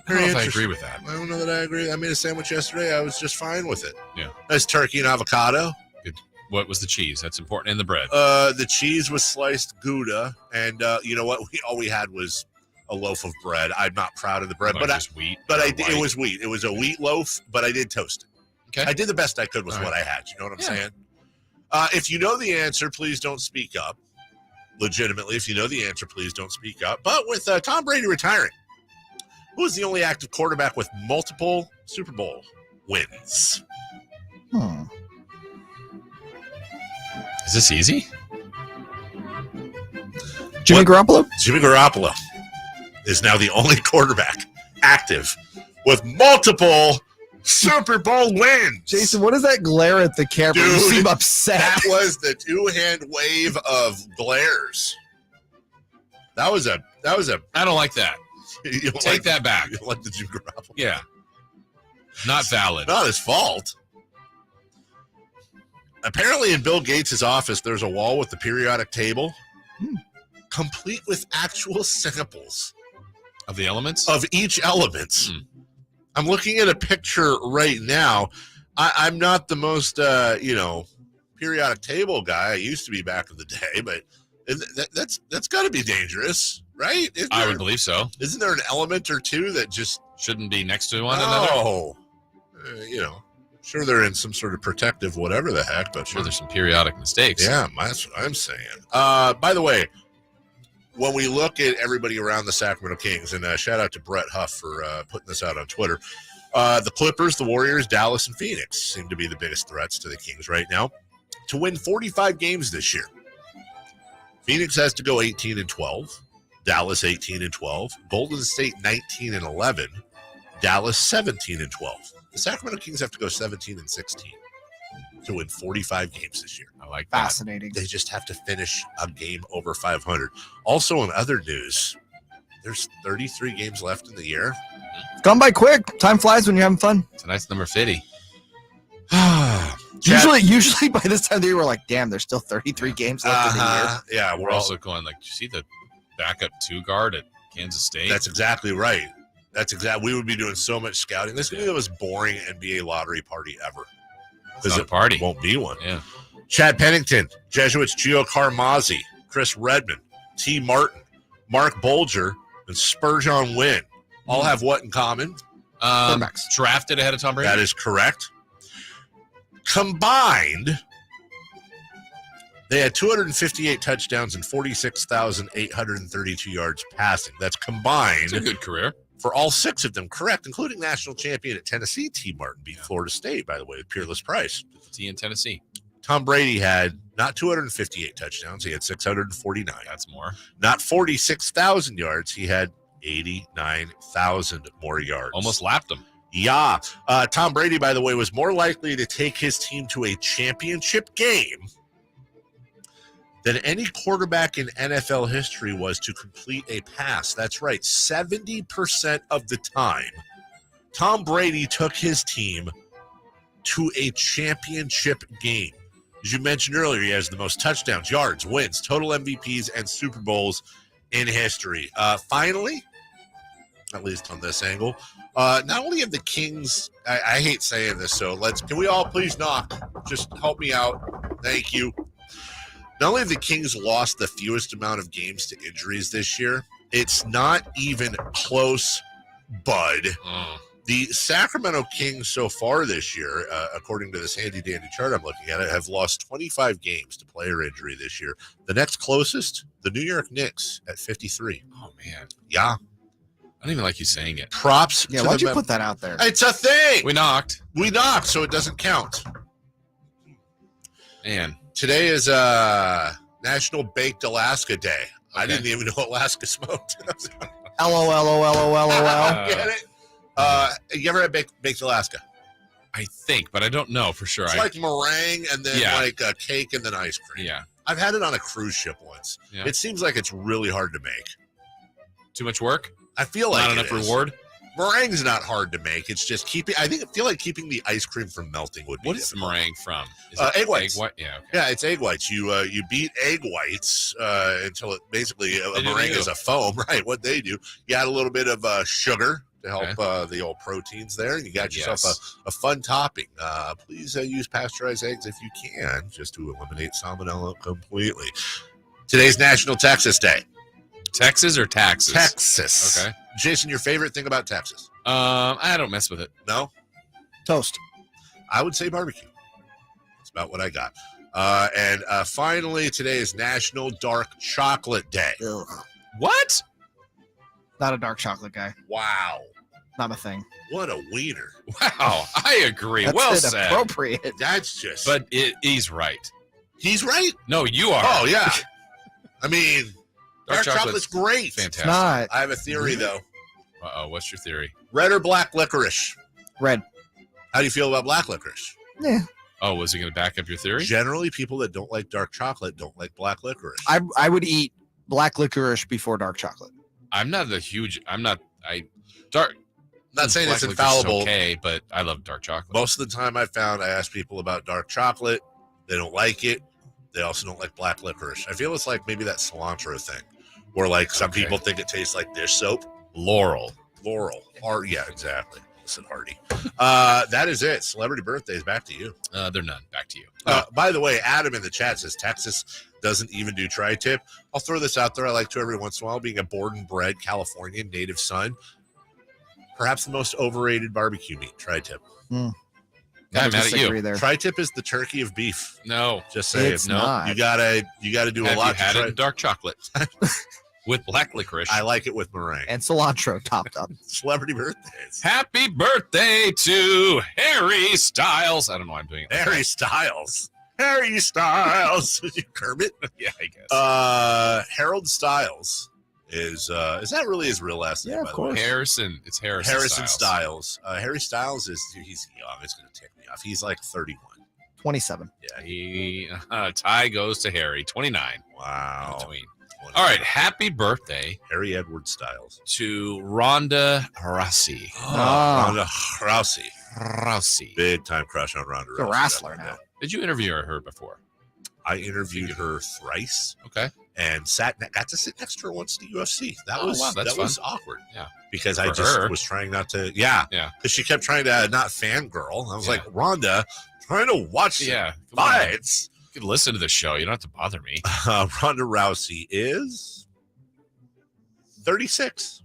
I don't know if I agree with that. I don't know that I agree. I made a sandwich yesterday. I was just fine with it. Yeah. That's turkey and avocado. Good. What was the cheese? That's important. And the bread. The cheese was sliced Gouda, and you know what? All we had was a loaf of bread. I'm not proud of the bread, but wheat. But it was wheat. It was a wheat loaf, but I did toast it. Okay. I did the best I could with what I had. You know what I'm saying? If you know the answer, please don't speak up. Legitimately, if you know the answer, please don't speak up. But with Tom Brady retiring, who is the only active quarterback with multiple Super Bowl wins? Is this easy? Jimmy Garoppolo? Jimmy Garoppolo is now the only quarterback active with multiple Super Bowl wins. Jason, what is that glare at the camera? Dude, You seem upset. That was the two-hand wave of glares. That was a. I don't like that. Take that back. You don't like the Jimmy Garoppolo? Yeah. Not valid. Not his fault. Apparently, in Bill Gates' office, there's a wall with the periodic table, complete with actual samples of the elements of each element. I'm looking at a picture right now. I'm not the most, periodic table guy I used to be back in the day, but that's got to be dangerous, right? I would believe so. Isn't there an element or two that just shouldn't be next to one another? Oh, sure they're in some sort of protective whatever the heck, but sure there's some periodic mistakes. Yeah, that's what I'm saying. By the way, when we look at everybody around the Sacramento Kings, and shout out to Brett Huff for putting this out on Twitter, the Clippers, the Warriors, Dallas, and Phoenix seem to be the biggest threats to the Kings right now to win 45 games this year. Phoenix has to go 18-12, Dallas 18-12, Golden State 19-11, Dallas 17-12. The Sacramento Kings have to go 17-16 to win 45 games this year. I like that. Fascinating. They just have to finish a game over 500. Also, in other news, there's 33 games left in the year. It's gone by quick. Time flies when you're having fun. Tonight's number 50. Usually by this time of the year, we're like, damn, there's still 33 games left in the year. Yeah, we're also going like, did you see the backup 2 guard at Kansas State? That's exactly right. We would be doing so much scouting. This is going to be the most boring NBA lottery party ever. Because it party won't be one. Yeah. Chad Pennington, Jesuits Gio Carmazzi, Chris Redmond, T. Martin, Mark Bolger, and Spurgeon Wynn all have what in common? Drafted ahead of Tom Brady. That is correct. Combined, they had 258 touchdowns and 46,832 yards passing. That's combined. It's a good career. For all 6 of them, correct, including national champion at Tennessee, T. Martin beat Florida State, by the way, with Peerless Price. T in Tennessee. Tom Brady had not 258 touchdowns. He had 649. That's more. Not 46,000 yards. He had 89,000 more yards. Almost lapped him. Yeah. Tom Brady, by the way, was more likely to take his team to a championship game than any quarterback in NFL history was to complete a pass. That's right. 70% of the time, Tom Brady took his team to a championship game. As you mentioned earlier, he has the most touchdowns, yards, wins, total MVPs, and Super Bowls in history. Finally, at least on this angle, not only have the Kings, I hate saying this, so can we all please knock? Just help me out. Thank you. Not only have the Kings lost the fewest amount of games to injuries this year, it's not even close, bud. The Sacramento Kings so far this year, according to this handy-dandy chart I'm looking at, have lost 25 games to player injury this year. The next closest, the New York Knicks at 53. Oh, man. Yeah. I don't even like you saying it. Props. Yeah, why'd you put that out there? It's a thing. We knocked, so it doesn't count. Man. Today is National Baked Alaska Day. I didn't even know Alaska smoked. LOL. Get it? You ever had baked Alaska? I think, but I don't know for sure. It's like meringue and then like a cake and then ice cream. Yeah. I've had it on a cruise ship once. Yeah. It seems like it's really hard to make. Too much work? I feel like not enough reward. Meringue's not hard to make. It's just I feel like keeping the ice cream from melting would be. What is the meringue from? Is egg whites. Egg white? Yeah. Okay. Yeah, it's egg whites. You beat egg whites until it basically a meringue is a foam, right? What they do, you add a little bit of sugar to help the old proteins there, and you got yourself a fun topping. Please use pasteurized eggs if you can, just to eliminate salmonella completely. Today's National Texas Day. Texas or taxes? Texas. Okay. Jason, your favorite thing about Texas? I don't mess with it. No? Toast. I would say barbecue. That's about what I got. And finally, today is National Dark Chocolate Day. Ugh. What? Not a dark chocolate guy. Wow. Not a thing. What a wiener. Wow. I agree. That's well said. Inappropriate. That's just. But he's right. He's right? No, you are. Oh, yeah. I mean, dark chocolate's great. Fantastic. Not. I have a theory, though. Uh-oh. What's your theory? Red or black licorice? Red. How do you feel about black licorice? Yeah. Oh, was he going to back up your theory? Generally, people that don't like dark chocolate don't like black licorice. I would eat black licorice before dark chocolate. I'm not a huge. I'm not. Dark. Not saying it's black licorice is infallible. okay, but I love dark chocolate. Most of the time I found, I ask people about dark chocolate. They don't like it. They also don't like black licorice. I feel it's like maybe that cilantro thing, where like some people think it tastes like dish soap. Laurel. Yeah, exactly. Listen, Hardy. That is it. Celebrity birthdays. Back to you. They're none. Back to you. By the way, Adam in the chat says Texas doesn't even do tri-tip. I'll throw this out there. I like to every once in a while, being a born and bred Californian native son. Perhaps the most overrated barbecue meat, tri-tip. I'm mad at you. There. Tri-tip is the turkey of beef. No, just saying. It's no, not. you gotta do Have a lot. you had it in dark chocolate with black licorice? I like it with meringue And cilantro topped up. Celebrity birthdays. Happy birthday to Harry Styles. I don't know why I'm doing it. Harry Styles. Harry Styles. Kermit? Yeah, I guess. Harold Styles is that really his real last name? Yeah, by of the way? course. Harrison. It's Harrison Styles. Harry Styles he's young. It's going to tick me off. He's like 31. 27. Yeah. Tie goes to Harry. 29. Wow. In between. All right. Happy birthday, Harry Edward Styles, to Ronda Rousey. Ronda Rousey. Rousey. Big time crush on Ronda The Rousey. wrestler now. Did you interview her before? I interviewed her thrice. Okay. And got to sit next to her once at the UFC. That was awkward. Yeah. Because For I just her. was trying not to. Yeah. Yeah. Because she kept trying to not fangirl. I was like, Rhonda, trying to watch Yeah. fights. You can listen to the show. You don't have to bother me. Ronda Rousey is 36.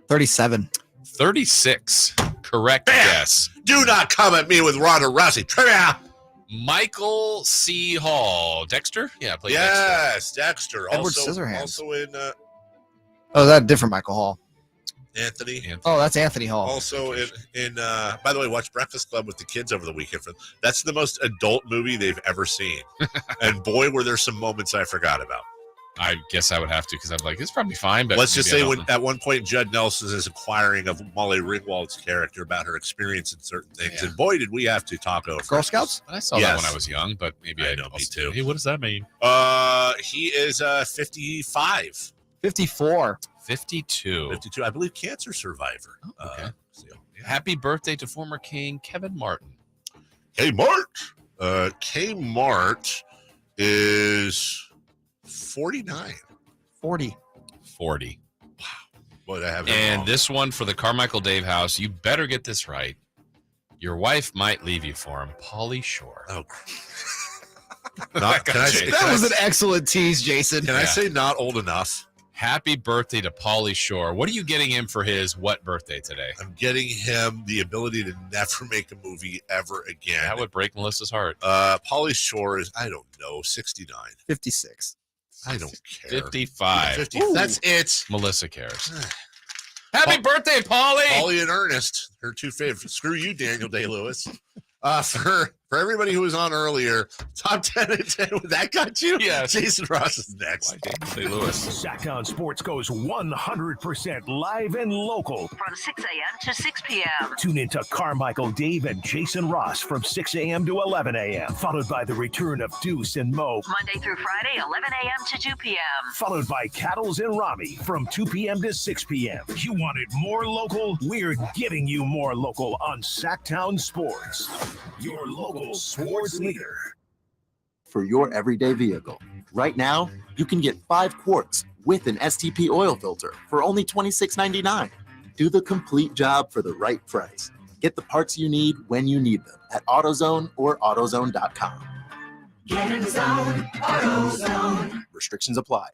37. 36. Correct guess. Do not come at me with Ronda Rousey. Trivia. Michael C. Hall. Dexter? Yeah, played Yes, Dexter. Edward Also Scissorhands. in Oh, is that a different Michael Hall? Anthony. Oh, that's Anthony Hall. Also in by the way, watch Breakfast Club with the kids over the weekend. That's the most adult movie they've ever seen. And boy, were there some moments I forgot about. I guess I would have to because I'm like, it's probably fine. But let's just maybe say at one point Judd Nelson is inquiring of Molly Ringwald's character about her experience in certain things, and boy, did we have to talk over Girl Scouts. I saw that when I was young, but maybe I know me too. Hey, what does that mean? He is 55, 54, 52. 52. I believe cancer survivor. Oh, okay. Happy birthday to former King Kevin Martin. Kmart is 49. 40. Wow. What I have. And this one for the Carmichael Dave house. You better get this right. Your wife might leave you for him. Pauly Shore. Oh, that was an excellent tease, Jason. Can I say not old enough? Happy birthday to Pauly Shore. What are you getting him for his what birthday today? I'm getting him the ability to never make a movie ever again. That would break Melissa's heart. Pauly Shore is, I don't know, 69. 56. I don't care. 55. 50. That's it. Melissa cares. Happy birthday, Pauly. Pauly and Ernest, her two favorites. Screw you, Daniel Day-Lewis. For everybody who was on earlier, top 10 and 10. That got you? Yeah. Jason Ross is next. St. Louis. Sactown Sports goes 100% live and local. From 6 a.m. to 6 p.m. Tune into Carmichael Dave and Jason Ross from 6 a.m. to 11 a.m. Followed by the return of Deuce and Mo. Monday through Friday, 11 a.m. to 2 p.m. Followed by Cattles and Rami from 2 p.m. to 6 p.m. You wanted more local? We're giving you more local on Sactown Sports. Your local sports leader. For your everyday vehicle. Right now, you can get 5 quarts with an STP oil filter for only $26.99. Do the complete job for the right price. Get the parts you need when you need them at AutoZone or AutoZone.com. Get in the zone, AutoZone. Restrictions apply.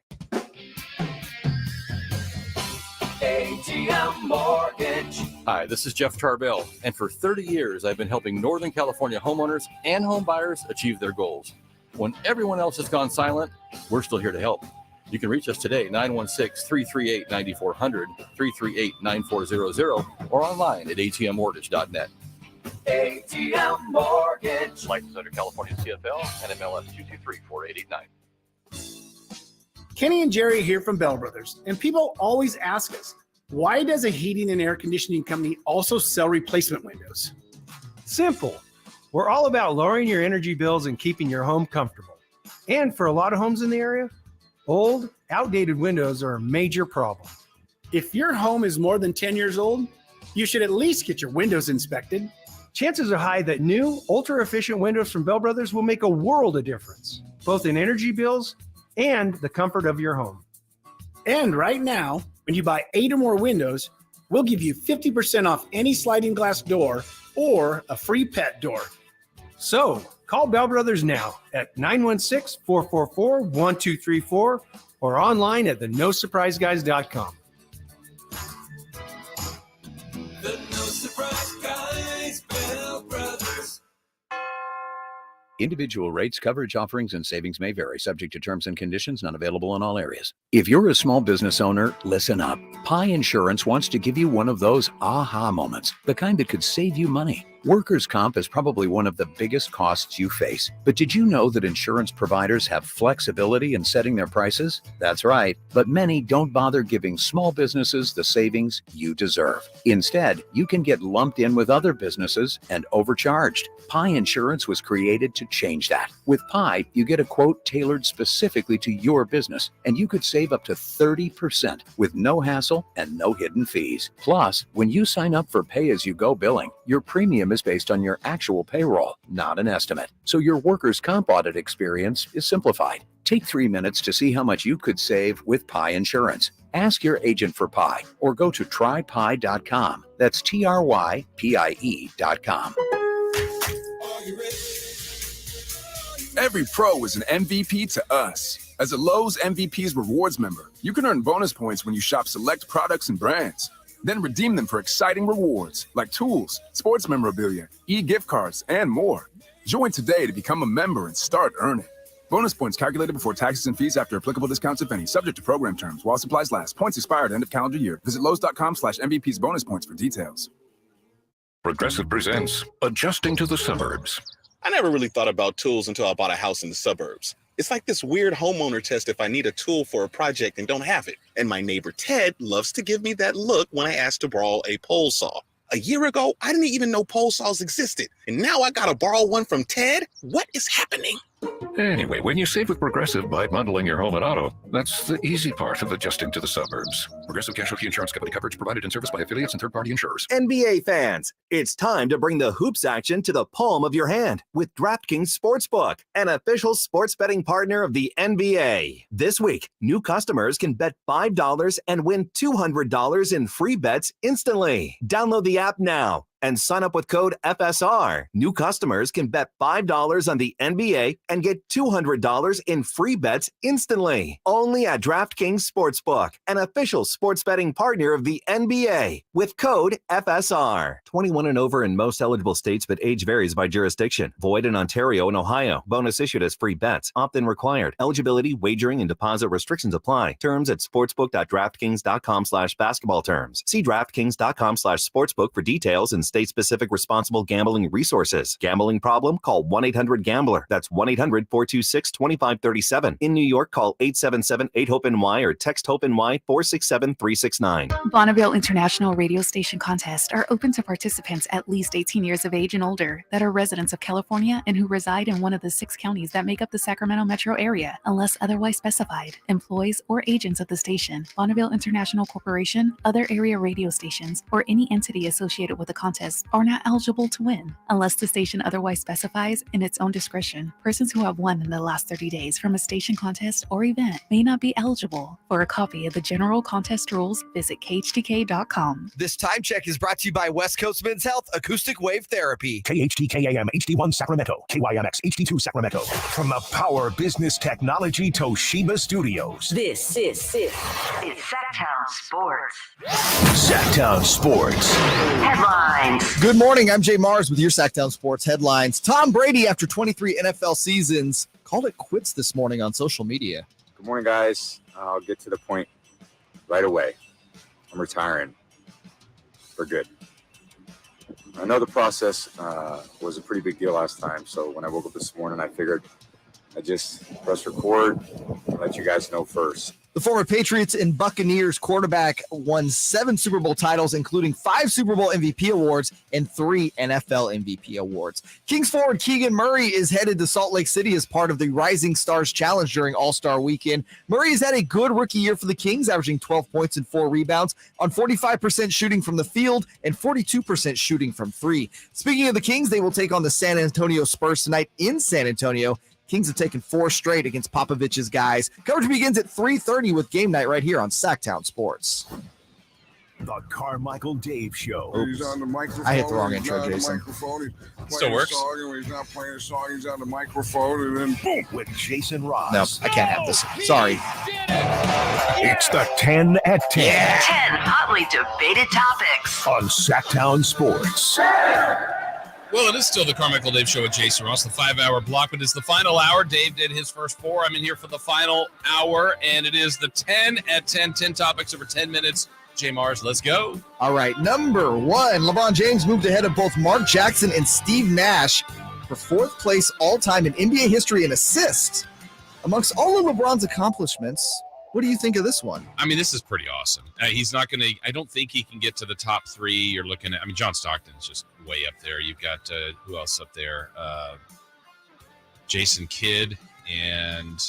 ATM Mortgage. Hi, this is Jeff Tarbell, and for 30 years, I've been helping Northern California homeowners and home buyers achieve their goals. When everyone else has gone silent, we're still here to help. You can reach us today, 916-338-9400, 338-9400, or online at atmmortgage.net. ATM Mortgage. License under California CFL and MLS 2234889. Kenny and Jerry here from Bell Brothers, and people always ask us, why does a heating and air conditioning company also sell replacement windows? Simple. We're all about lowering your energy bills and keeping your home comfortable. And for a lot of homes in the area, old, outdated windows are a major problem. If your home is more than 10 years old, you should at least get your windows inspected. Chances are high that new, ultra-efficient windows from Bell Brothers will make a world of difference, both in energy bills and the comfort of your home. And right now, when you buy 8 or more windows, we'll give you 50% off any sliding glass door or a free pet door. So call Bell Brothers now at 916-444-1234 or online at theNoSurpriseGuys.com. The No Surprise Guys, Bell Brothers. Individual rates, coverage offerings, and savings may vary, subject to terms and conditions, not available in all areas. If you're a small business owner, listen up. Pi Insurance wants to give you one of those aha moments, the kind that could save you money. Workers' comp is probably one of the biggest costs you face. But did you know that insurance providers have flexibility in setting their prices? That's right. But many don't bother giving small businesses the savings you deserve. Instead, you can get lumped in with other businesses and overcharged. Pi Insurance was created to change that. With Pi, you get a quote tailored specifically to your business, and you could save up to 30% with no hassle and no hidden fees. Plus, when you sign up for pay-as-you-go billing, your premium is based on your actual payroll, not an estimate. So your workers' comp audit experience is simplified. Take 3 minutes to see how much you could save with Pi Insurance. Ask your agent for Pi or go to trypi.com. That's TRYPIE.com. Every pro is an MVP to us. As a Lowe's MVP's Rewards member, you can earn bonus points when you shop select products and brands. Then redeem them for exciting rewards like tools, sports memorabilia, e-gift cards, and more. Join today to become a member and start earning. Bonus points calculated before taxes and fees after applicable discounts, if any, subject to program terms while supplies last. Points expired end of calendar year. Visit Lowes.com/MVP's bonus points for details. Progressive presents Adjusting to the Suburbs. I never really thought about tools until I bought a house in the suburbs. It's like this weird homeowner test if I need a tool for a project and don't have it. And my neighbor Ted loves to give me that look when I ask to borrow a pole saw. A year ago, I didn't even know pole saws existed. And now I gotta borrow one from Ted? What is happening? Anyway, when you save with Progressive by bundling your home and auto, that's the easy part of adjusting to the suburbs. Progressive Casualty Insurance Company coverage provided in service by affiliates and third-party insurers. NBA fans, it's time to bring the hoops action to the palm of your hand with DraftKings Sportsbook, an official sports betting partner of the NBA. This week, new customers can bet $5 and win $200 in free bets instantly. Download the app now and sign up with code FSR. New customers can bet $5 on the NBA and get $200 in free bets instantly. Only at DraftKings Sportsbook, an official sports betting partner of the NBA, with code FSR. 21 and over in most eligible states, but age varies by jurisdiction. Void in Ontario and Ohio. Bonus issued as free bets. Opt-in required. Eligibility, wagering, and deposit restrictions apply. Terms at sportsbook.draftkings.com/basketball terms. See draftkings.com/sportsbook for details and state-specific responsible gambling resources. Gambling problem? Call 1-800-GAMBLER. That's 1-800-426-2537. In New York, call 877-8-HOPE-NY or text HOPE-NY 467-369. Bonneville International Radio Station contests are open to participants at least 18 years of age and older that are residents of California and who reside in one of the 6 counties that make up the Sacramento metro area, unless otherwise specified. Employees or agents of the station, Bonneville International Corporation, other area radio stations, or any entity associated with the contest contests are not eligible to win. Unless the station otherwise specifies in its own discretion, persons who have won in the last 30 days from a station contest or event may not be eligible. For a copy of the general contest rules, visit khtk.com. This time check is brought to you by West Coast Men's Health Acoustic Wave Therapy. KHTKAM HD1 Sacramento, KYMX HD2 Sacramento. From the Power Business Technology Toshiba Studios. This is Sactown Sports. Sactown Sports. Headlines. Good morning. I'm Jay Mars with your Sactown Sports headlines. Tom Brady, after 23 NFL seasons, called it quits this morning on social media. Good morning, guys. I'll get to the point right away. I'm retiring for good. I know the process was a pretty big deal last time, so when I woke up this morning, I figured I'd just press record and let you guys know first. The former Patriots and Buccaneers quarterback won 7 Super Bowl titles, including 5 Super Bowl MVP awards and 3 NFL MVP awards. Kings forward Keegan Murray is headed to Salt Lake City as part of the Rising Stars Challenge during All-Star Weekend. Murray has had a good rookie year for the Kings, averaging 12 points and 4 rebounds on 45% shooting from the field and 42% shooting from 3. Speaking of the Kings, they will take on the San Antonio Spurs tonight in San Antonio. Kings have taken 4 straight against Popovich's guys. Coverage begins at 3:30 with Game Night right here on Sactown Sports. The Carmichael Dave Show. He's on the microphone. I hit the wrong intro, Jason. Still works. When he's not playing a song, he's on the microphone, and then boom, with Jason Ross. No, I can't have this. Sorry. It's the 10 at 10. Yeah. 10 hotly debated topics On Sactown Sports. Well, it is still the Carmichael Dave Show with Jason Ross, the 5-hour block, but it's the final hour. Dave did his first 4. I'm in here for the final hour, and it is the 10 at 10, 10 topics over 10 minutes. J. Mars, let's go. All right, number 1, LeBron James moved ahead of both Mark Jackson and Steve Nash for 4th place all-time in NBA history in assists. Amongst all of LeBron's accomplishments, what do you think of this one? I mean, this is pretty awesome. He's not going to – I don't think he can get to the top 3. You're looking at – I mean, John Stockton's just way up there. You've got who else up there? Jason Kidd and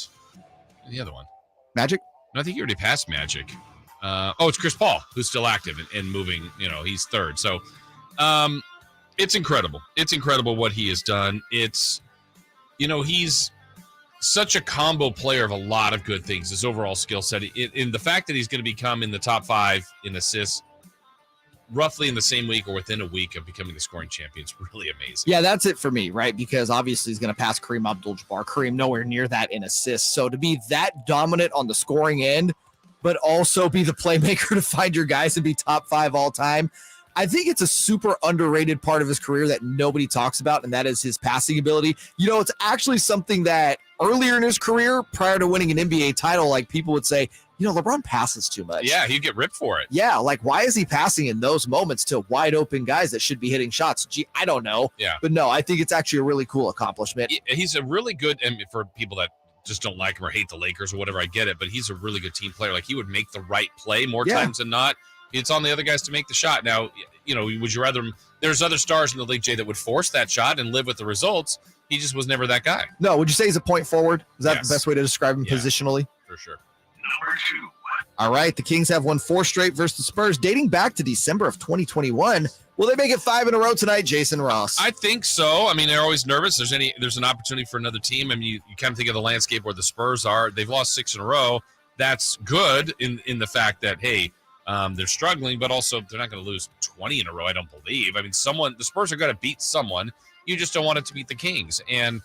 the other one. Magic? No, I think you already passed Magic. It's Chris Paul, who's still active and moving. You know, he's 3rd. So it's incredible. It's incredible what he has done. It's – you know, he's – such a combo player of a lot of good things. His overall skill set, in the fact that he's going to become in the top 5 in assists roughly in the same week or within a week of becoming the scoring champion is really amazing. Yeah, that's it for me, right? Because obviously he's going to pass Kareem Abdul-Jabbar. Kareem nowhere near that in assists. So to be that dominant on the scoring end, but also be the playmaker to find your guys and be top 5 all time, I think it's a super underrated part of his career that nobody talks about, and that is his passing ability. You know, it's actually something that earlier in his career, prior to winning an NBA title, like people would say, you know, LeBron passes too much. Yeah, he'd get ripped for it. Yeah, like why is he passing in those moments to wide open guys that should be hitting shots? Gee, I don't know. Yeah. But no, I think it's actually a really cool accomplishment. He's a really good, and for people that just don't like him or hate the Lakers or whatever, I get it, but he's a really good team player. Like he would make the right play more times than not. It's on the other guys to make the shot. Now, you know, would you rather – there's other stars in the league, Jay, that would force that shot and live with the results. He just was never that guy. No, would you say he's a point forward? Is that the best way to describe him positionally? For sure. Number 2. All right, the Kings have won 4 straight versus the Spurs dating back to December of 2021. Will they make it 5 in a row tonight, Jason Ross? I think so. I mean, they're always nervous. There's an opportunity for another team. I mean, you kind of think of the landscape where the Spurs are. They've lost 6 in a row. That's good in the fact that, hey, they're struggling, but also they're not going to lose 20 in a row, I don't believe. I mean, the Spurs are going to beat someone. You just don't want it to beat the Kings. And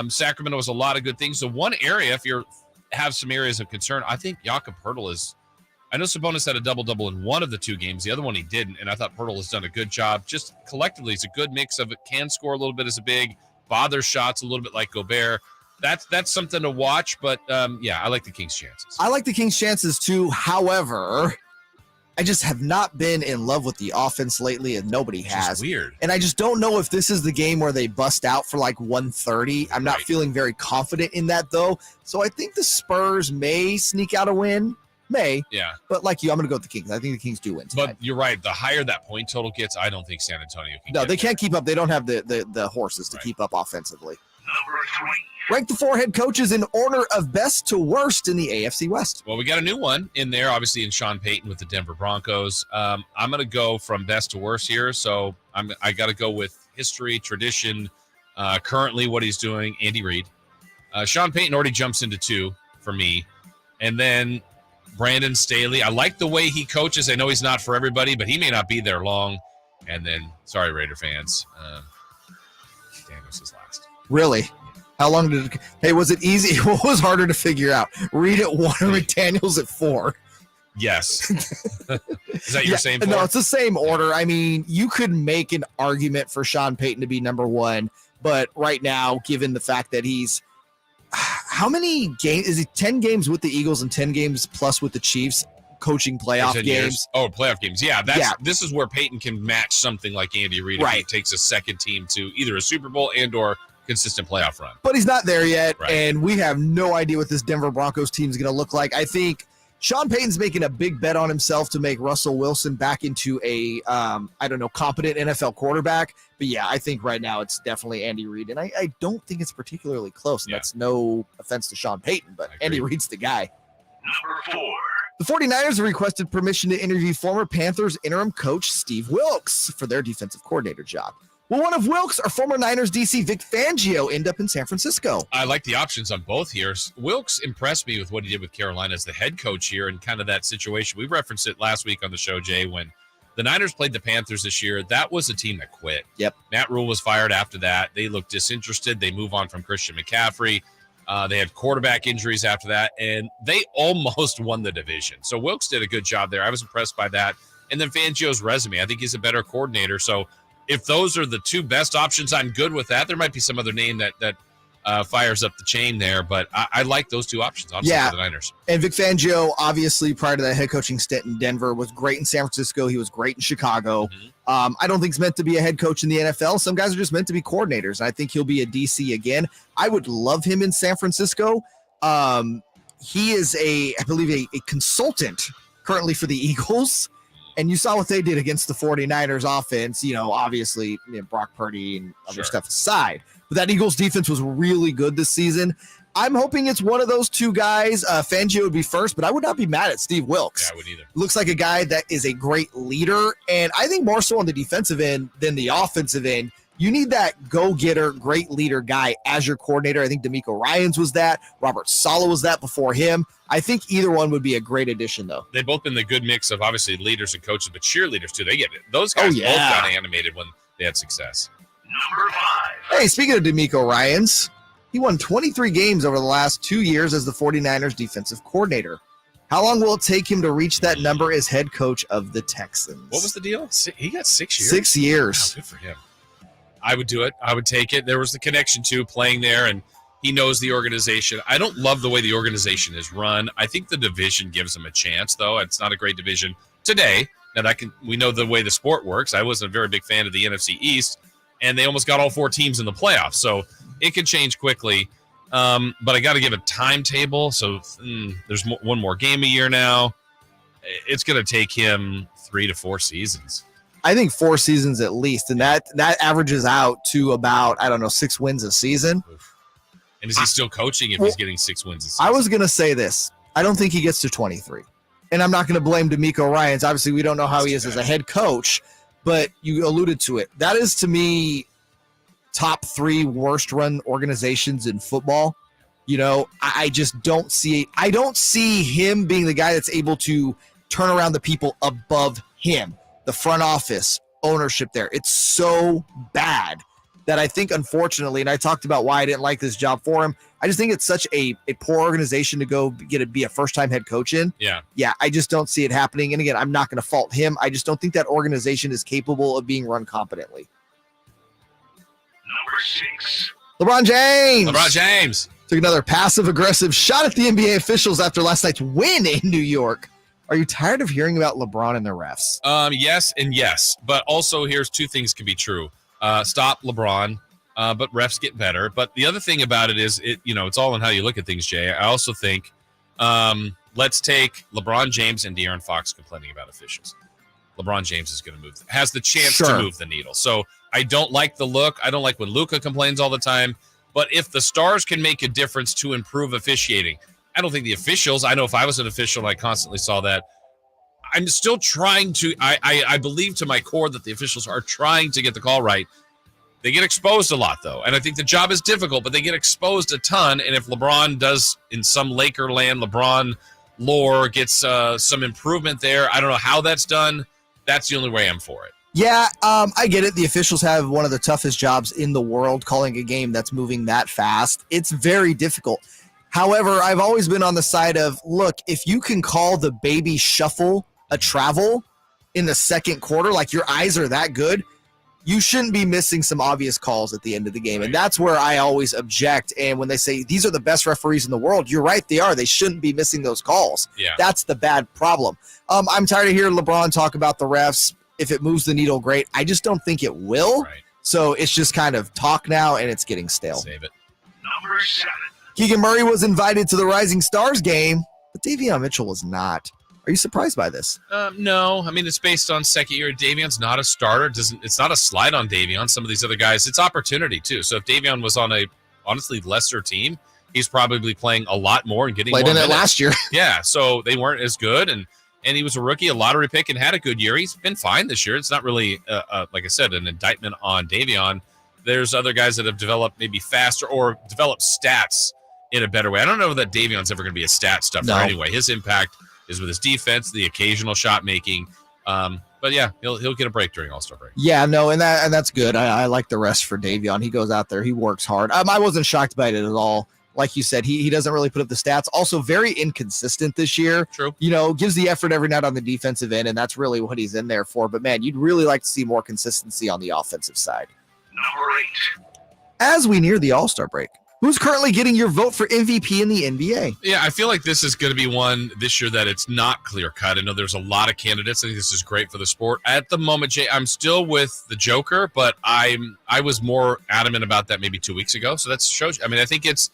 Sacramento has a lot of good things. So one area, if you have some areas of concern, I think Jakob Poeltl is – I know Sabonis had a double-double in one of the 2 games. The other one he didn't, and I thought Poeltl has done a good job. Just collectively, it's a good mix of it. Can score a little bit as a big, bother shots a little bit like Gobert. That's something to watch, but, I like the Kings' chances. I like the Kings' chances, too. However – I just have not been in love with the offense lately, and nobody has. It's weird. And I just don't know if this is the game where they bust out for like 130. I'm not feeling very confident in that, though. So I think the Spurs may sneak out a win. May. Yeah. But like you, I'm going to go with the Kings. I think the Kings do win tonight. But you're right. The higher that point total gets, I don't think San Antonio can No, they can't keep up. They don't have the horses to keep up offensively. Rank the 4 head coaches in order of best to worst in the AFC West. Well, we got a new one in there, obviously, in Sean Payton with the Denver Broncos. I'm going to go from best to worst here. So I got to go with history, tradition, currently what he's doing, Andy Reid. Sean Payton already jumps into 2 for me. And then Brandon Staley. I like the way he coaches. I know he's not for everybody, but he may not be there long. And then, sorry, Raider fans, Daniels is last. Really? How long did it? Hey, was it easy? What was harder to figure out? Reid at 1 or McDaniels at 4? Yes. Is that your same? No, it's the same order. I mean, you could make an argument for Sean Payton to be number 1, but right now, given the fact that he's how many games is he? 10 games with the Eagles and 10 games plus with the Chiefs, coaching playoff games. Years. Oh, playoff games. Yeah, this is where Payton can match something like Andy Reid if he takes a second team to either a Super Bowl and or consistent playoff run. But he's not there yet, and we have no idea what this Denver Broncos team is going to look like. I think Sean Payton's making a big bet on himself to make Russell Wilson back into a, competent NFL quarterback. But yeah, I think right now it's definitely Andy Reid, and I don't think it's particularly close. And that's no offense to Sean Payton, but Andy Reid's the guy. Number 4. The 49ers have requested permission to interview former Panthers interim coach Steve Wilks for their defensive coordinator job. Will one of Wilks or former Niners DC Vic Fangio end up in San Francisco? I like the options on both here. Wilks impressed me with what he did with Carolina as the head coach here and kind of that situation. We referenced it last week on the show, Jay, when the Niners played the Panthers this year. That was a team that quit. Yep. Matt Rule was fired after that. They looked disinterested. They move on from Christian McCaffrey. They had quarterback injuries after that, and they almost won the division. So Wilks did a good job there. I was impressed by that. And then Fangio's resume. I think he's a better coordinator. So if those are the 2 best options, I'm good with that. There might be some other name that fires up the chain there, but I like those 2 options for the Niners. And Vic Fangio, obviously, prior to that head coaching stint in Denver, was great in San Francisco. He was great in Chicago. I don't think he's meant to be a head coach in the NFL. Some guys are just meant to be coordinators. I think he'll be a DC again. I would love him in San Francisco. He is I believe, a consultant currently for the Eagles. And you saw what they did against the 49ers offense, obviously Brock Purdy and other stuff aside. But that Eagles defense was really good this season. I'm hoping it's one of those 2 guys. Fangio would be first, but I would not be mad at Steve Wilks. Yeah, I would either. Looks like a guy that is a great leader. And I think more so on the defensive end than the offensive end. You need that go-getter, great leader guy as your coordinator. I think D'Amico Ryans was that. Robert Saleh was that before him. I think either one would be a great addition, though. They've both been the good mix of obviously leaders and coaches, but cheerleaders too. They get it. Those guys both got animated when they had success. Number 5. Hey, speaking of D'Amico Ryans, he won 23 games over the last 2 years as the 49ers defensive coordinator. How long will it take him to reach that number as head coach of the Texans? What was the deal? He got 6 years. 6 years. Wow, good for him. I would do it. I would take it. There was the connection to playing there, and he knows the organization. I don't love the way the organization is run. I think the division gives him a chance, though. It's not a great division today. Now we know the way the sport works. I wasn't a very big fan of the NFC East, and they almost got all 4 teams in the playoffs, so it can change quickly. But I got to give a timetable. So there's one more game a year now. It's going to take him 3 to 4 seasons. I think 4 seasons at least, and that averages out to about 6 wins a season. And is he still coaching if he's getting 6 wins a season? I was going to say this. I don't think he gets to 23. And I'm not going to blame D'Amico Ryans. Obviously, we don't know how he is as a head coach, but you alluded to it. That is, to me, top 3 worst run organizations in football. I just don't see it. I don't see him being the guy that's able to turn around the people above him. The front office, ownership there. It's so bad that I think, unfortunately, and I talked about why I didn't like this job for him. I just think it's such a poor organization to go be a first-time head coach in. Yeah. Yeah, I just don't see it happening. And again, I'm not going to fault him. I just don't think that organization is capable of being run competently. Number 6. LeBron James. LeBron James took another passive-aggressive shot at the NBA officials after last night's win in New York. Are you tired of hearing about LeBron and the refs? Yes and yes. But also here's 2 things can be true. Stop LeBron, but refs get better. But the other thing about it is, it's all in how you look at things, Jay. I also think let's take LeBron James and De'Aaron Fox complaining about officials. LeBron James is going to has the chance to move the needle. So I don't like the look. I don't like when Luka complains all the time. But if the Stars can make a difference to improve officiating, I don't think the officials, I know if I was an official and I constantly saw that, I'm still trying to, I believe to my core that the officials are trying to get the call right. They get exposed a lot, though, and I think the job is difficult, but they get exposed a ton, and if LeBron does, in some Laker land, LeBron lore gets some improvement there, I don't know how that's done. That's the only way I'm for it. Yeah, I get it. The officials have one of the toughest jobs in the world calling a game that's moving that fast. It's very difficult. However, I've always been on the side of, look, if you can call the baby shuffle a travel in the second quarter, like your eyes are that good, you shouldn't be missing some obvious calls at the end of the game. And that's where I always object. And when they say these are the best referees in the world, you're right, they are. They shouldn't be missing those calls. Yeah. That's the bad problem. I'm tired of hearing LeBron talk about the refs. If it moves the needle, great. I just don't think it will. Right. So it's just kind of talk now, and it's getting stale. Save it. Number 7. Keegan Murray was invited to the Rising Stars game, but Davion Mitchell was not. Are you surprised by this? No. I mean, it's based on second year. Davion's not a starter. It's not a slide on Davion. Some of these other guys, it's opportunity, too. So if Davion was on a, honestly, lesser team, he's probably playing a lot more and getting Played more in it minutes. last year. Yeah, so they weren't as good, and he was a rookie, a lottery pick, and had a good year. He's been fine this year. It's not really, like I said, an indictment on Davion. There's other guys that have developed maybe faster or developed stats in a better way. I don't know that Davion's ever going to be a stat stuffer anyway. His impact is with his defense, the occasional shot making. But yeah, he'll get a break during All-Star break. Yeah, no, and that's good. I like the rest for Davion. He goes out there, he works hard. I wasn't shocked by it at all. Like you said, he doesn't really put up the stats. Also, very inconsistent this year. True. Gives the effort every night on the defensive end, and that's really what he's in there for. But, man, you'd really like to see more consistency on the offensive side. Number 8. As we near the All-Star break, who's currently getting your vote for MVP in the NBA? Yeah, I feel like this is going to be one this year that it's not clear-cut. I know there's a lot of candidates. I think this is great for the sport. At the moment, Jay, I'm still with the Joker, but I was more adamant about that maybe 2 weeks ago. So that shows. I mean, I think it's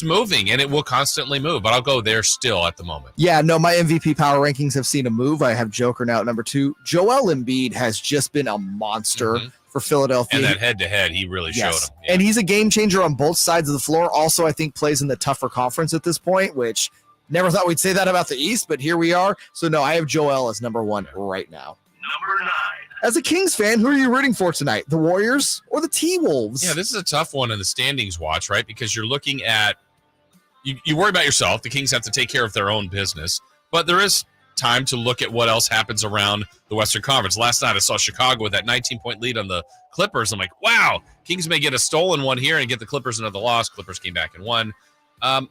moving, and it will constantly move, but I'll go there still at the moment. Yeah, no, my MVP power rankings have seen a move. I have Joker now at number 2. Joel Embiid has just been a monster for Philadelphia. And that head-to-head, he really showed him. Yeah. And he's a game changer on both sides of the floor. Also, I think plays in the tougher conference at this point, which never thought we'd say that about the East, but here we are. So, no, I have Joel as number 1 right now. Number 9. As a Kings fan, who are you rooting for tonight? The Warriors or the T-Wolves? Yeah, this is a tough one in the standings watch, right? Because you're looking at you worry about yourself. The Kings have to take care of their own business. But there is time to look at what else happens around the Western Conference. Last night I saw Chicago with that 19-point lead on the Clippers. I'm like, wow, Kings may get a stolen one here and get the Clippers another loss. Clippers came back and won. I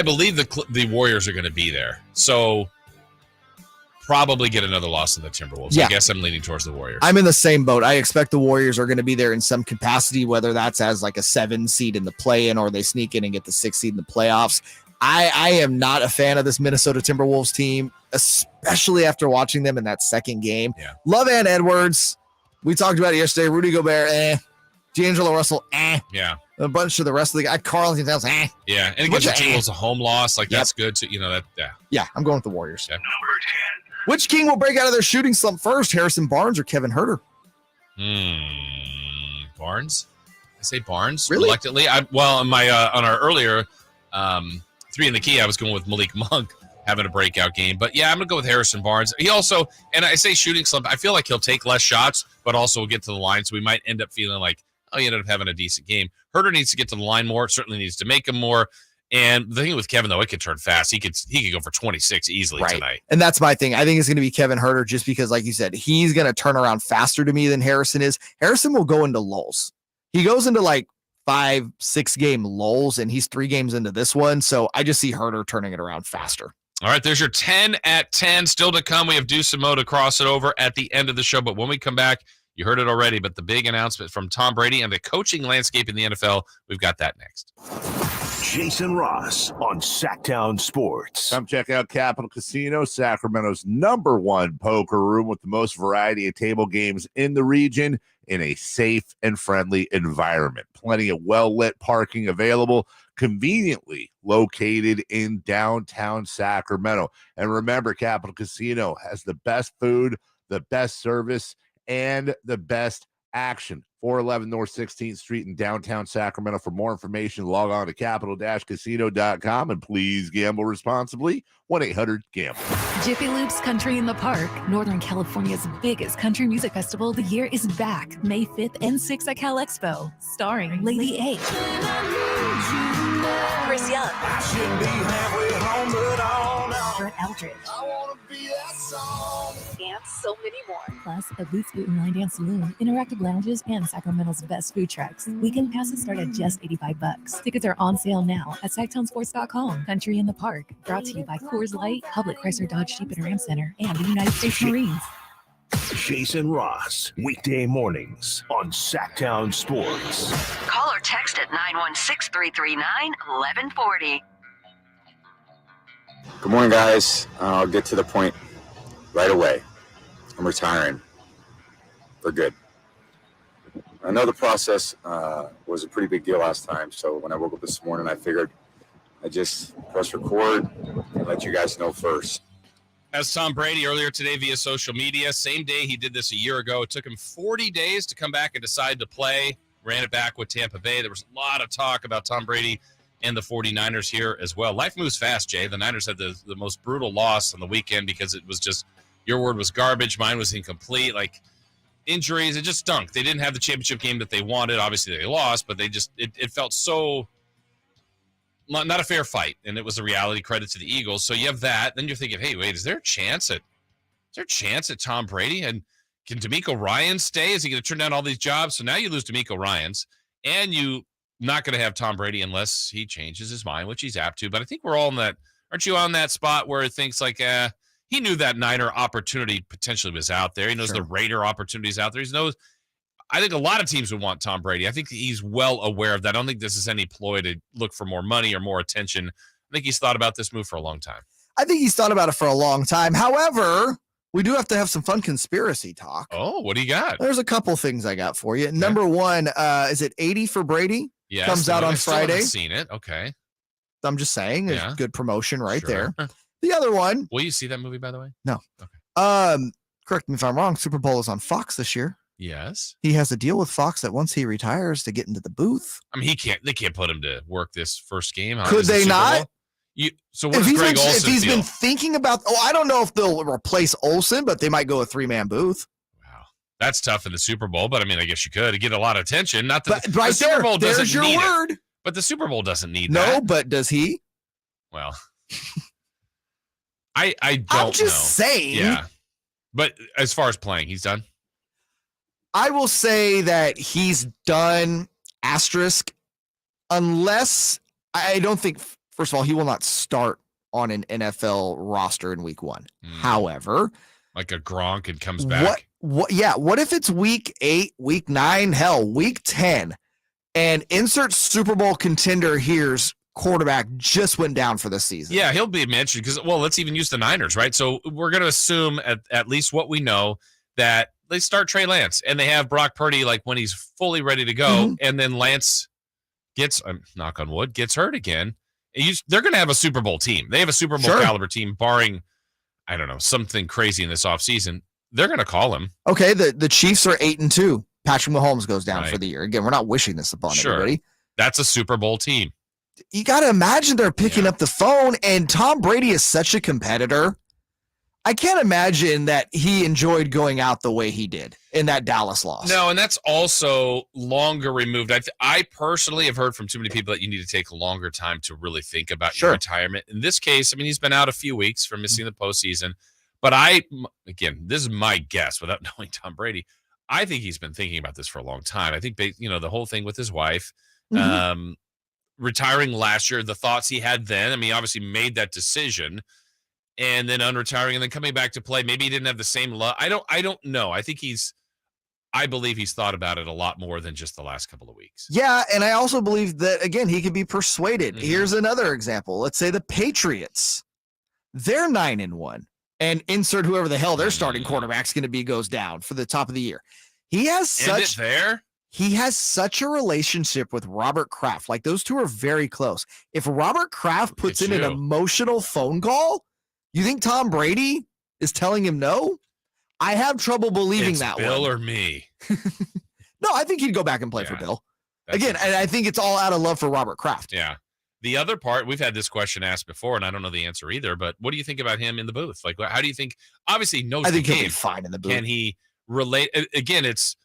believe the Warriors are going to be there. So probably get another loss in the Timberwolves. Yeah. I guess I'm leaning towards the Warriors. I'm in the same boat. I expect the Warriors are going to be there in some capacity, whether that's as like a 7 seed in the play-in or they sneak in and get the 6 seed in the playoffs. I am not a fan of this Minnesota Timberwolves team, especially after watching them in that second game. Yeah. Love Ann Edwards. We talked about it yesterday. Rudy Gobert, D'Angelo Russell, Yeah. A bunch of the rest of the guys. Carl Anthony Towns, Yeah, and it gives the Timberwolves a home loss. Like, that's good to, Yeah, I'm going with the Warriors. Yeah. Number 10. Which King will break out of their shooting slump first, Harrison Barnes or Kevin Huerter? Barnes? I say Barnes. Really? Reluctantly. On our earlier 3 in the Key, I was going with Malik Monk having a breakout game. But, yeah, I'm going to go with Harrison Barnes. He also, and I say shooting slump, I feel like he'll take less shots, but also will get to the line. So we might end up feeling like, he ended up having a decent game. Huerter needs to get to the line more. Certainly needs to make them more. And the thing with Kevin, though, it could turn fast. He could go for 26 easily tonight. And that's my thing. I think it's going to be Kevin Huerter just because, like you said, he's going to turn around faster to me than Harrison is. Harrison will go into lulls. He goes into like 5-6 game lulls, and he's 3 games into this one. So I just see Huerter turning it around faster. All right, there's your 10 at 10. Still to come, we have Deuce and Mo to cross it over at the end of the show. But when we come back, you heard it already, but the big announcement from Tom Brady and the coaching landscape in the NFL, we've got that next. Jason Ross on Sactown Sports. Come check out Capital Casino, Sacramento's #1 poker room with the most variety of table games in the region in a safe and friendly environment. Plenty of well-lit parking available, conveniently located in downtown Sacramento. And remember, Capital Casino has the best food, the best service, and the best action. 411 North 16th Street in downtown Sacramento. For more information, log on to capital-casino.com and please gamble responsibly. 1-800-GAMBLE. Jiffy Lube's Country in the Park, Northern California's biggest country music festival of the year, is back May 5th and 6th at Cal Expo, starring Lady A, Chris Young, Brett Eldridge, and so many more. Plus, a Boots Boot and Line Dance Saloon, interactive lounges, and Sacramento's best food trucks. Weekend passes start at just $85. Tickets are on sale now at SactownSports.com. Country in the Park, brought to you by Coors Light, Public Chrysler Dodge Jeep and Ram Center, and the United States Marines. Jason Ross, weekday mornings on Sactown Sports. Call or text at 916-339-1140. Good morning, guys. I'll get to the point right away. I'm retiring for good. I know the process was a pretty big deal last time, so when I woke up this morning, I figured I'd just press record and let you guys know first. As Tom Brady earlier today via social media, same day he did this a year ago. It took him 40 days to come back and decide to play. Ran it back with Tampa Bay. There was a lot of talk about Tom Brady and the 49ers here as well. Life moves fast, Jay. The Niners had the most brutal loss on the weekend because it was just, your word was garbage, mine was incomplete. Like, injuries, it just stunk. They didn't have the championship game that they wanted. Obviously, they lost, but they just, it felt so not a fair fight, and it was a reality. Credit to the Eagles. So you have that. Then you're thinking, hey, wait, is there a chance at Tom Brady? And can DeMeco Ryans stay? Is he going to turn down all these jobs? So now you lose DeMeco Ryans, and you not going to have Tom Brady unless he changes his mind, which he's apt to. But I think we're all in that. Aren't you on that spot where it thinks like, he knew that Niner opportunity potentially was out there. He knows the Raider opportunities out there. He knows. I think a lot of teams would want Tom Brady. I think he's well aware of that. I don't think this is any ploy to look for more money or more attention. I think he's thought about this move for a long time. I think he's thought about it for a long time. However, we do have to have some fun conspiracy talk. Oh, what do you got? There's a couple things I got for you. Number one, is it 80 for Brady? Yes, comes out on Friday. I haven't seen it. Okay. I'm just saying, it's good promotion right Sure. there. The other one. Will you see that movie, by the way? No. Okay. Correct me if I'm wrong. Super Bowl is on Fox this year. Yes. He has a deal with Fox that once he retires to get into the booth. I mean, they can't put him to work this first game. Could they not? So what is Greg Olsen's if he's deal? been thinking about, I don't know if they'll replace Olsen, but they might go a 3-man booth. That's tough in the Super Bowl, but I mean, I guess you could to get a lot of attention. Not that But right the Super Bowl there's doesn't your need word. it. But the Super Bowl doesn't need No, that. but does he? Well, I don't I'm just know. saying. Yeah. But as far as playing, he's done. I will say that he's done, asterisk, unless I don't think, first of all, he will not start on an NFL roster in week 1. However, like a Gronk and comes back. What if it's week 8, week 9, hell, week 10, and insert Super Bowl contender here's quarterback just went down for the season? Yeah, he'll be mentioned because, well, let's even use the Niners, right? So we're going to assume at least what we know that they start Trey Lance and they have Brock Purdy like when he's fully ready to go, and then Lance gets, knock on wood, gets hurt again. They're going to have a Super Bowl team. They have a Super Bowl caliber team, barring, I don't know, something crazy in this offseason. They're going to call him. Okay, the Chiefs are 8-2. Patrick Mahomes goes down for the year. Again, we're not wishing this upon everybody. That's a Super Bowl team. You got to imagine they're picking up the phone, and Tom Brady is such a competitor. I can't imagine that he enjoyed going out the way he did in that Dallas loss. No, and that's also longer removed. I personally have heard from too many people that you need to take a longer time to really think about your retirement. In this case, I mean, he's been out a few weeks from missing the postseason. But again, this is my guess without knowing Tom Brady. I think he's been thinking about this for a long time. I think, the whole thing with his wife, retiring last year, the thoughts he had then. I mean, he obviously made that decision. And then unretiring and then coming back to play. Maybe he didn't have the same love. I don't know. I believe he's thought about it a lot more than just the last couple of weeks. Yeah, and I also believe that, again, he could be persuaded. Here's another example. Let's say the Patriots. They're 9-1. And insert whoever the hell their starting quarterback's going to be goes down for the top of the year. He has such a relationship with Robert Kraft. Like, those two are very close. If Robert Kraft puts in an emotional phone call, you think Tom Brady is telling him no? I have trouble believing it's that Bill one. or me. No, I think he'd go back and play for Bill. Again, and I think it's all out of love for Robert Kraft. Yeah. The other part, we've had this question asked before, and I don't know the answer either, but what do you think about him in the booth? Like, how do you think, obviously he knows I think the he'll game. be fine in the booth. Can he relate? Again, it's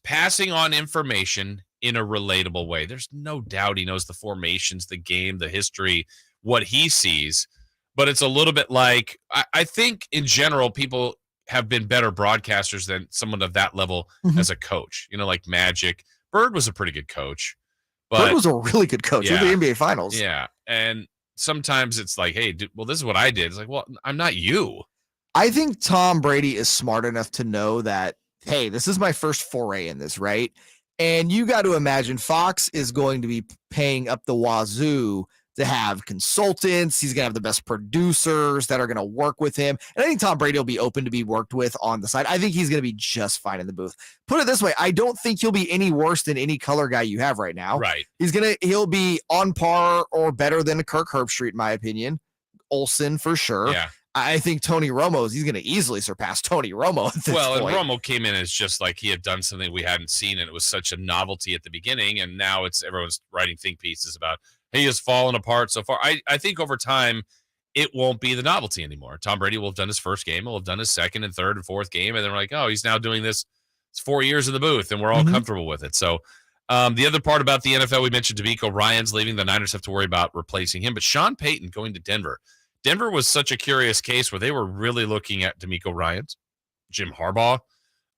passing on information in a relatable way. There's no doubt he knows the formations, the game, the history, what he sees, but it's a little bit like, I think in general, people have been better broadcasters than someone of that level as a coach, like Magic. Bird was a pretty good coach. But Bird was a really good coach in the NBA Finals. Yeah. And sometimes it's like, hey, well, this is what I did. It's like, well, I'm not you. I think Tom Brady is smart enough to know that, hey, this is my first foray in this, right? And you got to imagine Fox is going to be paying up the wazoo to have consultants. He's going to have the best producers that are going to work with him. And I think Tom Brady will be open to be worked with on the side. I think he's going to be just fine in the booth. Put it this way, I don't think he'll be any worse than any color guy you have right now. Right. He'll be on par or better than a Kirk Herbstreit, in my opinion. Olsen for sure. Yeah. I think Tony Romo's, he's going to easily surpass Tony Romo at this point. And Romo came in as just like he had done something we hadn't seen, and it was such a novelty at the beginning, and now everyone's writing think pieces about, he has fallen apart so far. I think over time, it won't be the novelty anymore. Tom Brady will have done his first game. He'll have done his second and third and fourth game. And then we're like, oh, he's now doing this. It's 4 years in the booth, and we're all comfortable with it. So the other part about the NFL, we mentioned DeMeco Ryans leaving. The Niners have to worry about replacing him. But Sean Payton going to Denver. Denver was such a curious case where they were really looking at DeMeco Ryans, Jim Harbaugh,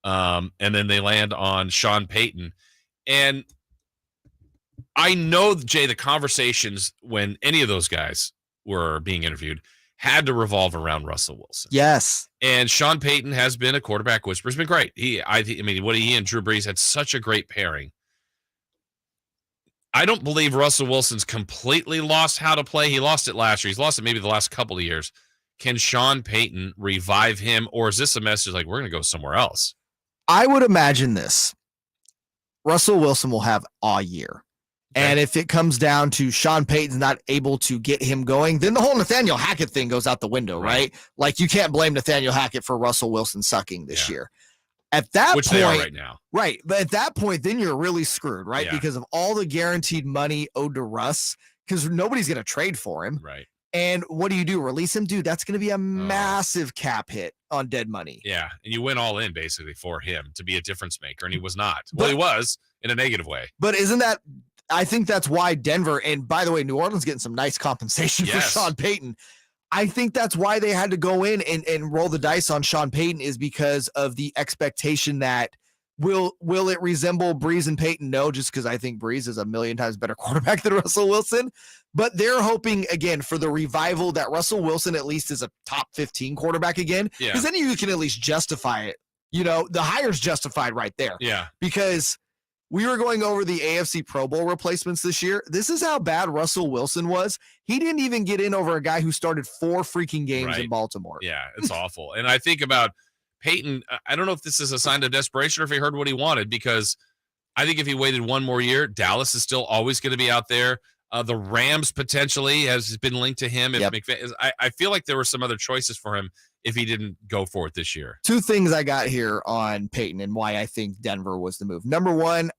and then they land on Sean Payton. And I know, Jay, the conversations when any of those guys were being interviewed had to revolve around Russell Wilson. Yes. And Sean Payton has been a quarterback whisperer. It's been great. He and Drew Brees had such a great pairing. I don't believe Russell Wilson's completely lost how to play. He lost it last year. He's lost it maybe the last couple of years. Can Sean Payton revive him, or is this a message like we're going to go somewhere else? I would imagine this. Russell Wilson will have a year. Okay. And if it comes down to Sean Payton's not able to get him going, then the whole Nathaniel Hackett thing goes out the window, right? Like, you can't blame Nathaniel Hackett for Russell Wilson sucking this year. At that Which point, they are right now. Right. But at that point, then you're really screwed, right? Because of all the guaranteed money owed to Russ, because nobody's going to trade for him. Right. And what do? Release him? Dude, that's going to be a massive cap hit on dead money. Yeah. And you went all in basically for him to be a difference maker. And he was not. Well, he was in a negative way. But isn't that, I think that's why Denver, and by the way, New Orleans getting some nice compensation for Sean Payton. I think that's why they had to go in and roll the dice on Sean Payton, is because of the expectation that will it resemble Brees and Payton? No, just because I think Brees is a million times better quarterback than Russell Wilson. But they're hoping, again, for the revival that Russell Wilson at least is a top 15 quarterback again. Because then you can at least justify it. The hire's justified right there. Yeah. Because we were going over the AFC Pro Bowl replacements this year. This is how bad Russell Wilson was. He didn't even get in over a guy who started 4 freaking games in Baltimore. Yeah, it's awful. And I think about Peyton, I don't know if this is a sign of desperation or if he heard what he wanted, because I think if he waited one more year, Dallas is still always going to be out there. The Rams potentially has been linked to him. I feel like there were some other choices for him if he didn't go for it this year. 2 things I got here on Peyton and why I think Denver was the move. Number one,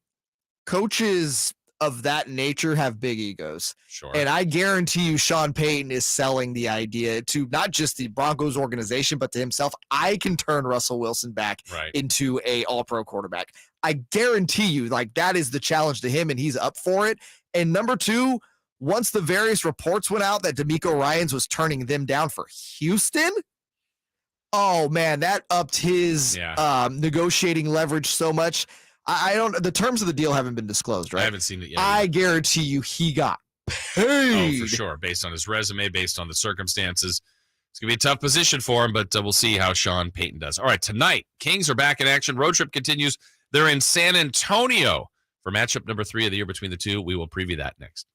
coaches of that nature have big egos. Sure. And I guarantee you Sean Payton is selling the idea to not just the Broncos organization, but to himself. I can turn Russell Wilson back into a all-pro quarterback. I guarantee you, that is the challenge to him, and he's up for it. And number 2, once the various reports went out that DeMeco Ryans was turning them down for Houston, oh man, that upped his negotiating leverage so much. The terms of the deal haven't been disclosed, right? I haven't seen it yet. I guarantee you he got paid. Oh, for sure. Based on his resume, based on the circumstances. It's going to be a tough position for him, but we'll see how Sean Payton does. All right, tonight, Kings are back in action. Road trip continues. They're in San Antonio for matchup number 3 of the year between the two. We will preview that next.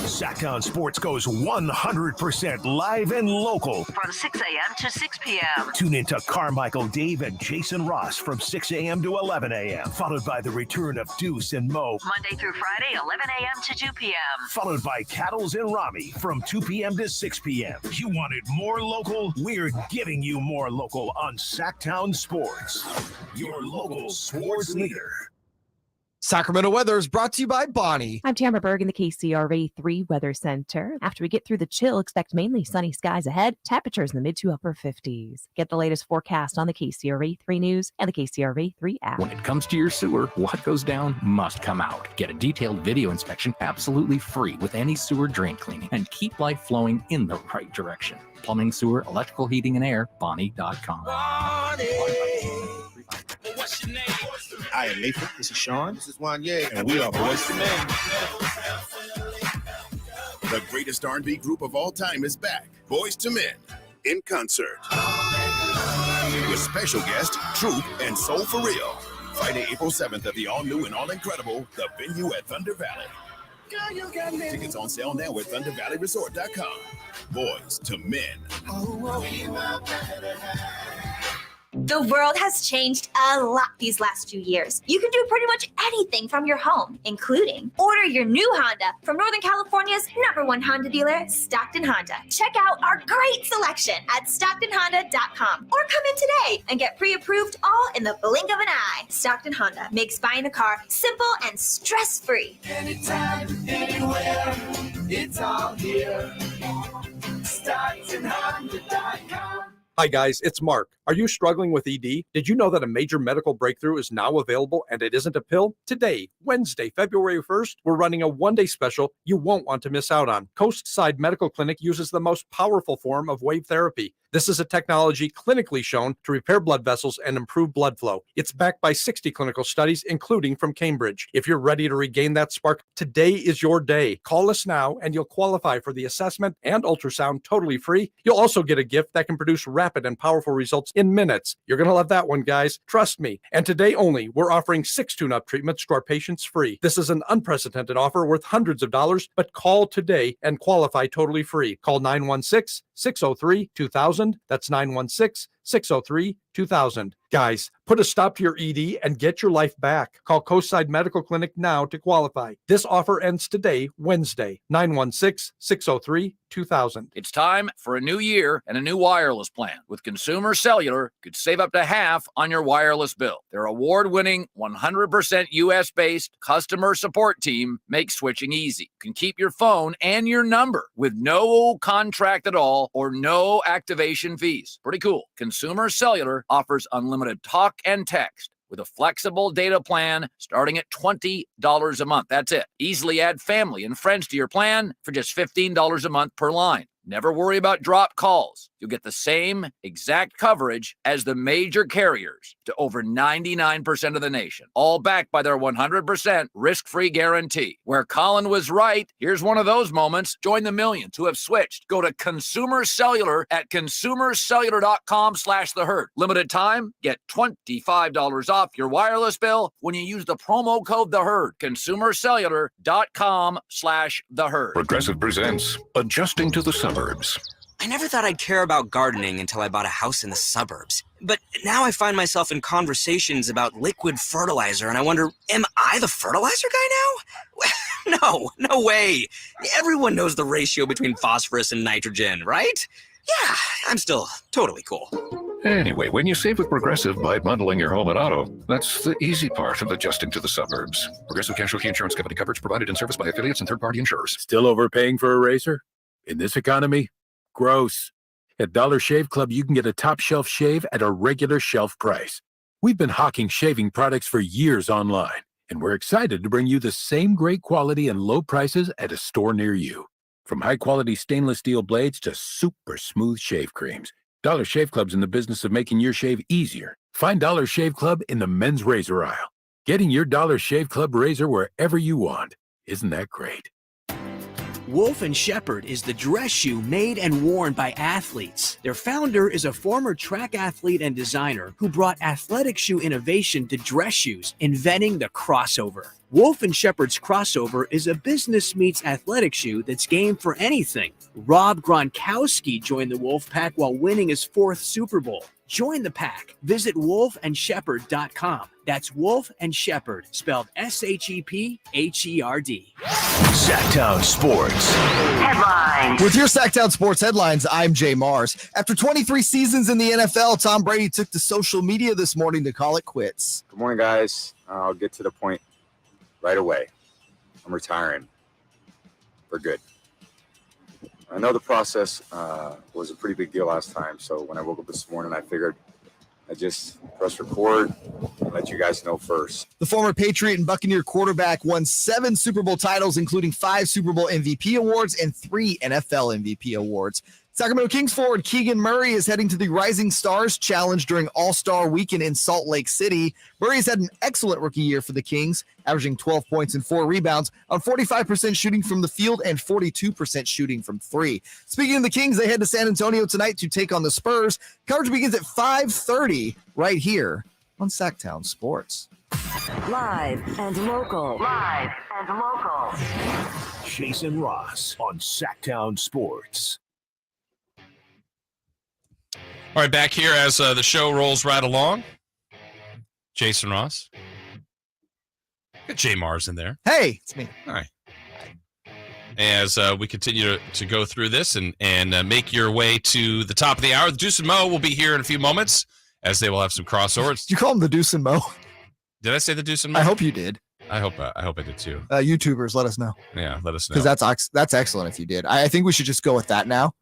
Sactown Sports goes 100% live and local. From 6 a.m. to 6 p.m. Tune into Carmichael Dave and Jason Ross from 6 a.m. to 11 a.m. Followed by the return of Deuce and Mo. Monday through Friday, 11 a.m. to 2 p.m. Followed by Cattles and Rami from 2 p.m. to 6 p.m. You wanted more local? We're giving you more local on Sactown Sports. Your local sports leader. Sacramento weather is brought to you by Bonnie. I'm Tamara Berg in the KCRA 3 Weather Center. After we get through the chill, expect mainly sunny skies ahead. Temperatures in the mid to upper 50s. Get the latest forecast on the KCRA 3 News and the KCRA 3 app. When it comes to your sewer, what goes down must come out. Get a detailed video inspection absolutely free with any sewer drain cleaning and keep life flowing in the right direction. Plumbing, sewer, electrical, heating, and air, Bonnie.com. What's your name? I am Nathan. This is Sean. This is Wanye. And we are Boys to Men. The greatest R&B group of all time is back. Boys to Men in concert. With special guest, Troop, and Soul For Real. Friday, April 7th at the all-new and all-incredible The Venue at Thunder Valley. Tickets on sale now at ThunderValleyResort.com. Boys to Men. The world has changed a lot these last few years. You can do pretty much anything from your home, including order your new Honda from Northern California's #1 Honda dealer, Stockton Honda. Check out our great selection at StocktonHonda.com or come in today and get pre-approved all in the blink of an eye. Stockton Honda makes buying a car simple and stress-free. Anytime, anywhere, it's all here. StocktonHonda.com. Hi guys, it's Mark. Are you struggling with ED? Did you know that a major medical breakthrough is now available and it isn't a pill? Today, Wednesday, February 1st, we're running a one-day special you won't want to miss out on. Coastside Medical Clinic uses the most powerful form of wave therapy. This is a technology clinically shown to repair blood vessels and improve blood flow. It's backed by 60 clinical studies, including from Cambridge. If you're ready to regain that spark, today is your day. Call us now and you'll qualify for the assessment and ultrasound totally free. You'll also get a gift that can produce rapid and powerful results in minutes. You're going to love that one, guys. Trust me. And today only, we're offering 6 tune-up treatments to our patients free. This is an unprecedented offer worth hundreds of dollars, but call today and qualify totally free. Call 916-603-2000. That's 916-603-2000. Guys, put a stop to your ED and get your life back. Call Coastside Medical Clinic now to qualify. This offer ends today, Wednesday, 916-603-2000. It's time for a new year and a new wireless plan. With Consumer Cellular, you could save up to half on your wireless bill. Their award-winning, 100% US-based customer support team makes switching easy. You can keep your phone and your number with no contract at all or no activation fees. Pretty cool. Consumer Cellular offers unlimited talk and text with a flexible data plan starting at $20 a month. That's it. Easily add family and friends to your plan for just $15 a month per line. Never worry about drop calls. You'll get the same exact coverage as the major carriers to over 99% of the nation, all backed by their 100% risk-free guarantee. Where Colin was right, here's one of those moments. Join the millions who have switched. Go to Consumer Cellular at consumercellular.com/theherd. Limited time, get $25 off your wireless bill when you use the promo code THEHERD. Consumercellular.com/theherd. Progressive presents Adjusting to the Suburbs. I never thought I'd care about gardening until I bought a house in the suburbs. But now I find myself in conversations about liquid fertilizer, and I wonder, am I the fertilizer guy now? No way. Everyone knows the ratio between phosphorus and nitrogen, right? Yeah, I'm still totally cool. Anyway, when you save with Progressive by bundling your home and auto, that's the easy part of adjusting to the suburbs. Progressive Casualty Insurance Company coverage provided and serviced by affiliates and third-party insurers. Still overpaying for a razor? In this economy? Gross. At Dollar Shave Club, you can get a top shelf shave at a regular shelf price. We've been hawking shaving products for years online, and we're excited to bring you the same great quality and low prices at a store near you. From high-quality stainless steel blades to super smooth shave creams, Dollar Shave Club's in the business of making your shave easier. Find Dollar Shave Club in the men's razor aisle. Getting your Dollar Shave Club razor wherever you want. Isn't that great? Wolf & Shepherd is the dress shoe made and worn by athletes. Their founder is a former track athlete and designer who brought athletic shoe innovation to dress shoes, inventing the crossover. Wolf & Shepherd's crossover is a business meets athletic shoe that's game for anything. Rob Gronkowski joined the Wolf Pack while winning his 4th Super Bowl. Join the pack. Visit wolfandshepherd.com. That's Wolf and Shepherd, spelled SHEPHERD. Sactown Sports Headlines. With your Sactown Sports headlines, I'm Jay Mars. After 23 seasons in the NFL, Tom Brady took to social media this morning to call it quits. Good morning, guys. I'll get to the point right away. I'm retiring for good. I know the process was a pretty big deal last time, so when I woke up this morning, I figured I'd just press record and let you guys know first. The former Patriot and Buccaneer quarterback won 7 Super Bowl titles, including 5 Super Bowl MVP awards and 3 NFL MVP awards. Sacramento Kings forward Keegan Murray is heading to the Rising Stars Challenge during All-Star Weekend in Salt Lake City. Murray has had an excellent rookie year for the Kings, averaging 12 points and 4 rebounds on 45% shooting from the field and 42% shooting from 3. Speaking of the Kings, they head to San Antonio tonight to take on the Spurs. Coverage begins at 5:30 right here on Sactown Sports. Live and local. Live and local. Jason Ross on Sactown Sports. All right, back here as the show rolls right along. Jason Ross. Got Jay Mars in there. Hey, it's me. All right. As we continue to go through this and make your way to the top of the hour, the Deuce and Mo will be here in a few moments as they will have some crossovers. Did you call him the Deuce and Mo? Did I say the Deuce and Mo? I hope you did. I hope I did too. YouTubers, let us know. Yeah, let us know. Because that's excellent if you did. I think we should just go with that now.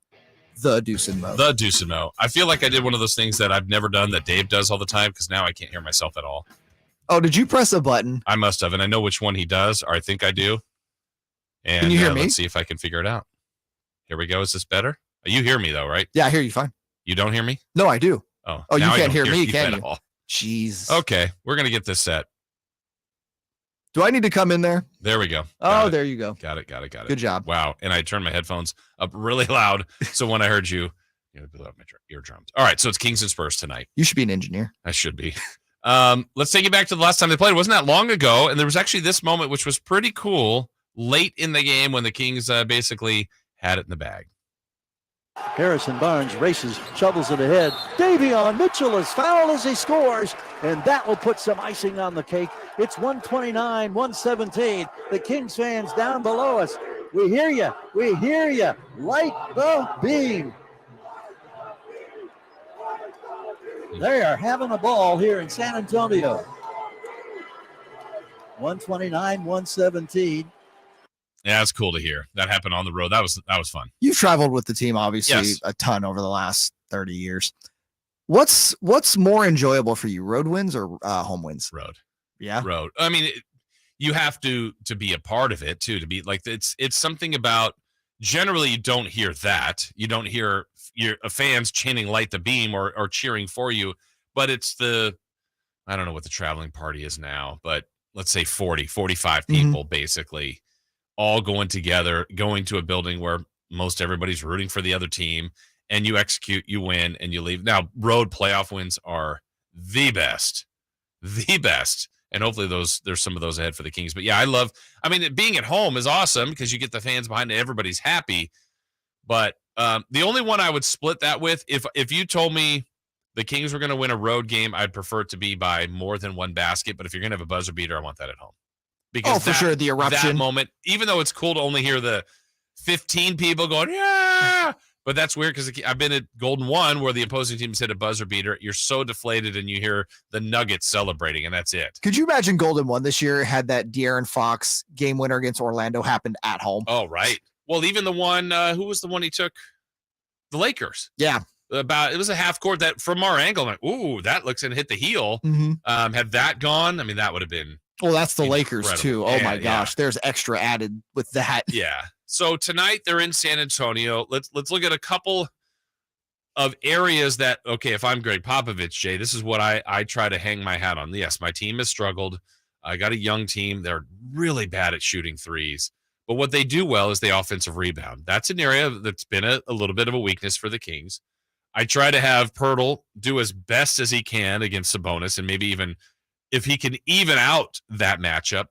The Deuce and Mo. The Deuce and Mo. I feel like I did one of those things that I've never done that Dave does all the time because now I can't hear myself at all. Oh, did you press a button? I must have, and I know which one he does, or I think I do. And can you hear me? Let's see if I can figure it out. Here we go. Is this better? You hear me though, right? Yeah, I hear you fine. You don't hear me? No, I do. Oh, you now I can't don't hear me, can at you? all. Jeez. Okay, we're gonna get this set. Do I need to come in there? There we go. There you go. Got it. Good job. Wow. And I turned my headphones up really loud, so when I heard you, blew out my eardrums. All right, so it's Kings and Spurs tonight. You should be an engineer. I should be. Let's take it back to the last time they played. It wasn't that long ago, and there was actually this moment which was pretty cool late in the game when the Kings basically had it in the bag. Harrison Barnes races, shovels it ahead. Davion Mitchell is fouled as he scores, and that will put some icing on the cake. It's 129-117. The Kings fans down below us. We hear you. We hear you. Light the beam. They are having a ball here in San Antonio. 129-117. Yeah, that's cool to hear. That happened on the road. That was fun. You've traveled with the team, obviously, a ton over the last 30 years. What's more enjoyable for you, road wins or home wins? Road. Yeah. Road. I mean, you have to be a part of it, too, to be like, it's something about, generally, you don't hear that. You don't hear your fans chanting light the beam or cheering for you, but it's I don't know what the traveling party is now, but let's say 45 people, basically, all going together, going to a building where most everybody's rooting for the other team, and you execute, you win, and you leave. Now, road playoff wins are the best, and hopefully there's some of those ahead for the Kings. But yeah, being at home is awesome because you get the fans behind it, everybody's happy. But the only one I would split that with, if you told me the Kings were going to win a road game, I'd prefer it to be by more than one basket. But if you're going to have a buzzer beater, I want that at home. Because for sure, the eruption. That moment, even though it's cool to only hear the 15 people going, yeah, but that's weird because I've been at Golden One where the opposing teams hit a buzzer beater. You're so deflated and you hear the Nuggets celebrating, and that's it. Could you imagine Golden One this year had that De'Aaron Fox game winner against Orlando happened at home? Oh, right. Well, even the one, who was the one he took? The Lakers. Yeah. It was a half court that from our angle, I'm like, ooh, that looks and hit the heel. Had that gone, I mean, that would have been. Well, that's the Lakers too. Oh my gosh, yeah. there's extra added with that. Yeah. So tonight they're in San Antonio. Let's look at a couple of areas that, okay, if I'm Greg Popovich, Jay, this is what I try to hang my hat on. Yes, my team has struggled. I got a young team. They're really bad at shooting threes. But what they do well is the offensive rebound. That's an area that's been a little bit of a weakness for the Kings. I try to have Pirtle do as best as he can against Sabonis and maybe even if he can even out that matchup.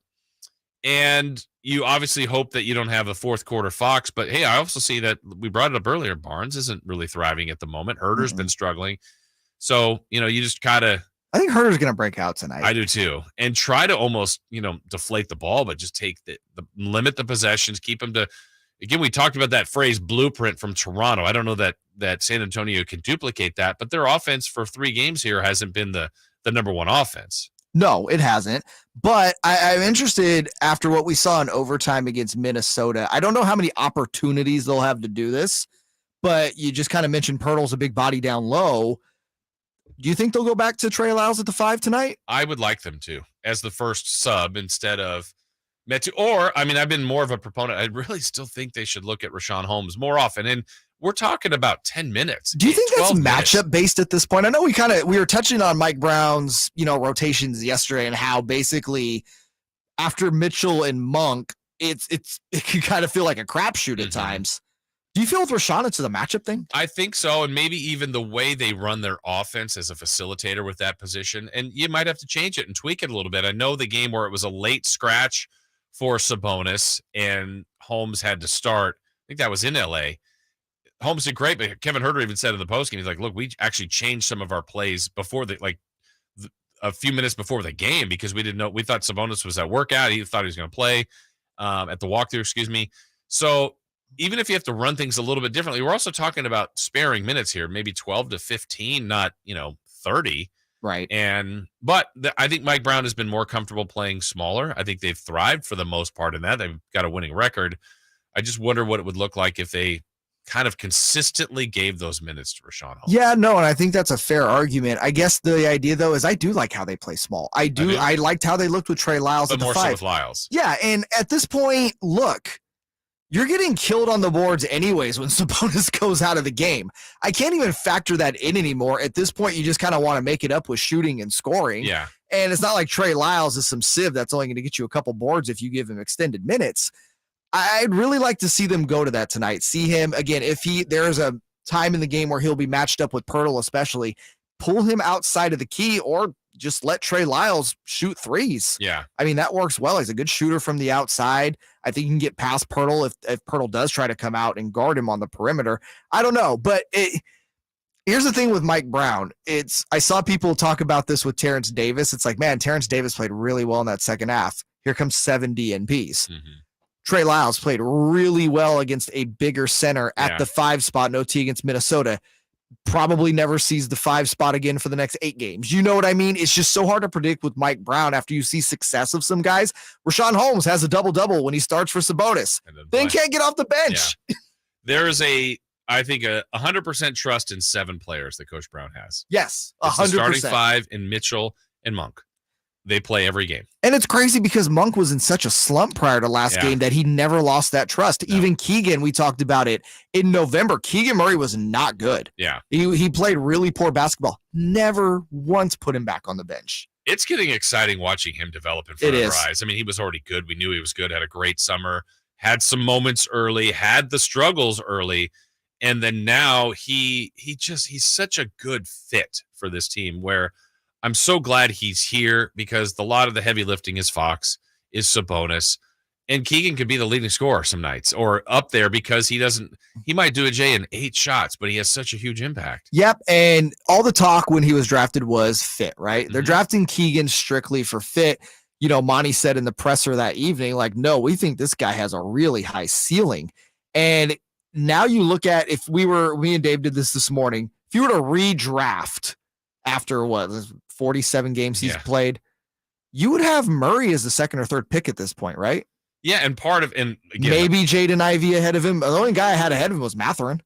And you obviously hope that you don't have a fourth quarter Fox. But, hey, I also see that we brought it up earlier. Barnes isn't really thriving at the moment. Herder's been struggling. So, you just gotta. I think Herder's going to break out tonight. I do too. And try to almost, deflate the ball, but just take the limit the possessions, keep them to. Again, we talked about that phrase blueprint from Toronto. I don't know that San Antonio can duplicate that, but their offense for 3 games here hasn't been the number one offense. No, it hasn't. But I'm interested after what we saw in overtime against Minnesota. I don't know how many opportunities they'll have to do this, but you just kind of mentioned Pirtle's a big body down low. Do you think they'll go back to Trey Lyles at the 5 tonight? I would like them to as the first sub instead of Metu. Or, I mean, I've been more of a proponent. I really still think they should look at Rashawn Holmes more often. And we're talking about 10 minutes. Do you think that's 12 minutes. matchup based at this point? I know we were touching on Mike Brown's, rotations yesterday and how basically after Mitchell and Monk, it can kind of feel like a crapshoot at times. Do you feel with Rashawn it's a matchup thing? I think so, and maybe even the way they run their offense as a facilitator with that position, and you might have to change it and tweak it a little bit. I know the game where it was a late scratch for Sabonis and Holmes had to start. I think that was in L.A. Holmes did great, but Kevin Huerter even said in the postgame, he's like, look, we actually changed some of our plays before a few minutes before the game because we didn't know. We thought Sabonis was at workout. He thought he was going to play at the walkthrough, So even if you have to run things a little bit differently, we're also talking about sparing minutes here, maybe 12 to 15, not, 30. Right. But I think Mike Brown has been more comfortable playing smaller. I think they've thrived for the most part in that. They've got a winning record. I just wonder what it would look like if they kind of consistently gave those minutes to Rashawn Holmes. Yeah, no, and I think that's a fair argument. I guess the idea, though, is I do like how they play small. I liked how they looked with Trey Lyles at the 5. But more so with Lyles. Yeah, and at this point, look, you're getting killed on the boards anyways when Sabonis goes out of the game. I can't even factor that in anymore. At this point, you just kind of want to make it up with shooting and scoring. Yeah. And it's not like Trey Lyles is some sieve that's only going to get you a couple boards if you give him extended minutes. I'd really like to see them go to that tonight. See him, again, if there's a time in the game where he'll be matched up with Pirtle especially, pull him outside of the key or just let Trey Lyles shoot threes. Yeah. I mean, that works well. He's a good shooter from the outside. I think you can get past Pirtle if Pirtle does try to come out and guard him on the perimeter. I don't know, but here's the thing with Mike Brown. I saw people talk about this with Terrence Davis. It's like, man, Terrence Davis played really well in that second half. Here comes 7 DNPs. Trey Lyles played really well against a bigger center at the 5 spot, no T against Minnesota. Probably never sees the 5 spot again for the next 8 games. You know what I mean? It's just so hard to predict with Mike Brown after you see success of some guys. Rashawn Holmes has a double-double when he starts for Sabonis. Then can't get off the bench. Yeah. There is I think, 100% trust in 7 players that Coach Brown has. Yes, 100%. The starting 5 in Mitchell and Monk. They play every game. And it's crazy because Monk was in such a slump prior to last game that he never lost that trust. No. Even Keegan, we talked about it in November. Keegan Murray was not good. Yeah. He played really poor basketball. Never once put him back on the bench. It's getting exciting watching him develop in front of our eyes. I mean, he was already good. We knew he was good, had a great summer, had some moments early, had the struggles early. And then now he's such a good fit for this team where I'm so glad he's here because a lot of the heavy lifting is Fox, is Sabonis, and Keegan could be the leading scorer some nights or up there because he might do a J in 8 shots, but he has such a huge impact. Yep. And all the talk when he was drafted was fit, right? They're drafting Keegan strictly for fit. Monty said in the presser that evening, like, no, we think this guy has a really high ceiling. And now you look at me and Dave did this morning, if you were to redraft after 47 games he's played, you would have Murray as the 2nd or 3rd pick at this point, right? Yeah, and maybe Jaden Ivey ahead of him. The only guy I had ahead of him was Mathurin.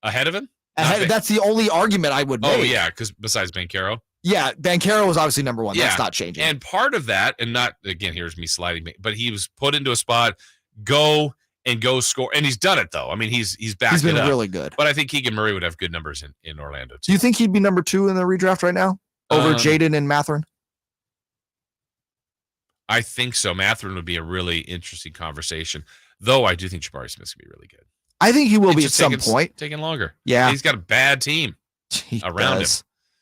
Ahead of him? That's the only argument I would make. Oh, yeah, because besides Banchero. Yeah, Banchero was obviously number 1. That's not changing. And part of that, and not, again, here's me sliding, but he was put into a spot, go score. And he's done it, though. I mean, he's backed it up. He's been really good. But I think Keegan Murray would have good numbers in Orlando, too. Do you think he'd be number 2 in the redraft right now over Jaden and Mathurin? I think so. Mathurin would be a really interesting conversation, though I do think Jabari Smith's going to be really good. I think he will be at some point. Taking longer. Yeah. He's got a bad team around him.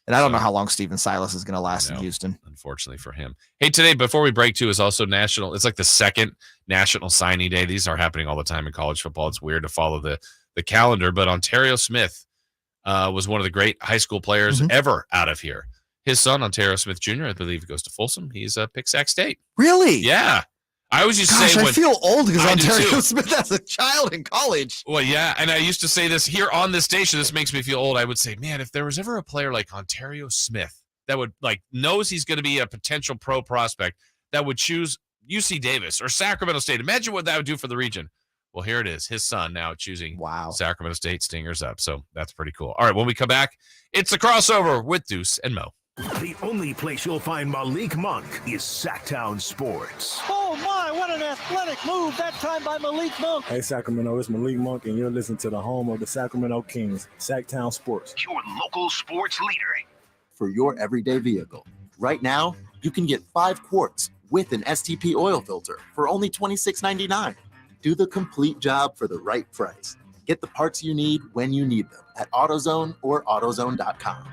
And I don't know how long Steven Silas is going to last in Houston. Unfortunately for him. Hey, today, before we break, too, is also national. It's like the 2nd National Signing Day. These are happening all the time in college football. It's weird to follow the calendar, but Ontario Smith was one of the great high school players ever out of here. His son, Ontario Smith Jr., I believe goes to Folsom. He's picked Sac State. Really? Yeah. I always used to say I feel old because Ontario Smith as a child in college. Well, yeah, and I used to say this here on this station. This makes me feel old. I would say, man, if there was ever a player like Ontario Smith that would knows he's going to be a potential pro prospect that would choose UC Davis or Sacramento State. Imagine what that would do for the region. Well, here it is. His son now choosing Sacramento State Stingers up. So that's pretty cool. All right, when we come back, it's a crossover with Deuce and Mo. The only place you'll find Malik Monk is Sactown Sports. Oh my, what an athletic move, that time by Malik Monk. Hey Sacramento, it's Malik Monk, and you're listening to the home of the Sacramento Kings, Sactown Sports. Your local sports leader. For your everyday vehicle. Right now, you can get 5 quarts with an STP oil filter for only $26.99. Do the complete job for the right price. Get the parts you need when you need them at AutoZone or AutoZone.com.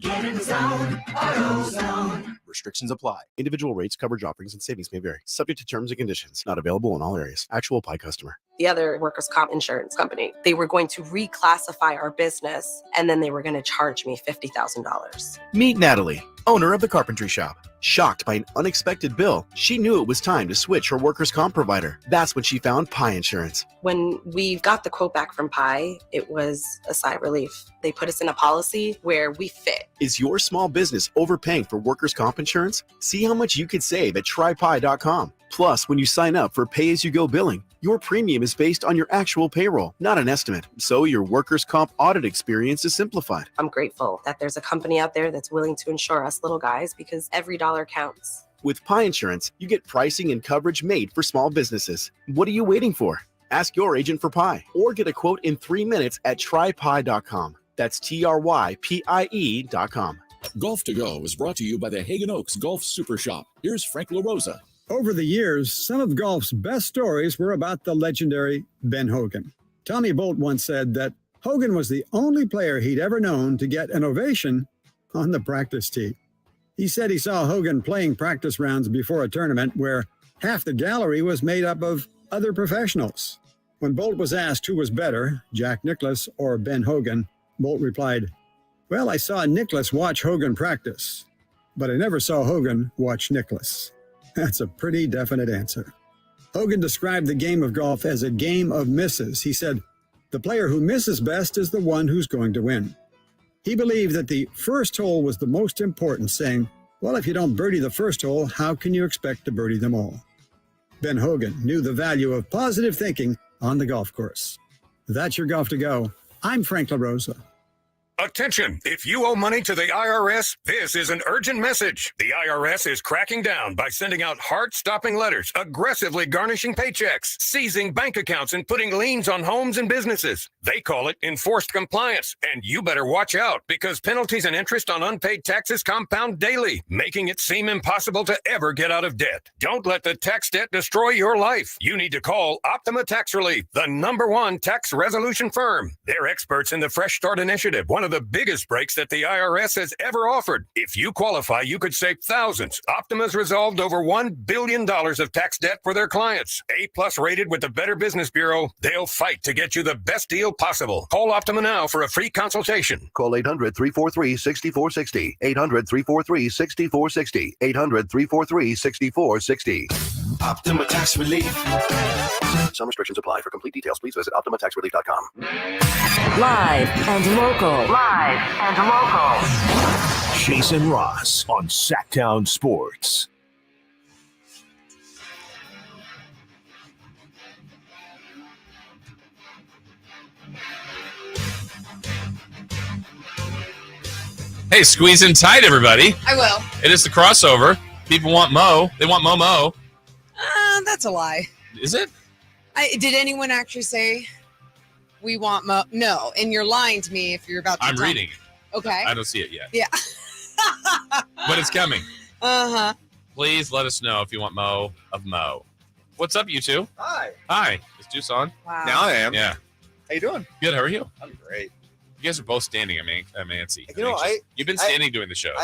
Get in the zone, AutoZone. Restrictions apply. Individual rates, coverage offerings, and savings may vary. Subject to terms and conditions. Not available in all areas. Actual Pi customer. The other workers' comp insurance company, they were going to reclassify our business, and then they were going to charge me $50,000. Meet Natalie, owner of the carpentry shop. Shocked by an unexpected bill, she knew it was time to switch her workers' comp provider. That's when she found Pi Insurance. When we got the quote back from Pi, it was a sigh of relief. They put us in a policy where we fit. Is your small business overpaying for workers' comp insurance? See how much you could save at trypi.com. Plus, when you sign up for pay-as-you-go billing, your premium is based on your actual payroll, not an estimate. So your workers' comp audit experience is simplified. I'm grateful that there's a company out there that's willing to insure us little guys because every dollar counts. With Pi Insurance, you get pricing and coverage made for small businesses. What are you waiting for? Ask your agent for Pi or get a quote in 3 minutes at trypi.com. That's TRYPIE.com. Golf to Go is brought to you by the Hagen Oaks Golf Super Shop. Here's Frank LaRosa. Over the years, some of golf's best stories were about the legendary Ben Hogan. Tommy Bolt once said that Hogan was the only player he'd ever known to get an ovation on the practice tee. He said he saw Hogan playing practice rounds before a tournament where half the gallery was made up of other professionals. When Bolt was asked who was better, Jack Nicklaus or Ben Hogan, Bolt replied, "Well, I saw Nicklaus watch Hogan practice, but I never saw Hogan watch Nicklaus." That's a pretty definite answer. Hogan described the game of golf as a game of misses. He said, "The player who misses best is the one who's going to win." He believed that the first hole was the most important, saying, "Well, if you don't birdie the first hole, how can you expect to birdie them all?" Ben Hogan knew the value of positive thinking on the golf course. That's your Golf to Go. I'm Frank LaRosa. Attention! If you owe money to the IRS, this is an urgent message. The IRS is cracking down by sending out heart-stopping letters, aggressively garnishing paychecks, seizing bank accounts, and putting liens on homes and businesses. They call it enforced compliance, and you better watch out because penalties and interest on unpaid taxes compound daily, making it seem impossible to ever get out of debt. Don't let the tax debt destroy your life. You need to call Optima Tax Relief, the #1 tax resolution firm. They're experts in the Fresh Start Initiative, one of the biggest breaks that the IRS has ever offered. If you qualify, you could save thousands. Optima's resolved over $1 billion of tax debt for their clients. A+ rated with the Better Business Bureau. They'll fight to get you the best deal possible. Call Optima now for a free consultation. Call 800-343-6460. 800-343-6460. 800-343-6460. Optima Tax Relief. Some restrictions apply. For complete details, please visit OptimaTaxRelief.com. Live and local. Live and local. Jason Ross on Sactown Sports. Hey, squeeze in tight, everybody. I will. It is the crossover. People want Mo. They want Mo. That's a lie. Is it? Did anyone actually say we want Mo? No, and you're lying to me if you're about to I'm tell reading me. it. Okay. I don't see it yet. Yeah. But it's coming. Uh-huh. Please let us know if you want Mo of Mo. What's up, you two? Hi. Hi. Is Deuce on? Wow. Now I am. Yeah. How you doing? Good. How are you? I'm great. You guys are both standing. I'm antsy. You know, You've been standing doing the shows.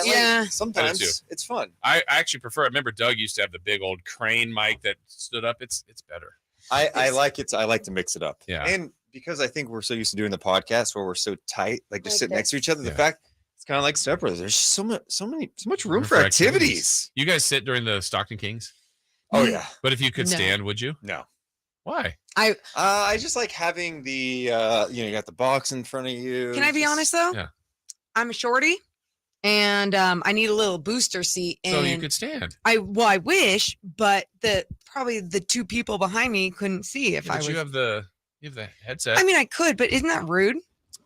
Sometimes it's fun. I actually prefer. I remember Doug used to have the big old crane mic that stood up. It's better. I like it. I like to mix it up. Yeah. And because I think we're so used to doing the podcast where we're so tight, like just Like sitting next to this. each other. The Yeah. fact it's kind of like Step Brothers. There's so much room for activities. You guys sit during the Stockton Kings? Oh yeah. But if you could No. stand, would you? No. Why? I just like having the you got the box in front of you. Can I be honest though? Yeah. I'm a shorty, And I need a little booster seat. And So you could stand. I wish, but probably the two people behind me couldn't see if I was. You have the headset. I mean, I could, but isn't that rude?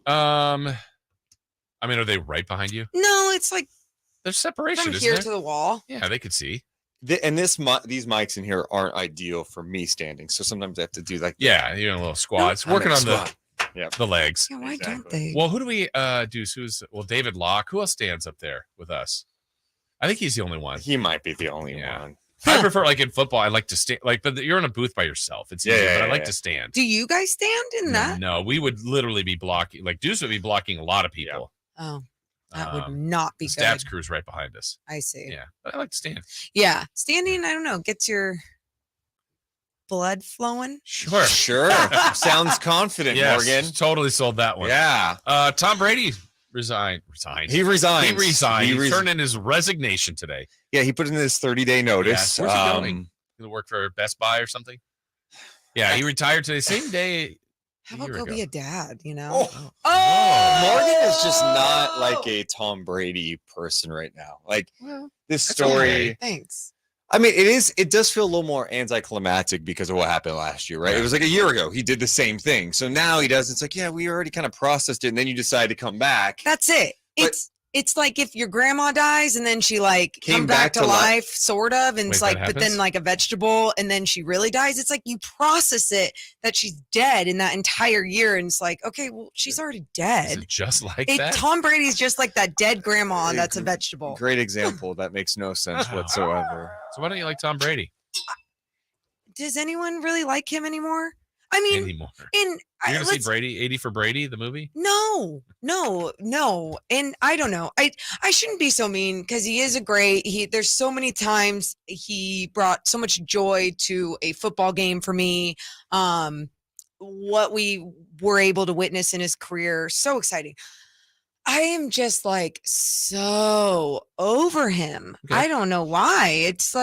I mean, are they right behind you? No, it's like there's separation from isn't here there? to the wall. Yeah, they could see. These mics in here aren't ideal for me standing, so sometimes I have to do like you're in a little squats, working on the legs. Yeah, why don't they? Well, who do we do? David Locke. Who else stands up there with us? I think he's the only one. He might be the only one. I prefer like in football. I like to stand but you're in a booth by yourself. It's easy, but I like to stand. Do you guys stand in that? No, we would literally be blocking. Like Deuce would be blocking a lot of people. Oh, that would not be good. Stats crew's right behind us. I see. Yeah, but I like to stand. Yeah, standing. I don't know. Gets your blood flowing. Sure. Sounds confident, Yes, Morgan. Totally sold that one. Yeah. Tom Brady resigned. He resigned. He turned in his resignation today. Yeah, he put in his 30-day notice. Yes. Where's he going? Gonna work for Best Buy or something? Yeah, he retired today. Same day. How about go be a dad? You know. Morgan is just not like a Tom Brady person right now. Like this story. Okay. Thanks. I mean, it does feel a little more anticlimactic because of what happened last year, right? Yeah. It was like a year ago. He did the same thing. So now he does. It's like, yeah, we already kind of processed it. And then you decide to come back. That's it. It's like if your grandma dies and then she came back to life, sort of, and it's but then like a vegetable, and then she really dies. It's like you process it that she's dead in that entire year, and it's like, okay, well, she's already dead. Is it just like that? Tom Brady's just like that dead grandma that's a vegetable. Great example. That makes no sense whatsoever. So why don't you like Tom Brady? Does anyone really like him anymore? I mean, You're gonna see Brady, 80 for Brady, the movie? No. And I don't know. I shouldn't be so mean because he is there's so many times he brought so much joy to a football game for me. What we were able to witness in his career, so exciting. I am just so over him. Okay. I don't know why. It's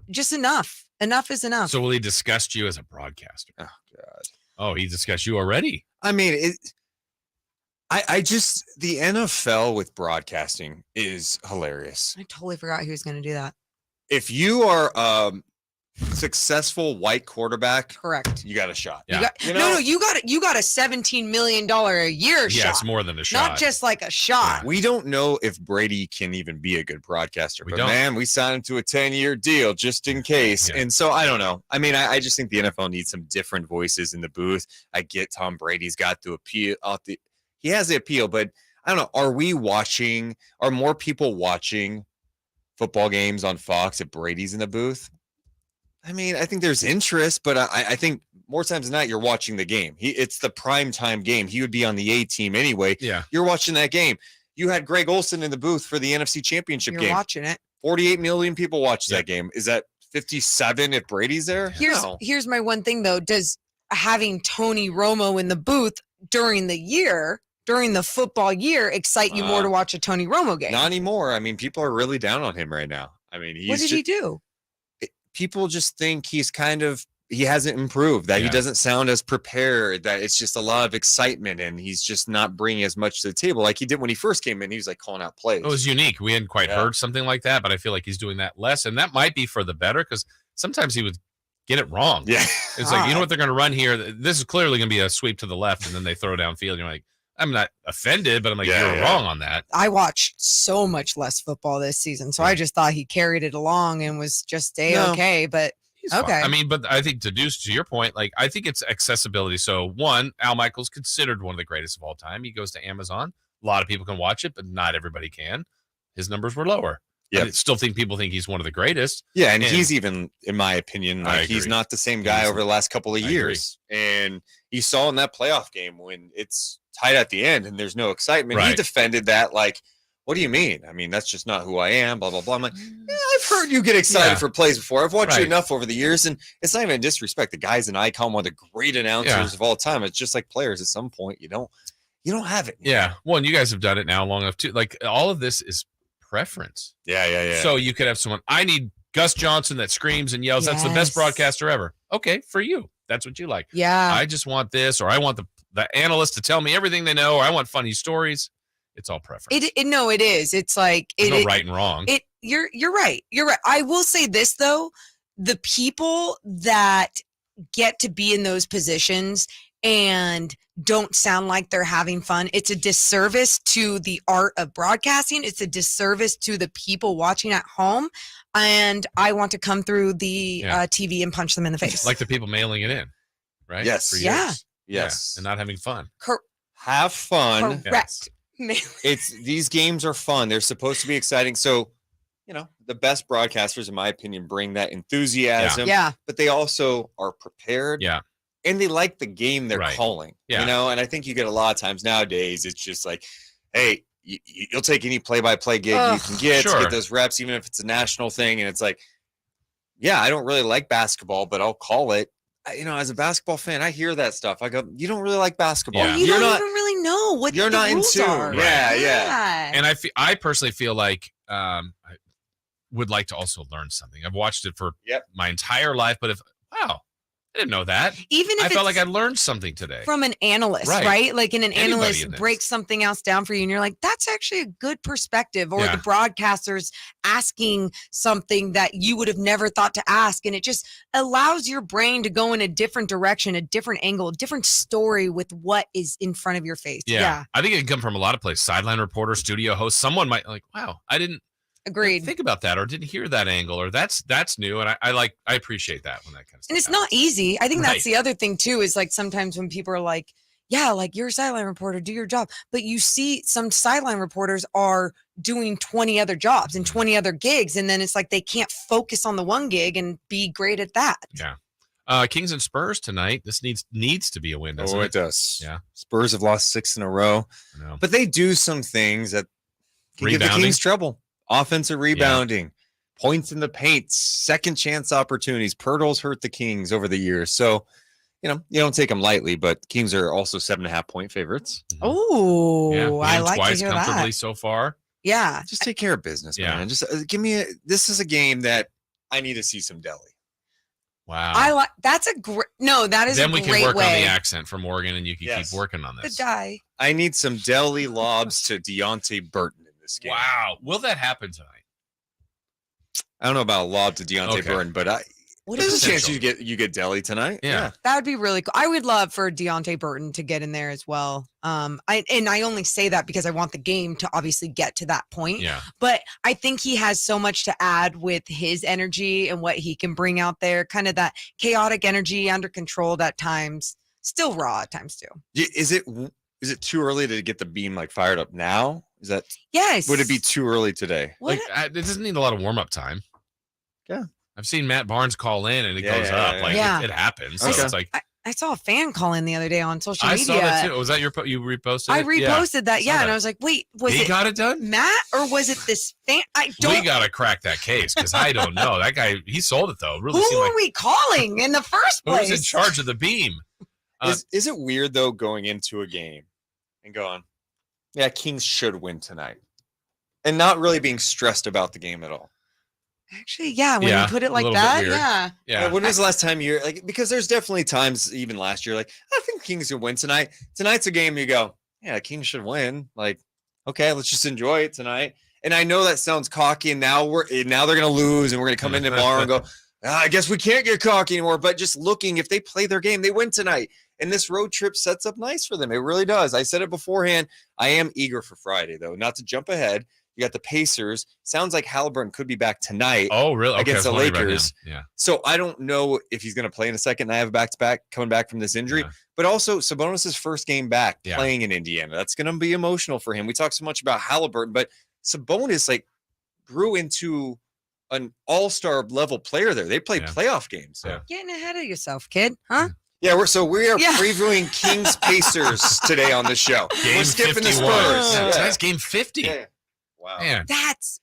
just enough. Enough is enough. So will he disgust you as a broadcaster? Oh God. Oh, he discussed you already. I mean, the NFL with broadcasting is hilarious. I totally forgot he was going to do that. If you are successful white quarterback, correct, you got a shot. Yeah. You got a $17 million a year shot. Yeah, it's more than a shot. Not just like a shot. We don't know if Brady can even be a good broadcaster, but don't. man, we signed him to a 10-year deal just in case. Yeah. And so I don't know. I mean, I just think the NFL needs some different voices in the booth. I get Tom Brady's got the appeal. He has the appeal, but I don't know. Are more people watching football games on Fox if Brady's in the booth? I mean, I think there's interest, but I think more times than not, you're watching the game. It's the prime time game. He would be on the A team anyway. Yeah. You're watching that game. You had Greg Olsen in the booth for the NFC Championship game. You're watching it. 48 million people watch that game. Is that 57 if Brady's there? Here's my one thing, though. Does having Tony Romo in the booth during the football year, excite you more to watch a Tony Romo game? Not anymore. I mean, people are really down on him right now. I mean, What did he do? People just think he hasn't improved, that he doesn't sound as prepared, that it's just a lot of excitement and he's just not bringing as much to the table like he did when he first came in. He was calling out plays. It was unique. We hadn't quite heard something like that, but I feel like he's doing that less. And that might be for the better because sometimes he would get it wrong. Yeah. It's like, you know what they're going to run here? This is clearly going to be a sweep to the left, and then they throw downfield. And you're like, I'm not offended, but I'm like, you're wrong on that. I watched so much less football this season, so I just thought he carried it along and was just okay. But okay, I mean, but I think to your point, I think it's accessibility. So one, Al Michaels considered one of the greatest of all time. He goes to Amazon. A lot of people can watch it, but not everybody can. His numbers were lower. Yeah, I still think people think he's one of the greatest. Yeah, and he's even, in my opinion, he's not the same guy over the last couple of years. And you saw in that playoff game when it's tight at the end and there's no excitement. He defended that what do you mean? I mean, that's just not who I am, blah, blah, blah. I'm like, I've heard you get excited for plays before. I've watched you enough over the years, and it's not even a disrespect. The guy's an icon, one of the great announcers of all time. It's just like players at some point, you don't have it. Yeah. Well, and you guys have done it now long enough too. All of this is preference. Yeah. So you could have someone, I need Gus Johnson that screams and yells. That's the best broadcaster ever. Okay, for you. That's what you like. Yeah. I just want this, or I want the analyst to tell me everything they know, or I want funny stories. It's all preference. It is. It's like There's no right and wrong. You're right. You're right. I will say this though, the people that get to be in those positions and don't sound like they're having fun, it's a disservice to the art of broadcasting. It's a disservice to the people watching at home. And I want to come through the TV and punch them in the face. Like the people mailing it in, right? Yes. For years. Yeah. Yes. And not having fun. Have fun. Correct. These games are fun. They're supposed to be exciting. So, the best broadcasters, in my opinion, bring that enthusiasm. Yeah. But they also are prepared. Yeah. And they like the game they're calling. Yeah. And I think you get a lot of times nowadays, it's just like, hey, you'll take any play-by-play gig you can get to get those reps, even if it's a national thing. And it's like, yeah, I don't really like basketball, but I'll call it. As a basketball fan, I hear that stuff. I go, you don't really like basketball. You don't even really know what you're the not rules in tune. are. Yeah. And I personally feel like I would like to also learn something. I've watched it for my entire life, but I didn't know that. Even if I felt like I learned something today. From an analyst, right? Like, an Anybody analyst in this. breaks something else down for you, and you're like, that's actually a good perspective. Or Yeah. the broadcasters asking something that you would have never thought to ask. And it just allows your brain to go in a different direction, a different angle, a different story with what is in front of your face. Yeah. I think it can come from a lot of places. Sideline reporter, studio host. Someone might like, wow, I didn't Agreed. think about that or didn't hear that angle or that's new. And I appreciate that when that kind of stuff And it's happens. not easy. I think Right. that's the other thing too, is like sometimes when people are like, yeah, like you're a sideline reporter, do your job. But you see some sideline reporters are doing 20 other jobs and 20 other gigs. And then it's like they can't focus on the one gig and be great at that. Yeah. Kings and Spurs tonight. This needs to be a win, doesn't Oh, it? it does. Yeah. Spurs have lost 6 in a row. I know. But they do some things that can give the Rebounding. Kings trouble. Offensive rebounding, points in the paint, second chance opportunities. Pirtle's hurt the Kings over the years. So, you don't take them lightly, but Kings are also 7.5-point favorites. Oh, Yeah. I Won like to twice hear comfortably that. so far. Yeah. Just take care of business, Yeah. man. Just give me this is a game that I need to see some deli. Wow. I like that's a great that is then a we great can work way. on the accent from Oregon and you can Yes. keep working on The this. die. I need some deli lobs to Deontay Burton in this game. Wow. Will that happen tonight? I don't know about a lob to Deontay Okay. Burton, but What there's if a chance you get deli tonight. Yeah. That would be really cool. I would love for Deontay Burton to get in there as well. I only say that because I want the game to obviously get to that point. Yeah. But I think he has so much to add with his energy and what he can bring out there. Kind of that chaotic energy, under controlled at times, still raw at times too. Is it too early to get the beam fired up now? Is that Yes. Would it be too early today? What? It doesn't need a lot of warm up time. Yeah. I've seen Matt Barnes call in and it goes up. Like Yeah. it happens. So Okay. it's like I saw a fan call in the other day on social I media. saw that too. Was that you reposted? I it? reposted that, saw and I was like, wait, was he it got it done? Matt or was it this fan? I don't. We gotta crack that case because I don't know. That guy, he sold it though. Really Who seemed were like we calling in the first place? who's in charge of the beam? Is it weird though going into a game and going, yeah, Kings should win tonight, and not really being stressed about the game at all? Actually, yeah, when Yeah, you put it a like little bit that, weird. yeah. Yeah. When was the last time you're like? Because there's definitely times, even last year, like I think Kings will win tonight. Tonight's a game you go, yeah, Kings should win. Like, okay, let's just enjoy it tonight. And I know that sounds cocky, and now they're gonna lose, and we're gonna come in tomorrow and go, I guess we can't get cocky anymore. But just looking, if they play their game, they win tonight. And this road trip sets up nice for them. It really does. I said it beforehand. I am eager for Friday, though, not to jump ahead. You got the Pacers. Sounds like Halliburton could be back tonight. Oh, really? Okay, Against I the was wondering about Lakers. him. Yeah. So I don't know if he's going to play in a second. I have a back-to-back coming back from this injury. Yeah. But also Sabonis' first game back Yeah. playing in Indiana. That's going to be emotional for him. We talk so much about Halliburton, but Sabonis grew into an all-star level player there. They played playoff games. So. Yeah. Getting ahead of yourself, kid, huh? Yeah, we are Yeah. previewing Kings Pacers today on the show. Game We're skipping 51. the Spurs. Yeah, Yeah. tonight's game 50. Yeah. Wow. Man. That's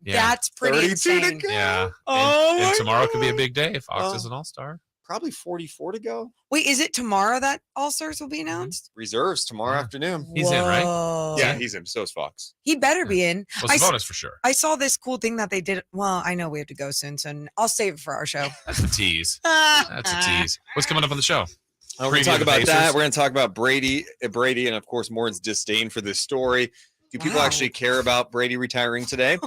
Yeah. pretty 32 to insane. go. Yeah. Oh and my tomorrow could be a big day if Fox Oh. is an all-star. Probably 44 to go. Wait, is it tomorrow that All Stars will be announced? Reserves tomorrow Yeah. afternoon. He's in, right? Whoa. Yeah, he's in. So is Fox. He better be in. Well, I s- Sabonis for sure. I saw this cool thing that they did. Well, I know we have to go soon, so I'll save it for our show. That's a tease. That's a tease. What's coming up on the show? We're going Preview to talk the about Pacers. that. We're going to talk about Brady, and of course, Morton's disdain for this story. Do people actually care about Brady retiring today?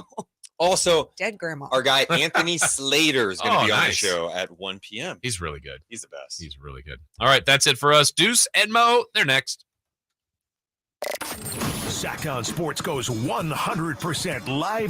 Also, dead grandma. Our guy Anthony Slater is going to be on the nice. show at 1 p.m. He's really good. He's the best. He's really good. All right, that's it for us. Deuce and Mo, they're next. Sactown Sports goes 100% live